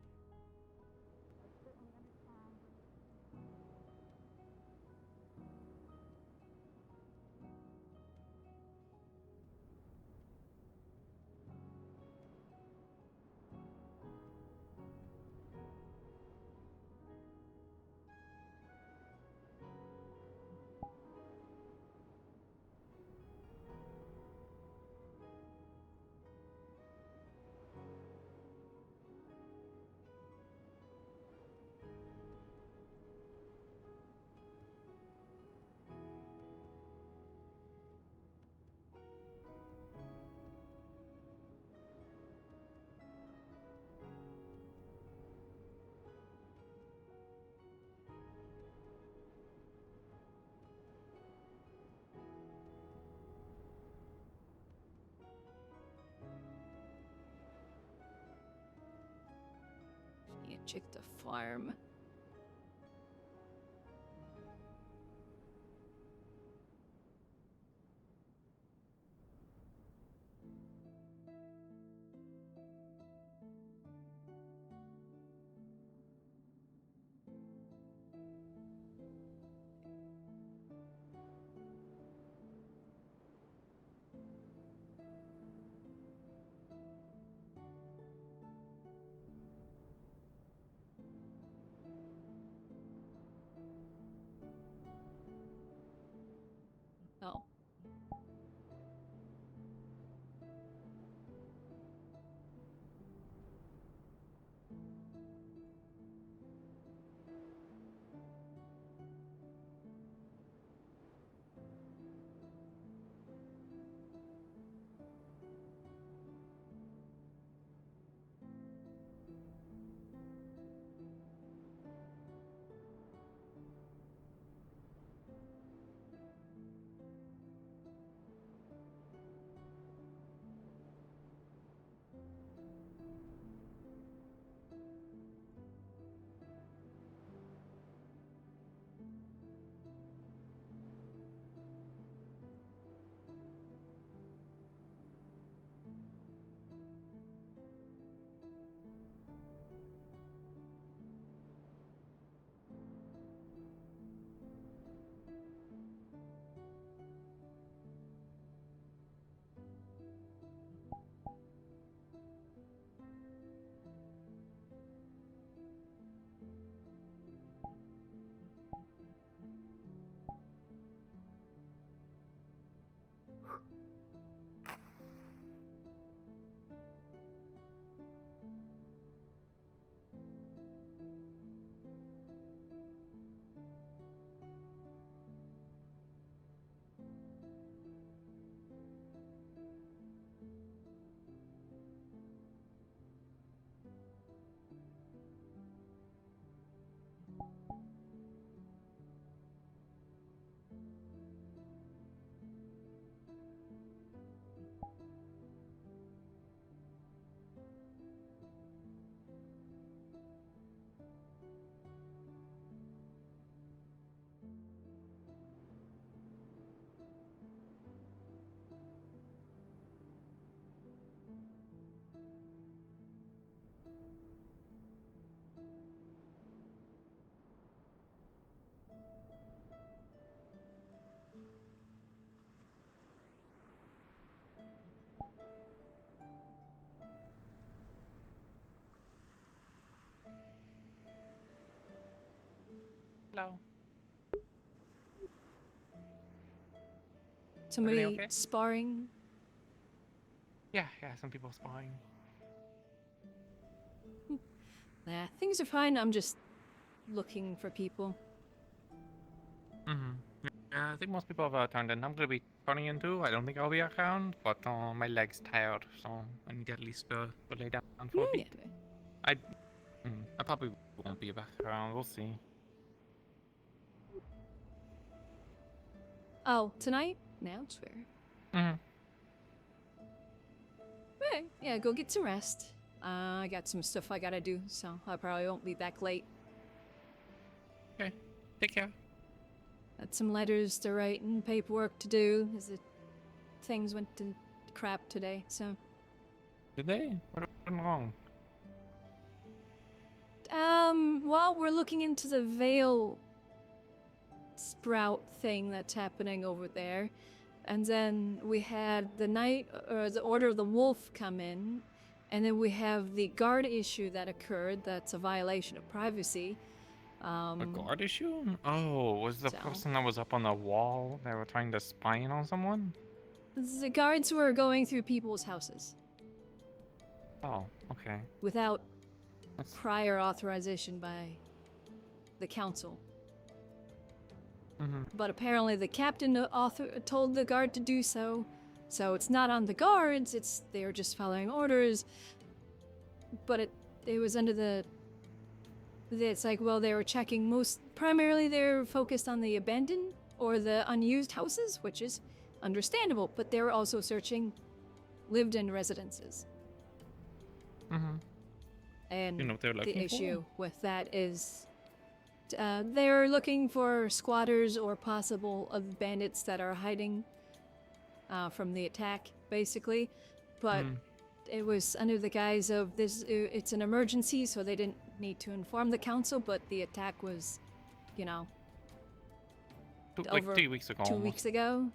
You check the farm. Hello. Somebody okay? sparring? Yeah, some people sparring. Nah, things are fine. I'm just looking for people. Yeah, I think most people have turned in. I'm gonna be turning in too. I don't think I'll be around, but my leg's tired, so I need to at least to lay down for a bit. I probably won't be back around. We'll see. Oh, tonight? Now it's fair. Right, yeah, go get some rest. I got some stuff I gotta do, so I probably won't be back late. Okay, take care. Got some letters to write and paperwork to do, as the things went to crap today, so. Did they? What went wrong? Well, we're looking into the veil sprout thing that's happening over there. And then we had the Order of the Wolf come in. And then we have the guard issue that occurred that's a violation of privacy. A guard issue? Oh, was the person that was up on the wall, they were trying to spy in on someone? The guards were going through people's houses. Oh, okay. Without prior authorization by the council. But apparently the captain told the guard to do so. So it's not on the guards, they're just following orders. But it was under it's like, well, they were checking primarily they're focused on the abandoned or the unused houses, which is understandable, but they were also searching lived-in residences. And you know what they're looking the for? issue with that is they're looking for squatters or possible bandits that are hiding from the attack, basically. But it was under the guise of this, it's an emergency, so they didn't need to inform the council, but the attack was, you know, like 2 weeks ago. 2 weeks ago.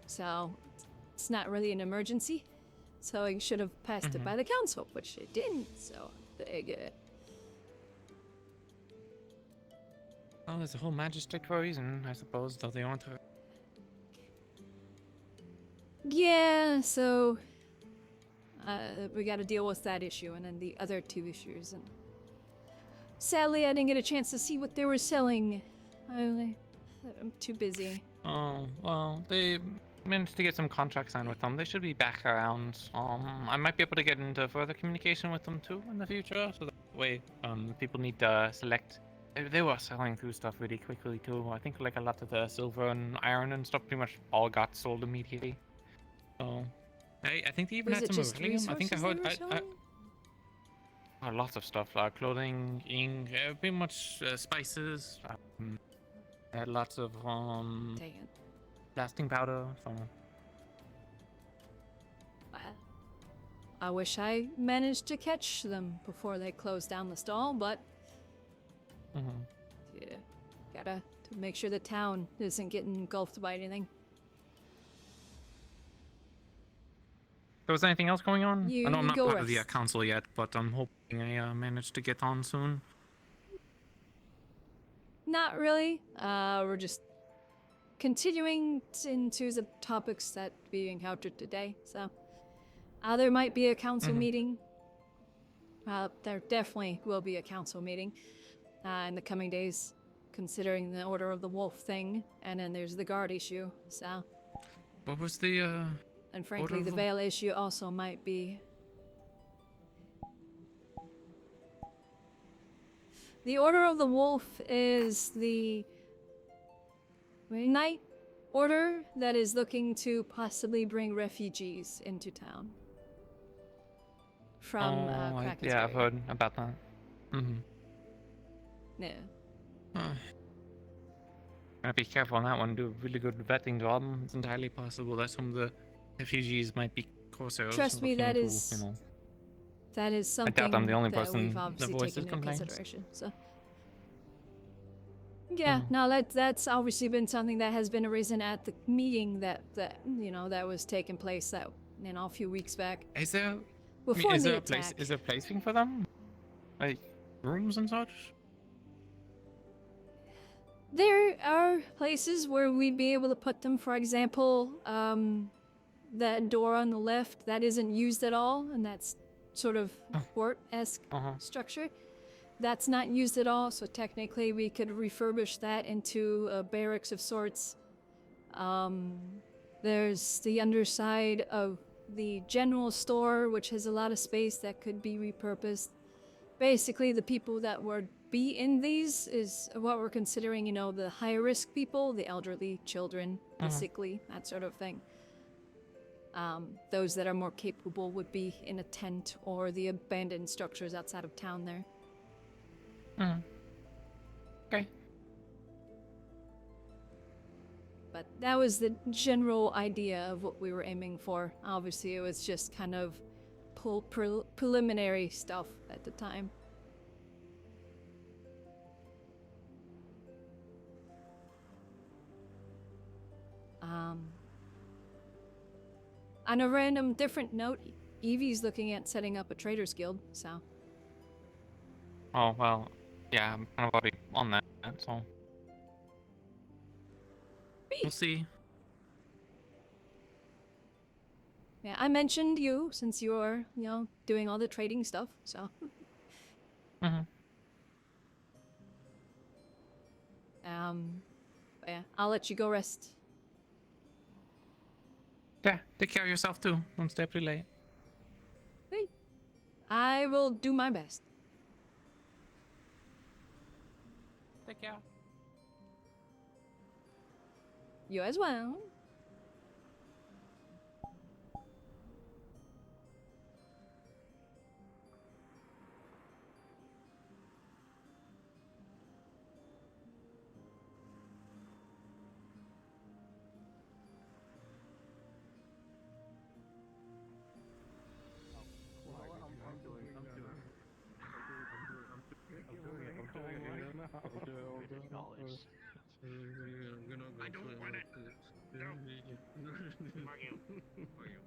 So it's not really an emergency. So it should have passed it by the council, which it didn't, so they get it. Well, there's a whole magistrate for a reason, I suppose, though they aren't her. Yeah, so we got to deal with that issue and then the other two issues. And sadly, I didn't get a chance to see what they were selling. I'm too busy. Oh, well, they managed to get some contracts signed with them. They should be back around. I might be able to get into further communication with them too in the future, so that way people need to select. They were selling through stuff really quickly too. I think like a lot of the silver and iron and stuff pretty much all got sold immediately. So I think they even had some beryllium. I think I heard lots of stuff, clothing, ink, pretty much spices. They had lots of blasting powder. So I wish I managed to catch them before they closed down the stall, but yeah, gotta make sure the town isn't getting engulfed by anything. There was anything else going on? I know I'm not go part of the rest. council yet, but I'm hoping I manage to get on soon. Not really. We're just continuing into the topics that we encountered today. So, there might be a council meeting. There definitely will be a council meeting in the coming days, considering the Order of the Wolf thing, and then there's the guard issue. So, what was the and frankly, the veil issue also might be. The Order of the Wolf is the Knight Order that is looking to possibly bring refugees into town from Krakensberg. yeah, I've heard about that. Yeah. Gotta be careful on that one. Do a really good vetting job. It's entirely possible that some of the refugees might be Corsairs. Trust me, that looking is to, you know. That is something doubt I'm the only that person we've that obviously voices taken into complaints. consideration. So, yeah, no, that's obviously been something that has been a reason at the meeting that that was taking place a few weeks back. Is there? Before is the there a attack. place? Is there placing for them? Like rooms and such? There are places where we'd be able to put them. For example, that door on the left that isn't used at all, and that's sort of fort-esque structure. That's not used at all, so technically we could refurbish that into a barracks of sorts. There's the underside of the general store, which has a lot of space that could be repurposed. Basically, the people that would be in these is what we're considering, you know, the high-risk people, the elderly, children, the sickly, that sort of thing. Those that are more capable would be in a tent or the abandoned structures outside of town there. Okay. But that was the general idea of what we were aiming for. Obviously, it was just kind of preliminary stuff at the time. On a random different note, Evie's looking at setting up a traders guild, so. Oh, well, yeah, I'm kind of already on that, so. We'll see. Yeah, I mentioned you since you're, you know, doing all the trading stuff, so. But yeah, I'll let you go rest. Yeah, take care of yourself too. Don't stay up too late. Hey, I will do my best. Take care. You as well. I don't want it. No. Mario. Mario.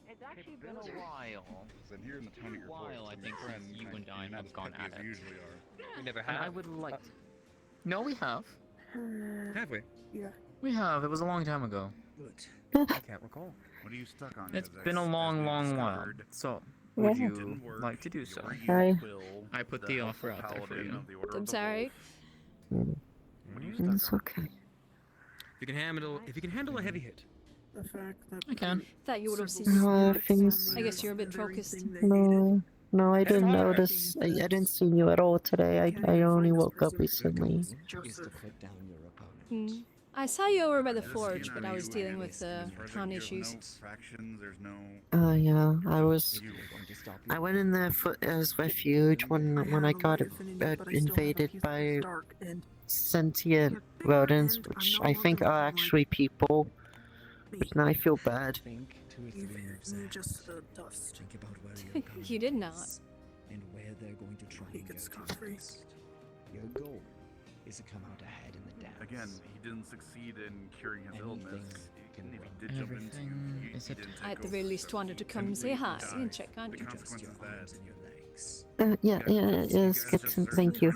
It's actually been a while. And here in the town of your While I think friend, you and I not have as gone peppy at as it. we usually are. We never And have. I would like to. No, we have. Have we? Yeah. We have. It was a long time ago. Good. I can't recall. What are you stuck on? It's been a long, long while. So, would you like to do so? I put the offer out there for you. I'm sorry. It's okay. If you can handle a heavy hit. The fact that I can. Thought you would have seen things. I guess you're a bit focused. No, I didn't notice. I didn't see you at all today. I only woke up recently. I saw you over by the forge, but I was dealing with town issues. Oh yeah, I went in there as refuge when I got invaded by sentient rodents, which I think are actually people. But now I feel bad. You did not. And where they're going to try and get scot-free. Your goal is to come out ahead in the dance. Again, he didn't succeed in curing his illness. Even if he did jump into you, he didn't I at the very least wanted to come say hi and check on you. Yes, thank you.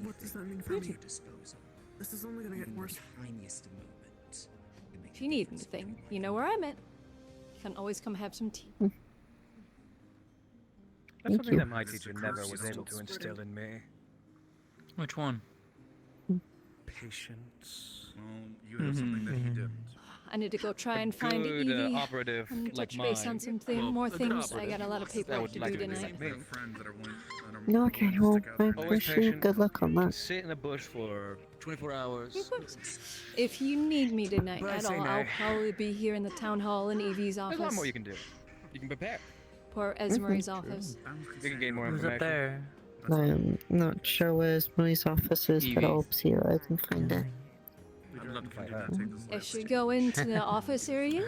What does that mean for me? This is only gonna get worse. If you need anything, you know where I'm at. You can always come have some tea. That's something that my teacher never was able to instill in me. Which one? Patience. Well, you have something that he didn't. I need to go try and find good, Evie. operative and like touch base mine. on more things. I got a lot of paperwork to do tonight. Okay, well, I wish you good luck on that. Sit in the bush for 24 hours. If you need me tonight But I at say all, no. I'll probably be here in the town hall in Evie's There's office. a lot more you can do. You can prepare. Or Esmery's office. You can gain more Who's information. up there? I'm not sure where Esmery's office is, but I'll see if I can find it. notify her. If you go into the office area,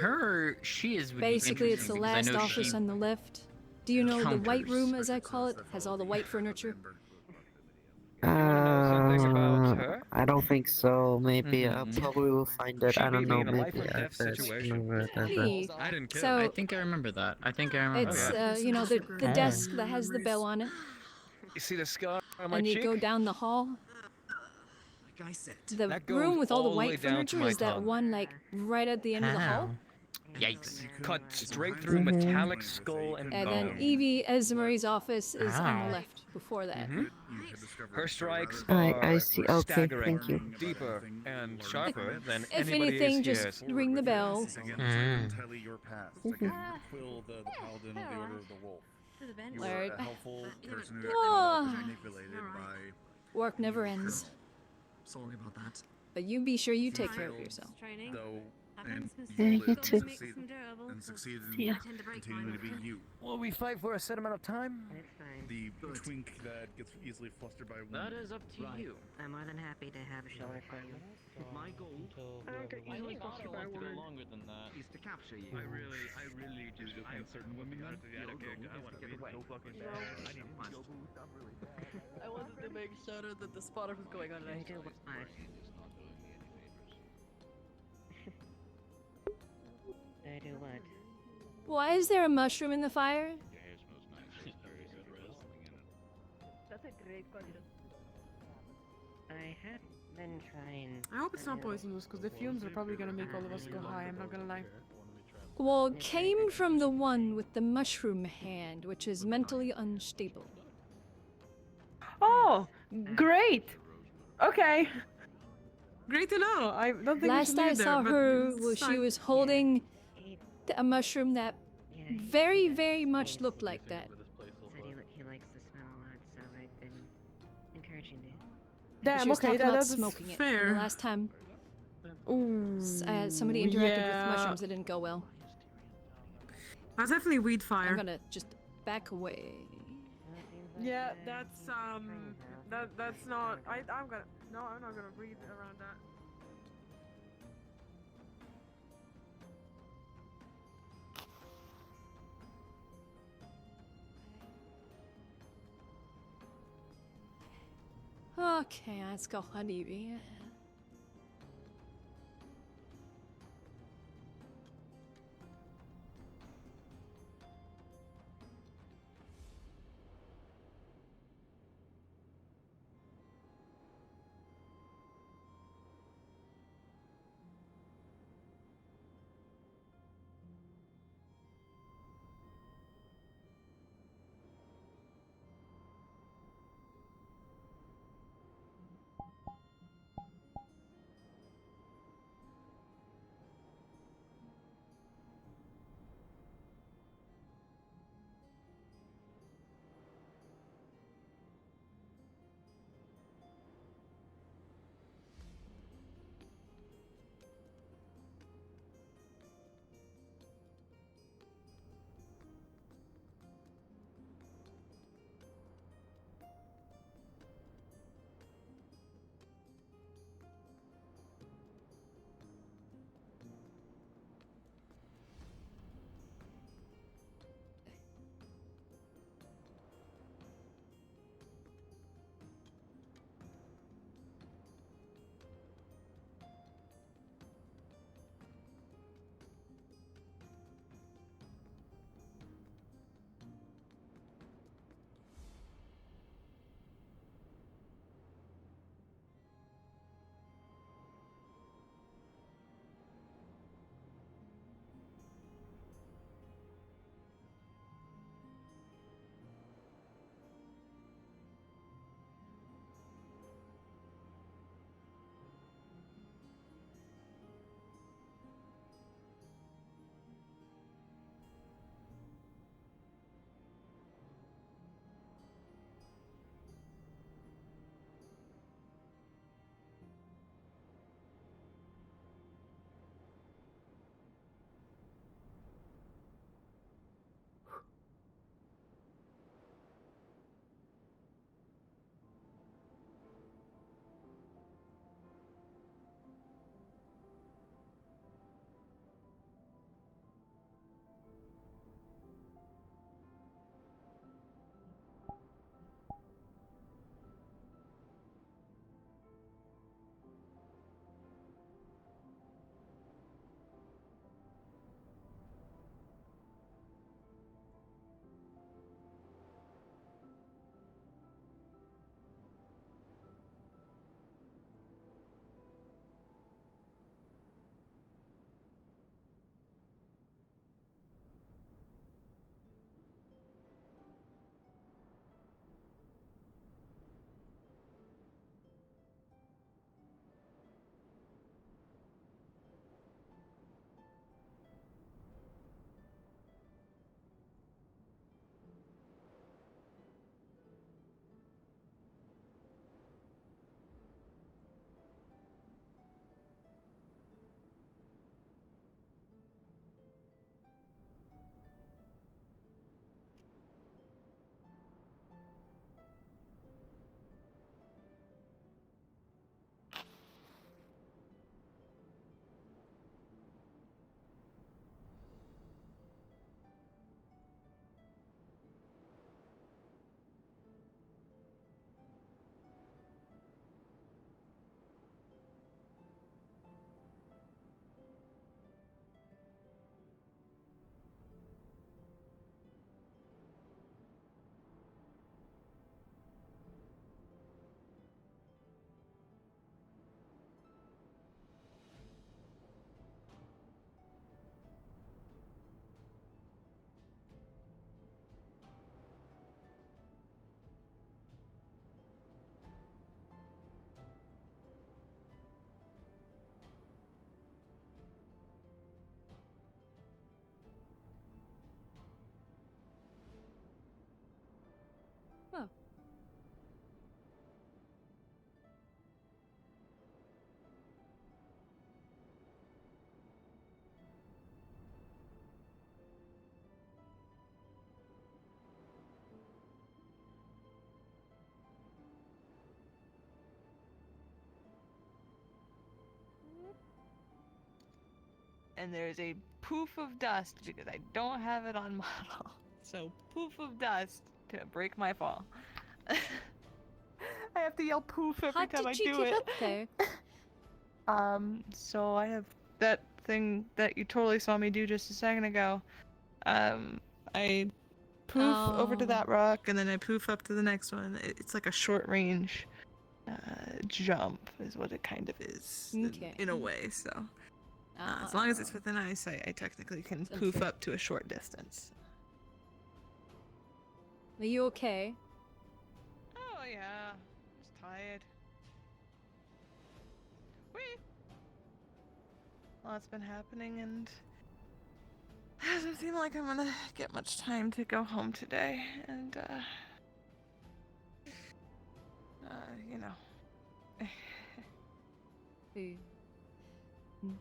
She is really basically it's the interesting because I last know office she on the left. Do you know the white counters. room, as I call it, has all the white furniture? I don't think so. Maybe I probably will find it. I don't know. in a life Maybe or death situation. Hey, I didn't kill. so I think I remember that. I think I remember it's that. you know the desk that has the bell on it, You see the scar on my and you cheek? go down the hall. Like I said, The That goes room with all the all the way white down to furniture my is that tongue. one like right at the end of the hall. Yikes. Cut straight through metallic skull and And bone. then Evie Esmer's office is on Ow. the left before that. Her strikes I are see. Okay, staggering, thank you. deeper and sharper than If anybody anything, is just here. ring the bell. Entirely your past. Again, Quill, the paladin of the Order of the Wolf. You were Word. a helpful person who Oh. was manipulated by Work never ends. sorry about that. But you be sure you take care of yourself. though and Yeah, you yielded too. and succeeded in Yeah. continuing to be you. Will we fight for a set amount of time? The twink that gets easily flustered by That women. is up to you. I'm more than happy to have a shoulder for you. My goal longer than that. is to capture you. I really do defend certain women. I want to get away. I wanted to make sure that the spotter was going on right. I do what? Why is there a mushroom in the fire? That's a great question. I have been trying. I hope it's not poisonous, because the fumes are probably gonna make all of us go high, I'm not gonna lie. Well, it came from the one with the mushroom hand, which is mentally unstable. Oh, great! Okay. Great to know. I don't think Last we should I leave saw there, but her, it's was she fine. was holding a mushroom that very, very much looked like that. Said he likes the smell a lot, so I've been encouraging it. Damn, She was okay, talking about that's smoking it. fair. And the last time Ooh, somebody interacted yeah. with mushrooms, it didn't go well. That's definitely weed fire. I'm gonna just back away. Yeah, that's that's not. I'm not gonna breathe around that. Okay, let's go, Honeybee. and there's a poof of dust because I don't have it on model. So poof of dust to break my fall. I have to yell poof every time I do it. How did you get up there? So I have that thing that you totally saw me do just a second ago. I poof over to that rock, and then I poof up to the next one. It's like a short range jump, is what it kind of is, in a way. So as long as it's within eyesight, I technically can poof up to a short distance. Are you okay? Oh yeah, just tired. Whee! Lots been happening, and it doesn't seem like I'm gonna get much time to go home today. And you know. Hey,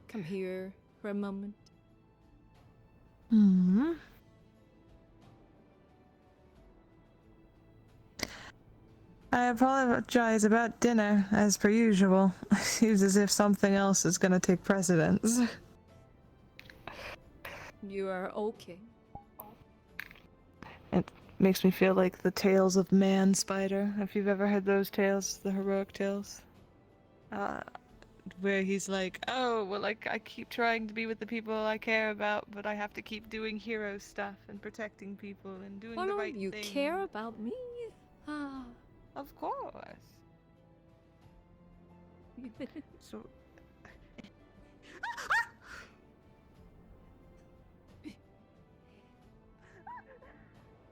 come here for a moment. Hmm. I apologize about dinner, as per usual. Seems as if something else is gonna take precedence. You are okay. It makes me feel like the tales of Man Spider, if you've ever heard those tales, the heroic tales. Where he's like, oh, well, like, I keep trying to be with the people I care about, but I have to keep doing hero stuff and protecting people and doing the right you thing. care about me? Ah. Of course. So...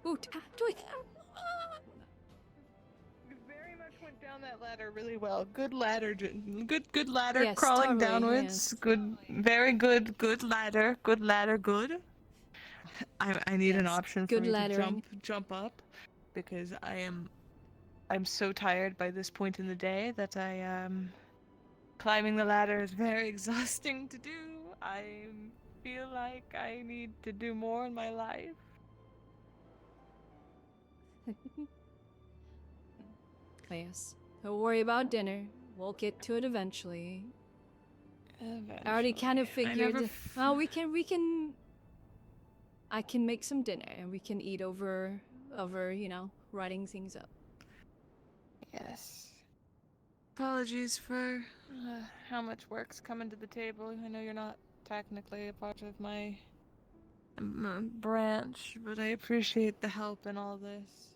Oh, do it. You very much went down that ladder really well. Good ladder, good ladder, Yes, crawling totally, downwards. yes. Good, very good, good ladder, good. I need an option for good me to laddering. jump up, because I'm so tired by this point in the day that climbing the ladder is very exhausting to do. I feel like I need to do more in my life. Yes. Don't worry about dinner. We'll get to it eventually. I already kind of figured. Oh, we can. I can make some dinner and we can eat over, you know, writing things up. Yes. Apologies for how much work's coming to the table. I know you're not technically a part of my branch, but I appreciate the help in all this.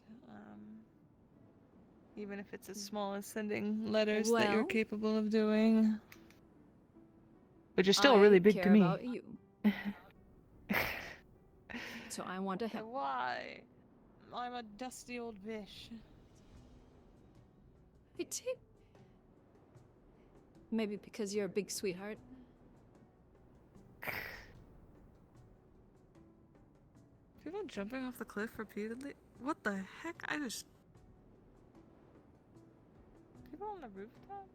Even if it's as small as sending letters that you're Well, capable of doing. Which is still really big to me. I care about you. So I want to help. Why? I'm a dusty old bish. Me too. Maybe because you're a big sweetheart. People jumping off the cliff repeatedly? What the heck? People on the rooftops?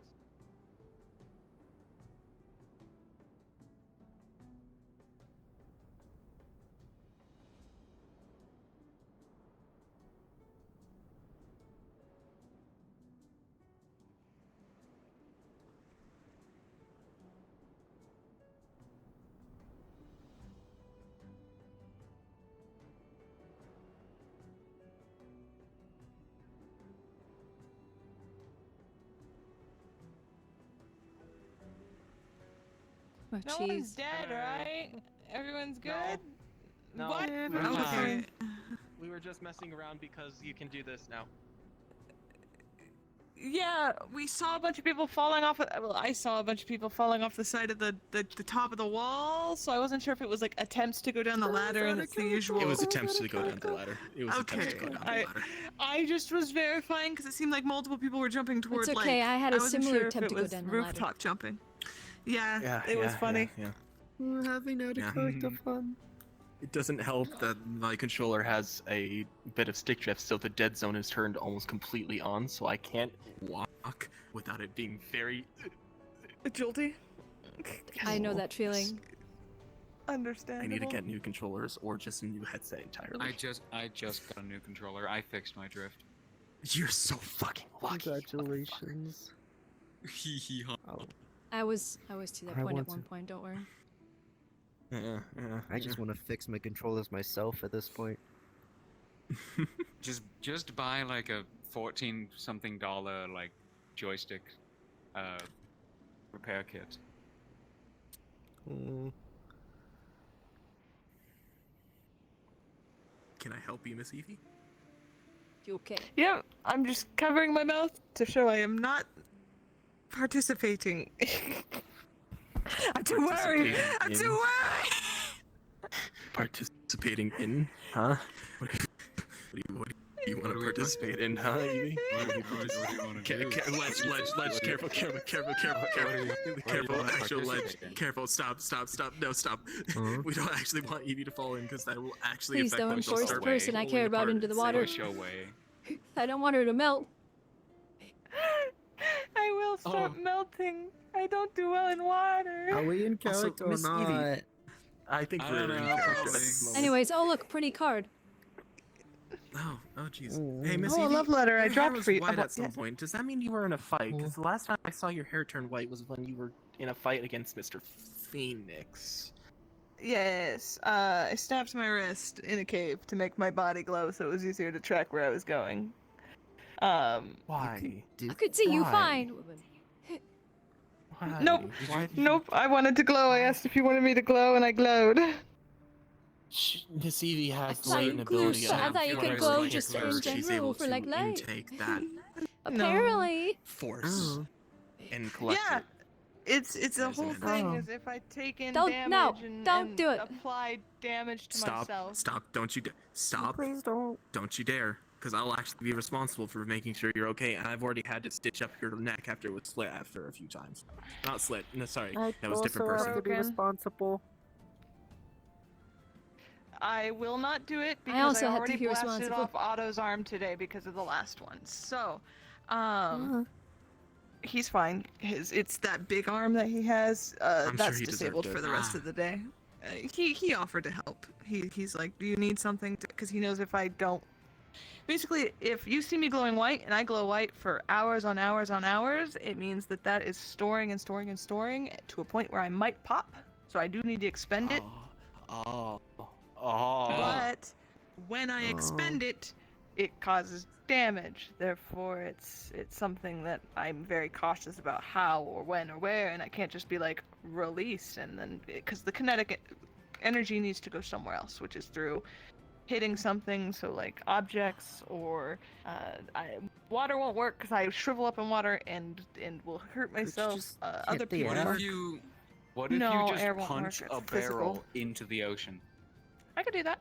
Oh, No one's jeez. dead, right? Everyone's good? No, What? we were just messing around because you can do this now. Yeah, we saw a bunch of people falling off. Well, I saw a bunch of people falling off the side of the top of the wall, so I wasn't sure if it was like attempts to go down the ladder and it's the usual. It was attempts to go down the ladder. It was attempts to go down the ladder. I just was verifying because it seemed like multiple people were jumping toward. It's okay, I had a wasn't similar sure if attempt it to go was down the ladder. rooftop jumping. Yeah, it was funny. We're having out Yeah. collective fun. It doesn't help that my controller has a bit of stick drift, so the dead zone is turned almost completely on, so I can't walk without it being very jolty. I know that feeling. Understandable. I need to get new controllers or just a new headset entirely. I just got a new controller. I fixed my drift. You're so fucking lucky. Congratulations. Hee hee ha. I was to that I point at want one to- point, don't worry. I just want to fix my controllers myself at this point. Just buy like a $14-something like joystick repair kit. Can I help you, Miss Evie? You okay? Yeah, I'm just covering my mouth to show I am not participating. I'm too worried. I'm too worried. Participating in, huh? What do you want to participate in, huh, Evie? Ledge, careful, actual ledge, careful, stop, no, stop. We don't actually want Evie to fall in, because that will actually Please affect don't them. She'll force the start person I care about into the water. I don't want her to melt. I will start melting. I don't do well in water. Are we in character or Miss not? Evie, I think we're in character. Anyways, oh look, pretty card. Oh jeez. Hey, Miss Oh, a Evie, love letter I your dropped hair was for you. white Oh, at some yeah. point. Does that mean you were in a fight? Because the last time I saw your hair turn white was when you were in a fight against Mr. Phoenix. Yes, I stabbed my wrist in a cave to make my body glow so it was easier to track where I was going. Why? I could see you fine. Nope. Nope, I wanted to glow. I asked if you wanted me to glow and I glowed. Miss Evie has I thought latent ability. I thought you could glow just in general for like light. Apparently. Force and collect Yeah, it. it's a whole thing. As if I take in Don't- damage no, and, don't and do it. apply damage to myself. Stop! Don't you stop! Please don't. Don't you dare! Because I'll actually be responsible for making sure you're okay. And I've already had to stitch up your neck after it was slit after a few times. Not slit. No, sorry, that was a different also person. have to be responsible. I will not do it I because also I had to already be blasted responsible. off Otto's arm today because of the last one. So, he's fine. It's that big arm that he has. I'm That's sure he disabled deserved for it. the rest of the day. He offered to help. He's like, do you need something? Because he knows if I don't. Basically, if you see me glowing white and I glow white for hours on hours on hours, it means that is storing and storing and storing to a point where I might pop. So I do need to expend it. But when I expend it, it causes damage. Therefore, it's something that I'm very cautious about how or when or where, and I can't just be like release and then because the kinetic energy needs to go somewhere else, which is through hitting something, so like objects or water won't work because I shrivel up in water and will hurt myself. Other people. What if No, you just air won't punch work, a it's physical. barrel into the ocean? I could do that.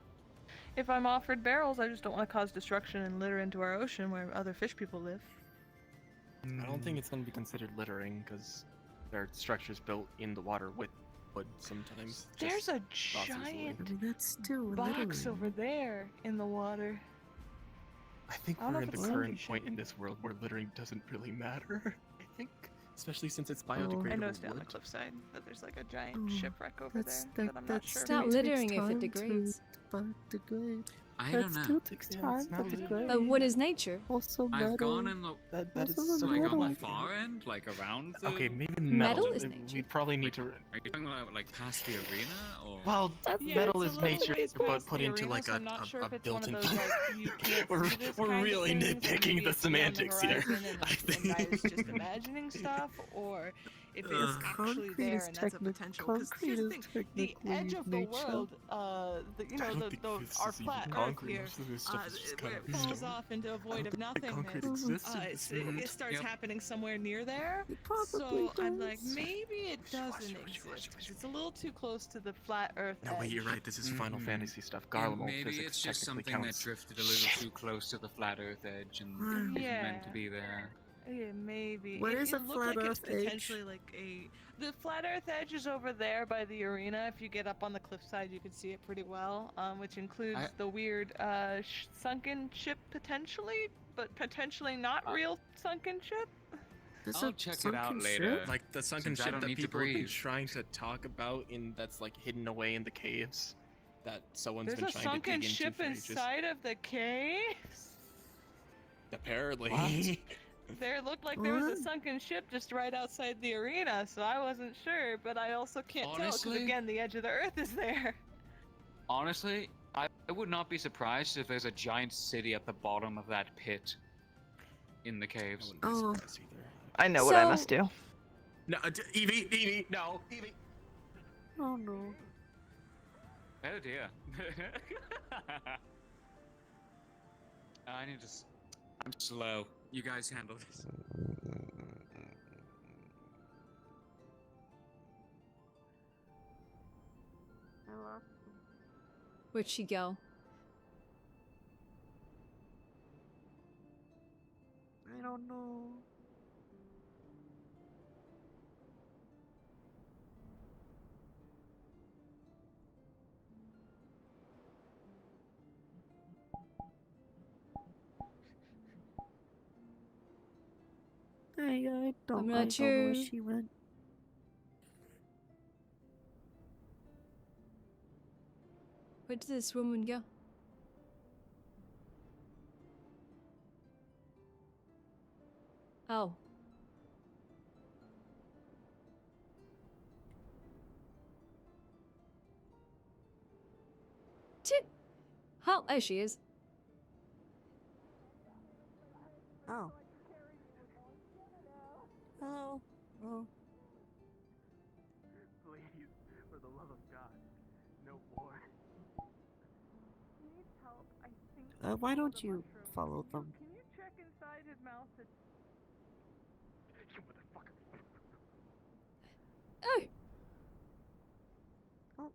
If I'm offered barrels, I just don't want to cause destruction and litter into our ocean where other fish people live. I don't think it's going to be considered littering because there are structures built in the water with wood sometimes. There's a crosses the giant lake. That's still box over there in the water. I think I don't we're know at if the it's current sunken point in this world where littering doesn't really matter. I think, especially since it's biodegradable I noticed down the wood. cliffside that there's like a giant shipwreck over That's there that I'm not sure. It's not takes littering if time it degrades. to degrade. I That don't know. still takes time to degrade. But what is nature? Also I've metal. gone in the That is Also so like on metal. the far end, like around the. Okay, maybe Metal metal. is nature. We probably need to. Are you talking about like past the arena or? Well, Yeah, metal it's is a little nature, ways but past put the into arena, like so a I'm not sure if it's one built-in. of those, like, you can't we're see this we're kind of really things, and nitpicking maybe the it's beyond the semantics here. horizon and I was just imagining stuff, or if it's actually Concrete there is and that's a potential. Because concrete here's the is thing: the technically edge of the nature. world, you know, I don't think this our is even flat Earth concrete. here, Most of this stuff is just where kind it of falls stone. off into a void of concrete nothingness. exists in this world. It starts Yep. happening somewhere near there. probably So I'm like, does. maybe it doesn't exist. 'Cause it's a little too close to the flat Earth. No, wait, you're edge. right. This is Final Fantasy stuff. Yeah, Garlemald maybe physics it's just technically something counts. that drifted a little too close to the flat Earth edge and isn't meant to Yeah. be there. Yeah, maybe. What it, is it a looked flat like Earth it's edge? potentially like a. The flat Earth edge is over there by the arena. If you get up on the cliffside, you can see it pretty well. Which includes the weird sunken ship potentially, but potentially not real sunken ship. I'll check it out later. Like the sunken since I ship don't that need to people have been breathe. trying to talk about in that's like hidden away in the caves. That someone's There's been a trying sunken to dig ship into for ages. inside of the caves. Apparently. What? There looked like there was a What? sunken ship just right outside the arena, so I wasn't sure, but I also can't tell because Honestly? again, the edge of the earth is there. Honestly, I would not be surprised if there's a giant city at the bottom of that pit in the caves. Oh. I know what I must do. No, Evie, no, Evie. Oh no. Oh dear. I need to. I'm slow. You guys handle this. Where'd she go? I don't know. I don't know where she went. Where did this woman go? Oh. Oh, there she is. Oh. Oh. Oh. Please, for the love of God, no war. He needs help, I think. Why don't you follow them? Can you check inside his mouth? You motherfucker. Oh. Oh.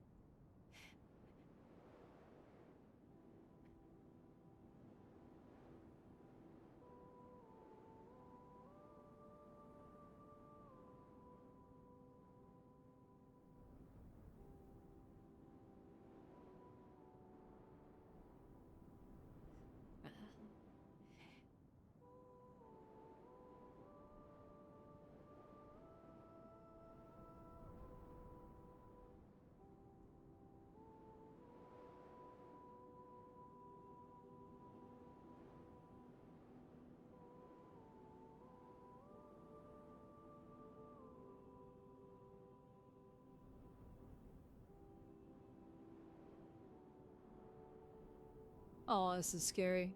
Oh, this is scary.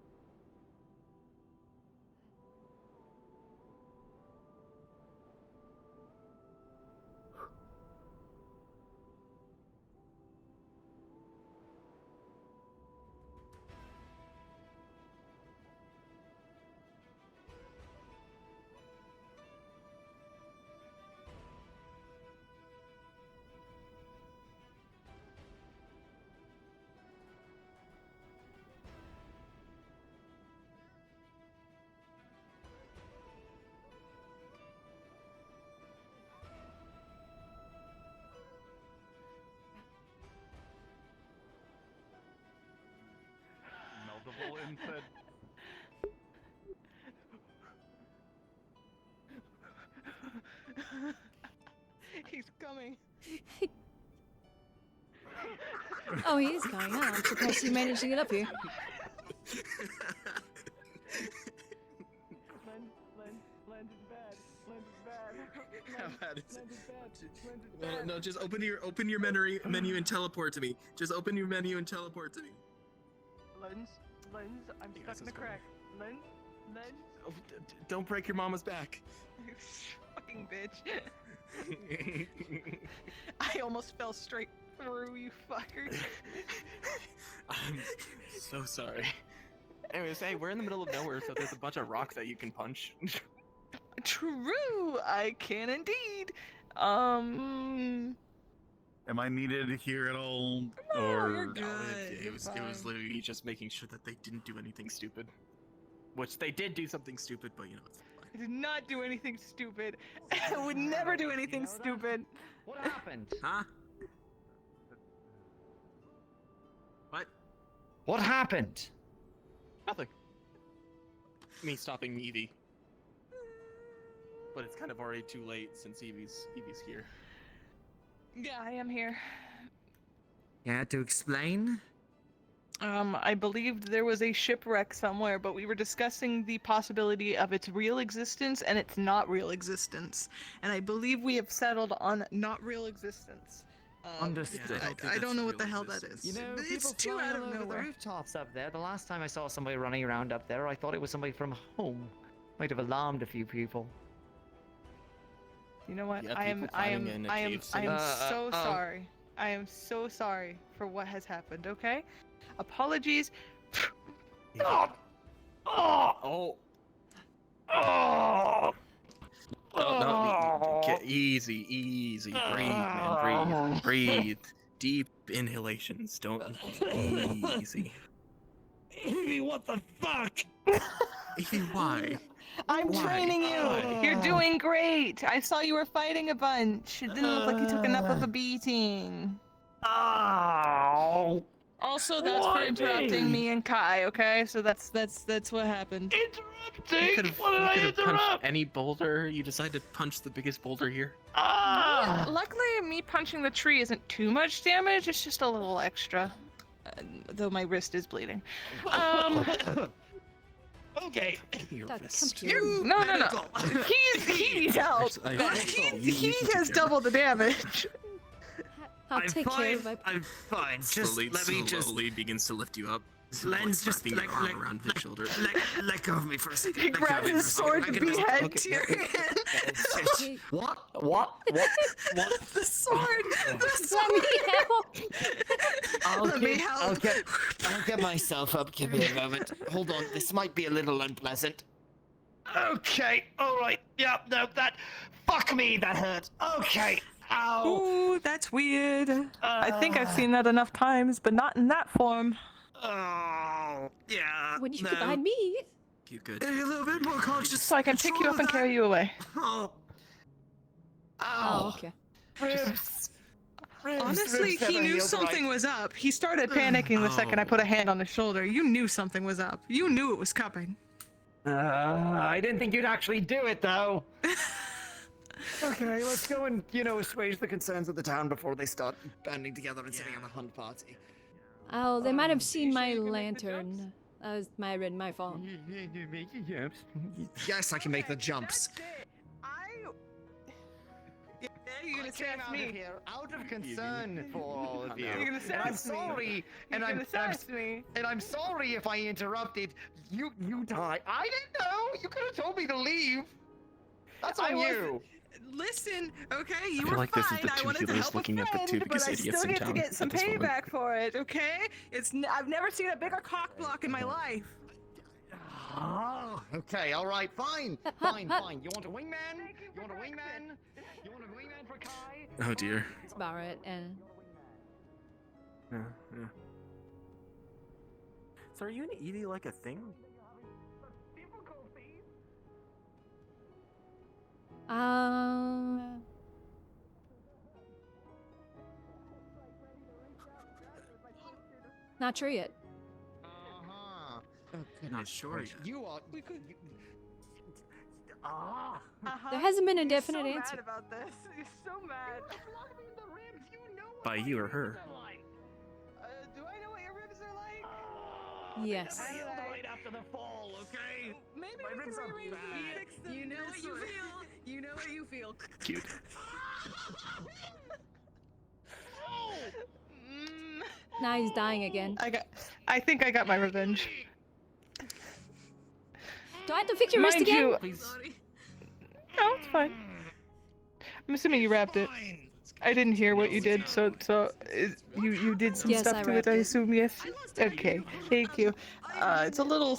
Meldable said. He's coming. Oh, he is coming. Oh, I'm surprised he managed to get up here. Land is bad. Land is bad. How bad is it? Land is bad. Land is Well, bad. no, just open your menu and teleport to me. Just open your menu and teleport to me. Lens, I'm Hey, stuck guys, in the let's go. crack. Lens. Oh, don't break your mama's back. You fucking bitch. I almost fell straight through, you fucker. I'm so sorry. Anyways, hey, we're in the middle of nowhere, so there's a bunch of rocks that you can punch. True, I can indeed. Am I needed here at all? No, or you're No, good. it was literally just making sure that they didn't do anything stupid. Which they did do something stupid, but you know, it's fine. I did not do anything stupid. I would never do anything stupid. What happened? Huh? What? What happened? Nothing. Me stopping Evie. But it's kind of already too late since Evie's here. Yeah, I am here. You had to explain? I believed there was a shipwreck somewhere, but we were discussing the possibility of its real existence and its not real existence. And I believe we have settled on not real existence. Understood. I don't know what the hell that is. You know, It's people too flying out of all over the nowhere. rooftops up there. The last time I saw somebody running around up there, I thought it was somebody from home. Might have alarmed a few people. You know what? Yeah, I am people fighting in a cave city. so sorry. I am so sorry for what has happened, okay? Apologies. Oh. No, get easy, breathe, man, breathe. Deep inhalations, don't easy. Evie, what the fuck? Evie, why? I'm Why? training you. You're doing great. I saw you were fighting a bunch. It didn't look like you took enough of a beating. Oh. Also, that's for interrupting me and Kai. Okay, so that's what happened. You could have punched any boulder. You decided to punch the biggest boulder here. Yeah, luckily, me punching the tree isn't too much damage. It's just a little extra, though my wrist is bleeding. Okay. Your wrist. No. He needs help. He has double the damage. I'll take care of it. I'm fine. Just slowly begins to lift you up. Lens, just wrapping your arm around his shoulder. let go of me for a second. He grabs his sword to behead Tyrion. What? The sword. Let me help. Let me help. I'll get myself up. Give me a moment. Hold on. This might be a little unpleasant. Okay. All right. Yeah. No. Fuck me. That hurt. Okay. Ow. Ooh, that's weird. I think I've seen that enough times, but not in that form. Oh, yeah. When you could behind me. You good? A little bit more conscious. So I can pick you up and carry you away. Oh. Oh, okay. Ribs. Honestly, he knew something was up. He started panicking the second I put a hand on his shoulder. You knew something was up. You knew it was coming. I didn't think you'd actually do it, though. Okay, let's go and, assuage the concerns of the town before they start banding together and setting on a hunt party. Oh, they might have seen my lantern. That was my fault. Yes, I can make the jumps. Yeah, you're gonna sass me. Here, out of concern for all of you. You're gonna sass me. I'm sorry, You're gonna sass me. And I'm sorry if I interrupted. You die. I didn't know. You could have told me to leave. That's on you. Listen, okay, you feel were like fine. this is the I two wanted to heroes help looking a at the friend, two but biggest I idiots still in get to town get some at this moment. payback for it, okay? I've never seen a bigger cock block in my life. Oh, okay, all right, fine. You want a wingman? You want a wingman? You want a wingman for Kai? Oh dear. It's Barrett and. Yeah. So are you and Evie like a thing? Not sure yet. Uh-huh. Oh goodness, sure. You are. There hasn't been a You're definite so answer. mad about this. You're so mad. By you or her? Do I know what your ribs are like? Yes. I healed right after the fall, okay? Maybe My we ribs can are rearrange bad. and fix them. You know what you feel. You know what you feel. Cute. Now he's dying again. I think I got my revenge. Do I have to fix your wrist Mind again? you, no, it's fine. I'm assuming you wrapped it. I didn't hear what you did, so you did some Yes, I stuff to it. wrapped I it. assume, yes. Okay, thank you. It's a little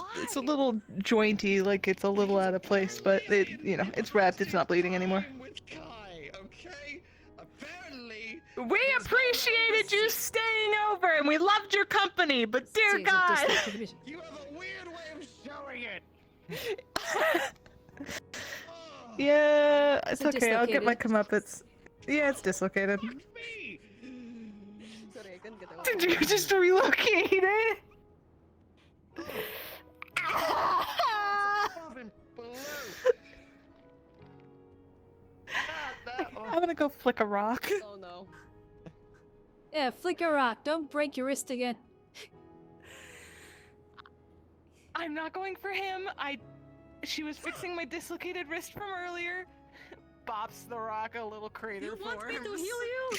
jointy, like it's a little out of place, but it's wrapped. It's not bleeding anymore. We appreciated you staying over, and we loved your company, but dear God. You have a weird way of showing it. Yeah, it's Is it okay. I'll get my dislocated? comeuppance. Yeah, it's dislocated. Did you just relocate it? I'm gonna go flick a rock. Oh no. Yeah, flick a rock. Don't break your wrist again. I'm not going for him. She was fixing my dislocated wrist from earlier. Bops the rock a little crater for want me him. to heal you?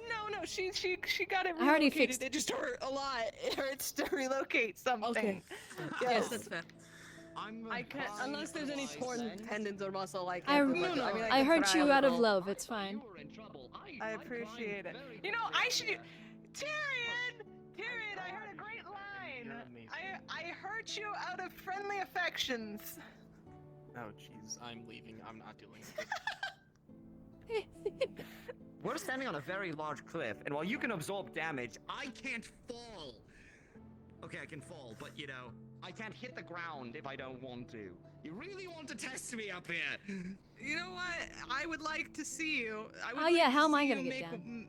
No, she got it relocated. I already fixed it. Just hurt a lot. It hurts to relocate something. Okay. Yes, that's fair. I can't, unless there's any torn tendons or muscle, I I, can't do much. I mean, I can hurt try you a out of little. love. It's fine. I appreciate it. You know, I should. Tyrion, I heard a great line. I hurt you out of friendly affections. Oh jeez, I'm leaving. I'm not dealing with this. We're standing on a very large cliff, and while you can absorb damage, I can't fall. Okay, I can fall, but you know, I can't hit the ground if I don't want to. You really want to test me up here? You know what? I would like to see you. I would Oh like yeah, to how am I see gonna you get make down?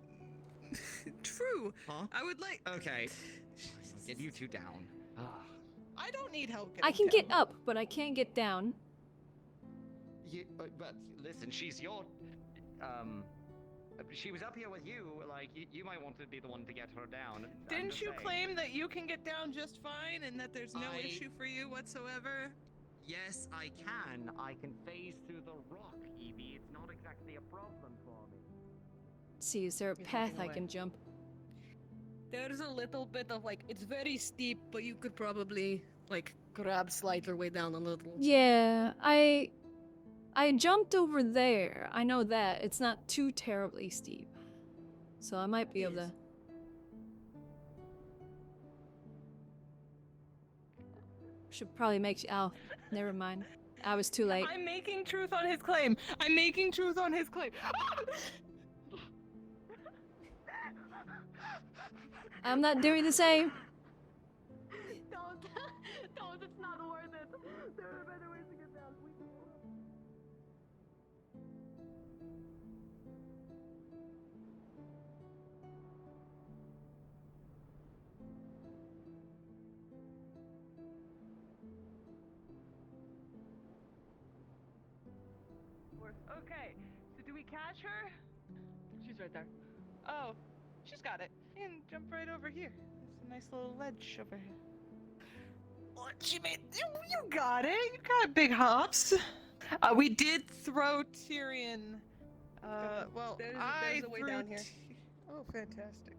True. Huh? I would like. Okay. Get you two down. I don't need help. I can get up, but I can't get down. But listen, she's your. She was up here with you. Like, you might want to be the one to get her down. Didn't you claim that you can get down just fine and that there's no issue for you whatsoever? Yes, I can. I can phase through the rock, Evie. It's not exactly a problem for me. Let's see, is there a path I can jump? There's a little bit of like, it's very steep, but you could probably like slide your way down a little. Yeah, I jumped over there. I know that. It's not too terribly steep. So I might be able to... Should probably make... Oh, never mind. I was too late. I'm making truth on his claim. I'm making truth on his claim. I'm not doing the same. Don't, it's not worth it. There are better ways to get down. Okay, so do we catch her? She's right there. Oh, she's got it. You can jump right over here. There's a nice little ledge over here. What she made? You got it. You got big hops. We did throw Tyrion. Well, there's a way threw down here. Oh, fantastic.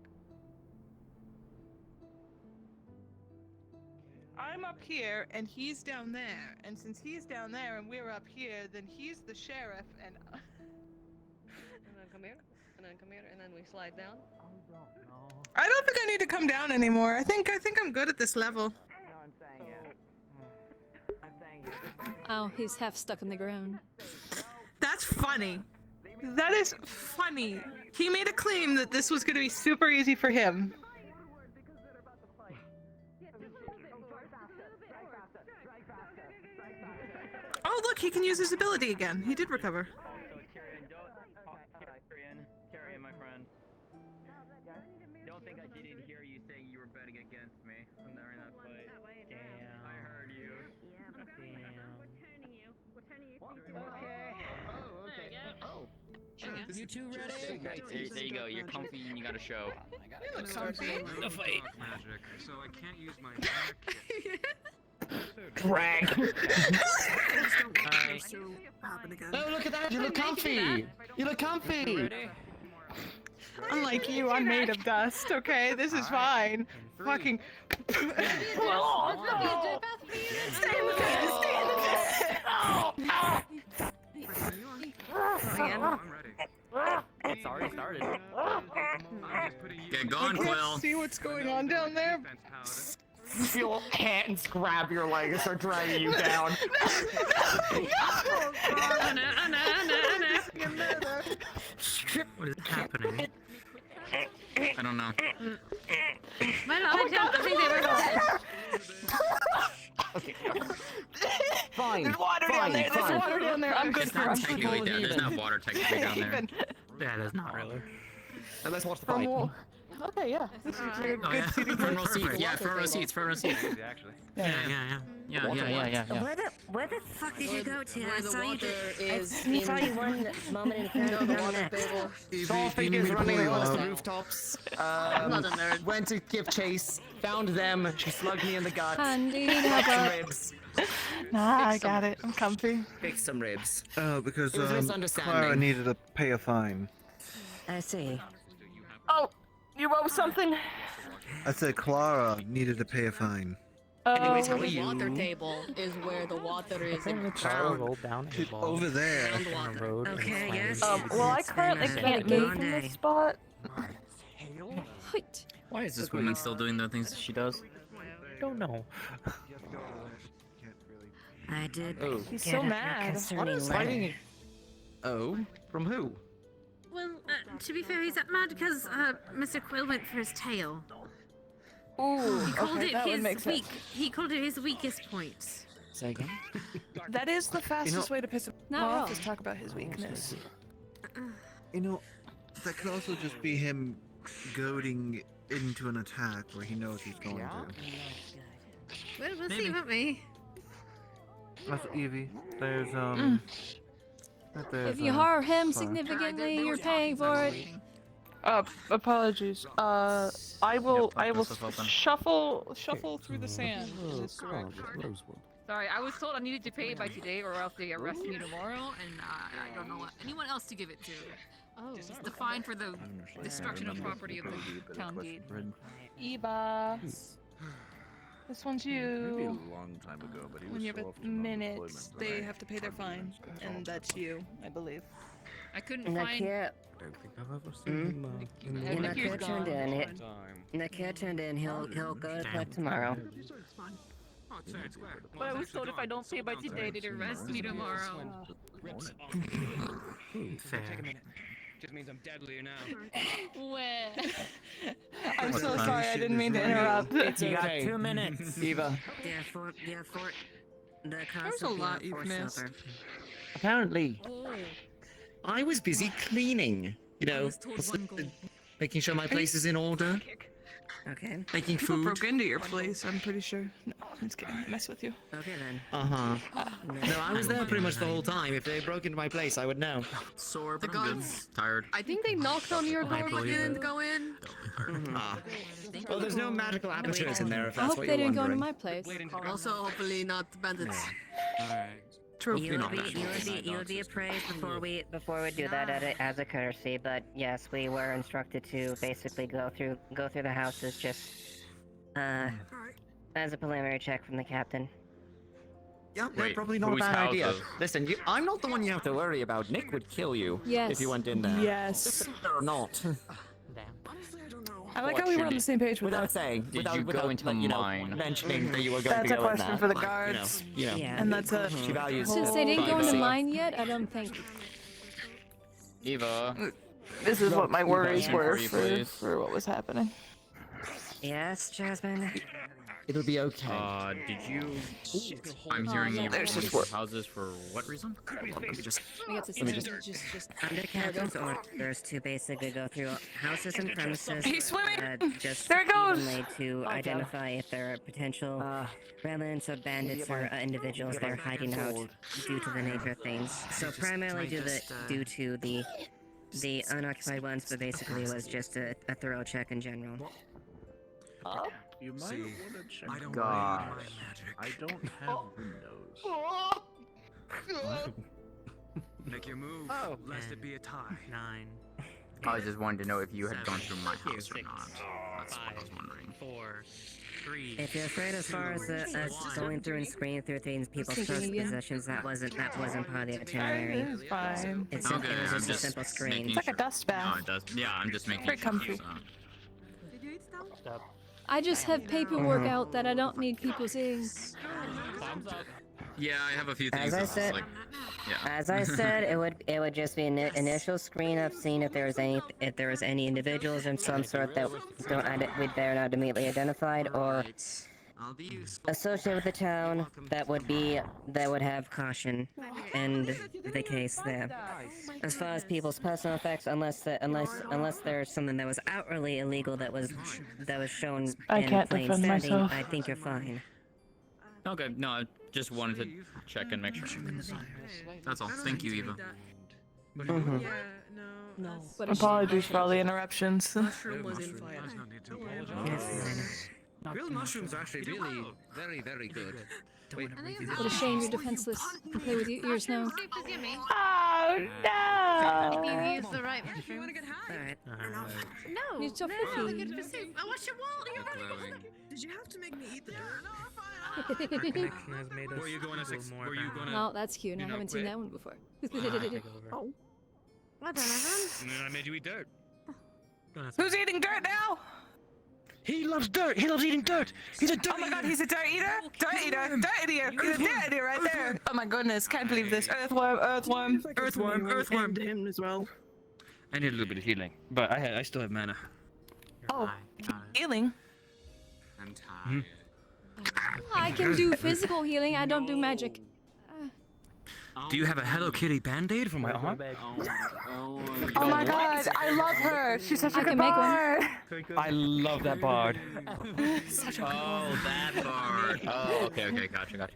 I'm up here and he's down there, and since he's down there and we're up here, then he's the sheriff and. And then come here, and then come here, and then we slide down. I don't think I need to come down anymore. I think I'm good at this level. No, I'm saying it. I'm saying it. Oh, he's half stuck in the ground. That's funny. That is funny. He made a claim that this was going to be super easy for him. Oh, look, he can use his ability again. He did recover. Tyrion, my friend. Don't think I didn't hear you saying you were betting against me during that fight. Damn. I heard you. Okay. Oh, okay. Oh. You two ready? There you go. You're comfy and you got a show. You look comfy. The fight. Magic, so I can't use my attack. Drag. Hi. Oh, look at that! You look comfy! You look comfy! Unlike you, I'm made of dust, okay? This is fine. Fucking. Stay in the pit! Stay in the pit! I'm ready. It's already started. Get going, I Quill. can't see what's going on down there. Your hands grab your leg and start dragging you down. What is happening? I don't know. I think they were dead. Okay. Fine. There's water down there. There's water down there. I'm good It's for not him. technically down. There's not water technically down there. Yeah, that's not really. And let's watch the From fight. wall. Okay, yeah. This is like a Oh, good yeah. seating Front row place. seats. Yeah, front row seats. Front row seats. Actually. Yeah. Where the fuck did you go to? I Where the saw you. water I is saw you one moment in front No, of the the water next. table. Saw figures running across the up? rooftops. I'm not a nerd. Went to give chase. Found them. She slugged me in the gut. Handy, Fixed some help. ribs. Nah, I got it. I'm comfy. Fixed some ribs. Because It was a misunderstanding. Clara needed to pay a fine. I see. Oh, you owe something? I said Clara needed to pay a fine. Anyways, how are The you? water table is where the water is in the Clara ground. rolled down a ball Over there. Groundwater. road. and Okay, slammed yes. into Well, I It's been currently a can't long move from day. this spot. Hoit. Why is this woman still doing the things that she does? I don't know. I did. Oh. He's get so a mad. concerning letter. Fighting. Oh, from who? Well, to be fair, he's mad because Mr. Quill went for his tail. Ooh, He called okay, it that would his make sense. weak. He called it his weakest point. Say again. That is the fastest way to piss him Not off, wrong. is talk about his weakness. You know, that could also just be him goading into an attack where he knows he's going to. We'll see, won't we? That's Evie. There's If you harm him significantly, you're paying for it. Apologies. I will fuck yourself open. shuffle through the sand in this direction. Sorry, I was told I needed to pay it by today or else they arrest me tomorrow, and I don't know what anyone else to give it to. Oh, it's the fine for the destruction of property of the town deed. Eva. This one's Maybe a you. long time ago, but he When was you so have often a on minute, unemployment that they I have to pay their fine, and that's you, I believe. I couldn't find. Nakia, don't think I've ever seen him And Nikir's Nakia gone. turned in. Nakia turned in. He'll go to collect tomorrow. But I was told if I don't pay by today, they'd arrest me tomorrow. Fair. Just means I'm deadlier now. I'm What so time sorry, I didn't mean to interrupt. It's You got okay. 2 minutes. Eva. The cost There's a of being lot you've force missed. helper. Apparently, I was busy cleaning. You know, making sure my place is in order. Okay. Making People food. broke into your place, I'm pretty sure. No, I'm just kidding. Mess with you. Okay then. No, I was there pretty much the whole time. If they broke into my place, I would know. Sore, The but I'm good. guns. Tired. I think they knocked on your door but believe didn't it. go in. Well, there's no magical apertures in there, if I that's hope what they you're didn't go into wondering. my place. Also, hopefully not bandits. True. You would be appraised before we do that as a courtesy, but yes, we were instructed to basically go through the houses just as a preliminary check from the captain. Yeah, no, Wait, probably not a whose bad idea. houses? Listen, I'm not the one you have to worry about. Nick would kill you Yes. if you went in there. Yes. Or not. I like how we were on the same page with Without that. saying, Did without, you go without into like, you know, mine? mentioning that you were going That's to a go in question there. for the Like, guards. You know, Yeah. And that's a. she values Since they didn't go into Privacy. mine yet, I don't think. Eva. This is what my worries Yeah. were For you, please. for what was happening. Yes, Jasmine. It'll be okay. Did you? I'm hearing you There's roll just these houses for what reason? We got to Let me just. Under captain's orders to basically go through houses and premises. He's swimming! Just There it goes! evenly to Oh, God. identify if there are potential remnants of bandits or individuals that are hiding out due to the nature of things. So primarily due to the unoccupied ones, but basically was just a thorough check in general. You might want to check. I don't Gosh. I don't have windows. Make your move, lest it be a tie. 9. I was just wanting to know if you had gone through my house or not. That's what I was wondering. 4, 3. If you're afraid as far as going through and screening through things, people's Thinking personal again. possessions, that wasn't part of the itinerary. It's fine. It Okay, was I'm just a simple just screen. making It's like a sure. dust No, bath. it does. Yeah, I'm just making Very sure. comfy. So. I just have paperwork out that I don't need people seeing. Yeah, I have a few things. As I that's said, like, yeah. As I said, it would just be an initial screen of seeing if there was any individuals of some sort that they're not immediately identified, or I'll be useful. associated with the town that would have caution and the case there. As far as people's personal effects, unless there's something that was outwardly illegal that was shown I in can't plain defend standing, myself. I think you're fine. Okay, no, I just wanted to check and make sure. That's all. Thank you, Eva. Mhm. Yeah, no. Apologies for all the interruptions. Mushroom was in fire. Grilled mushrooms are actually really very, very good. Wait, What a shame you're defenseless. You play with your ears now. Oh no! If you use the right mushroom. You want to get high? No. You're so no, fluffy. I get to see. Oh, what's your wall? You're running. Did you have to make me eat the Connection has made us Were you going to a little more Were you going to? No, that's cute. I you know, haven't seen quit? that one before. Oh. Well done, everyone. And then I made you eat dirt. Who's eating dirt now? He loves dirt. He loves eating dirt. He's a dirt Oh my god, eater. he's a dirt eater! Dirt eater! Dirt eater! He's a dirt eater right there! Oh my goodness, can't believe this. Earthworm, earthworm, earthworm, earthworm. him as well. I need a little bit of healing, but I still have mana. Oh, healing? I'm tired. I can do physical healing. I don't do magic. Do you have a Hello Kitty Band-Aid for my arm? Oh my god, I love her! She's such a I good can make one. bard! I love that bard. Such a good Oh, that part. Oh, okay, gotcha.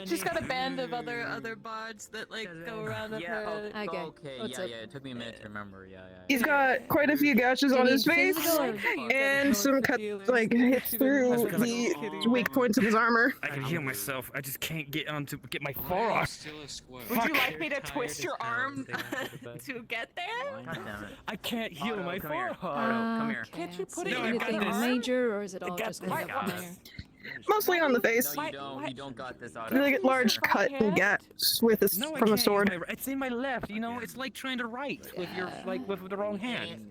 She's got a band of other bards that like go around with her. Okay. Okay, What's yeah, up? it took me a minute to remember, yeah. He's got quite a few gashes Do you on his need face, physical or- and some cuts, like, hits through the weak points of his armor. I can heal myself. I just can't get my forearm. Would you like me to twist your arm to get there? God damn it. I can't heal my forearm. Come here. Can't you put it No, in I got Anything this. major, or is it all got just this. kind I of got minor? Mostly on the face. No, you don't. You don't got this out. Really get large cut and gash with a, No, I from a can't sword. use my- It's in my left. You know, it's like trying to write with your with the wrong hand.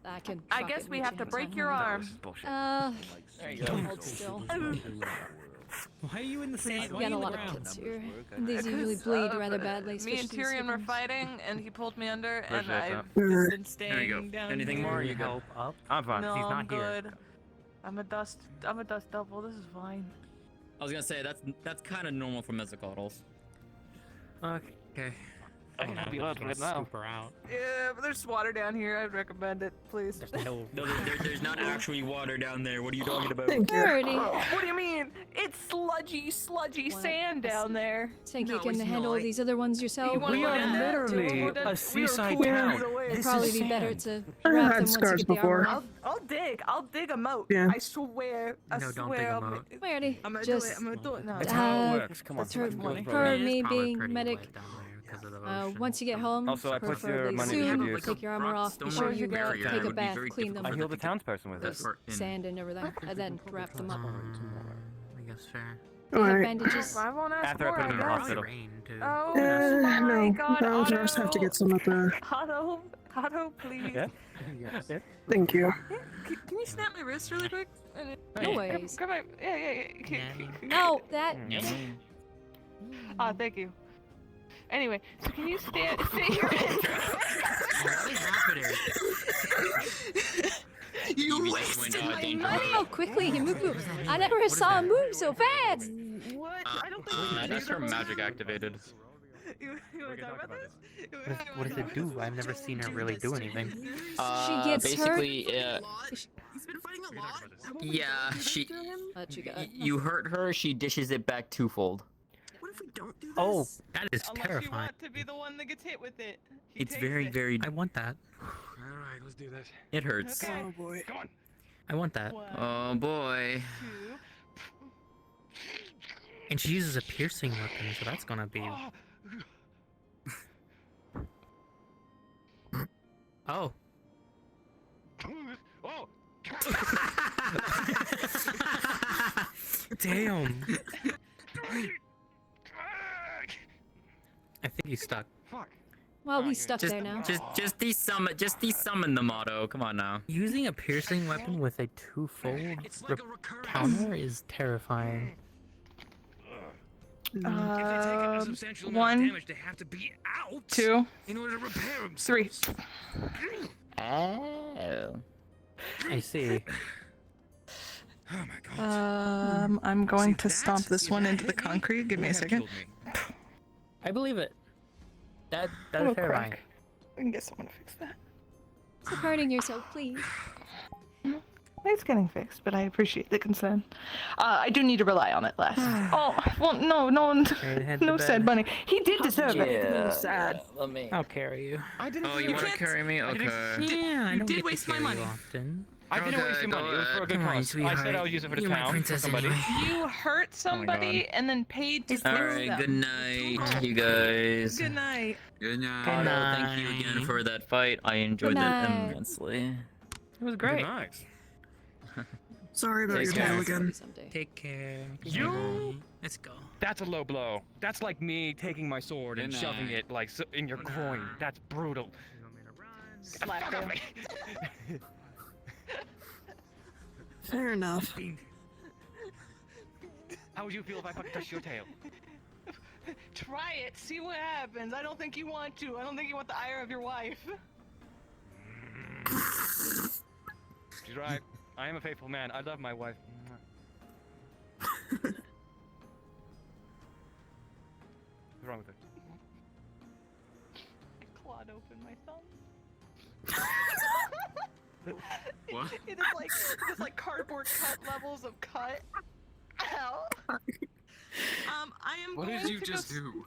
I can. I fuck guess it, we reach have to in break time. your arm. There you go. Hold still. Why are you in the sand? We got a lot of cuts here. These usually bleed rather badly. Me and especially the Tyrion were second- fighting, and he pulled me under, and Appreciate I've that. just been staying There you go. down Anything here. more? Or you help up? I'm fine. No, He's not I'm here. good. I'm a dust double. This is fine. I was gonna say that's kind of normal for Mesocaudals. Okay. I can help you out right now. Scoop her out. Yeah, but there's water down here. I'd recommend it, please. No, there's not actually water down there. What are you talking about? Thank you. Alrighty. What do you mean? It's sludgy sand down there. Think you No, can it's handle not. these other ones yourself? You wanna We go are down there? literally We're down- a we were seaside 2 town. hours away. This Probably is be better sand. to I've wrap had them once you scars get the before. armor off. I'll dig a moat. Yeah. I swear. I No, don't swear. dig a I'll moat. ma- Alrighty. I'm gonna Just do it. I'm gonna do it now. That's how it works. Come on. that's her, Money. her me It's probably being pretty medic. wet down there 'cause of the Once you get home, Also, I put your preferably money soon, to use. take your armor off. Be Stone sure you barrier take a would be bath, very clean them, I healed the townsperson with there's this. sand and everything, and then wrap them up. I guess fair. Do you have Alright. bandages? I won't ask After I more, put him in the guess. hospital. Oh No, my God, I'll just have to get some of the. Otto, please. Yeah. Thank you. Can you snap my wrist really quick? No ways. Come on. Yeah. No, that. Ah, thank you. Anyway, so can you stay here? You wasted my Look how quickly he moves. I never saw him move so fast. What? I don't I think her magic activated. You wanna talk about this? What does it do? I've never seen her really do anything. She gets basically, He's been fighting a lot. yeah, she. What you got? You hurt her, she dishes it back twofold. What if we don't do this? Oh, that is Unless you terrifying. want to be the one that gets hit with it. She It's takes very, it. very. I want that. Alright, let's do this. It hurts. Okay. Oh boy. Come on. I want that. Oh boy. 2. And she uses a piercing weapon, so that's gonna be. Oh. Oh. Damn. I think he's stuck. Fuck. Well, he's stuck Just, there now. just desummon the motto. Come on now. Using a piercing weapon with a twofold counter is terrifying. If they take a substantial amount 1, of damage, they have to be out 2, in order to repair 3. themselves. Oh. I see. Oh my god. I'm going to stomp this one into the concrete. Give me a second. I believe it. That Oh, is terrifying. crack. I can get someone to fix that. Stop hurting yourself, please. It's getting fixed, but I appreciate the concern. I do need to rely on it less. Oh, well, no sad bunny. He did deserve it. Sad. I'll carry you. I didn't. Oh, you want to carry me? Okay. Yeah, I You don't did get waste to my carry money. you often. I didn't waste your money. It was for a good Come on, cause. I sweetheart. said I would use it for the You're my town for princess somebody. anyway. You hurt somebody and then paid to fix Alright, them. good night, you guys. Good night. Good night. Good Otto, thank you again for that fight. I enjoyed Good it night. immensely. It was great. Nice. Sorry about your tail again. Take care. You? Let's go. That's a low blow. That's like me taking my sword and Good shoving night. it like in your groin. That's brutal. Slap him. Fair enough. How would you feel if I fucking touched your tail? Try it. See what happens. I don't think you want to. I don't think you want the ire of your wife. She's right. I am a faithful man. I love my wife. What's wrong with it? I clawed open my thumb. What? It is like cardboard cut levels of cut. Ow. I am What going did you to just go do?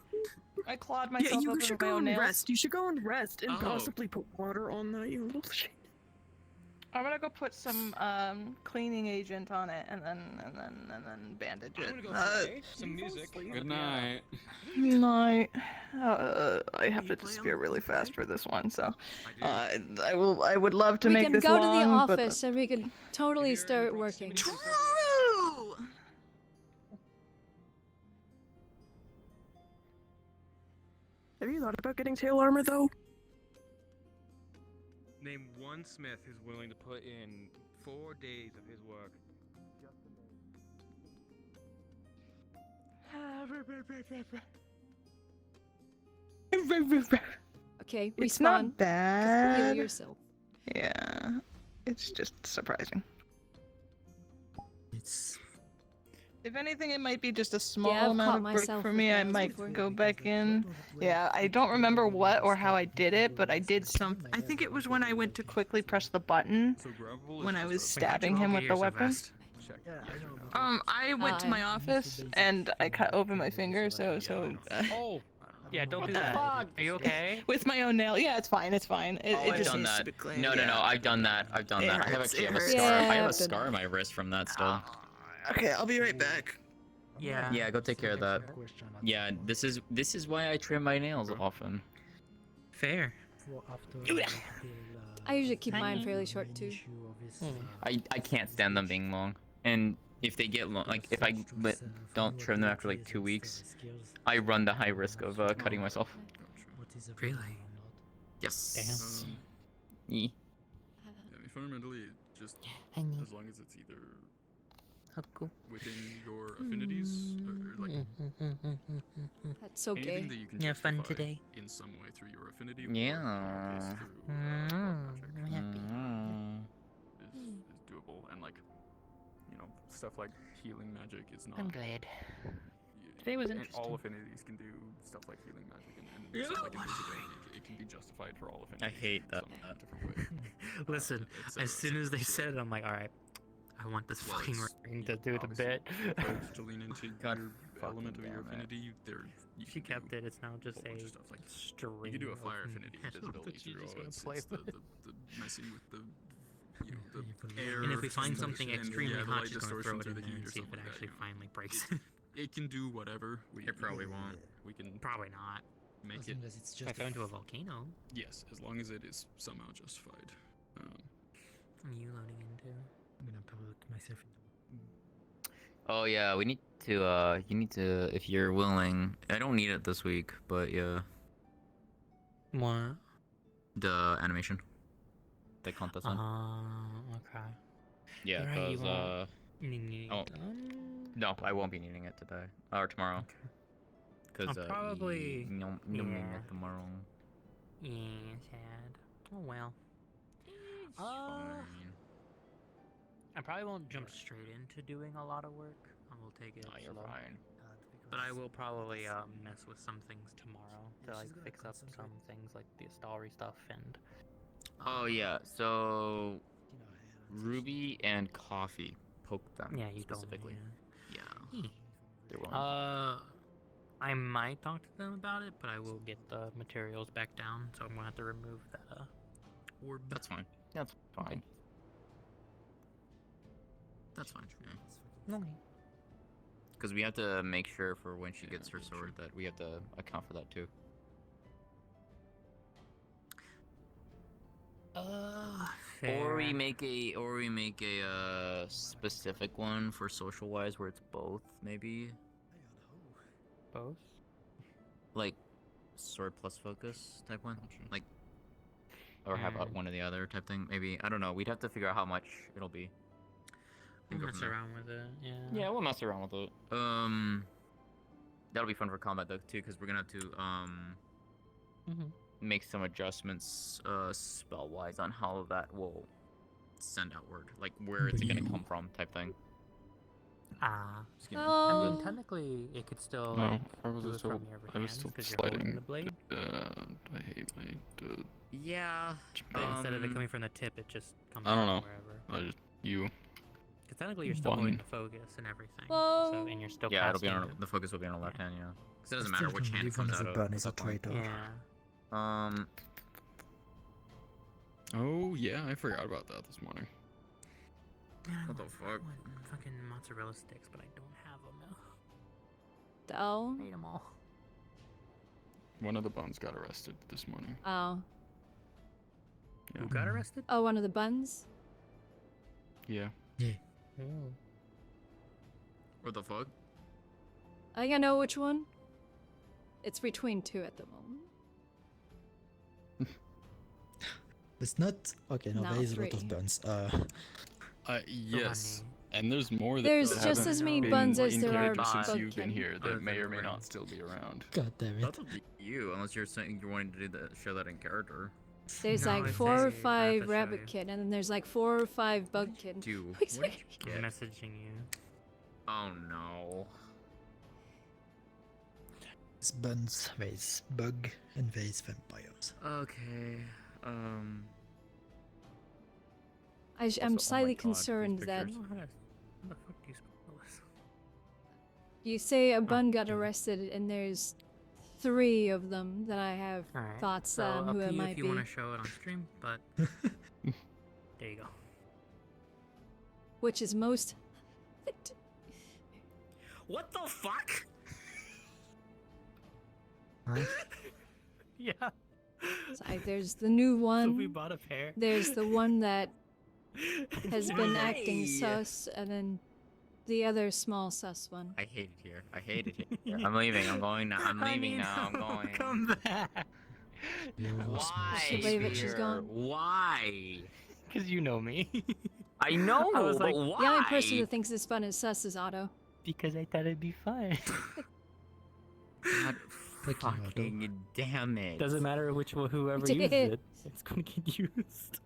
I clawed myself you open should with my go own and nails. rest. You should go and rest and Oh. possibly put water on that, you little shit. I'm gonna go put some cleaning agent on it and then bandage it. I'm gonna go play some music. Good night. Night. I have to disappear really fast for this one, so I would love to We make can this go long, to the but office and we could totally start working. True. Have you thought about getting tail armor though? Name one smith who's willing to put in 4 days of his work. Okay, It's respawn. not Heal bad. yourself. Yeah, it's just surprising. It's If anything, it might be just a small Yeah, I've amount caught of work myself for with me. I those might before. go back in. Yeah, I don't remember what or how I did it, but I did some. I think it was when I went to quickly press the button when I was stabbing him with the weapon. I went to my office and I cut open my finger, so. Oh, yeah, don't What do the that. fuck? Are you okay? With my own nail. Yeah, it's fine. It's fine. It I've just done needs that. to be cleaned. No, I've done that. I've done It that. I have hurts, actually it have a hurts. scar. I have Yeah, a scar on my wrist from that still. Okay, I'll be right back. yeah. Yeah, go take care of that. Yeah, this is why I trim my nails often. Fair. I usually keep mine fairly short too. I can't stand them being long, and if they get long, like if I don't trim them after like 2 weeks, I run the high risk of cutting myself. Really? Yes. Yeah, I mean, fundamentally, just as long as it's either within your affinities or like That's so gay. anything that you can Yeah, fun justify today. in some way through your affinity. Yeah. Or is through, I'm happy. is doable, and like stuff like healing magic is not. I'm glad. Today was and interesting. all affinities can do stuff like healing magic, and stuff like invisibility. It can be justified for all affinities. I hate that. in some different way. Listen, as soon as they said it, I'm like, alright, I want this fucking ring to do the bit. To lean into God your element of your affinity, you She can kept do it, it's now just a whole bunch a of stuff like string. you can do a of fire affinity metal invisibility that she's through. just gonna It's play the messing with the the air. And if we find distortion something and, extremely the hot, light she's gonna throw distortion it through in the there heat and or see if something it like actually that, finally breaks. It can do whatever. It probably won't. We can Probably not. make it. If I fell into a volcano, Yes, as long as it is somehow justified. what are you loading into? I'm gonna put myself Oh yeah, we need to. You need to, if you're willing. I don't need it this week, but yeah, What? the animation, the contest one. Okay. Yeah, Right, you because won't need it oh done? no, I won't be needing it today or tomorrow. Because I'll probably- no yeah. need it tomorrow. Yeah, sad. Oh well. Fine. I probably won't jump straight into doing a lot of work. I will take it you're slow. fine. But I will probably mess with some things tomorrow to like fix up some things like the Astari stuff and. Oh yeah, so Ruby and Coffee, poke them. Yeah, you told me, specifically. yeah. They're willing. I might talk to them about it, but I will get the materials back down, so I'm gonna have to remove that orb. That's fine. That's fine. That's fine. Okay. Because we have to make sure for when she gets her sword that we have to account for that too. Or we make a specific one for social wise where it's both maybe. Both? Like sword plus focus type one, like, or have one or the other type thing. Maybe, I don't know. We'd have to figure out how much it'll be. We'll mess around with it. Yeah. Yeah, we'll mess around with it. That'll be fun for combat though too, because we're gonna have to make some adjustments spell wise on how that will send outward, like where it's gonna come from type thing. I mean, technically, it could still No, like, I was do it still, from your I was hands still 'cause you're holding sliding. the blade. I hate my. Yeah. But instead of it coming from the tip, it just comes I don't from know. wherever. I just you. Because technically, you're still One. holding the focus and everything. Well, So, and you're still Yeah, it'll be casting on it. the focus will be on our left hand. Yeah. Because it doesn't I matter still which don't hand it believe comes one out of the of. burn is a traitor. Yeah. Oh yeah, I forgot about that this morning. What the fuck? Fucking mozzarella sticks, but I don't have them now. Oh. Ate them all. One of the buns got arrested this morning. Oh. Yeah. Who got arrested? Oh, one of the buns? Yeah. Oh. What the fuck? I think I know which one. It's between two at the moment. It's not okay. No, No, there is a lot three. of buns. Yes, and there's more. That There's haven't just as many been buns as there are included since you've been Bugkin. here that may or may not still be around. God damn it. That's up to you, unless you're saying you're wanting to do that, show that in character. There's No, like it's 4 or a 5 show rabbit you. kid, and then there's like 4 or 5 bug kid. Dude, Wait, what did you I'm get? messaging you. Oh no. It's buns, there is bug, and there is vampires. Okay. I'm Also, slightly oh my God, these concerned that pictures. How the fuck do you spell this? you say a bun got arrested, and there's 3 of them that I have Alright. thoughts So on up who to it you might if you be. want to show it on stream, but there you go. Which is most. What the fuck? Huh? Yeah. It's like there's the new one. So we bought a pair. There's the one that has been acting Why? sus, and then the other small sus one. I hate it here. I hate it here. I'm leaving. I'm going now. I'm leaving now. I'm going. Come back. Why? She believe it, she's Spear? gone. Why? Because you know me. I know, I was but like, why? The only person that thinks this fun is sus is Otto. Because I thought it'd be fun. God fucking damn it. Doesn't matter whoever Did. uses it, it's gonna get used.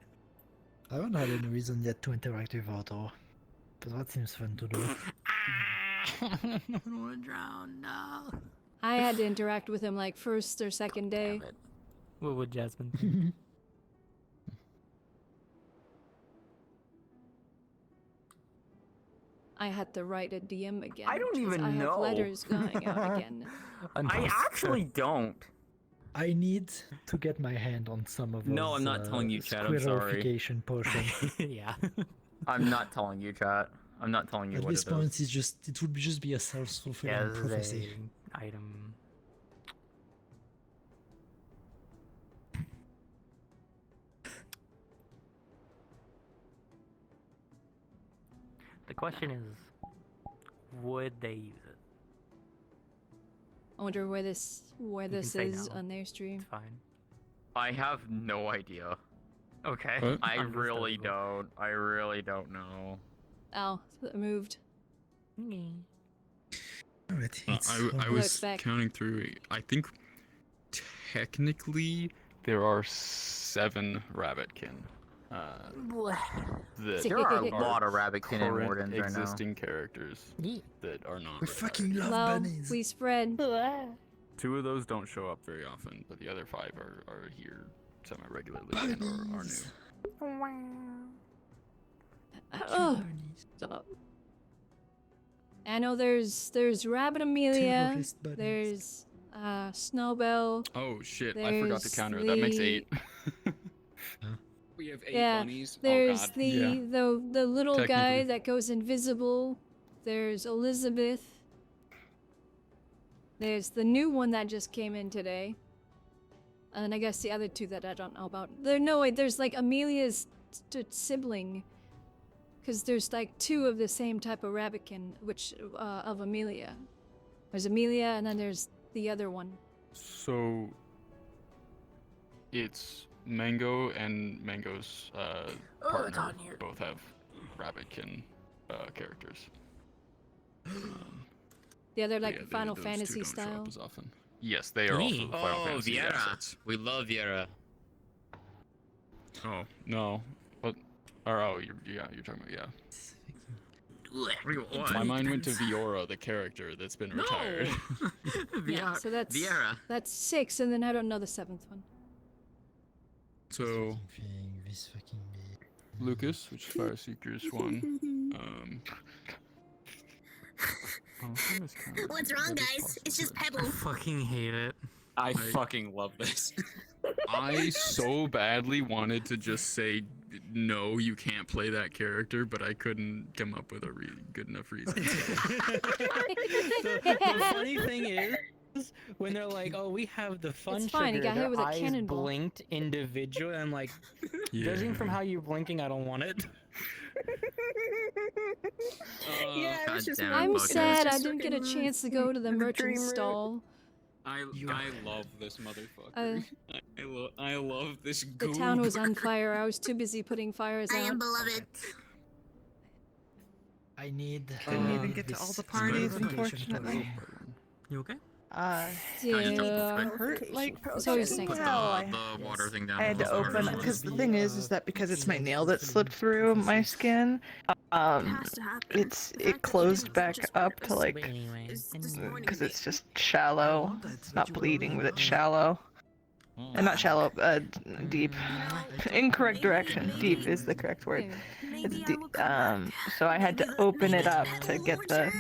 I haven't had any reason yet to interact with Otto, but that seems fun to do. I don't want to drown, no. I had to interact with him like first or second day. What would Jasmine think? I had to write a DM again. I don't because even I have know. letters going out again. I actually don't. I need to get my hand on some of those. No, I'm not telling you, Chad. I'm sorry. squirrelification potions. Yeah. I'm not telling you, chat. I'm not telling you At what this it point, is. it would just be a self-fulfilling prophecy. Item. The question is, would they use it? I wonder where this can say is no. on their stream. It's fine. I have no idea. Okay. What? I really don't. I really don't know. Oh, it moved. Alright, I Look was back. counting through. I think technically there are 7 rabbitkin. that There are a lot of rabbitkin and current wardens right now. existing characters that are not. We fucking love Well, bunnies. we spread. 2 of those don't show up very often, but the other 5 are here semi-regularly and are new. Oh, stop. I know there's Rabbit Amelia, Terrorist bunnies. there's Snowbell. Oh shit! I forgot to there's counter it. That makes the- 8. We have 8 Yeah, bunnies. there's Oh god. the little guy Technically. that goes invisible. There's Elizabeth. There's the new one that just came in today. And I guess the other 2 that I don't know about. There's like Amelia's sibling. Because there's like 2 of the same type of rabbitkin, which of Amelia. There's Amelia, and then there's the other one. So it's Mango and Mango's partner both have rabbitkin characters. The other like yeah, Final those two Fantasy don't show up style. as often. Yes, they are also Final Oh, Fantasy Viera. assets. We love Viera. Oh no, what? Or oh, you're talking about What? My mind went to Viora, the character that's been retired. Yeah, so that's Viera. that's 6, and then I don't know the 7th one. So This fucking Lucas, which is Fire Seeker's one. What's wrong, guys? It's just Pebble. Fucking hate it. I fucking love this. I so badly wanted to just say no, you can't play that character, but I couldn't come up with a good enough reason. The funny thing is, when they're like, "Oh, we have the fun It's fine, you trigger," got hit their with a eyes cannonball. blinked individually. I'm like, judging from how you're blinking, I don't want it. Yeah, I was just damn it, I'm Bucket. sad I didn't get a chance to go to the merchant stall. I love this motherfucker. Uh, I love this The goober. town was on fire. I was too busy putting fires out. I am beloved. I need. Didn't even get to all the parties, unfortunately. You okay? Yeah. Hurt like It's always fucking nice. hell. The water thing down. I had to close the open water. it because the thing is that because it's my nail that slipped through my skin, it closed back up to like because it's just shallow. It's not bleeding, but it's shallow. And not shallow, deep. Incorrect direction. Deep is the correct word. It's deep. So I had to open it up to get the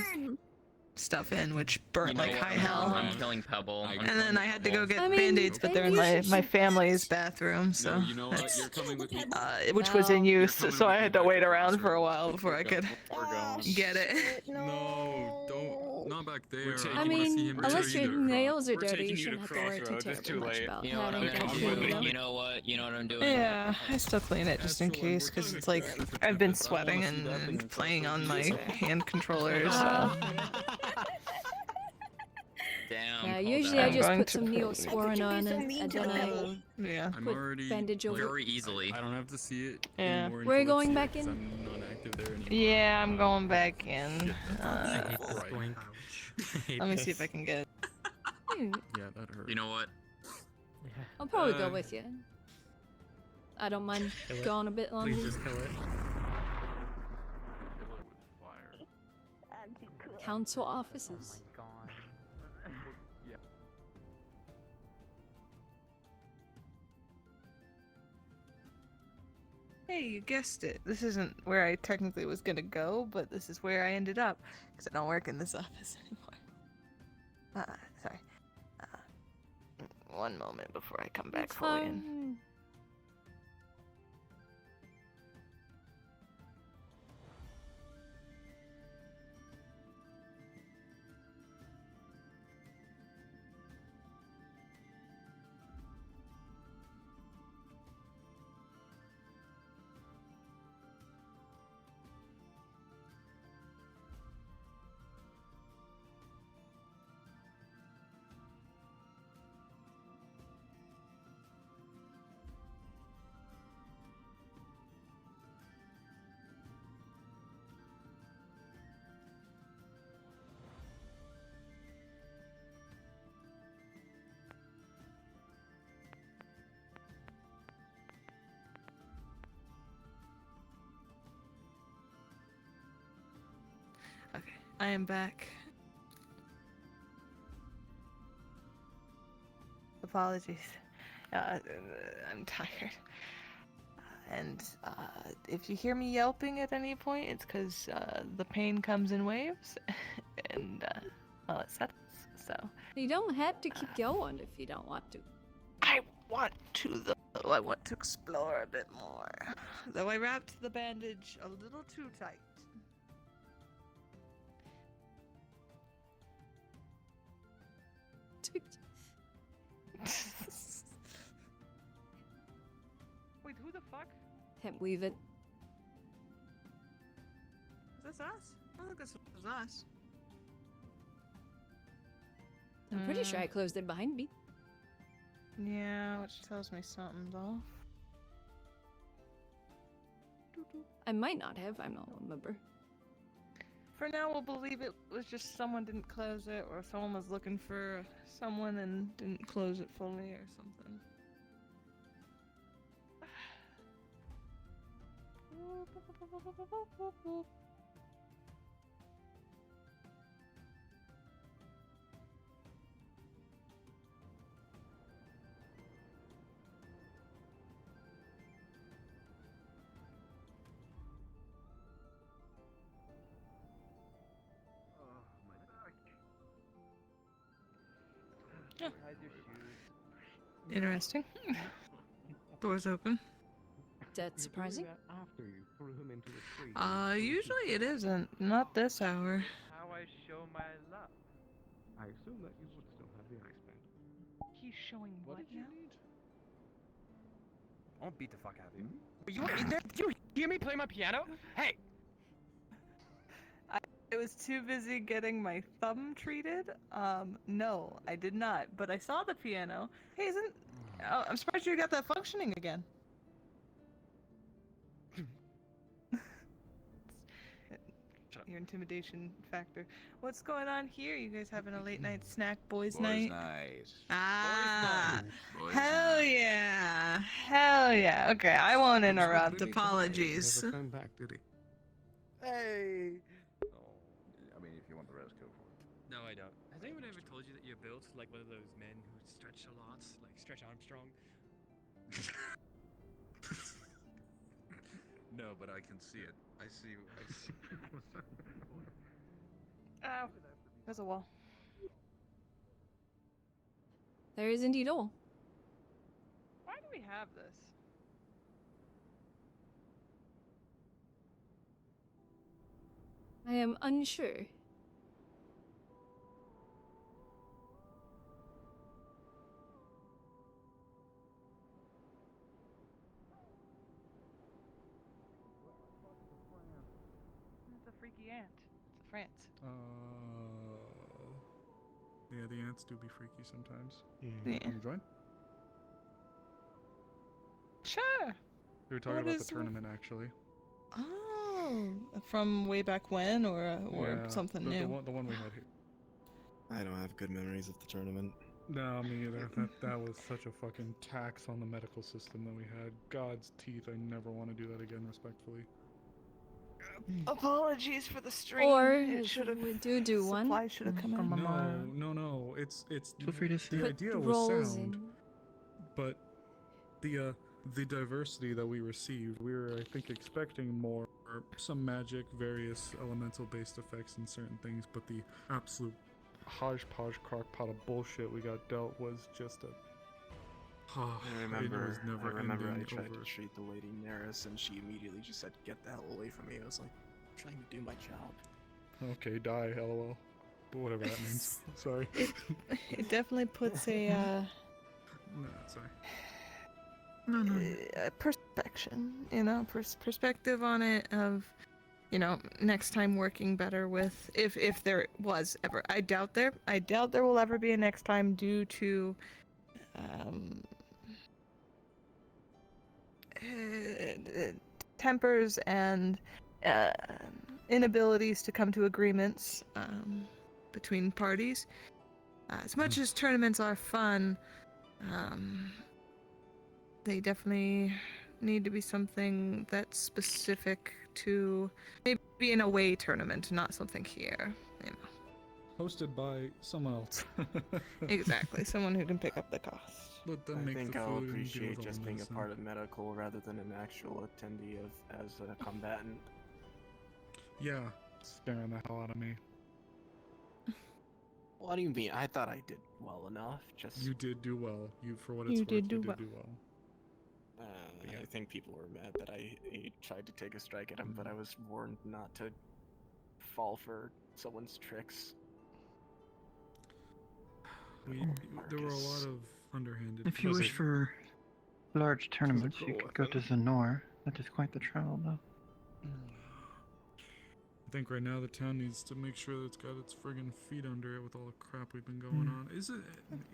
stuff in, which burnt like high hell. I'm killing Pebble. And then I had to go get I mean, band-aids, but they're in my family's bathroom, so You know what? that's- You're coming with me. which was in use, so I had to wait around for a while before I could We're going. get it. No, don't. Not back there. I mean, unless your nails are dirty, you shouldn't have to worry too Crossroads, it's terribly too much late. about You know what having I'm to doing? clean them. You know what? You know what I'm doing? Yeah, I still clean it just in case, because it's like I've been sweating and playing on my hand controller, so. Damn. Yeah, hold usually on. I just going put to some put- Neosporin on and then I Yeah. I'm put already bandage over. Very easily. I don't have to see it Yeah. anymore. We're until it's going here, back 'cause in? I'm not active there anymore. Yeah, I'm going back in. I hate this blink. I hate Let me see this. if I can get. Hmm, Yeah, that hurt. You know what? I'll probably go with you. I don't mind Kill it. going a bit longer. Please just kill it. Council offices. Hey, you guessed it. This isn't where I technically was gonna go, but this is where I ended up because I don't work in this office anymore. Sorry. One moment before I come back fully in. Fine. I am back. Apologies. I'm tired. And if you hear me yelping at any point, it's because the pain comes in waves, and well, it settles. So You don't have to keep going if you don't want to. I want to, though. I want to explore a bit more. Though I wrapped the bandage a little too tight. Wait, who the fuck? Can't believe it. Is this us? I don't think this was us. I'm pretty sure I closed it behind me. Yeah, which tells me something's off. I might not have, I don't remember. For now, we'll believe it was just someone didn't close it, or someone was looking for someone and didn't close it fully, or something. Yeah. Interesting. Doors open. That's surprising. After you threw him into a tree. Usually it isn't. Not this hour. How I show my love. I assume that you would still have the ice band. He's showing what did you now? need? I'll beat the fuck out of you. But you were in there? Did you hear me play my piano? Hey! I was too busy getting my thumb treated. No, I did not. But I saw the piano. Hey, oh, I'm surprised you got that functioning again. Your intimidation factor. What's going on here? You guys having a late night snack, boys' night? Ah, hell yeah, hell yeah. Okay, I won't interrupt. Apologies. Never came back, did he? Hey! I mean, if you want the rest, go for it. No, I don't. Has anyone ever told you that you're built like one of those men who stretch a lot, like Stretch Armstrong? No, but I can see it. I see. Ow. There's a wall. There is indeed all. Why do we have this? I am unsure. It's a freaky ant. It's a France. Yeah, the ants do be freaky sometimes. Yeah. Can you join? Sure. We were talking What about is- the tournament, actually. Oh, from way back when, or Yeah, something the new. one we had here. I don't have good memories of the tournament. No, me either. That was such a fucking tax on the medical system that we had. God's teeth, I never want to do that again, respectfully. Apologies for the stream. Or it if should have. we do one. Supply should have come in. No. It's Feel free to say the it. idea Put was rolls sound, in. but the diversity that we received, we were, I think, expecting more, some magic, various elemental-based effects and certain things, but the absolute hodgepodge crockpot of bullshit we got dealt was just a. I It was never remember I ending tried over. to treat the lady Neris and she immediately just said, "Get the hell away from me." I was like, "I'm trying to do my job." Okay, die, lol. But whatever that means. Sorry. It definitely puts a No, sorry. perspection, perspective on it of, next time working better with, if there was ever. I doubt there will ever be a next time due to tempers and inabilities to come to agreements between parties. As much as tournaments are fun, they definitely need to be something that's specific to maybe an away tournament, not something here. Hosted by someone else. Exactly, someone who can pick up the cost. Let them I make think the I'll food and deal appreciate with all just the being a medicine. part of medical rather than an actual attendee as a combatant. Yeah, scaring the hell out of me. What do you mean? I thought I did well enough. Just You did do well. For what it's You worth, did do you well. did do well. I think people were mad that I tried to take a strike at him, but I was warned not to fall for someone's tricks. There were a lot of underhanded. If you wish for large tournaments, you could go to Zenor. That is quite the travel, though. I think right now the town needs to make sure that it's got its friggin' feet under it with all the crap we've been going on. Is it,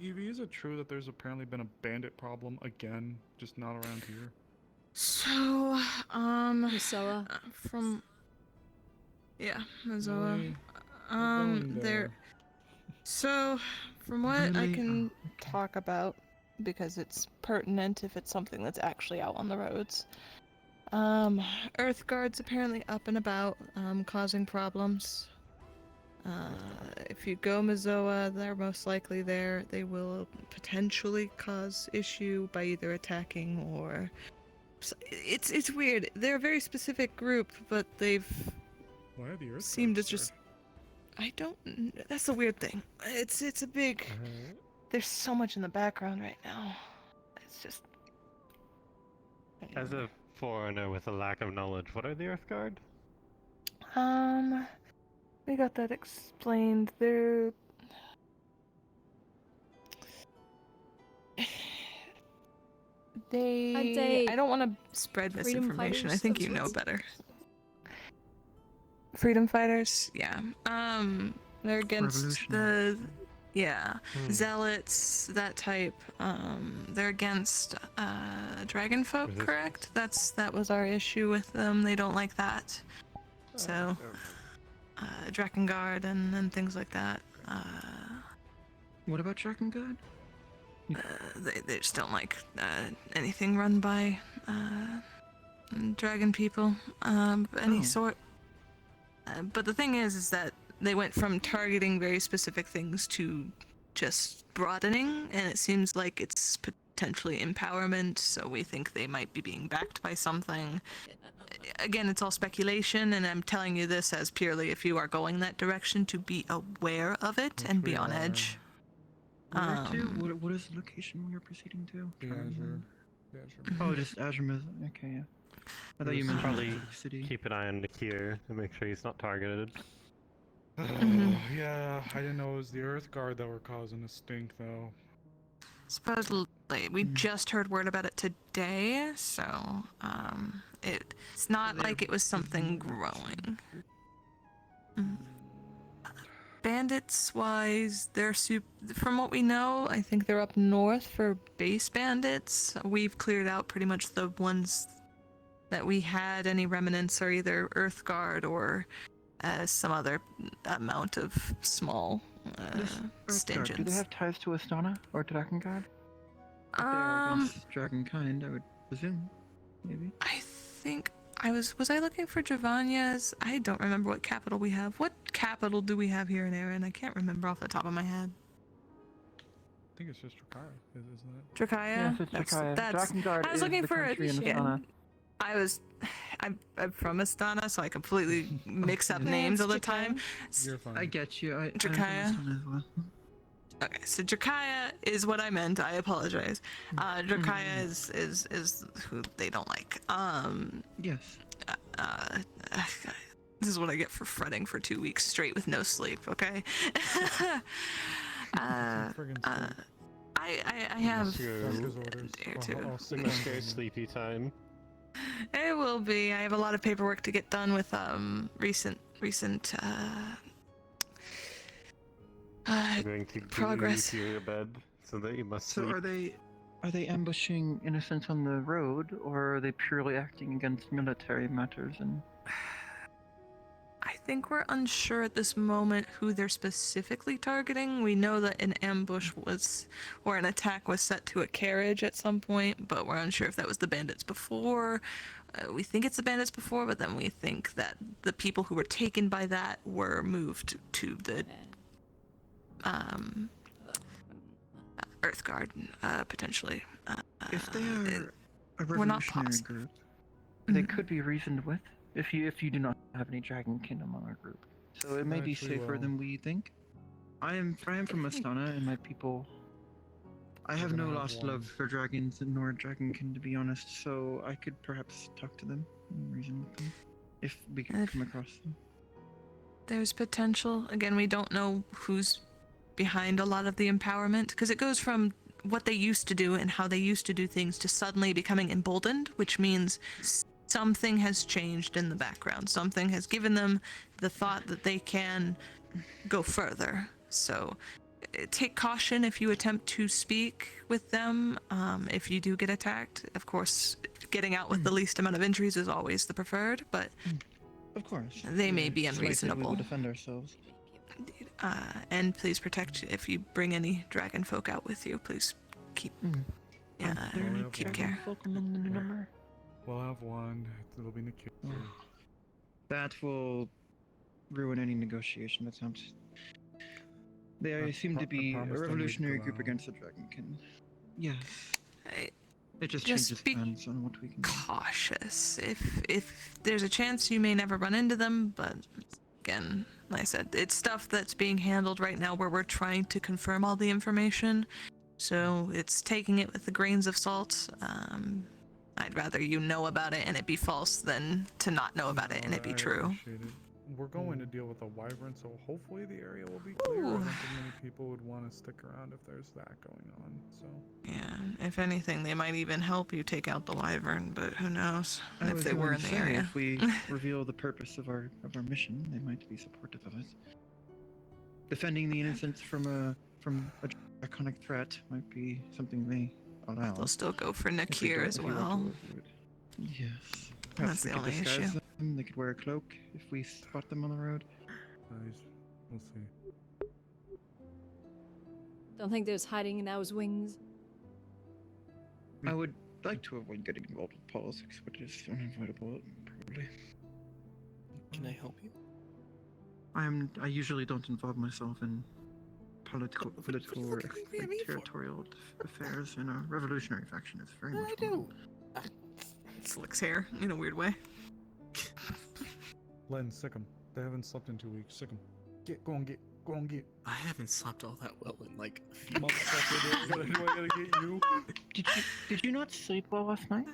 Evie? Is it true that there's apparently been a bandit problem again, just not around here? So, Missoa. From Missoa. Really? We're going there. So, from what I Really? can talk about, because it's pertinent if it's something that's actually out on the roads. Earth Guard's apparently up and about, causing problems. If you go Missoa, they're most likely there. They will potentially cause issue by either attacking or... It's weird. They're a very specific group, but they've Why are the Earth seemed to Guards just... I don't... That's the weird thing. It's a big... There's so much in the background right now. It's just... As a foreigner with a lack of knowledge, what are the Earth Guard? We got that explained. They're... I don't want to spread Freedom misinformation. I fighters think of you know sorts? better. Freedom fighters, yeah. They're against the... Yeah. Zealots, that type. They're against dragon folk, correct? That was our issue with them. They don't like that. So, Drakengard and things like that. What about Drakengard? They just don't like anything run by dragon people of any sort. But the thing is that they went from targeting very specific things to just broadening, and it seems like it's potentially empowerment, so we think they might be being backed by something. Again, it's all speculation, and I'm telling you this as purely if you are going that direction to be aware of it and be on edge. Where to? What is the location we are proceeding to? The Azure. Oh, just Azure. Okay, yeah. I thought you meant probably the city. keep an eye on the Kier and make sure he's not targeted. Yeah, I didn't know it was the Earth Guard that were causing a stink, though. Supposedly, we just heard word about it today, so it's not like it was something growing. Bandits-wise, they're from what we know, I think they're up north for base bandits. We've cleared out pretty much the ones that we had. Any remnants are either Earth Guard or some other amount of small Earthguard, do they have ties to Astana or Drakengard? If they are against Dragonkind, I would presume. Maybe. I think was I looking for Javania's? I don't remember what capital we have. What capital do we have here in Erin? I can't remember off the top of my head. I think it's just Drakaya, isn't it? Drakaya? Yes, it's Drakaya. Drakengard I was is looking the for country in Astana. I'm from Astana, so I completely mix up names all the time. You're fine. I get you. I'm from Drakaya. Astana as well. Okay, so Drakaya is what I meant. I apologize. Drakaya is who they don't like. Yes. This is what I get for fretting for 2 weeks straight with no sleep. Okay. I have there too. Okay, sleepy time. It will be. I have a lot of paperwork to get done with recent I'm going to progress. glue you to your bed so that you must So sleep. are they ambushing innocents on the road, or are they purely acting against military matters? And I think we're unsure at this moment who they're specifically targeting. We know that an ambush was, or an attack was set to a carriage at some point, but we're unsure if that was the bandits before. We think it's the bandits before, but then we think that the people who were taken by that were moved to the Earthguard, potentially. If they are a we're not revolutionary group, they could be reasoned with if you do not have any dragonkin among our group. So it may be Actually, safer well- than we think. I am from Astana, and my people. I have We're no gonna have lost one. love for dragons nor dragonkin, to be honest. So I could perhaps talk to them and reason with them if we could come across them. There's potential. Again, we don't know who's behind a lot of the empowerment, because it goes from what they used to do and how they used to do things to suddenly becoming emboldened, which means something has changed in the background. Something has given them the thought that they can go further. So take caution if you attempt to speak with them. If you do get attacked, of course, getting out with the least amount of injuries is always the preferred, but of course, they may be Slightly, we unreasonable. will defend ourselves. And please protect, if you bring any dragon folk out with you, please keep keep care. We'll have one. It'll be Nikita. That will ruin any negotiation attempts. They seem to be a revolutionary group against the dragonkin. Yes. It just changes be hands on what we can do. cautious. If there's a chance you may never run into them, but again, like I said, it's stuff that's being handled right now where we're trying to confirm all the information. So it's taking it with the grains of salt. I'd rather you know about it and it be false than to not know about it and it be true. Appreciate it. We're going to deal with a wyvern, so hopefully the area will be clear. I don't think many people would want to stick around if there's that going on. So Yeah, if anything, they might even help you take out the wyvern, but who knows I if was they going were to in the say, area. If we reveal the purpose of our mission, they might be supportive of it. Defending the innocents from a draconic threat might be something they allow. They'll still go for If we Nakir don't- as if we want to well. avoid it. Yes. That's the we could only disguise issue. them. They could wear a cloak if we spot them on the road. nice. We'll see. Don't think there's hiding in those wings. I would like to avoid getting involved with politics, but it's unavoidable, probably. Can I help you? I usually don't involve myself in political or territorial affairs, and a revolutionary faction is very much. I do. Slicks hair in a weird way. Len, sick 'em. They haven't slept in 2 weeks. Sick 'em. Go on, get. I haven't slept all that well in like a few Motherfucker, do I gotta get you? Did you not sleep well last night?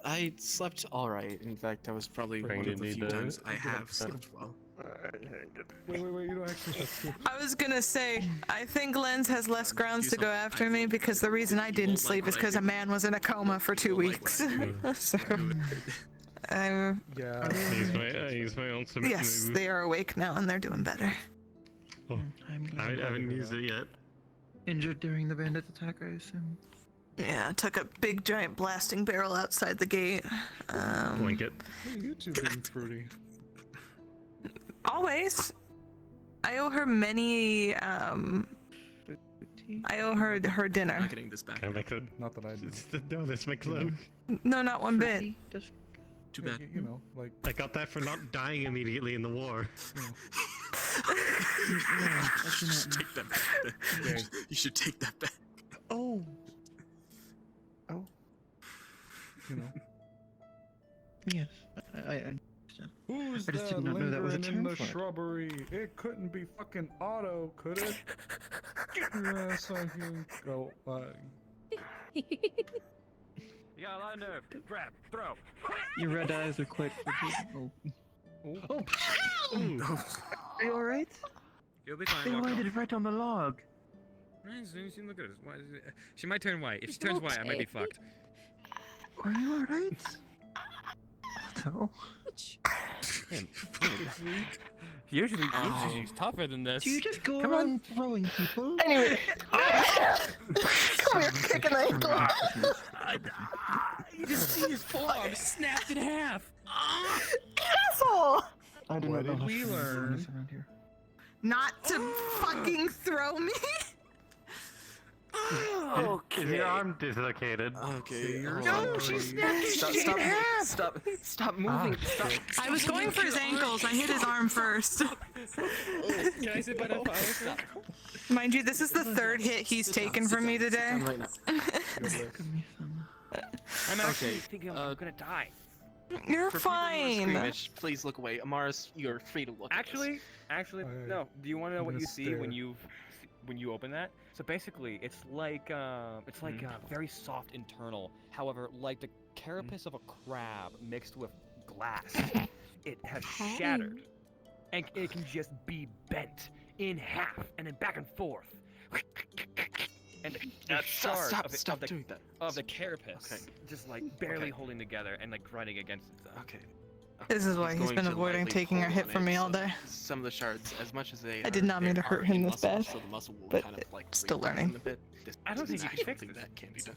I slept alright. In fact, I was probably one Bring of the me few the- times I have slept well. Wait, you don't actually sleep. I was gonna say, I think Lenz has less grounds to go after me because the reason I didn't sleep is because a man was in a coma for 2 weeks. So, Yeah. I use my ultimate yes, move. they are awake now and they're doing better. Oh, I'm I glad. haven't used it yet. Injured during the bandit attack, I assume. Yeah, took a big giant blasting barrel outside the gate. Blanket. You two being fruity. Always. I owe her many, I owe her dinner. I'm getting this back. Can I make it? Not that I do. No, that's my cloak. No, not one bit. Too bad. You know, like. I got that for not dying immediately in the war. You should take that back. You should take that back. Oh. You know. Yes, I understand. Who's I just that did not know that was a lingering in term the for it. shrubbery? It couldn't be fucking Otto, could it? Get your ass on here. Go. You got a lot of nerve. Grab, throw. Your red eyes are quite forgiving. Oh. Are you alright? You'll be They fine. Walk landed right on the log. Look at this. Why is it... She might turn white. If she turns white, I might be fucked. Are you alright? Otto? Usually she's tougher than this. Do you just go around throwing people? Anyway. Come here, kicking the ankle. You just see his forearm snapped in half. Asshole! I do What not know did we how to learn? this around here. Not to fucking throw me. Is your arm dislocated? Okay. No, she's Stop moving. Stop. I was going for his ankles. I hit his arm first. Can I sit by the fire? Stop. Mind you, this is the third hit he's taken from me today. Right now. I'm actually thinking I'm gonna die. You're For people who are fine. squeamish, please look away. Amaris, you're free to look. Actually, no. Do you want to know what gonna you see when stare. you open that? So basically, it's like very soft internal. However, like the carapace of a crab mixed with glass, it has shattered, and it can just be bent in half and then back and forth. And the shard of the carapace, just like barely holding together and like grinding against itself. Okay. This is why He's he's going been to avoiding lightly taking a pull hit on from it, me all so day. Some of the shards, as much as they I did not mean to hurt him this bad, so the muscle will but kind of like still break down learning. a bit. I don't think you can Actually fix think this. that can be done.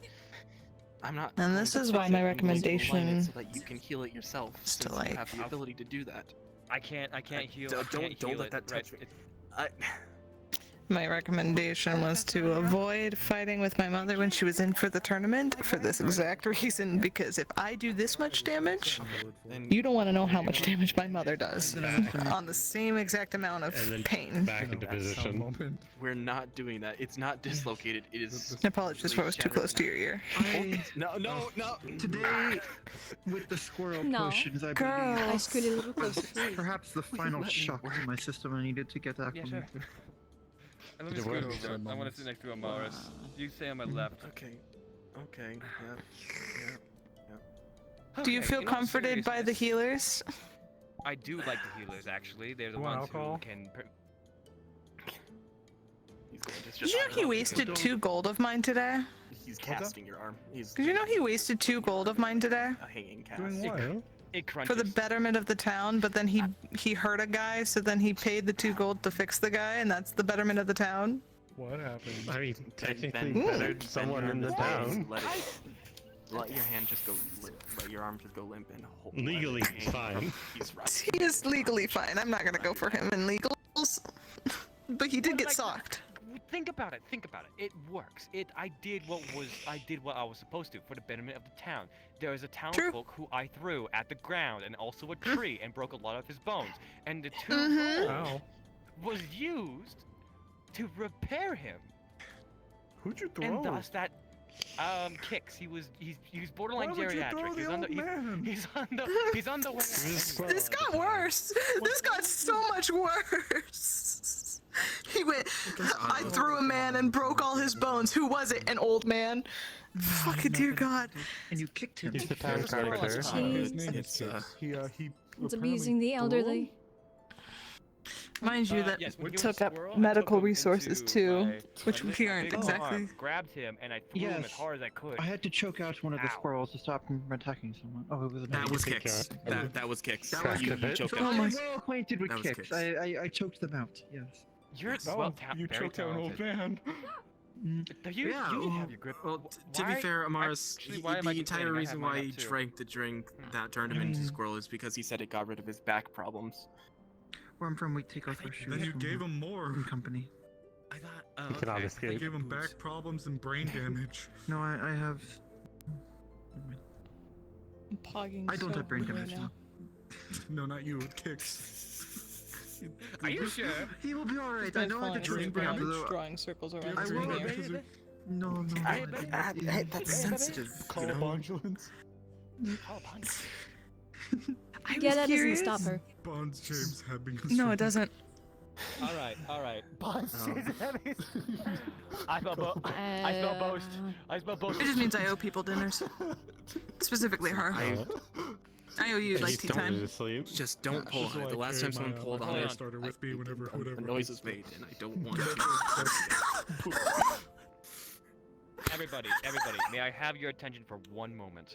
I'm not. And this going is to why touch my it. I'm going to align it recommendation so that you can heal it yourself. is to, Since like- you have the ability to do that. I can't heal. Don't let that touch me. My recommendation was to avoid fighting with my mother when she was in for the tournament for this exact reason, because if I do this much damage, you don't want to know how much damage my mother does on the same exact amount of And then pain. back into position. We're not doing that. It's not dislocated. It is. I apologize if I was too close to your ear. No. Today, with the squirrel No. potions, I Girl. believe I scooted a little closer, please. perhaps the final shock to my system I needed to get acclimated. Let me Did it scoot work? over. I want to sit next to Amaris. You say on my left. Okay. Yeah. Do you Okay, feel in all comforted by the seriousness, healers? I do like the healers actually. They're the Want ones alcohol? who can. Did you know he wasted 2 gold of mine today? He's casting your arm. He's Did you know he wasted 2 gold of mine today? a hanging cast. Doing what? It crunches. For the betterment of the town, but then he hurt a guy, so then he paid the 2 gold to fix the guy, and that's the betterment of the town. What happened? I mean, technically Bend bettered someone in the town. Let your hand just go limp. Let your arm just go limp and hold. Legally, let it it's hang fine. from- He's right. He is legally fine. I'm not gonna go for him in legals. But he did get socked. Think about it. It works. I did what I was supposed to for the betterment of the town. There was a townsfolk who I threw at the ground and also a tree and broke a lot of his bones. And the 2 gold was used to repair him. Who'd you throw? And thus that Kix. He's borderline Why would you throw geriatric. the old man? He's on the way. This got worse. This got so much worse. He went, I threw a man and broke all his bones. Who was it? An old man? Fucking dear God. And you kicked him. He's the town character. His name It's, is he It's abusing the elderly. Mind you, that yes, when he was took a up squirrel, I medical took him resources into too, my- which my we aren't big exactly. arm, grabbed him and I threw him as Yes. hard as I could. I had to choke out one of the squirrels to stop him from attacking someone. Oh, it was a That was Take Kix. care. That was Kix. That was Cracked a bit. choked I'm out. well acquainted with That was kicks. I choked them out. Yes. You're Oh, well you very choked out an old talented. man. You Yeah, didn't well- have your grip. Well, to be Why- fair, Amaris, actually, why am I the entire complaining? I reason have mine why up he too. drank the drink that turned him into Squirrel is because He said it got rid of his back problems. Where I'm from, we take our first shoes Then you from gave him more. company. I thought. He cannot I escape. gave him back problems and brain damage. No, I have. I'm pogging I don't so have brain hard right damage now. No, not you. Kicks. Are you sure? He will be alright. It's I been know I fine. had to drink I'm though. drawing circles around I the will. room here. No. That's sensitive. Call ambulance. I Yeah, was that curious. doesn't stop her. Bonds James having a No, it doesn't. All right. I smell boast. I smell boast. It just means I owe people dinners. Specifically her. I owe you like tea time. Just don't pull on it. The last time someone pulled on it, started with me whenever a noise is made, and I don't want to. Everybody, may I have your attention for one moment?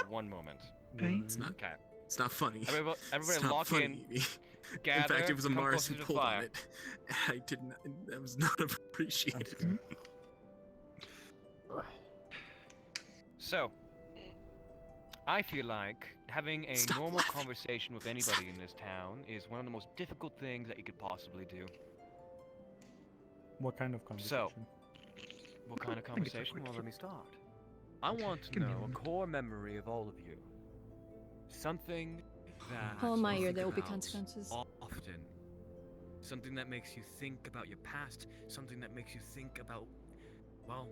One moment. It's not. Okay. It's not funny. Everybody It's not lock funny. in. In fact, it was come Amaris closer who to the pulled on fire. it. I didn't. That was not appreciated. So, I feel like having a Stop normal laughing. conversation with anybody in this town is one of the most difficult things that you could possibly do. What kind of conversation? So, what kind of Thank you for conversation? quick Well, let me thought. start. I want to Give me a know a moment. core memory of all of you. Something that Oh my, you there think will be about consequences. often. Something that makes you think about your past. Something that makes you think about, well,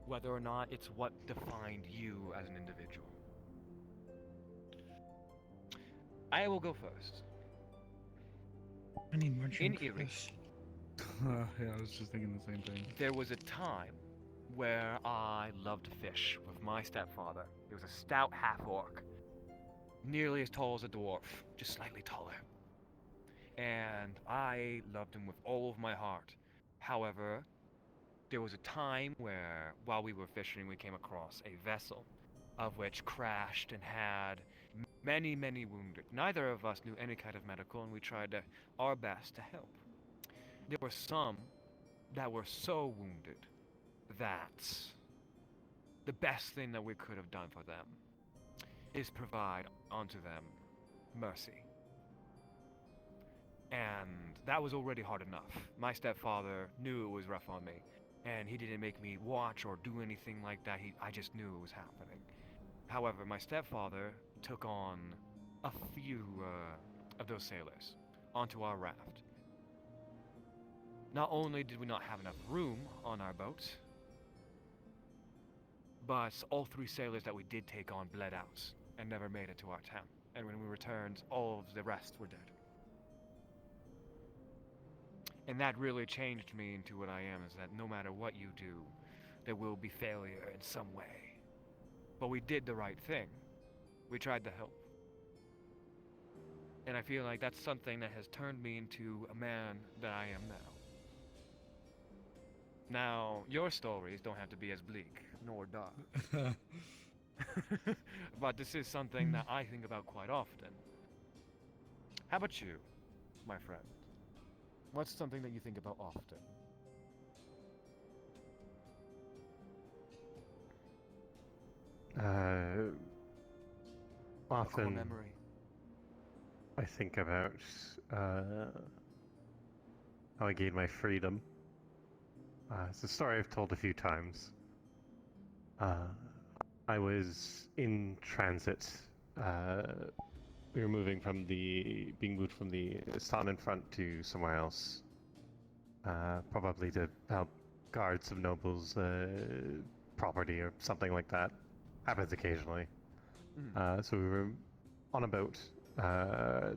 whether or not it's what defined you as an individual. I will go first. I need more In drink for Erie, this. Yeah, I was just thinking the same thing. there was a time where I loved to fish with my stepfather. He was a stout half-orc, nearly as tall as a dwarf, just slightly taller. And I loved him with all of my heart. However, there was a time where, while we were fishing, we came across a vessel, of which crashed and had many, many wounded. Neither of us knew any kind of medical, and we tried our best to help. There were some that were so wounded that the best thing that we could have done for them is provide unto them mercy. And that was already hard enough. My stepfather knew it was rough on me, and he didn't make me watch or do anything like that. I just knew it was happening. However, my stepfather took on a few of those sailors onto our raft. Not only did we not have enough room on our boat, but all 3 sailors that we did take on bled out and never made it to our town. And when we returned, all of the rest were dead. And that really changed me into what I am, is that no matter what you do, there will be failure in some way. But we did the right thing. We tried to help. And I feel like that's something that has turned me into a man that I am now. Now, your stories don't have to be as bleak nor dark. But this is something that I think about quite often. How about you, my friend? What's something that you think about often? A core Often memory. I think about how I gained my freedom. It's a story I've told a few times. I was in transit. We were being moved from the Stanen front to somewhere else. Probably to help guard some nobles' property or something like that. Happens occasionally. So we were on a boat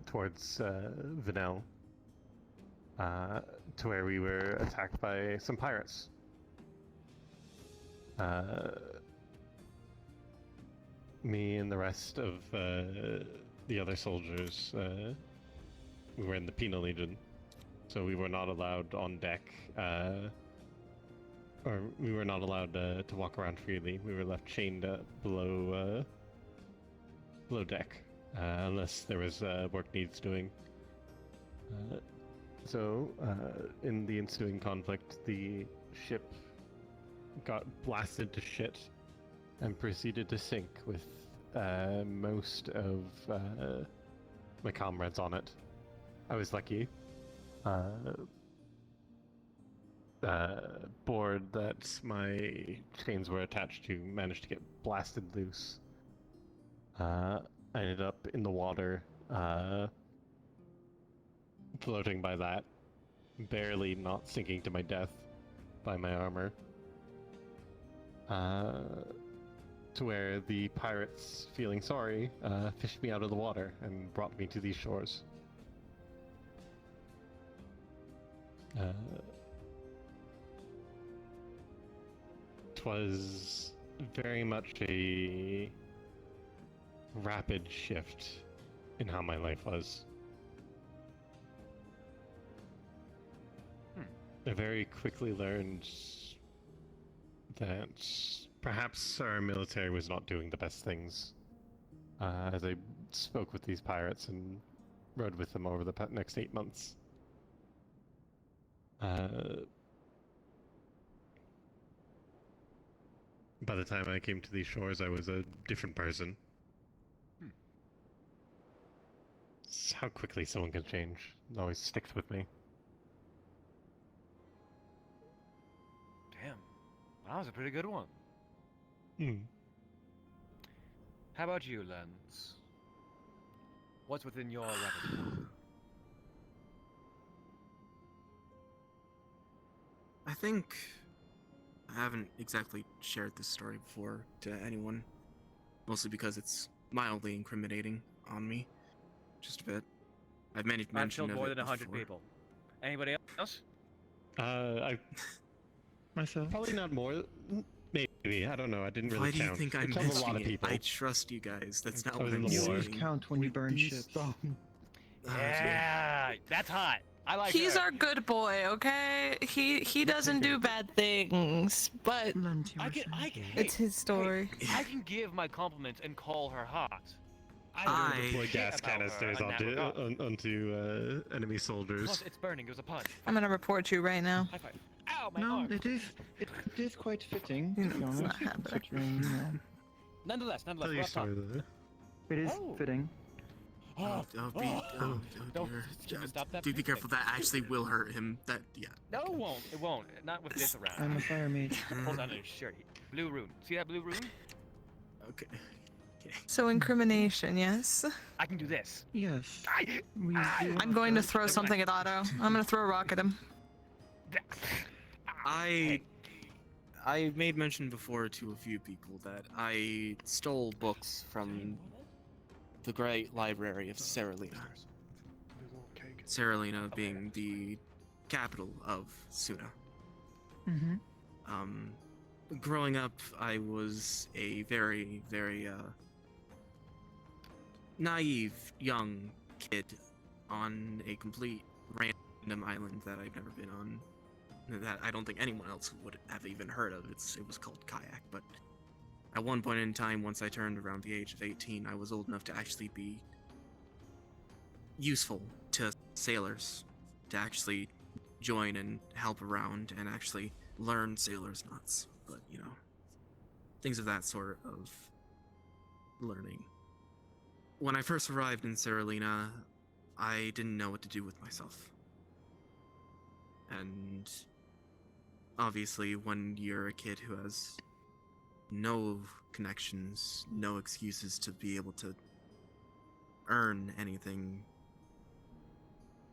towards Vanel, to where we were attacked by some pirates. Me and the rest of the other soldiers, we were in the Penal Legion, so we were not allowed on deck, or we were not allowed to walk around freely. We were left chained below deck, unless there was work needs doing. So, in the ensuing conflict, the ship got blasted to shit and proceeded to sink with most of my comrades on it. I was lucky. Board that my chains were attached to managed to get blasted loose. I ended up in the water, floating by that, barely not sinking to my death by my armor. To where the pirates, feeling sorry, fished me out of the water and brought me to these shores. Twas very much a rapid shift in how my life was. I very quickly learned that perhaps our military was not doing the best things. As I spoke with these pirates and rode with them over the next 8 months. By the time I came to these shores, I was a different person. It's how quickly someone can change. It always sticks with me. Damn. That was a pretty good one. Hmm. How about you, Lens? What's within your repertoire? I think I haven't exactly shared this story before to anyone, mostly because it's mildly incriminating on me, just a bit. I've made I've mention killed of more it than 100 before. people. Anybody else? I myself. Probably not more. Maybe, I don't know. I didn't really Why do you count. think I I'm killed a lot of mentioning it? people. I trust you guys. That's not I what was in I'm the war. You always saying. count when you burn ships. Yeah, that's hot. I like He's her. our good boy, okay? He doesn't do bad things, but it's his story. I can give my compliments and call her hot. I deploy shit gas about her canisters in that regard. onto enemy soldiers. Plus, it's burning. It was a pun. I'm gonna report you right now. High five. Ow, my No, arm. it is quite fitting, to be It's honest, not happening. considering, you know. Nonetheless, Tell we're your up top. story though. It is fitting. Oh, dear. Do be careful. That actually will hurt him. That, yeah. No, it won't. It won't. Not with this around. I'm a fire mage. Hold on to his shirt. Blue rune. See that blue rune? Okay. So incrimination, yes. I can do this. Yes. I'm going to throw something at Otto. I'm gonna throw a rock at him. I made mention before to a few people that I stole books from the great library of Seralina. Seralina being the capital of Suna. Mm-hmm. Growing up, I was a very, very naive young kid on a complete random island that I've never been on. That I don't think anyone else would have even heard of. It was called Kayak, but at one point in time, once I turned around the age of 18, I was old enough to actually be useful to sailors, to actually join and help around and actually learn sailors' knots. But, you know, things of that sort of learning. When I first arrived in Seralina, I didn't know what to do with myself. And obviously, when you're a kid who has no connections, no excuses to be able to earn anything,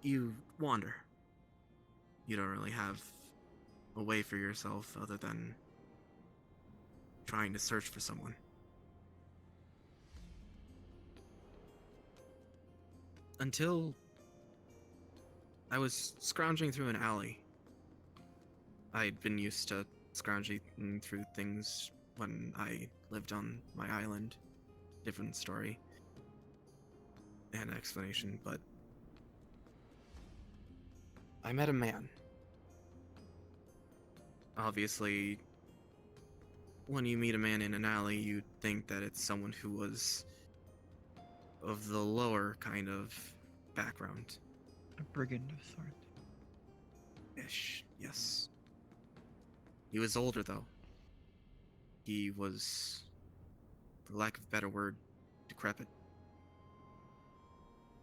you wander. You don't really have a way for yourself other than trying to search for someone. Until I was scrounging through an alley. I'd been used to scrounging through things when I lived on my island. Different story and explanation, but I met a man. Obviously, when you meet a man in an alley, you'd think that it's someone who was of the lower kind of background. A brigand of sorts. Ish, yes. He was older, though. He was, for lack of a better word, decrepit.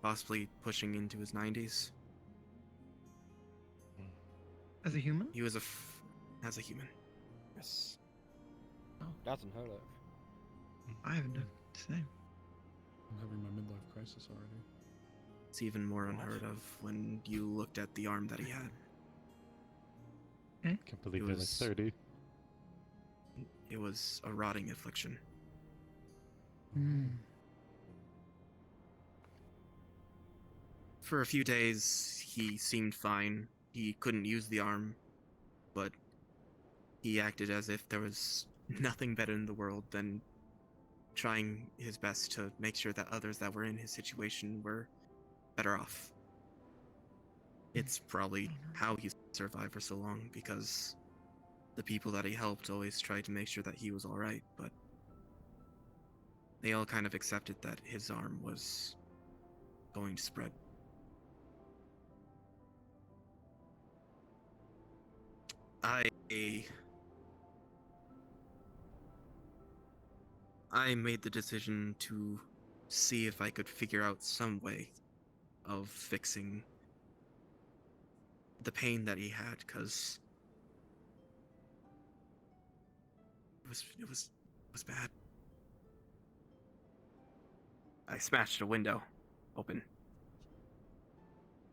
Possibly pushing into his 90s. As a human? He was as a human. Yes. That's unheard of. I have no same. I'm having my midlife crisis already. It's even more unheard of when you looked at the arm that he had. Can't believe they're like 30. It was a rotting affliction. For a few days, he seemed fine. He couldn't use the arm, but he acted as if there was nothing better in the world than trying his best to make sure that others that were in his situation were better off. It's probably how he survived for so long, because the people that he helped always tried to make sure that he was alright, but they all kind of accepted that his arm was going to spread. I made the decision to see if I could figure out some way of fixing the pain that he had, because it was bad. I smashed a window open.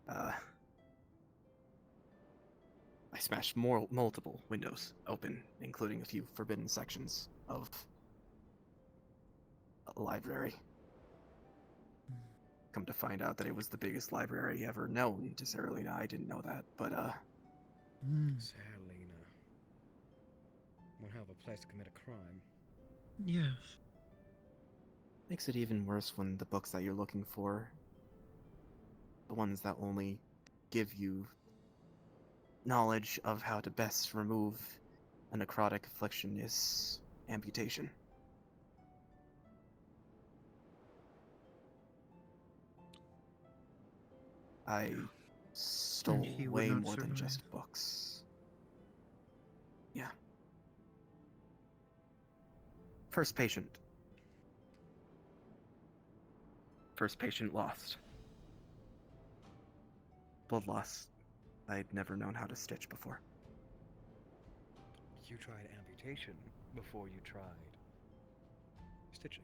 I smashed multiple windows open, including a few forbidden sections of a library. Come to find out that it was the biggest library ever known to Seralina. I didn't know that, but Seralina. One hell of a place to commit a crime. Yes. makes it even worse when the books that you're looking for, the ones that only give you knowledge of how to best remove a necrotic affliction, is amputation. I stole He would way not more than survive. just books. Yeah. First patient. First patient lost. Blood loss. I'd never known how to stitch before. You tried amputation before you tried stitching.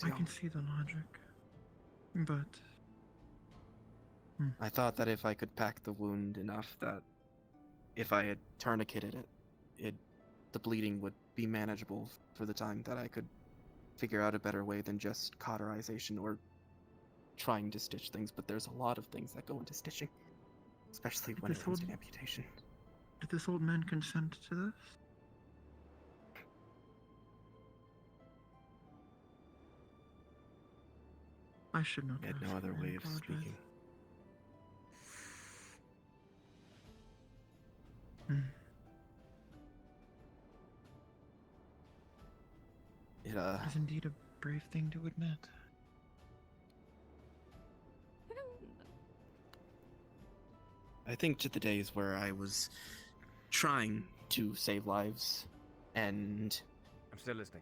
I can see the logic, but I thought that if I could pack the wound enough that if I had tourniqueted it, the bleeding would be manageable for the time that I could figure out a better way than just cauterization or trying to stitch things, but there's a lot of things that go into stitching, especially when it comes to amputation. did this old man consent to this? I should not I had ask, no other I way of apologize. speaking. It It's indeed a brave thing to admit. I think to the days where I was trying to save lives, and I'm still listening.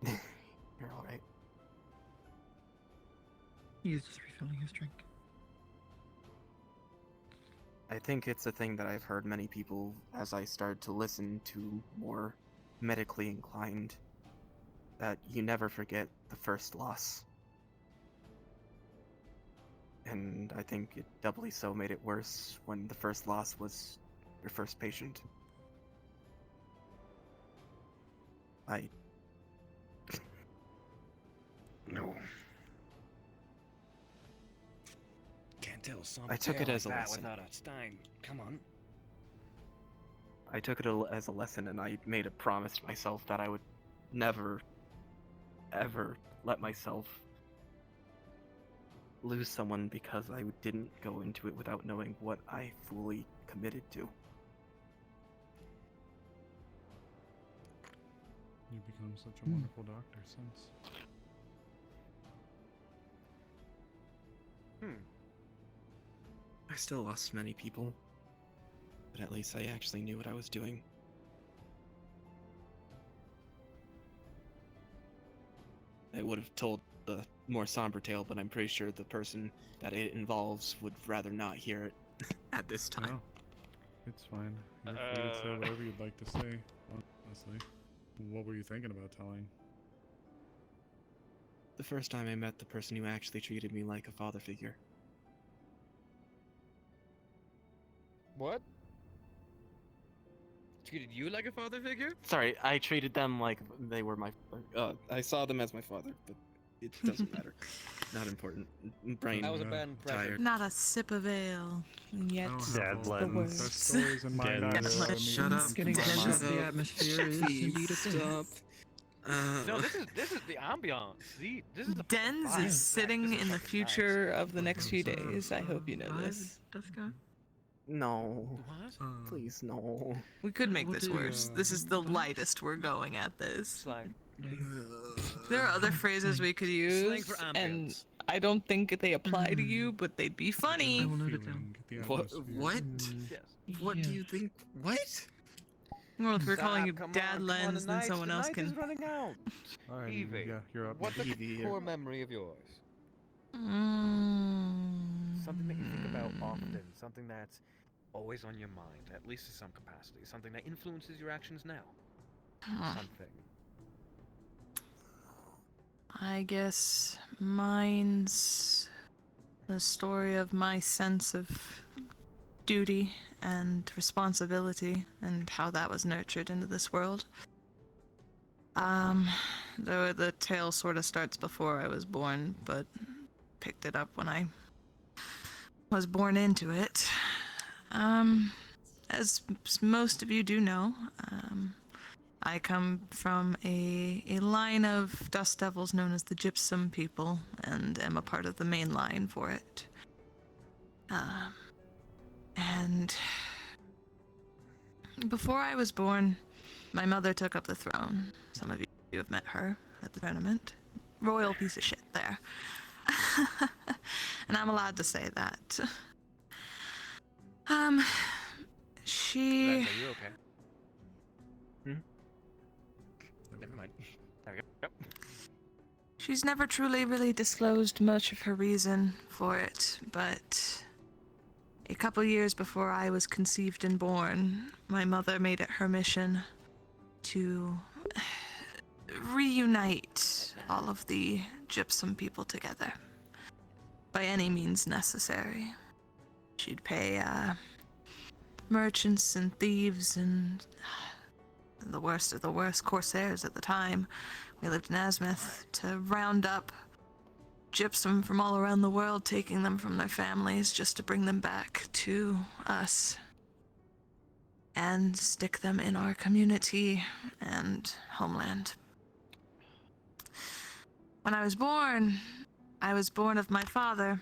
you're all right. He is just refilling his drink. I think it's a thing that I've heard many people as I started to listen to more medically inclined, that you never forget the first loss. And I think it doubly so made it worse when the first loss was your first patient. No. Can't tell some I took it tale as a like that lesson. without a Stein. Come on. I took it as a lesson, and I made a promise to myself that I would never, ever let myself lose someone because I didn't go into it without knowing what I fully committed to. You've become such a wonderful doctor since. I still lost many people, but at least I actually knew what I was doing. I would have told the more somber tale, but I'm pretty sure the person that it involves would rather not hear it at this time. It's fine. You're free to say whatever you'd like to say, honestly. What were you thinking about telling? The first time I met the person who actually treated me like a father figure. What? Treated you like a father figure? Sorry, I treated them like they were my. I saw them as my father, but it doesn't matter. Not important. Brain. That was a bad impression. tired. Not a sip of ale, and yet Dead the lens. words. Best stories in my Dead diary. lens. Shut up. Getting Shut close to the up. atmosphere is Please indeed a thing. stop. No, this is the ambiance. This is the Dens vibe. is sitting in the future of the next few days. I hope you know this. No. What? Please, no. We could make What this is, worse. This is the lightest we're going at this. Like, There are other phrases we could use, for and ambience. I don't think they apply to you, but they'd be funny. I will note it down. What? What? What do you think? What? Well, if we're calling you Stop, come Dad on, Lens, the then night- someone the else night can. is running out. Alright, Evie, yeah, you're up. what's a Evie, core memory of yours? Something that you think about often, something that's always on your mind, at least to some capacity, something that influences your actions now. Something. I guess mine's the story of my sense of duty and responsibility and how that was nurtured into this world. Though the tale sort of starts before I was born, but picked it up when I was born into it. As most of you do know, I come from a line of dust devils known as the Gypsum people, and am a part of the main line for it. And before I was born, my mother took up the throne. Some of you have met her at the tournament. Royal piece of shit there. And I'm allowed to say that. She... Are you okay? Never mind. There we go. She's never truly really disclosed much of her reason for it, but a couple years before I was conceived and born, my mother made it her mission to reunite all of the Gypsum people together by any means necessary. She'd pay merchants and thieves and the worst of the worst corsairs at the time. We lived in Asmith to round up Gypsum from all around the world, taking them from their families just to bring them back to us and stick them in our community and homeland. When I was born of my father,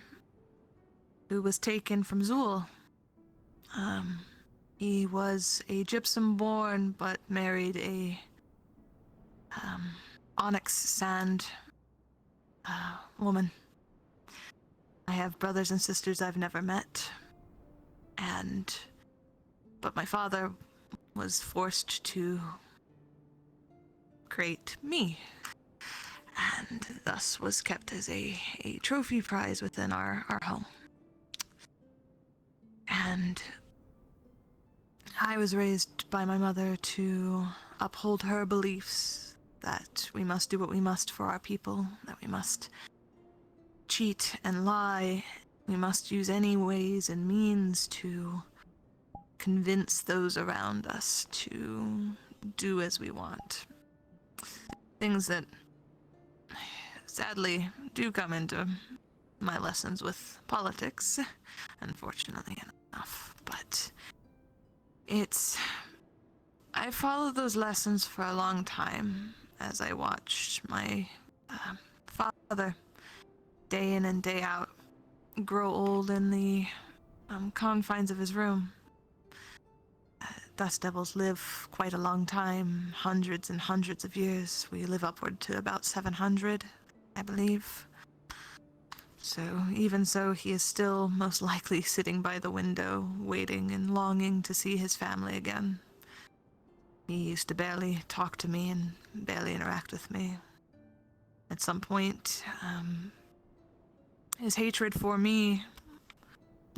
who was taken from Zool. He was a Gypsum born, but married a onyx sand woman. I have brothers and sisters I've never met, but my father was forced to create me, and thus was kept as a trophy prize within our home. And I was raised by my mother to uphold her beliefs that we must do what we must for our people, that we must cheat and lie, we must use any ways and means to convince those around us to do as we want. Things that sadly do come into my lessons with politics, unfortunately enough, but I followed those lessons for a long time as I watched my father, day in and day out, grow old in the confines of his room. Dust devils live quite a long time, hundreds and hundreds of years. We live upward to about 700, I believe. So, even so, he is still most likely sitting by the window, waiting and longing to see his family again. He used to barely talk to me and barely interact with me. At some point, his hatred for me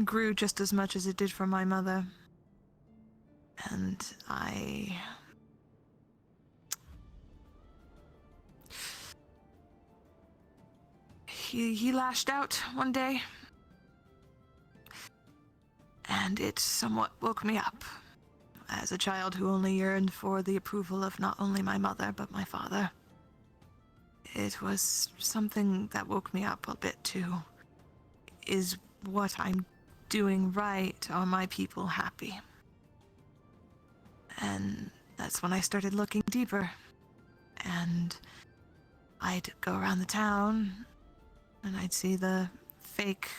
grew just as much as it did for my mother. And He lashed out one day, and it somewhat woke me up. As a child who only yearned for the approval of not only my mother, but my father, it was something that woke me up a bit too. Is what I'm doing right? Are my people happy? And that's when I started looking deeper. And I'd go around the town, and I'd see the fake,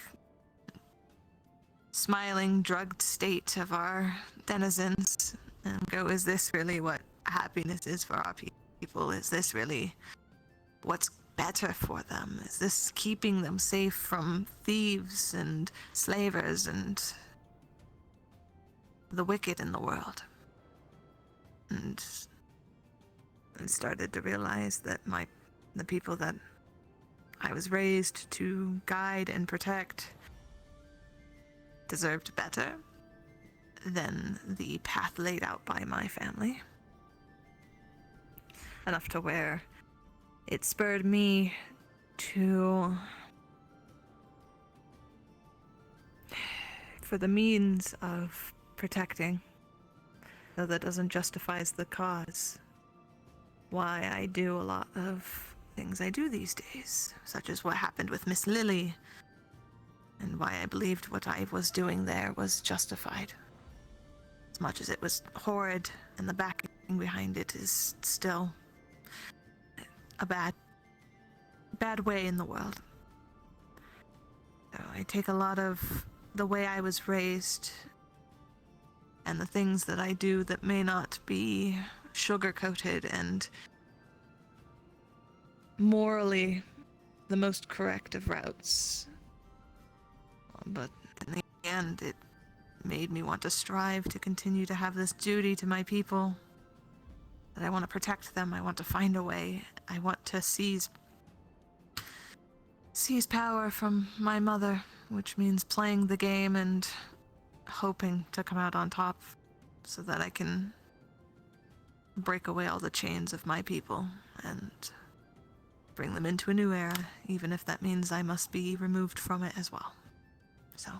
smiling, drugged state of our denizens, and go, is this really what happiness is for our people? Is this really what's better for them? Is this keeping them safe from thieves and slavers and the wicked in the world? And I started to realize that my the people that I was raised to guide and protect, deserved better than the path laid out by my family. Enough to where it spurred me to, for the means of protecting, though that doesn't justify the cause, why I do a lot of things I do these days, such as what happened with Miss Lily, and why I believed what I was doing there was justified. As much as it was horrid, and the backing behind it is still a bad way in the world. So I take a lot of the way I was raised and the things that I do that may not be sugar-coated and morally the most correct of routes. But in the end, it made me want to strive to continue to have this duty to my people. That I want to protect them, I want to find a way, I want to seize power from my mother, which means playing the game and hoping to come out on top so that I can break away all the chains of my people and bring them into a new era, even if that means I must be removed from it as well. So,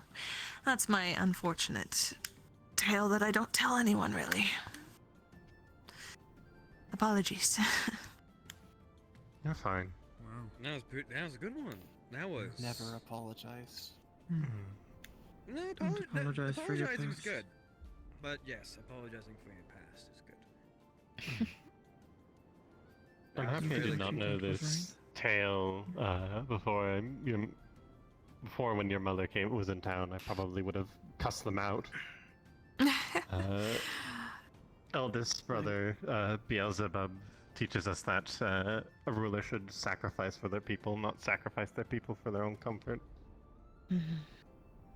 that's my unfortunate tale that I don't tell anyone, really. Apologies. You're fine. Wow. That was a good one. That was... Never apologize. No, apologize for your apologizing is past. good. But yes, apologizing for your past is good. I'm happy I did not know this tale before when your mother was in town. I probably would have cussed them out. Eldest brother Beelzebub teaches us that a ruler should sacrifice for their people, not sacrifice their people for their own comfort.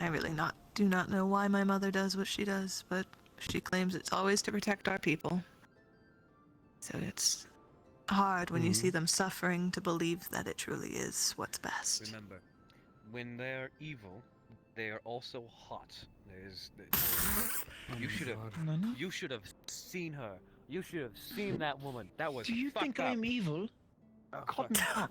I really do not know why my mother does what she does, but she claims it's always to protect our people. So it's hard when you see them suffering to believe that it truly is what's best. Remember, when they're evil, they are also hot. You should have seen her. You should have seen that woman. That was Do you fucked think up. I'm evil? Oh, Call fuck. me hot.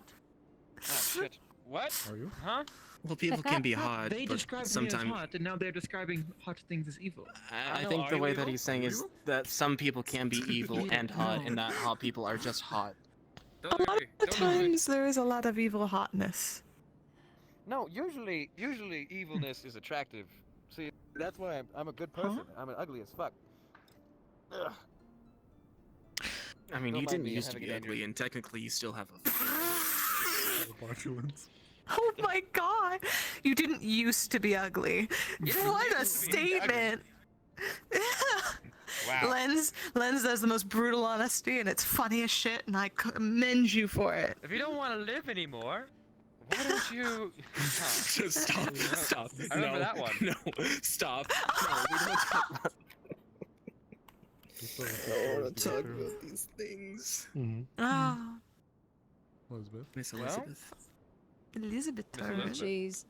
Oh, shit. What? Are you? Huh? Well, people can be hot, They but described me sometimes as hot, and now they're describing hot things as evil. I think the way that he's saying is that some people can be evil and hot, and not hot people are just hot. A lot of the times there is a lot of evil hotness. No, usually evilness is attractive. See, that's why I'm a good person. I'm an ugly as fuck. Ugh. I mean, Don't you mind didn't me used to having be an ugly, and technically you still have a... Oh my god! You didn't used to be ugly. What a statement! Wow. Lens does the most brutal honesty, and it's funny as shit, and I commend you for it. If you don't want to live anymore, why don't you... Just stop. I remember that one. No, stop. No, we don't talk about... I don't want to talk about these things. Oh. Elizabeth. Miss Well? Elizabeth. Elizabeth. Jeez.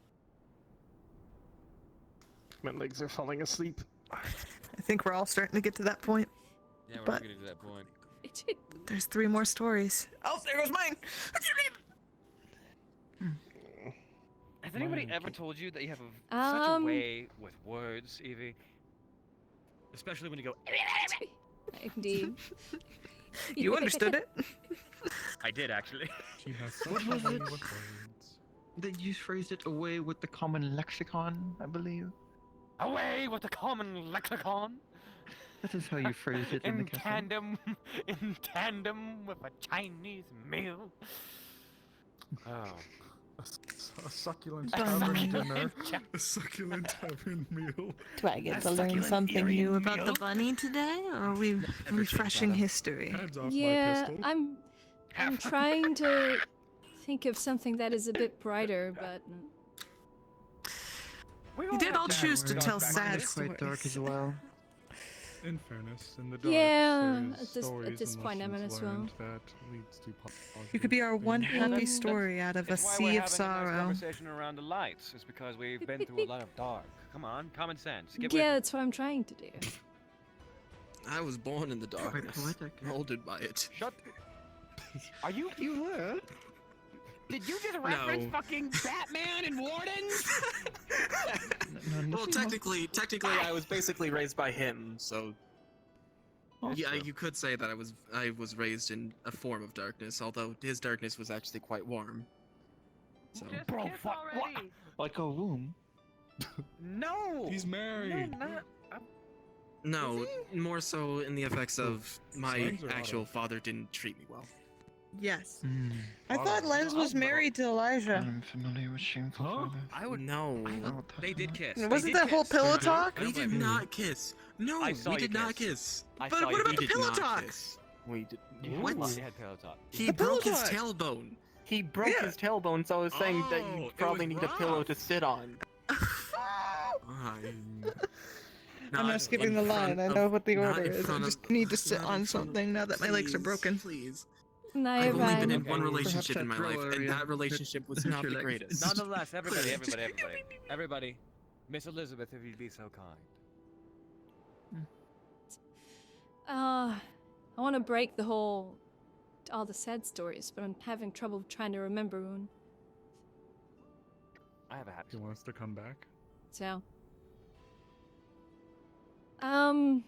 My legs are falling asleep. I think we're all starting to get to that point. Yeah, we're But- getting to that point. There's 3 more stories. Oh, there goes mine! Has anybody ever told you that you have such a way with words, Evie? Especially when you go... Indeed. You understood it? I did, actually. She has What such was a way it? with words. That you phrased it away with the common lexicon, I believe. Away with the common lexicon! That is how you phrased it in the cafe. in tandem with a Chinese meal. Oh. A succulent A tavern succulent dinner. A succulent tavern meal. Do I get to learn something new about the bunny today, or are we refreshing history? Hands off my Yeah, pistol. I'm trying to think of something that is a bit brighter, but You did all choose to tell sad It's quite dark as stories. well. In fairness, in the dark, Yeah, there's at stories this and point, I might lessons as well. learned that leads to You could be our one things. happy story out of a It's why we're sea having of a nice sorrow. conversation around the lights. Is because we've been through a lot of dark. Come on, common sense. Get Yeah, with that's what I'm trying to do. I was born in the darkness, poetic. molded by it. it. Shut. Are you? You were? Did you just reference No. fucking Batman and Wardens? Well, technically, I was basically raised by him, so yeah, you could say that I was raised in a form of darkness, although his darkness was actually quite warm. So, Bro, fuck. What? Like a womb. No. He's married. No, not. no, more so in the effects of my Signs are actual auto. father didn't treat me well. Yes. Hmm. I thought Les was married to Elijah. I'm familiar with shameful father. I would. No, They did kiss. Wasn't that whole pillow talk? we did not kiss. No, I saw we you did not kiss. kiss. I But saw what you about the kiss. pillow Did not talk? Kiss. We did. What? You had pillow talk. He The pillow broke his talk. tailbone. He broke his tailbone, so I was saying that Oh, you it probably was need a pillow rough. to sit on. I'm not skipping the line. I know what the not order in is. I front of- just need to sit not in on front of- something now that my legs are broken. Please. No, I've you're only been fine. in one Okay. relationship Perhaps in my that life, throw and area that relationship was with not your the legs. greatest. Nonetheless, everybody, Miss Elizabeth, if you'd be so kind. I want to break all the sad stories, but I'm having trouble trying to remember one. I have a happy He wants to come back. So, I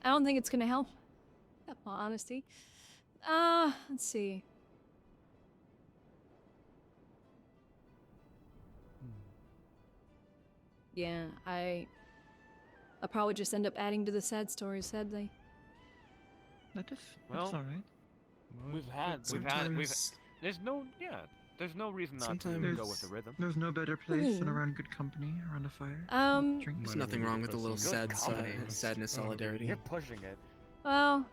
don't think it's gonna help. In all honesty. Let's see. Yeah, I'll probably just end up adding to the sad stories, sadly. That's Well, alright. There's no reason not to go with the rhythm. There's no better place than around good company, around a fire. Drinks. There's nothing wrong with a little Good company. sadness solidarity. You're pushing it. Well,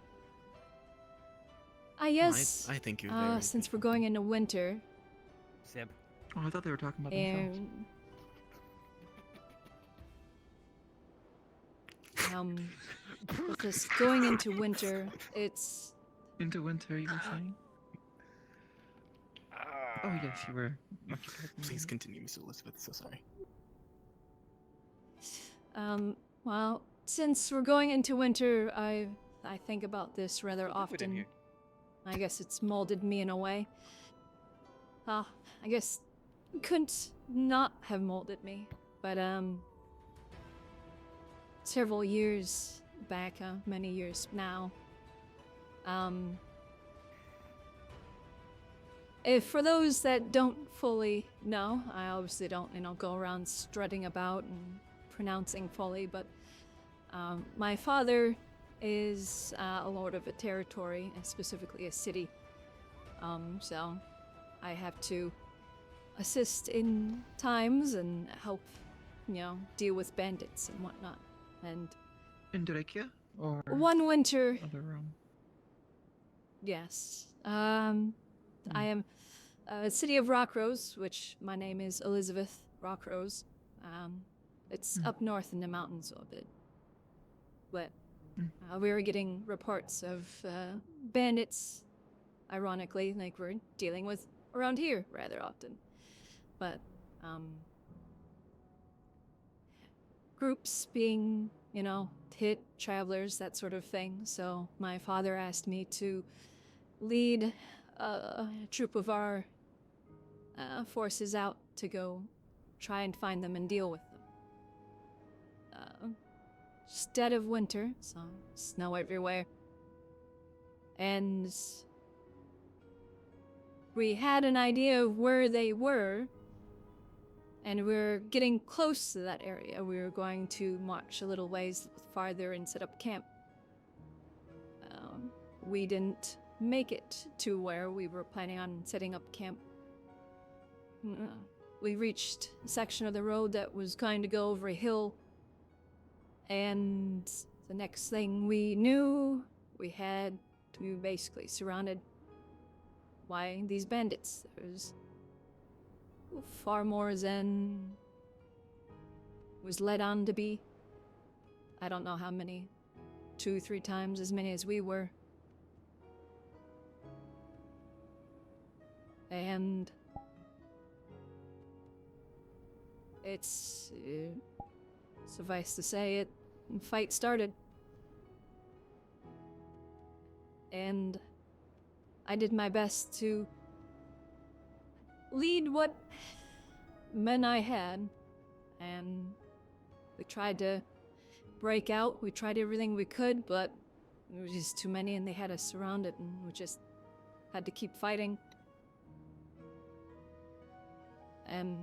I guess, I think you're very since we're going into winter, Simp. Oh, I thought they were talking about themselves. and with us going into winter, it's Into winter, you were saying? Oh yes, you were. Please continue, Miss Elizabeth. So sorry. well, since we're going into winter, I think about this rather often. I guess it's molded me in a way. I guess couldn't not have molded me, but several years back, many years now, if for those that don't fully know, I obviously don't, go around strutting about and pronouncing fully, but my father is a lord of a territory, and specifically a city. So I have to assist in times and help, deal with bandits and whatnot. And In Durekia? Or one winter, other realm? yes, I am city of Rockrose, which my name is Elizabeth Rockrose. It's up north in the mountains a bit. But we were getting reports of bandits, ironically, like we're dealing with around here rather often. But groups being, hit, travelers, that sort of thing. So my father asked me to lead a troop of our forces out to go try and find them and deal with them. Just dead of winter, so snow everywhere. And we had an idea of where they were, and we're getting close to that area. We were going to march a little ways farther and set up camp. We didn't make it to where we were planning on setting up camp. We reached a section of the road that was going to go over a hill, and the next thing we knew, we had to be basically surrounded by these bandits. There was far more than was led on to be. I don't know how many, 2-3 times as many as we were. And it's, suffice to say, a fight started. And I did my best to lead what men I had, and we tried to break out. We tried everything we could, but there was just too many and they had us surrounded, and we just had to keep fighting. And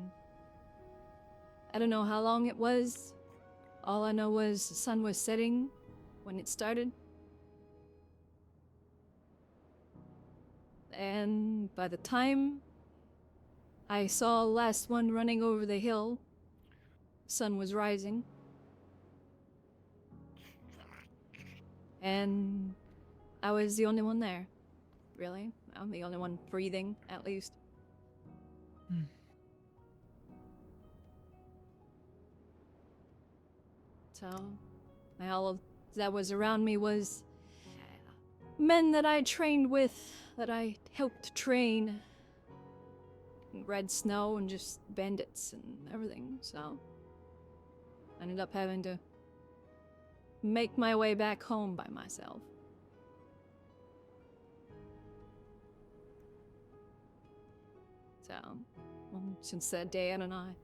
I don't know how long it was. All I know was the sun was setting when it started. And by the time I saw the last one running over the hill, the sun was rising. And I was the only one there, really. I'm the only one breathing, at least. So, all that was around me was men that I trained with, that I helped train. Red snow and just bandits and everything, so I ended up having to make my way back home by myself. So, since that day, I don't know, I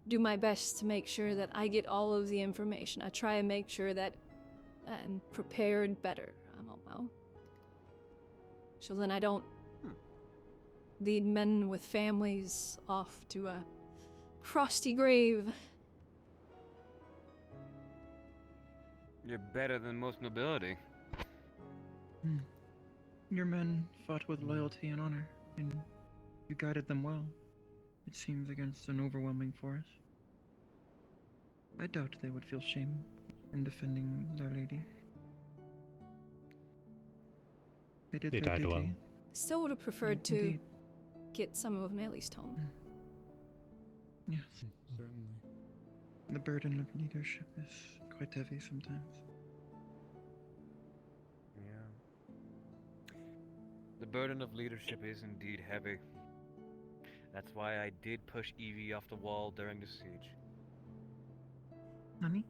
do my best to make sure that I get all of the information. I try and make sure that I'm prepared better. I don't know. So then I don't lead men with families off to a frosty grave. You're better than most nobility. Your men fought with loyalty and honor, and you guided them well. It seems against an overwhelming force. I doubt they would feel shame in defending their lady. They did They their died duty. alone. Still would have preferred to Indeed. get some of them at least home. Yes. Certainly. The burden of leadership is quite heavy sometimes. Yeah. The burden of leadership is indeed heavy. That's why I did push Evie off the wall during the siege. Nani?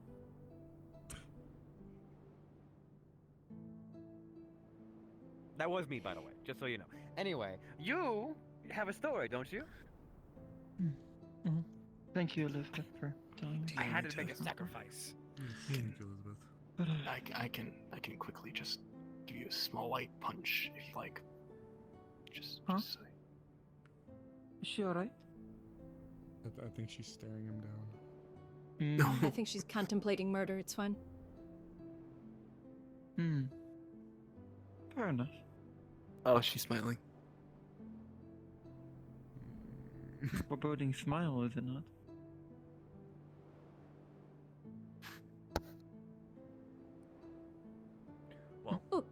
That was me, by the way, just so you know. Anyway, you have a story, don't you? Thank you, Elizabeth, for telling me. I had to make a sacrifice. Thank you, Elizabeth. But, I can quickly just give you a small light punch if you like. Just so. Is she alright? I think she's staring him down. I think she's contemplating murder. It's fine. Fair enough. Oh, she's smiling. Foreboding smile, is it not? Well. Ooh.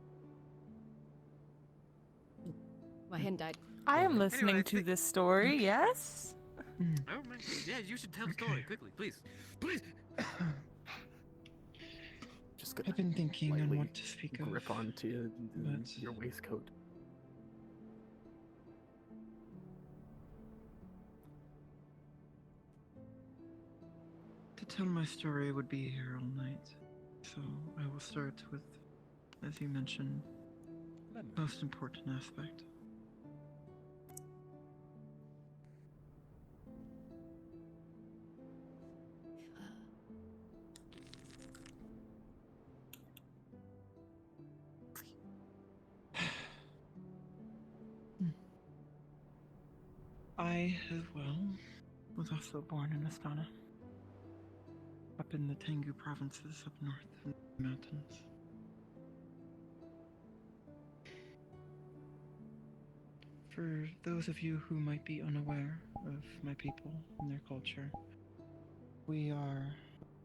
My hand died. I am listening to this story, yes? Oh my, yeah, you should tell the story quickly, please. Please! Just gonna I've been thinking on lightly what to speak of. grip onto but- your waistcoat. To tell my story would be here all night, so I will start with, as you mentioned, most important aspect. I, as well, was also born in Astana, up in the Tengu provinces up north in the mountains. For those of you who might be unaware of my people and their culture, we are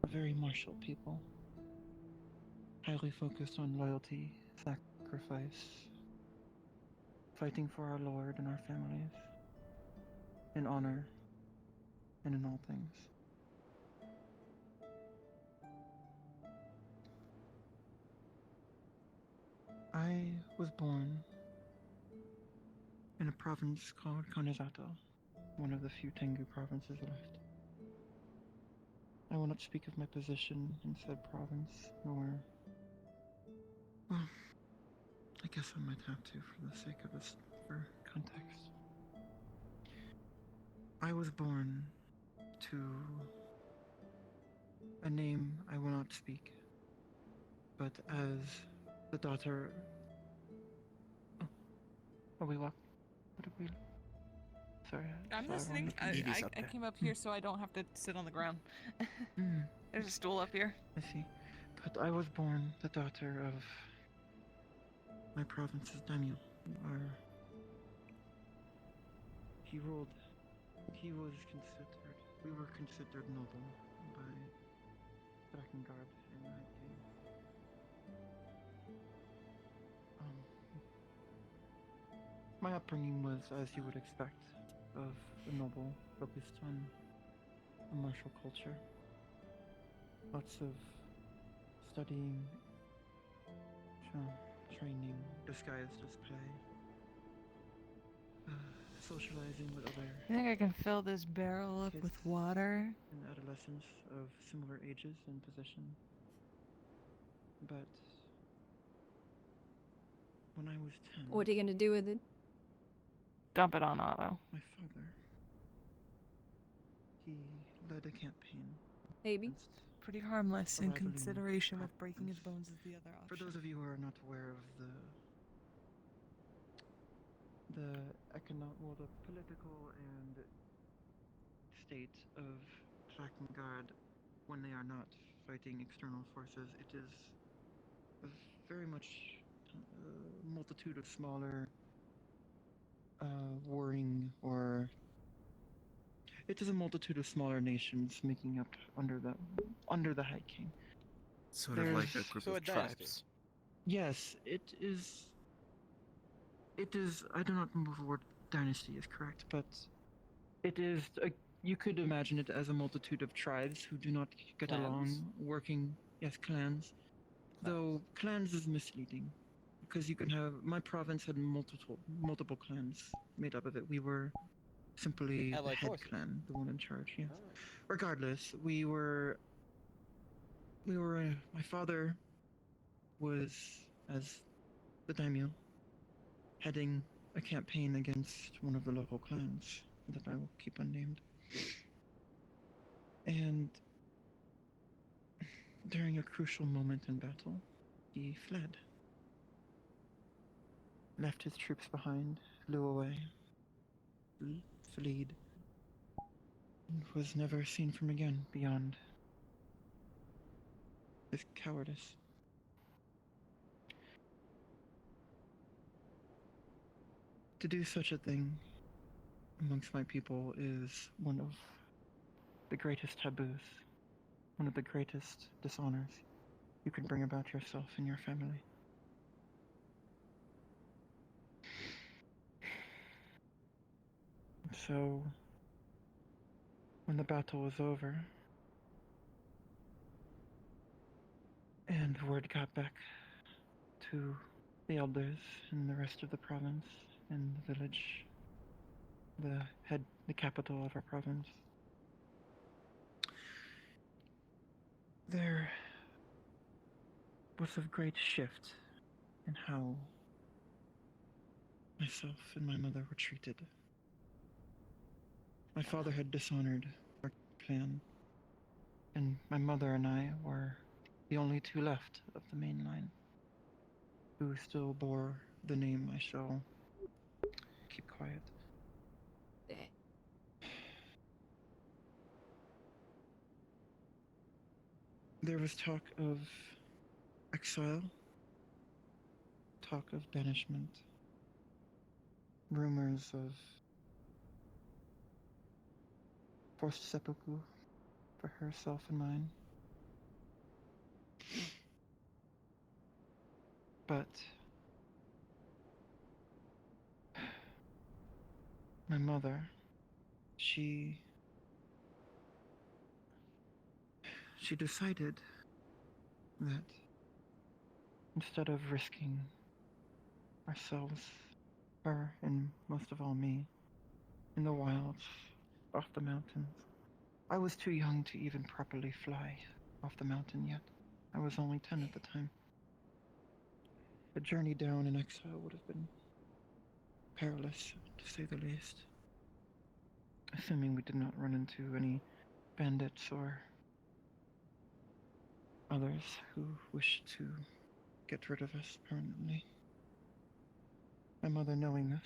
a very martial people, highly focused on loyalty, sacrifice, fighting for our Lord and our families, in honor, and in all things. was born in a province called Kanazato, one of the few Tengu provinces left. I will not speak of my position in said province, nor... Well, I guess I might have to for the sake of this, for context. I was born to a name I will not speak, but as the daughter... Oh, we walk. What did we... Sorry. I'm sorry, listening. I came up here so I don't have to sit on the ground. There's a stool up here. I see. But I was born the daughter of my province's daimyo. He ruled. He was considered. We were considered noble by Drakengard and the Night King. My upbringing was as you would expect of a noble focused on a martial culture. Lots of studying, training, disguised as play, socializing with other... I think I can fill this barrel up with water. And adolescents of similar ages and position. But when I was 10... What are you gonna do with it? Dump it on Otto. My father, he led a campaign. Maybe. Pretty harmless in rivaling consideration with breaking his bones is the other For option. those of you who are not aware of the political and state of Drakengard when they are not fighting external forces, it is very much a multitude of smaller warring, or it is a multitude of smaller nations making up under the High King. Sort of like a group of tribes. Yes, it is. It is. I do not know if the word dynasty is correct, but it is. You could imagine it as a multitude of tribes who do not get along, working. Yes, clans. Though clans is misleading, because you can have. My province had multiple clans made up of it. We were simply the head clan, the one in charge. Yes. Regardless, we were. My father was, as the daimyo, heading a campaign against one of the local clans that I will keep unnamed. And during a crucial moment in battle, he fled. Left his troops behind, flew away, fled, and was never seen from again beyond his cowardice. To do such a thing amongst my people is one of the greatest taboos, one of the greatest dishonors you could bring about yourself and your family. So, when the battle was over, and word got back to the elders in the rest of the province, in the village, the capital of our province, there was a great shift in how myself and my mother were treated. My father had dishonored our clan, and my mother and I were the only two left of the main line who still bore the name I shall keep quiet. There was talk of exile, talk of banishment, rumors of forced seppuku for herself and mine. But my mother, she decided that instead of risking ourselves, her, and most of all me, in the wilds, off the mountains. I was too young to even properly fly off the mountain yet. I was only 10 at the time. The journey down in exile would have been perilous, to say the least. Assuming we did not run into any bandits or others who wished to get rid of us permanently. My mother, knowing this,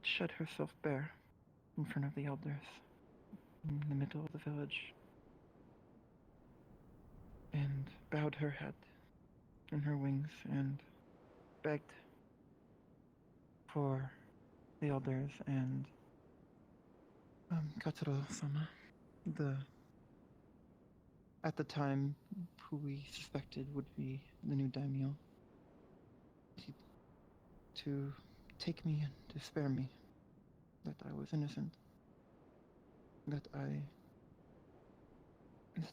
shed herself bare in front of the elders in the middle of the village and bowed her head in her wings and begged for the elders and Katsuro-sama, at the time, who we suspected would be the new daimyo, to take me in, to spare me, that I was innocent, that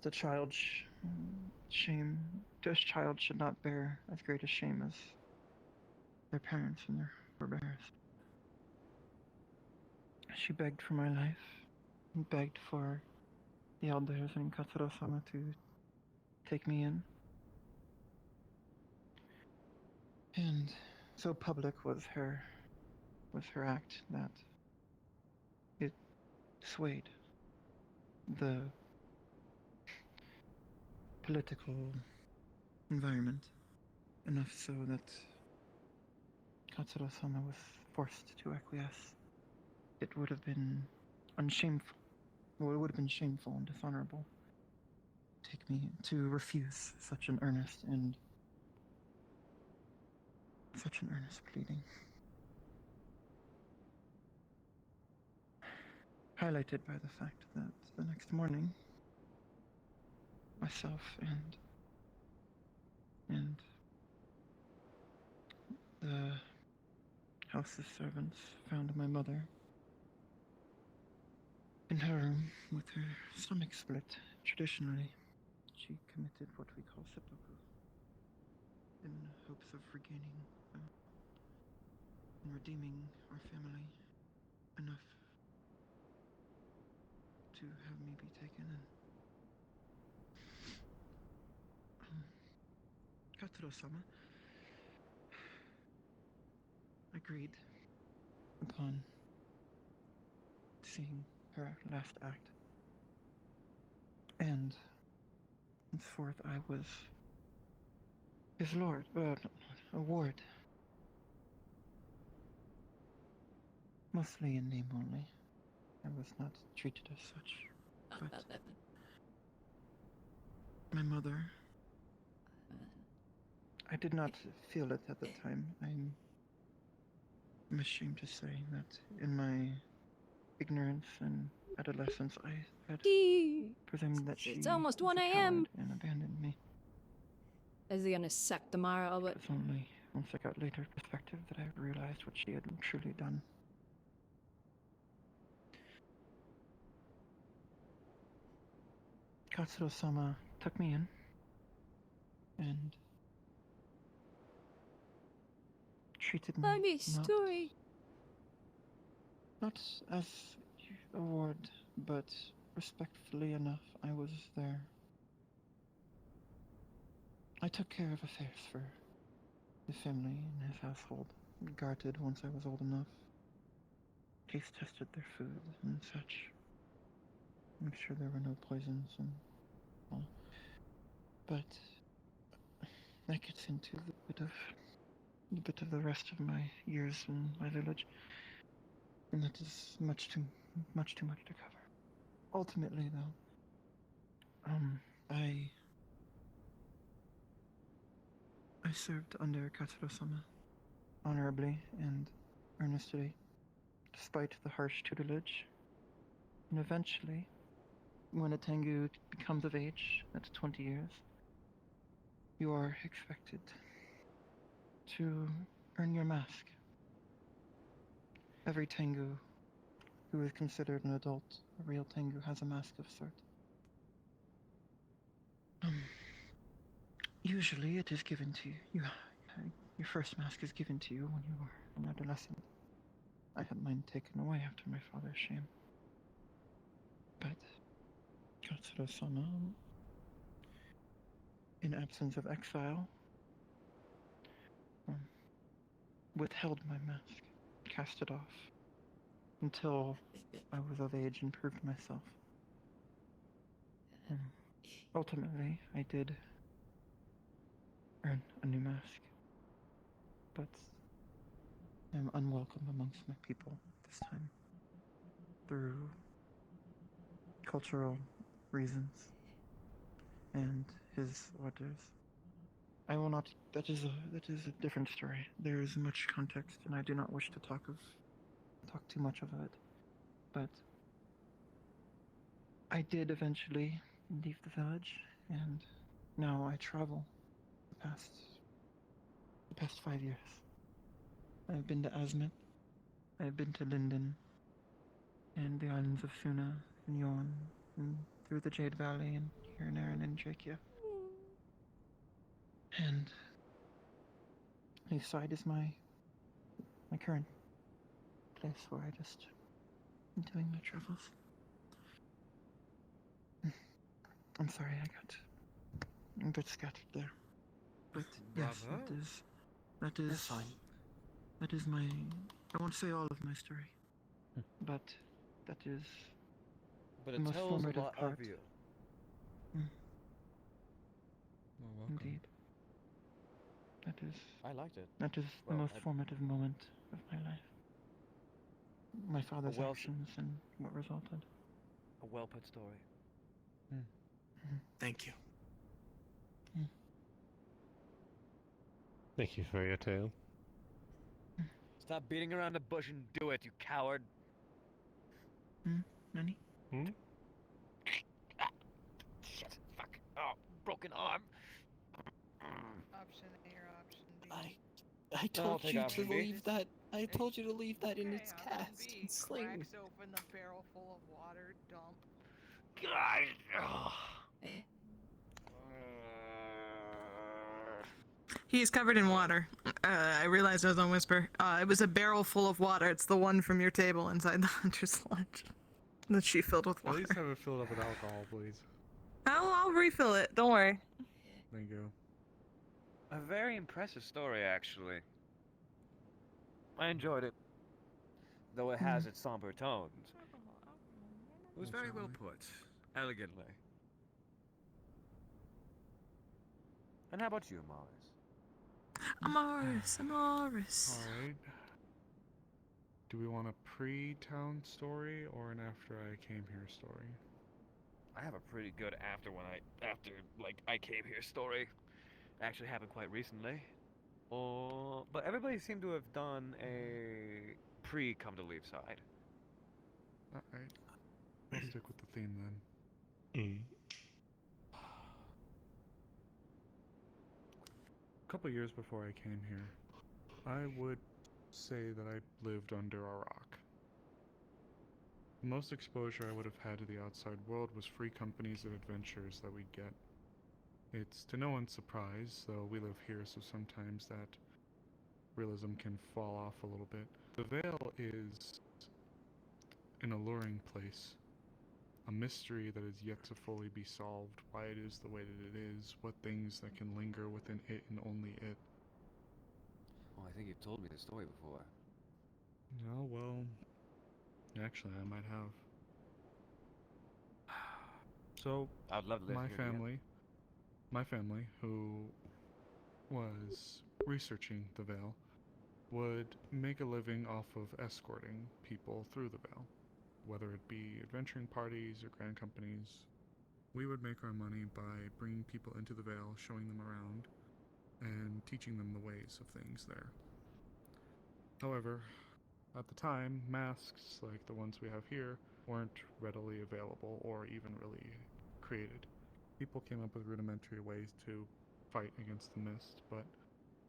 the child's shame, this child should not bear as great a shame as their parents and their forebears. She begged for my life, and begged for the elders and Katsuro-sama to take me in. And so public was her act that it swayed the political environment enough so that Katsuro-sama was forced to acquiesce. It would have been unshameful. Well, it would have been shameful and dishonorable to refuse such an earnest pleading. Highlighted by the fact that the next morning, myself and the house's servants found my mother in her room with her stomach split. Traditionally, she committed what we call seppuku in hopes of regaining and redeeming our family enough to have me be taken in. Katsuro-sama agreed upon seeing her last act, and henceforth I was his lord, a ward. Mostly in name only. I was not treated as such, but my mother, I did not feel it at the time. I'm ashamed to say that in my ignorance and adolescence, I had presumed that she It's almost was 1 a a.m. coward and abandoned me. Is he gonna sack the Mara of it? It was only once I got later perspective that I realized what she had truly done. Katsuro-sama took me in and treated me Let me story. not as a ward, but respectfully enough. I was there. I took care of affairs for the family and his household, guarded once I was old enough. Taste tested their food and such. Make sure there were no poisons and all. But that gets into the bit of the rest of my years in my village, and that is much too much to cover. Ultimately, though, I served under Katsuro-sama honorably and earnestly, despite the harsh tutelage. And eventually, when a Tengu becomes of age at 20 years, you are expected to earn your mask. Every Tengu who is considered an adult, a real Tengu, has a mask of sort. Usually it is given to you. Your first mask is given to you when you were an adolescent. I had mine taken away after my father's shame. But Katsura-sama, in absence of exile, withheld my mask, cast it off, until I was of age and proved myself. Ultimately, I did earn a new mask, but I'm unwelcome amongst my people this time, through cultural reasons and his orders. I will not. That is a different story. There is much context, and I do not wish to talk too much of it. But I did eventually leave the village, and now I travel the past 5 years. I've been to Asmet, I've been to Linden, and the islands of Suna and Yon, and through the Jade Valley, and here and there, and in Drakia. And Leafside is my current place where I just am doing my travels. I'm sorry, I got a bit scattered there. But yes, that is fine. That is my, I won't say all of my story, but that is But the it most tells a formative lot part. of you. Indeed. That is. I liked it. That is the Well, most formative moment of my life. My father's well- actions and what resulted. A well put story. Thank you. Thank you for your tale. Stop beating around the bush and do it, you coward. Nani? Shit, fuck. Oh, broken arm. Option A or option B? I I'll told take you option to B. leave that. I told you to leave that in its cast B, and sling. cracks open the barrel full of water, dump. God. He's covered in water. I realized I was on Whisper. It was a barrel full of water. It's the one from your table inside the Hunter's Lodge that she filled with At water. least have it filled up with alcohol, please. I'll refill it. Don't worry. Thank you. A very impressive story, actually. I enjoyed it. Though it has its somber tones. It was very well put. Elegantly. And how about you, Morris? Amaris. Alright. Do we want a pre-town story or an after I came here story? I have a pretty good after I came here story. Actually happened quite recently. But everybody seemed to have done a pre-come to leave side. Alright. I'll stick with the theme then. A couple years before I came here, I would say that I lived under a rock. The most exposure I would have had to the outside world was free companies and adventures that we'd get. It's to no one's surprise, though we live here, so sometimes that realism can fall off a little bit. The Vale is an alluring place, a mystery that is yet to fully be solved, why it is the way that it is, what things that can linger within it and only it. Oh, I think you've told me the story before. Oh, well, actually, I might have. So, I'd love to my hear it again. family, who was researching the Vale, would make a living off of escorting people through the Vale. Whether it be adventuring parties or grand companies, we would make our money by bringing people into the Vale, showing them around, and teaching them the ways of things there. However, at the time, masks like the ones we have here weren't readily available or even really created. People came up with rudimentary ways to fight against the mist, but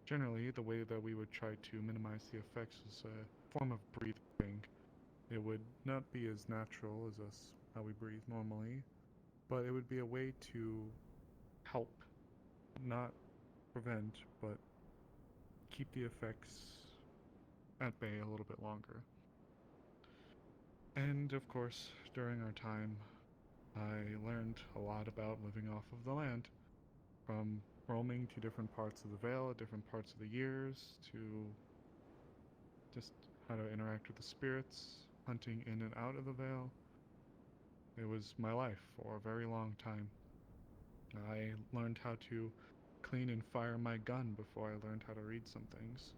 generally the way that we would try to minimize the effects was a form of breathing. It would not be as natural as us, how we breathe normally, but it would be a way to help, not prevent, but keep the effects at bay a little bit longer. And of course, during our time, I learned a lot about living off of the land, from roaming to different parts of the Vale at different parts of the years, to just how to interact with the spirits, hunting in and out of the Vale. It was my life for a very long time. I learned how to clean and fire my gun before I learned how to read some things.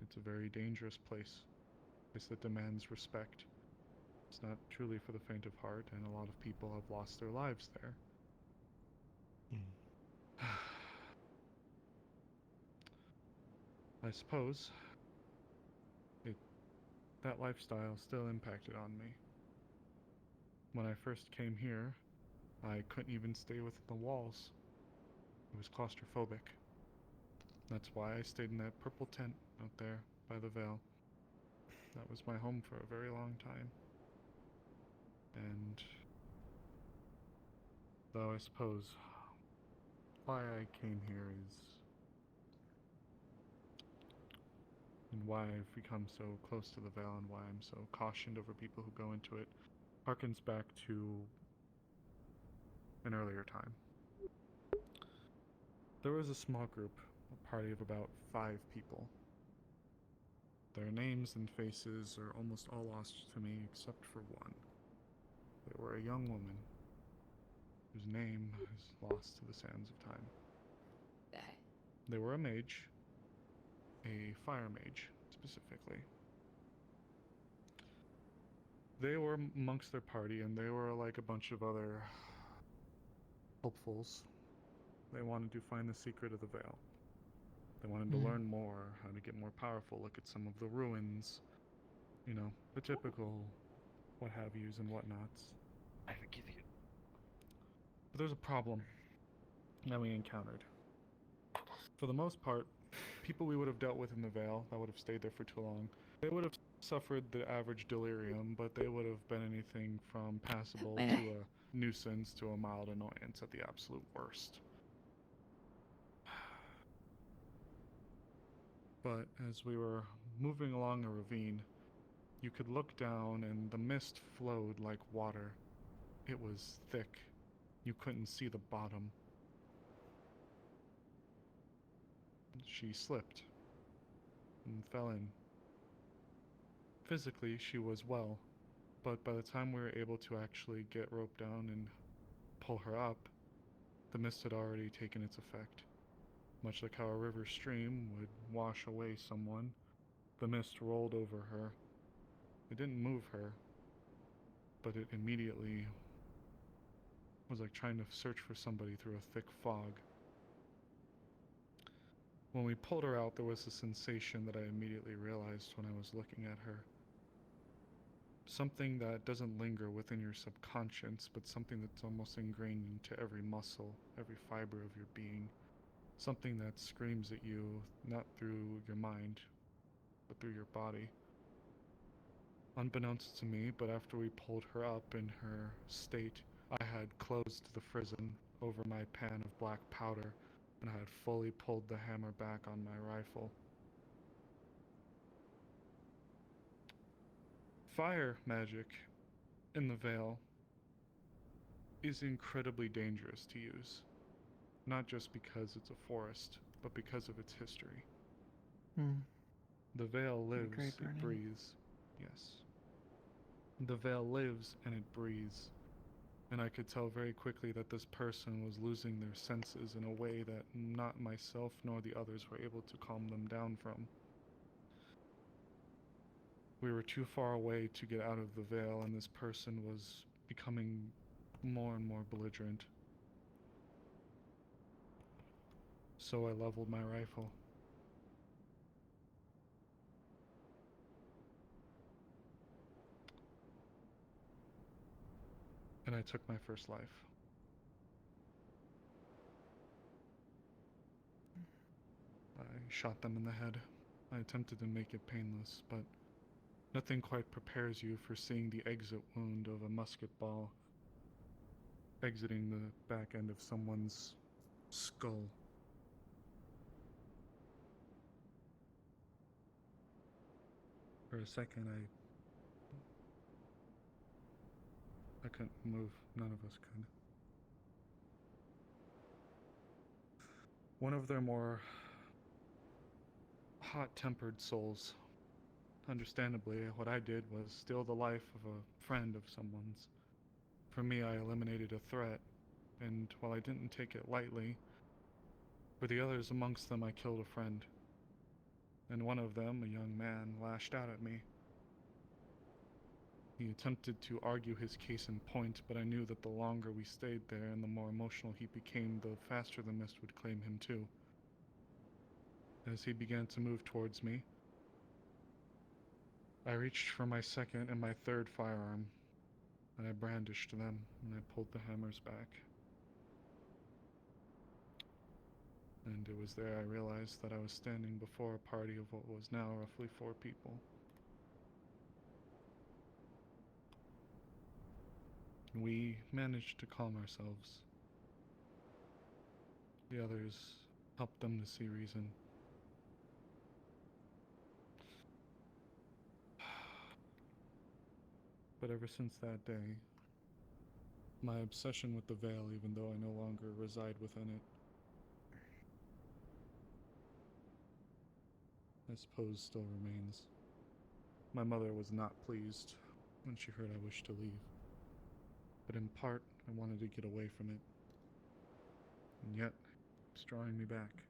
It's a very dangerous place. A place that demands respect. It's not truly for the faint of heart, and a lot of people have lost their lives there. I suppose that lifestyle still impacted on me. When I first came here, I couldn't even stay within the walls. It was claustrophobic. That's why I stayed in that purple tent out there by the Vale. That was my home for a very long time. And though I suppose why I came here is, and why I've become so close to the Vale and why I'm so cautioned over people who go into it, harkens back to an earlier time. There was a small group, a party of about 5 people. Their names and faces are almost all lost to me except for one. They were a young woman whose name is lost to the sands of time. They were a mage, a fire mage specifically. They were amongst their party, and they were like a bunch of other hopefuls. They wanted to find the secret of the Vale. They wanted to learn more, how to get more powerful, look at some of the ruins, you know, the typical what have yous and whatnots. I forgive you. But there's a problem that we encountered. For the most part, people we would have dealt with in the Vale that would have stayed there for too long, they would have suffered the average delirium, but they would have been anything from passable to a nuisance to a mild annoyance at the absolute worst. But as we were moving along a ravine, you could look down and the mist flowed like water. It was thick. You couldn't see the bottom. She slipped and fell in. Physically, she was well, but by the time we were able to actually get rope down and pull her up, the mist had already taken its effect. Much like how a river stream would wash away someone, the mist rolled over her. It didn't move her, but it immediately was like trying to search for somebody through a thick fog. When we pulled her out, there was a sensation that I immediately realized when I was looking at her. Something that doesn't linger within your subconscious, but something that's almost ingrained into every muscle, every fiber of your being. Something that screams at you, not through your mind, but through your body. Unbeknownst to me, but after we pulled her up in her state, I had closed the frizzen over my pan of black powder, and I had fully pulled the hammer back on my rifle. Fire magic in the Vale is incredibly dangerous to use. Not just because it's a forest, but because of its history. The Vale lives, it breathes. Yes. The Vale lives and it breathes. And I could tell very quickly that this person was losing their senses in a way that not myself nor the others were able to calm them down from. We were too far away to get out of the Vale, and this person was becoming more and more belligerent. So I leveled my rifle. And I took my first life. I shot them in the head. I attempted to make it painless, but nothing quite prepares you for seeing the exit wound of a musket ball exiting the back end of someone's skull. For a second, I couldn't move. None of us could. One of their more hot-tempered souls. Understandably, what I did was steal the life of a friend of someone's. For me, I eliminated a threat, and while I didn't take it lightly, for the others amongst them I killed a friend. And one of them, a young man, lashed out at me. He attempted to argue his case in point, but I knew that the longer we stayed there and the more emotional he became, the faster the mist would claim him too. As he began to move towards me, I reached for my second and my third firearm, and I brandished them, and I pulled the hammers back. And it was there I realized that I was standing before a party of what was now roughly 4 people. We managed to calm ourselves. The others helped them to see reason. But ever since that day, my obsession with the veil, even though I no longer reside within it, I suppose still remains. My mother was not pleased when she heard I wished to leave. But in part, I wanted to get away from it. And yet, it's drawing me back.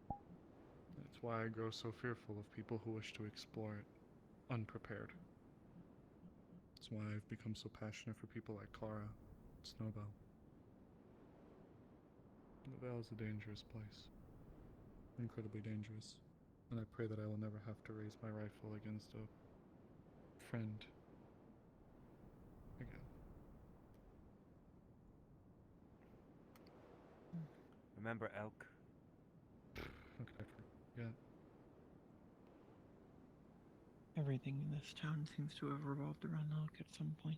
That's why I grow so fearful of people who wish to explore it, unprepared. That's why I've become so passionate for people like Clara, Snowbell. The Vale is a dangerous place. Incredibly dangerous. And I pray that I will never have to raise my rifle against a friend again. Remember elk? How could I forget? Everything in this town seems to have revolved around Elk at some point.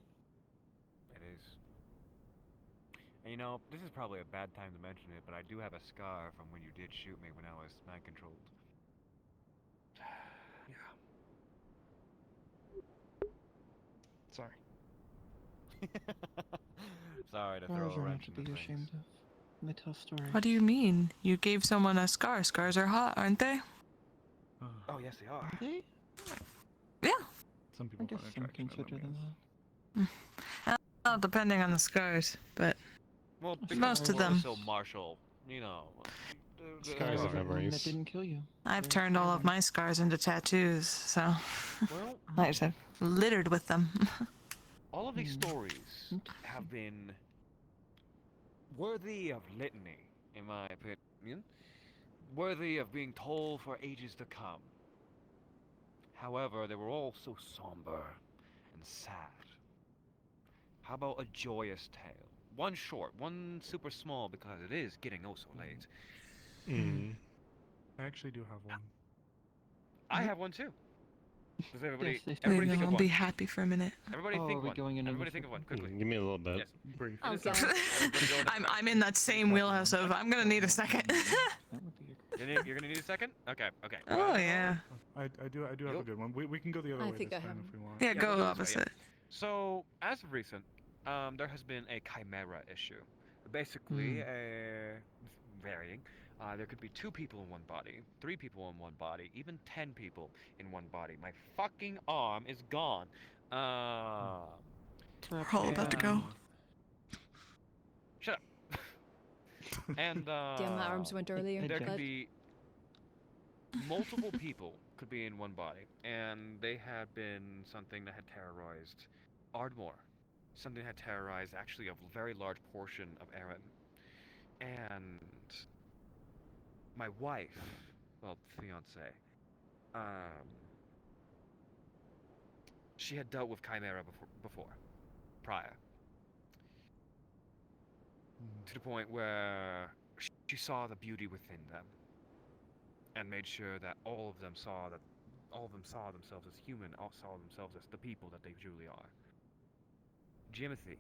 It is. And you know, this is probably a bad time to mention it, but I do have a scar from when you did shoot me when I was mind controlled. Yeah. Sorry. Sorry to throw Scars a are not wrench to in the be things. ashamed of. They tell stories. What do you mean? You gave someone a scar. Scars are hot, aren't they? Oh, yes, they are. Are they? Yeah. Some I people guess find some attraction in consider them, them yes. Well, depending on the scars, but Well, because most of we're them. so martial, you know. Scars are memories. That didn't kill you. I've turned all of my scars into tattoos, so Well, like I said, littered with them. all of these stories have been worthy of litany, in my opinion. Worthy of being told for ages to come. However, they were all so somber and sad. How about a joyous tale? One short, one super small because it is getting oh so late. I actually do have one. I have one too. Does everybody, Yes, everybody Maybe think of I'll one? be happy for a minute. Everybody Oh, think are we one. going in Everybody a think of one quickly. Give me a little bit. Yes. Brief. Oh, Everybody go in a- I'm in that same wheelhouse of I'm gonna need a second. You're gonna need a second? Okay, okay. Oh yeah. I do have a good one. We can go the other I way think this I time have if we want. Yeah, go we'll do this way, opposite. So, as of recent, there has been a chimera issue. Basically, varying. There could be 2 people in one body, 3 people in one body, even 10 people in one body. My fucking arm is gone. We're all about to go. Shut up. And Damn, my arms went earlier. there but- could be multiple people could be in one body, and they had been something that had terrorized Ardmore. Something that had terrorized actually a very large portion of Erin. And my wife, well, fiance, she had dealt with Chimera before, prior. To the point where she saw the beauty within them, and made sure that all of them saw themselves as human, all saw themselves as the people that they truly are. Jimothy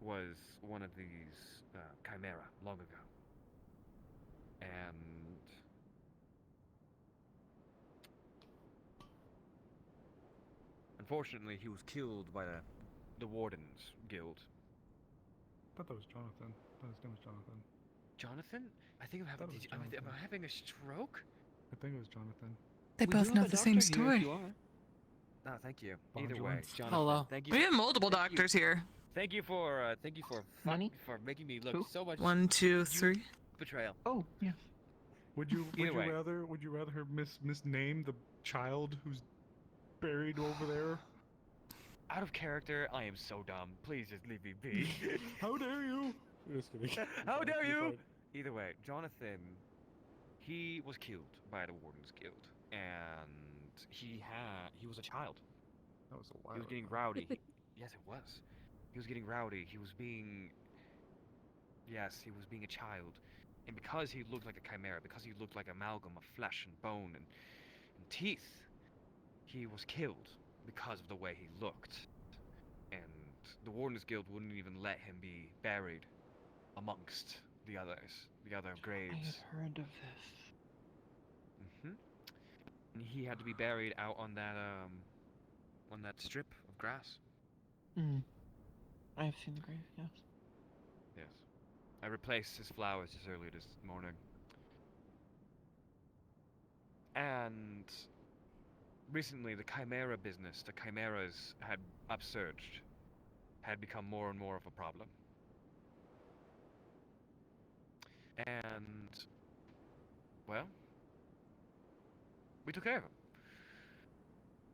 was one of these chimera long ago. And unfortunately, he was killed by the Wardens Guild. I thought that was Jonathan. I thought his name was Jonathan. Jonathan? I think I'm having, am I having a stroke? I think it was Jonathan. They both know the same story. No, thank you. Bon Either way, Jones. Jonathan. Hello. Thank you. We have multiple doctors here. Thank you for making me look so much. 1, 2, 3. Betrayal. Oh, yeah. Would you Either way. rather her misname the child who's buried over there? Out of character, I am so dumb. Please just leave me be. How dare you? Just kidding. How dare You're you? fine. Either way, Jonathan, he was killed by the Wardens Guild, and he was a child. That was a while He was getting ago. rowdy. Yes, it was. He was getting rowdy. He was being a child. And because he looked like a chimera, because he looked like an amalgam of flesh and bone and teeth, he was killed because of the way he looked. And the Wardens Guild wouldn't even let him be buried amongst the other graves. I have heard of this. And he had to be buried out on that strip of grass. I have seen the grave, yes. Yes. I replaced his flowers just earlier this morning. And recently the chimera business, the chimeras had upsurged, had become more and more of a problem. And, well, we took care of them.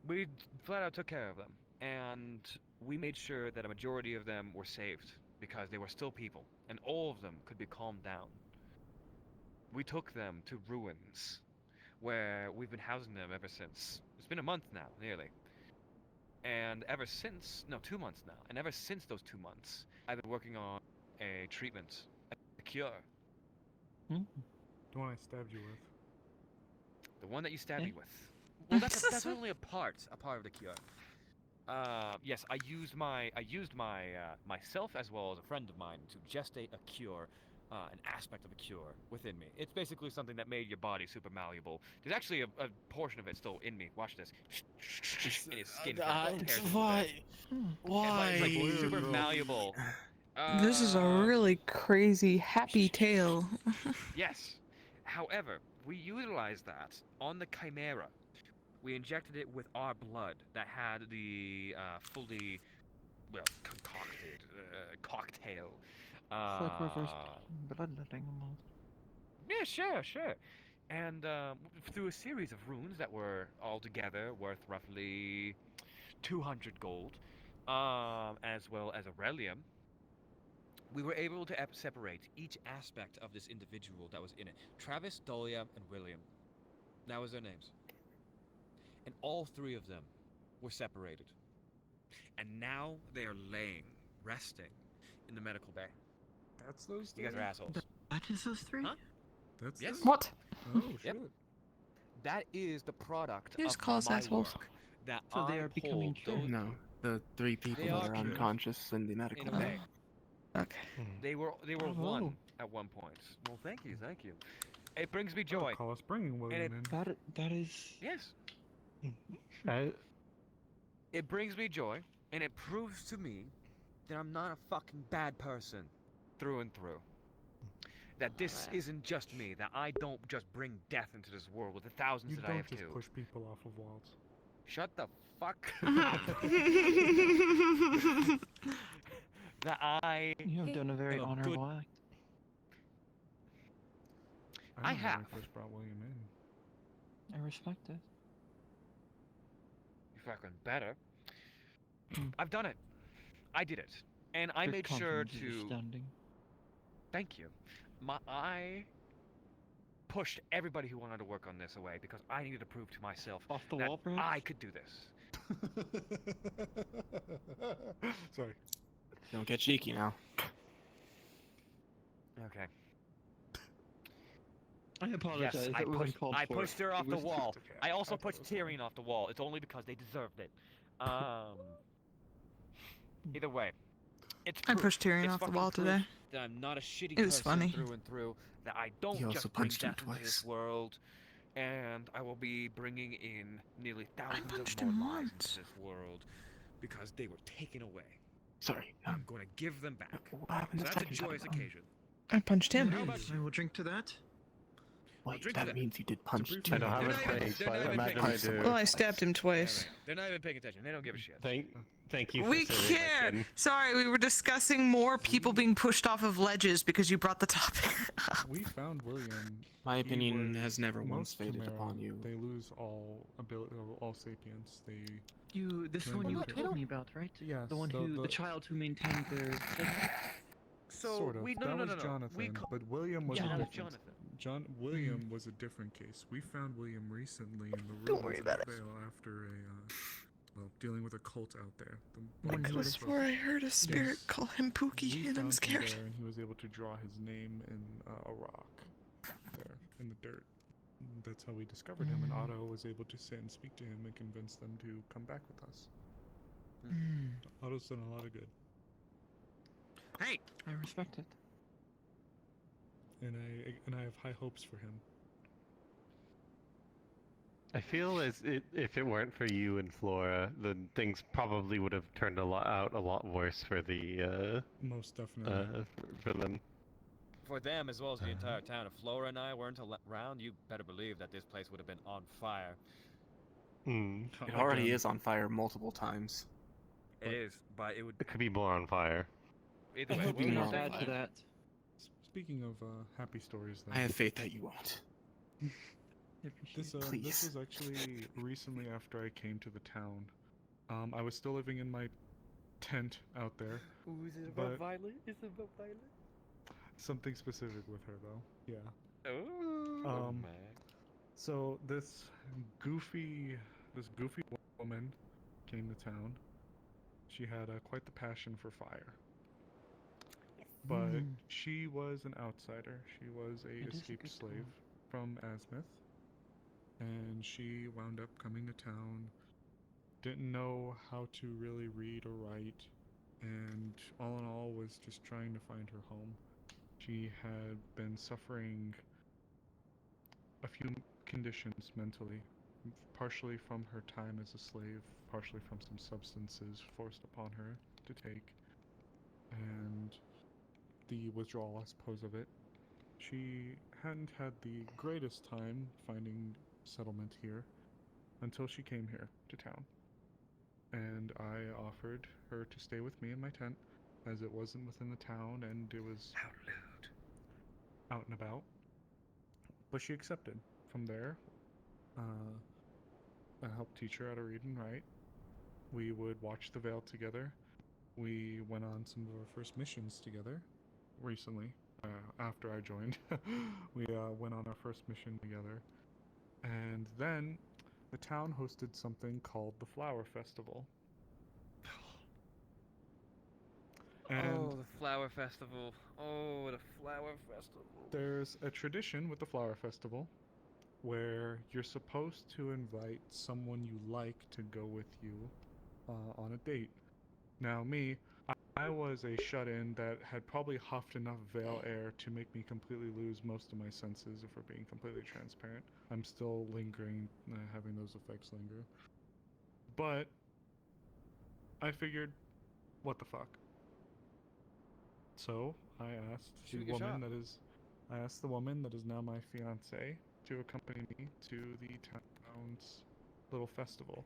We flat out took care of them. And we made sure that a majority of them were saved because they were still people, and all of them could be calmed down. We took them to ruins, where we've been housing them ever since. It's been a month now, nearly. And ever since, no, 2 months now, and ever since those 2 months, I've been working on a treatment, a cure. The one I stabbed you with. The one that you stabbed me with. Well, that's only a part of the cure. Yes, I used myself as well as a friend of mine to gestate a cure, an aspect of a cure within me. It's basically something that made your body super malleable. There's actually a portion of it still in me. Watch this. In his skin. Why? It's like super malleable. This is a really crazy, happy tale. Yes. However, we utilized that on the chimera. We injected it with our blood that had the fully, concocted cocktail. It's like reverse bloodletting almost. Yeah, sure. And through a series of runes that were altogether worth roughly 200 gold, as well as a relium, we were able to separate each aspect of this individual that was in it. Travis, Dahlia, and William. That was their names. And all three of them were separated. And now they are resting in the medical bay. That's those three? You guys are assholes. That is those three? Huh? That's Yes. them? What? Oh, Yep. shit. That is the product You just of call us my assholes. work. That So they I are becoming pulled those- No, the 3 people They that are are cured. unconscious in the medical In a bay. way. Okay. They were one at one point. Well, thank you. It brings me joy. Call us bringing William in. That is... Yes. I, It brings me joy, and it proves to me that I'm not a fucking bad person through and through. That this isn't just me, that I don't just bring death into this world with the thousands You that I don't have just killed. push people off of walls. Shut the fuck that I You have done a very am honorable good- act. I remember when have. First brought William in. I respect it. You fucking better. I've done it. I did it. And I Your made sure confidence is to... astounding. Thank you. I pushed everybody who wanted to work on this away because I needed to prove to myself Off the that wall, perhaps? I could do this. Sorry. Don't get cheeky now. Okay. I apologize. Yes, that was uncalled I for. pushed her off It the was- wall. okay. I also I thought pushed it was fine. Tyrion off the wall. It's only because they deserved it. Either way, It's I proof. pushed Tyrion It's off the fucking wall proof today. that I'm not a shitty It was person funny. through and through. That I don't He also just bring punched him death into this twice. world, and I will be bringing in nearly thousands punched of him more lives once. into this world because they were taken away. Sorry. I'm going to give them back. What happened So the that's a second time joyous around? occasion. I punched him. How about I will drink to that. Wait, drink to that that. means you did punch brief two. I don't have They're a not even- face, they're but not even imagine paying I attention. do. Well, I stabbed him twice. They're not even paying attention. They don't give a shit. Thank you for We saving my care. skin. Sorry, we were discussing more people being pushed off of ledges because you brought the topic up. We found William. My He opinion was has never once most faded Chimera, upon you. They lose all ability, all sapience. They. This Well, one you no, they told don't- me about, right? Yes, The one the child who maintained their. So sort of. we that was no. Jonathan, We but William was Yeah, a that was different. Jonathan. William was a different case. We found William recently in the Don't worry ruins about of it. Vale after dealing with a cult out there. I could have swore I heard a spirit call him Pookie, and I'm scared. There, and he was able to draw his name in a rock there in the dirt. And that's how we discovered him, and Otto was able to sit and speak to him and convince them to come back with us. Otto's done a lot of good. Hey, I respect it. And I have high hopes for him. I feel if it weren't for you and Flora, then things probably would have turned out a lot worse for the most definitely for them. For them as well as the entire town. If Flora and I weren't around, you better believe that this place would have been on fire. It already is on fire multiple times. It is, but it would. It could be more on fire. Either I way, hope we'll you not won't add add to that. Speaking of happy stories, then. I have faith that you won't. This was actually recently after I came to the town. I was still living in my tent out there. Ooh, is it but about Violet? Is it about Violet? Something specific with her though. Yeah. Oh, man. So this goofy woman came to town. She had quite the passion for fire. But she was an outsider. She was a escaped slave from Asmith. And she wound up coming to town, didn't know how to really read or write, and all in all was just trying to find her home. She had been suffering a few conditions mentally, partially from her time as a slave, partially from some substances forced upon her to take, and the withdrawal, I suppose, of it. She hadn't had the greatest time finding settlement here until she came here to town. And I offered her to stay with me in my tent, as it wasn't within the town and it was out and about. But she accepted. From there, I helped teach her how to read and write. We would watch the Veil together. We went on some of our first missions together recently. After I joined, we went on our first mission together. And then the town hosted something called the Flower Festival. Oh, the flower festival. Oh, the flower festival. There's a tradition with the Flower Festival where you're supposed to invite someone you like to go with you on a date. Now me, I was a shut-in that had probably huffed enough Veil air to make me completely lose most of my senses, if we're being completely transparent. I'm still lingering, having those effects linger. But I figured, what the fuck? So I asked the woman that is now my fiance to accompany me to the town's little festival.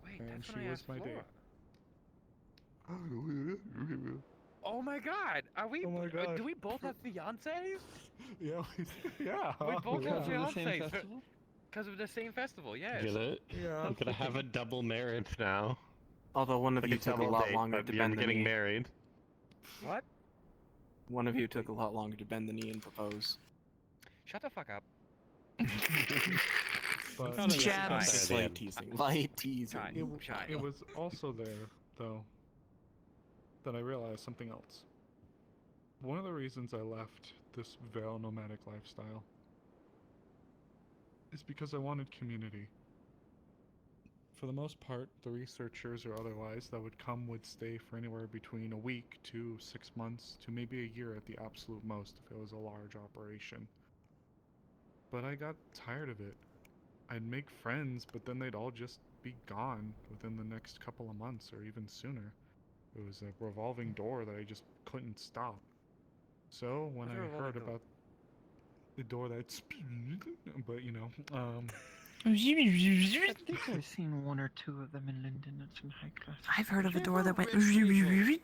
Wait, and that's she when I was asked my Flora. date. Oh my god! Are we? Oh my god. Do we both have fiancés? Yeah, yeah. We both have yeah. fiancés because of the same festival. Yes. Get it? Yeah. I'm gonna have a double marriage now. Although one of Like you a took a double lot date, longer but to you're bend the getting knee. married. What? One of you took a lot longer to bend the knee and propose. Shut the fuck up. But Jabs. Light teasing. Light teasing. It was also there, though, that I realized something else. One of the reasons I left this Veil nomadic lifestyle is because I wanted community. for the most part, the researchers or otherwise that would stay for anywhere between a week to 6 months to maybe a year at the absolute most if it was a large operation. But I got tired of it. I'd make friends, but then they'd all just be gone within the next couple of months or even sooner. It was a revolving door that I just couldn't stop. So when I heard about the door that's, but you know, I think I've seen one or two of them in London at some high class. I've heard of a door that went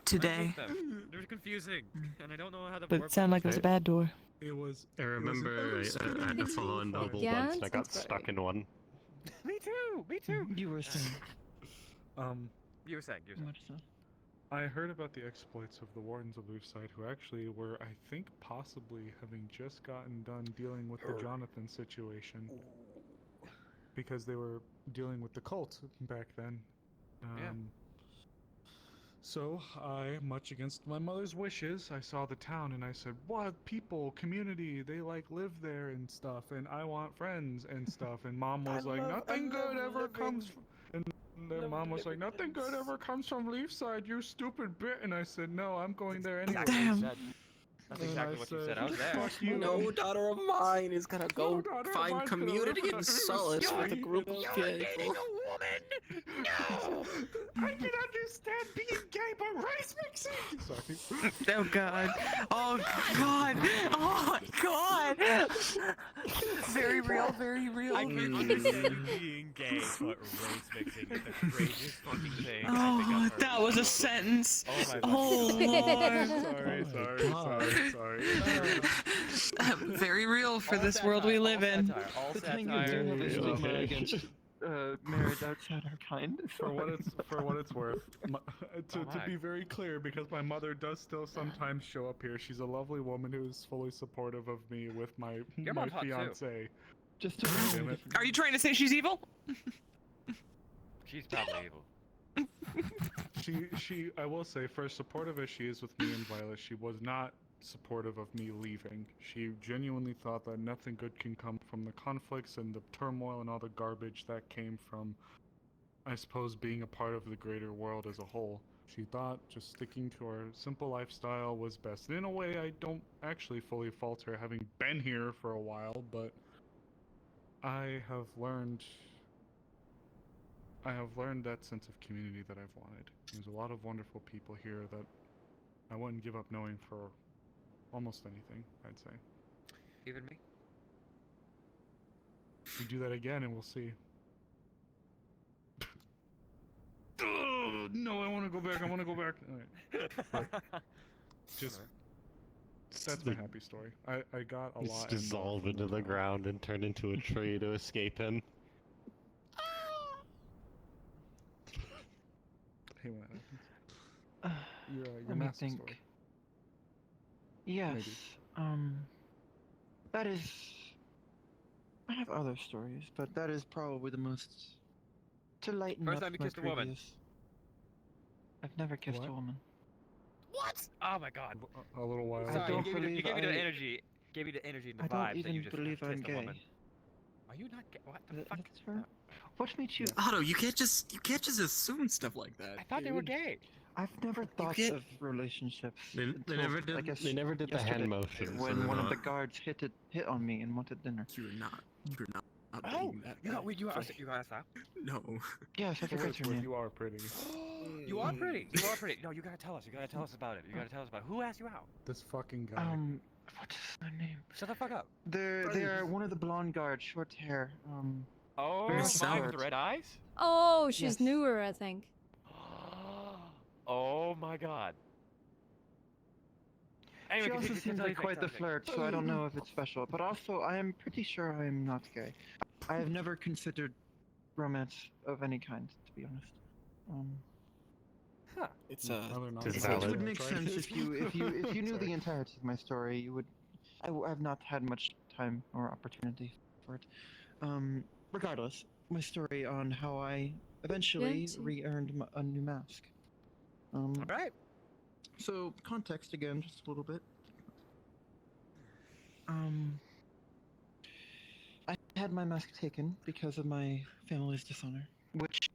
today. They're confusing, and I don't know how to But work it sounded like with it was a bad door. It was. I remember I had to follow a noble Yeah, once and I got sounds stuck in one. Me too. Me too. You were saying. You were saying. I heard about the exploits of the Wardens of Leafside, who actually were, I think, possibly having just gotten done dealing with the Jonathan situation. Because they were dealing with the cult back then. So I, much against my mother's wishes, I saw the town and I said, what, people, community, they like live there and stuff, and I want friends and stuff. And mom was like, nothing good ever comes from... And their mom was like, nothing good ever comes from Leafside, you stupid bit. And I said, no, I'm going there anyway. Damn. That's exactly what you said. I was there. Fuck you. No daughter of mine is gonna go find community and solace with a group of kids. No! I can understand being gay, but race mixing! Sorry. Oh god. Oh god. Oh god. Very real, very real. I can understand you being gay, but race mixing is the craziest fucking thing. Oh, that was a sentence. Oh my Lord. Sorry. Very real for this world we live in. All The thing you do have a stigma against marriage outside our kind. For what it's worth, to be very clear, because my mother does still sometimes show up here. She's a lovely woman who is fully supportive of me with my fiance. Just to Damn it. Are you trying to say she's evil? She's probably evil. She I will say, for as supportive as she is with me and Violet, she was not supportive of me leaving. She genuinely thought that nothing good can come from the conflicts and the turmoil and all the garbage that came from, I suppose, being a part of the greater world as a whole. She thought just sticking to our simple lifestyle was best. And in a way, I don't actually fully fault her, having been here for a while, but I have learned that sense of community that I've wanted. There's a lot of wonderful people here that I wouldn't give up knowing for almost anything, I'd say. Even me? We do that again and we'll see. Oh, no, I want to go back. Alright. Just... That's my happy story. I got a lot. Just dissolve into the ground and turn into a tree to escape him. Hey, what happens? Your Let me massive think. story. Yes. Maybe. That is. I have other stories, but that is probably the most to lighten First up time you my kissed a woman. previous. I've never kissed What? a woman. What? Oh my god. A little while. I don't you believe gave me the I- energy. Gave me the energy and the I don't vibes that you even just believe I'm kissed a gay. woman. Are you not gay? What the fuck? That's fair. What made you? Otto, you can't just assume stuff like that. I thought they were gay. I've never thought get- of relationships. They until, never I did. guess They never did the hand yesterday, motion. when one of the guards hit on me and wanted dinner. You're not Oh, being that you got bad. wait, you asked that? No. Yes, I For what forgot it's your worth, name. you are pretty. You are pretty. You are pretty. No, you gotta tell us. You gotta tell us about it. You gotta tell us about it. Who asked you out? This fucking guy. What's their name? Shut the fuck up. They're one of the blonde guards, short hair. Oh, very mine short. with the red eyes? Oh, she's Yes. newer, I think. Oh my god. Anyway, She also continue, seems tell like me, quite tell the me. flirt, so I don't know if it's special. But also, I am pretty sure I am not gay. I have never considered romance of any kind, to be honest. Huh. It's It would make sense if you knew the entirety of my story. You would. I've not had much time or opportunity for it. Regardless, my story on how I eventually re-earned a new mask. All right. So context again, just a little bit. I had my mask taken because of my family's dishonor, which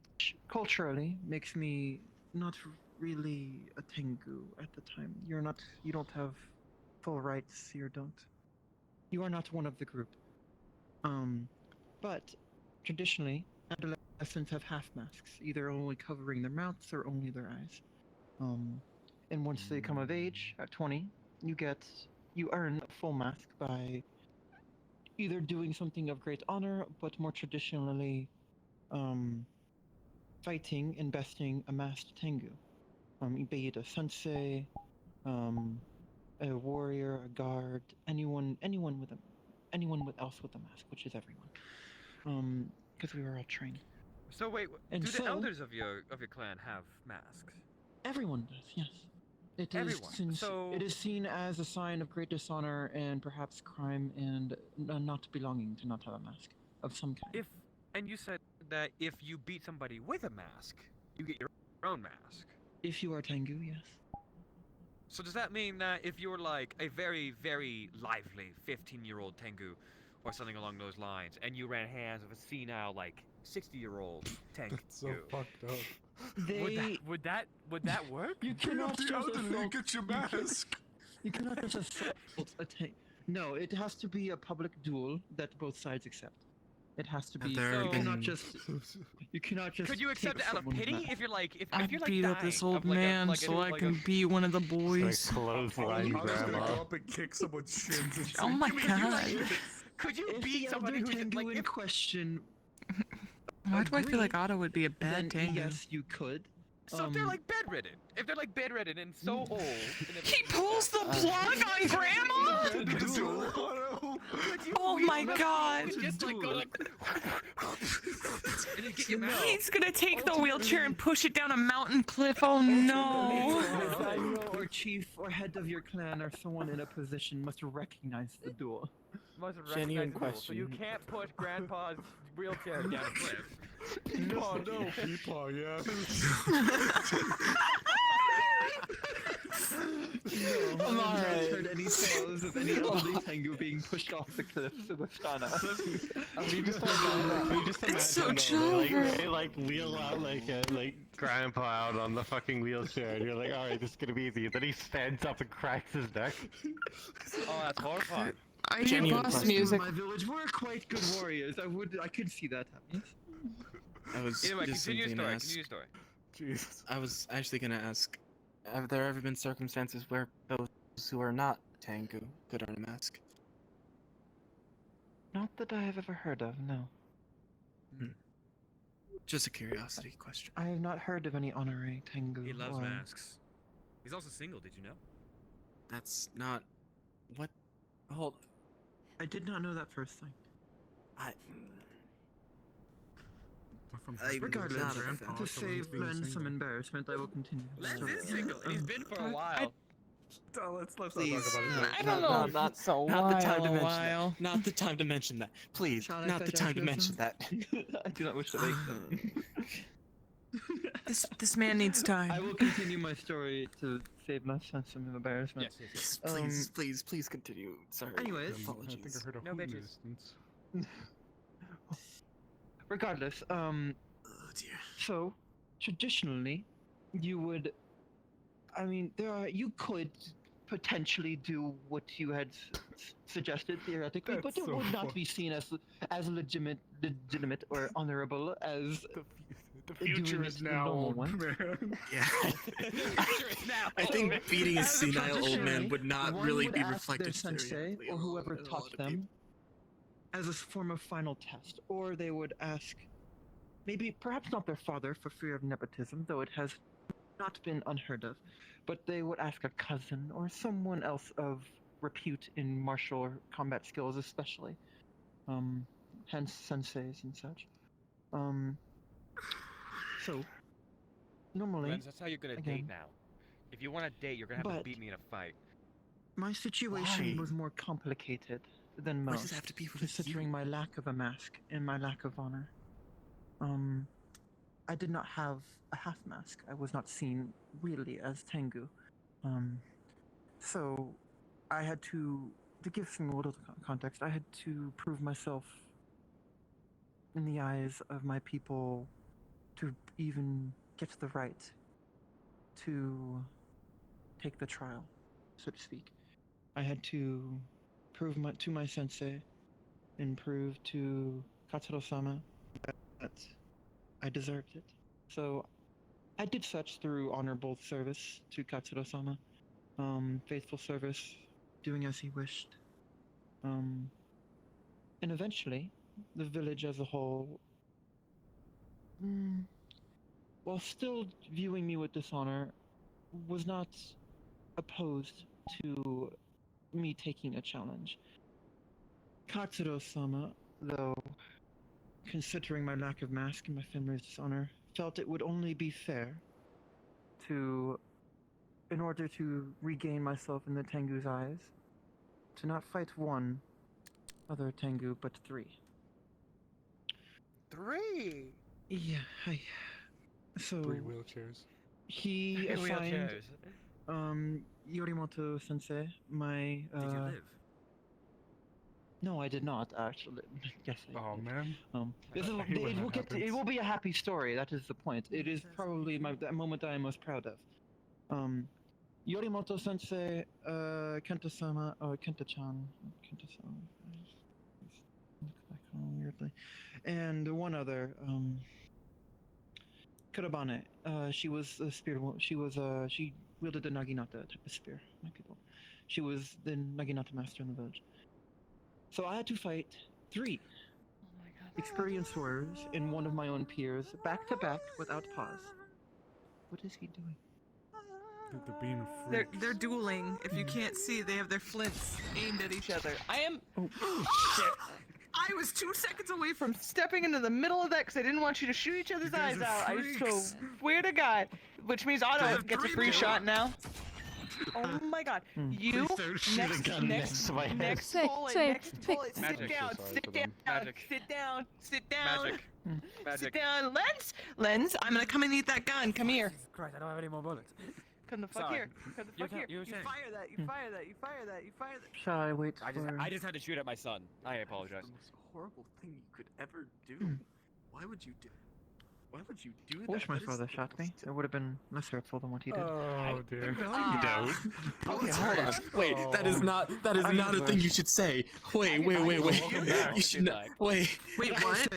culturally makes me not really a Tengu at the time. You don't have full rights. You are not one of the group. But traditionally, adolescents have half masks, either only covering their mouths or only their eyes. And once they come of age at 20, you earn a full mask by either doing something of great honor, but more traditionally, fighting and besting a masked Tengu. Be it a sensei, a warrior, a guard, anyone else with a mask, which is everyone. Because we were all trained. So wait, And do so- the elders of your clan have masks? Everyone does, yes. Everyone. It is seen as a sign of great dishonor and perhaps crime and not belonging to not have a mask of some kind. And you said that if you beat somebody with a mask, you get your own mask. If you are Tengu, yes. So does that mean that if you're like a very, very lively 15-year-old Tengu, or something along those lines, and you ran hands with a senile like 60-year-old Tengu, That's so fucked up. would that work? You cannot the just elderly, assault- get your you can't- mask. You cannot just assault a Tengu. No, it has to be a public duel that both sides accept. It has to be. there You been- cannot just. You cannot just. Could you accept take it out of someone's pity mask. if you're like if I you're like beat up this dying old of, like, man so I can be one of the boys. Clothesline I'm just gonna grandma. go up and kick someone's shins and say, Oh my "Give me god. Could you If beat the somebody elder who's Tengu like in question? Why do I feel like agreed, Otto would be a then bad Tengu? yes, you could. So if they're like bedridden, and so old, and if He pulls the plug on Grandma? Oh my god. Just like go like, and then get your mouth. He's gonna take the wheelchair and push it down a mountain cliff. Oh no. The daimyo or chief or head of your clan or someone in a position must recognize the duel. Must Genuine recognize the rule, so you question. can't push Grandpa's wheelchair down a cliff. Oh no, Peepaw, yeah. No, I'm I have alright. not heard any tales of any elderly Tengu being pushed off the cliffs with Shana. You just It's so imagine, clever. they like wheel out like grandpa out on the fucking wheelchair, and you're like, all right, this is gonna be easy. Then he stands up and cracks his neck. Oh, that's horrifying. I hear boss music. My village were quite good warriors. I could see that happening. I was Anyway, just continue your going to story. ask. Continue your story. Jesus. I was actually going to ask, have there ever been circumstances where those who are not Tengu could earn a mask? Not that I have ever heard of, no. Just a curiosity question. I have not heard of any honorary Tengu. He loves or- masks. He's also single. Did you know? That's not what. Hold. I did not know that first thing. Regardless, to save Len some embarrassment, I will continue. Len is single, and he's been for a while. Let's not Please, talk about it. I don't know. Not, So not the time to a mention while. that. Not the time to mention that. Please, Shall I not the fetch time to after mention some? that. I do not wish to make them. This man needs time. I will continue my story to save Len some embarrassment. Please continue. Sorry. Anyways, I think I heard a No hoot in the bitches. distance. regardless, Oh dear. so traditionally, you would, you could potentially do what you had suggested theoretically, but That's it so would not fucked. be seen as legitimate or honorable as The future doing is it the now, normal old one. man. Yeah. I think beating a senile old man would not One really would be ask reflected their sensei stereotypically or on whoever a lot taught of them people. as a form of final test, or they would ask, maybe perhaps not their father for fear of nepotism, though it has not been unheard of, but they would ask a cousin or someone else of repute in martial or combat skills, especially, hence senseis and such. So normally, Lens, that's how you're gonna again, date now. If you want to date, you're gonna have to But- beat me in a fight. my situation Why? was more complicated than Why most, does it have to be with considering my lack of a mask and my lack of honor. I did not have a half mask. I was not seen really as Tengu. So I had to give some little context, I had to prove myself in the eyes of my people to even get the right to take the trial, so to speak. I had to prove to my sensei and prove to Katsuro-sama that I deserved it. So I did such through honorable service to Katsuro-sama, faithful service, doing as he wished. And eventually, the village as a whole, while still viewing me with dishonor, was not opposed to me taking a challenge. Katsuro-sama, though, considering my lack of mask and my family's dishonor, felt it would only be fair to, in order to regain myself in the Tengu's eyes, to not fight one other Tengu, but three. 3? Yeah, so 3 wheelchairs. he Three assigned wheelchairs. Yorimoto Sensei, my Did you live? No, I did not actually. Yes, I Oh did. man. This is, I hate when that it will be a happy story. That is the point. It is probably that moment I am most proud of. Yorimoto Sensei, Kenta-sama, Kenta-chan, Kenta-sama. Look back on weirdly, and one other. Kurabane. She was a spear. She wielded the Naginata type of spear. My people. She was the Naginata master in the village. So I had to fight 3 experienced warriors and one of my own peers, back to back, without pause. What is he doing? They're being a freak. They're dueling. If you can't see, they have their flints aimed at each other. I am. Shit. I was 2 seconds away from stepping into the middle of that because I didn't want you to shoot each other's eyes out. I swear to God. Which means Otto gets a free shot now. Oh my God! You next bullet, sit down. Sit down. Lens, I'm gonna come and eat that gun. Come here. Jesus Christ, I don't have any more bullets. Come the fuck here. Come the fuck here. You You fire that. You fire that. You fire that. You fire that. Shall I wait I just had to shoot at my son. I apologize. The most horrible thing you could ever do. Why would you do? Why would you do that? I wish my That is father the shot me. It would have been less hurtful than what he did. Oh dear. Okay, hold on. Wait, that is not a thing you should say. Wait. You should not. Wait, what?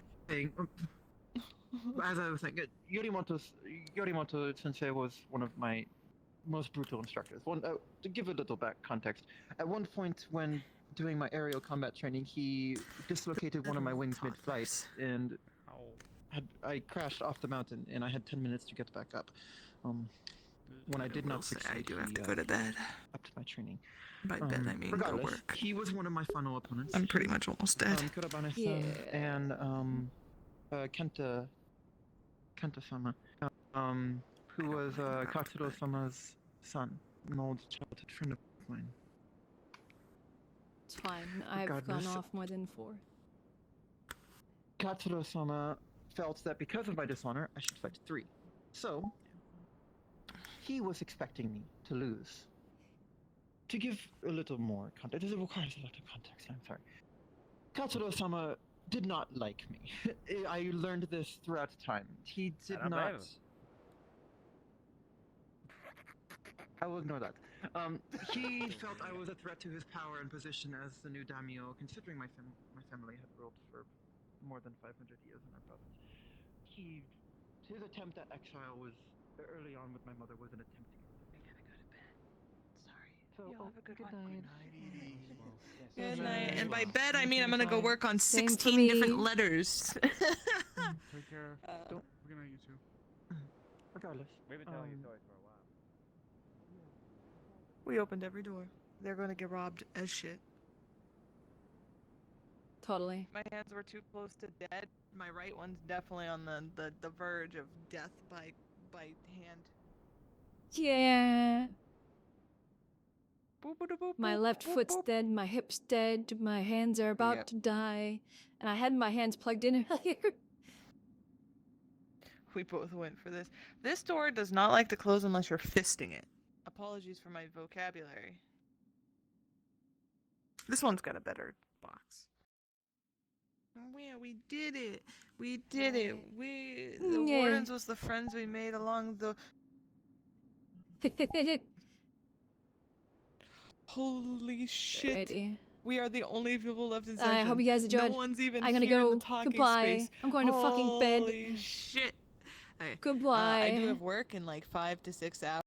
As I was saying, Yorimoto Sensei was one of my most brutal instructors. To give a little back context, at one point when doing my aerial combat training, he dislocated one of my wings mid-flight, and I crashed off the mountain, and I had 10 minutes to get back up. When I did not succeed, I do have to go to bed. Up to my training. By bed, I mean go regardless, work. he was one of my final opponents. I'm pretty much almost dead. Kurabane-san and Kenta-sama, who was Katsuro-sama's son, an old childhood friend of mine. It's fine. I've gone Regardless- off more than 4. Katsuro-sama felt that because of my dishonor, I should fight 3. So, he was expecting me to lose. To give a little more context, it requires a lot of context, I'm sorry. Katsuro-sama did not like me. I learned this throughout time. He did I don't not... blame him. I will ignore that. He felt I was a threat to his power and position as the new daimyo, considering my family had ruled for more than 500 years in our province. His attempt at exile was early on with my mother was an attempt to get me to go to bed. Sorry. So, Y'all have a good night. Good night. And by bed, I mean I'm gonna go work on Same for 16 me. different letters. Take care. Good night, you two. Regardless. We've been telling you stories for a while. We opened every door. They're gonna get robbed as shit. Totally. My hands were too close to dead. My right one's definitely on the verge of death by hand. Yeah. My left foot's dead, my hip's dead, my hands are about to die, and I had my hands plugged in earlier. We both went for this. This door does not like to close unless you're fisting it. Apologies for my vocabulary. This one's got a better box. Yeah, we did it. We did it. The Yeah. Wardens was the friends we made along the. Holy shit! Alrighty. We are the only people left in I session. hope you guys enjoyed. No one's even I'm gonna here in go. the talking Goodbye. space. I'm going to fucking bed. Holy shit! Okay. Goodbye. I do have work in like 5 to 6 hours.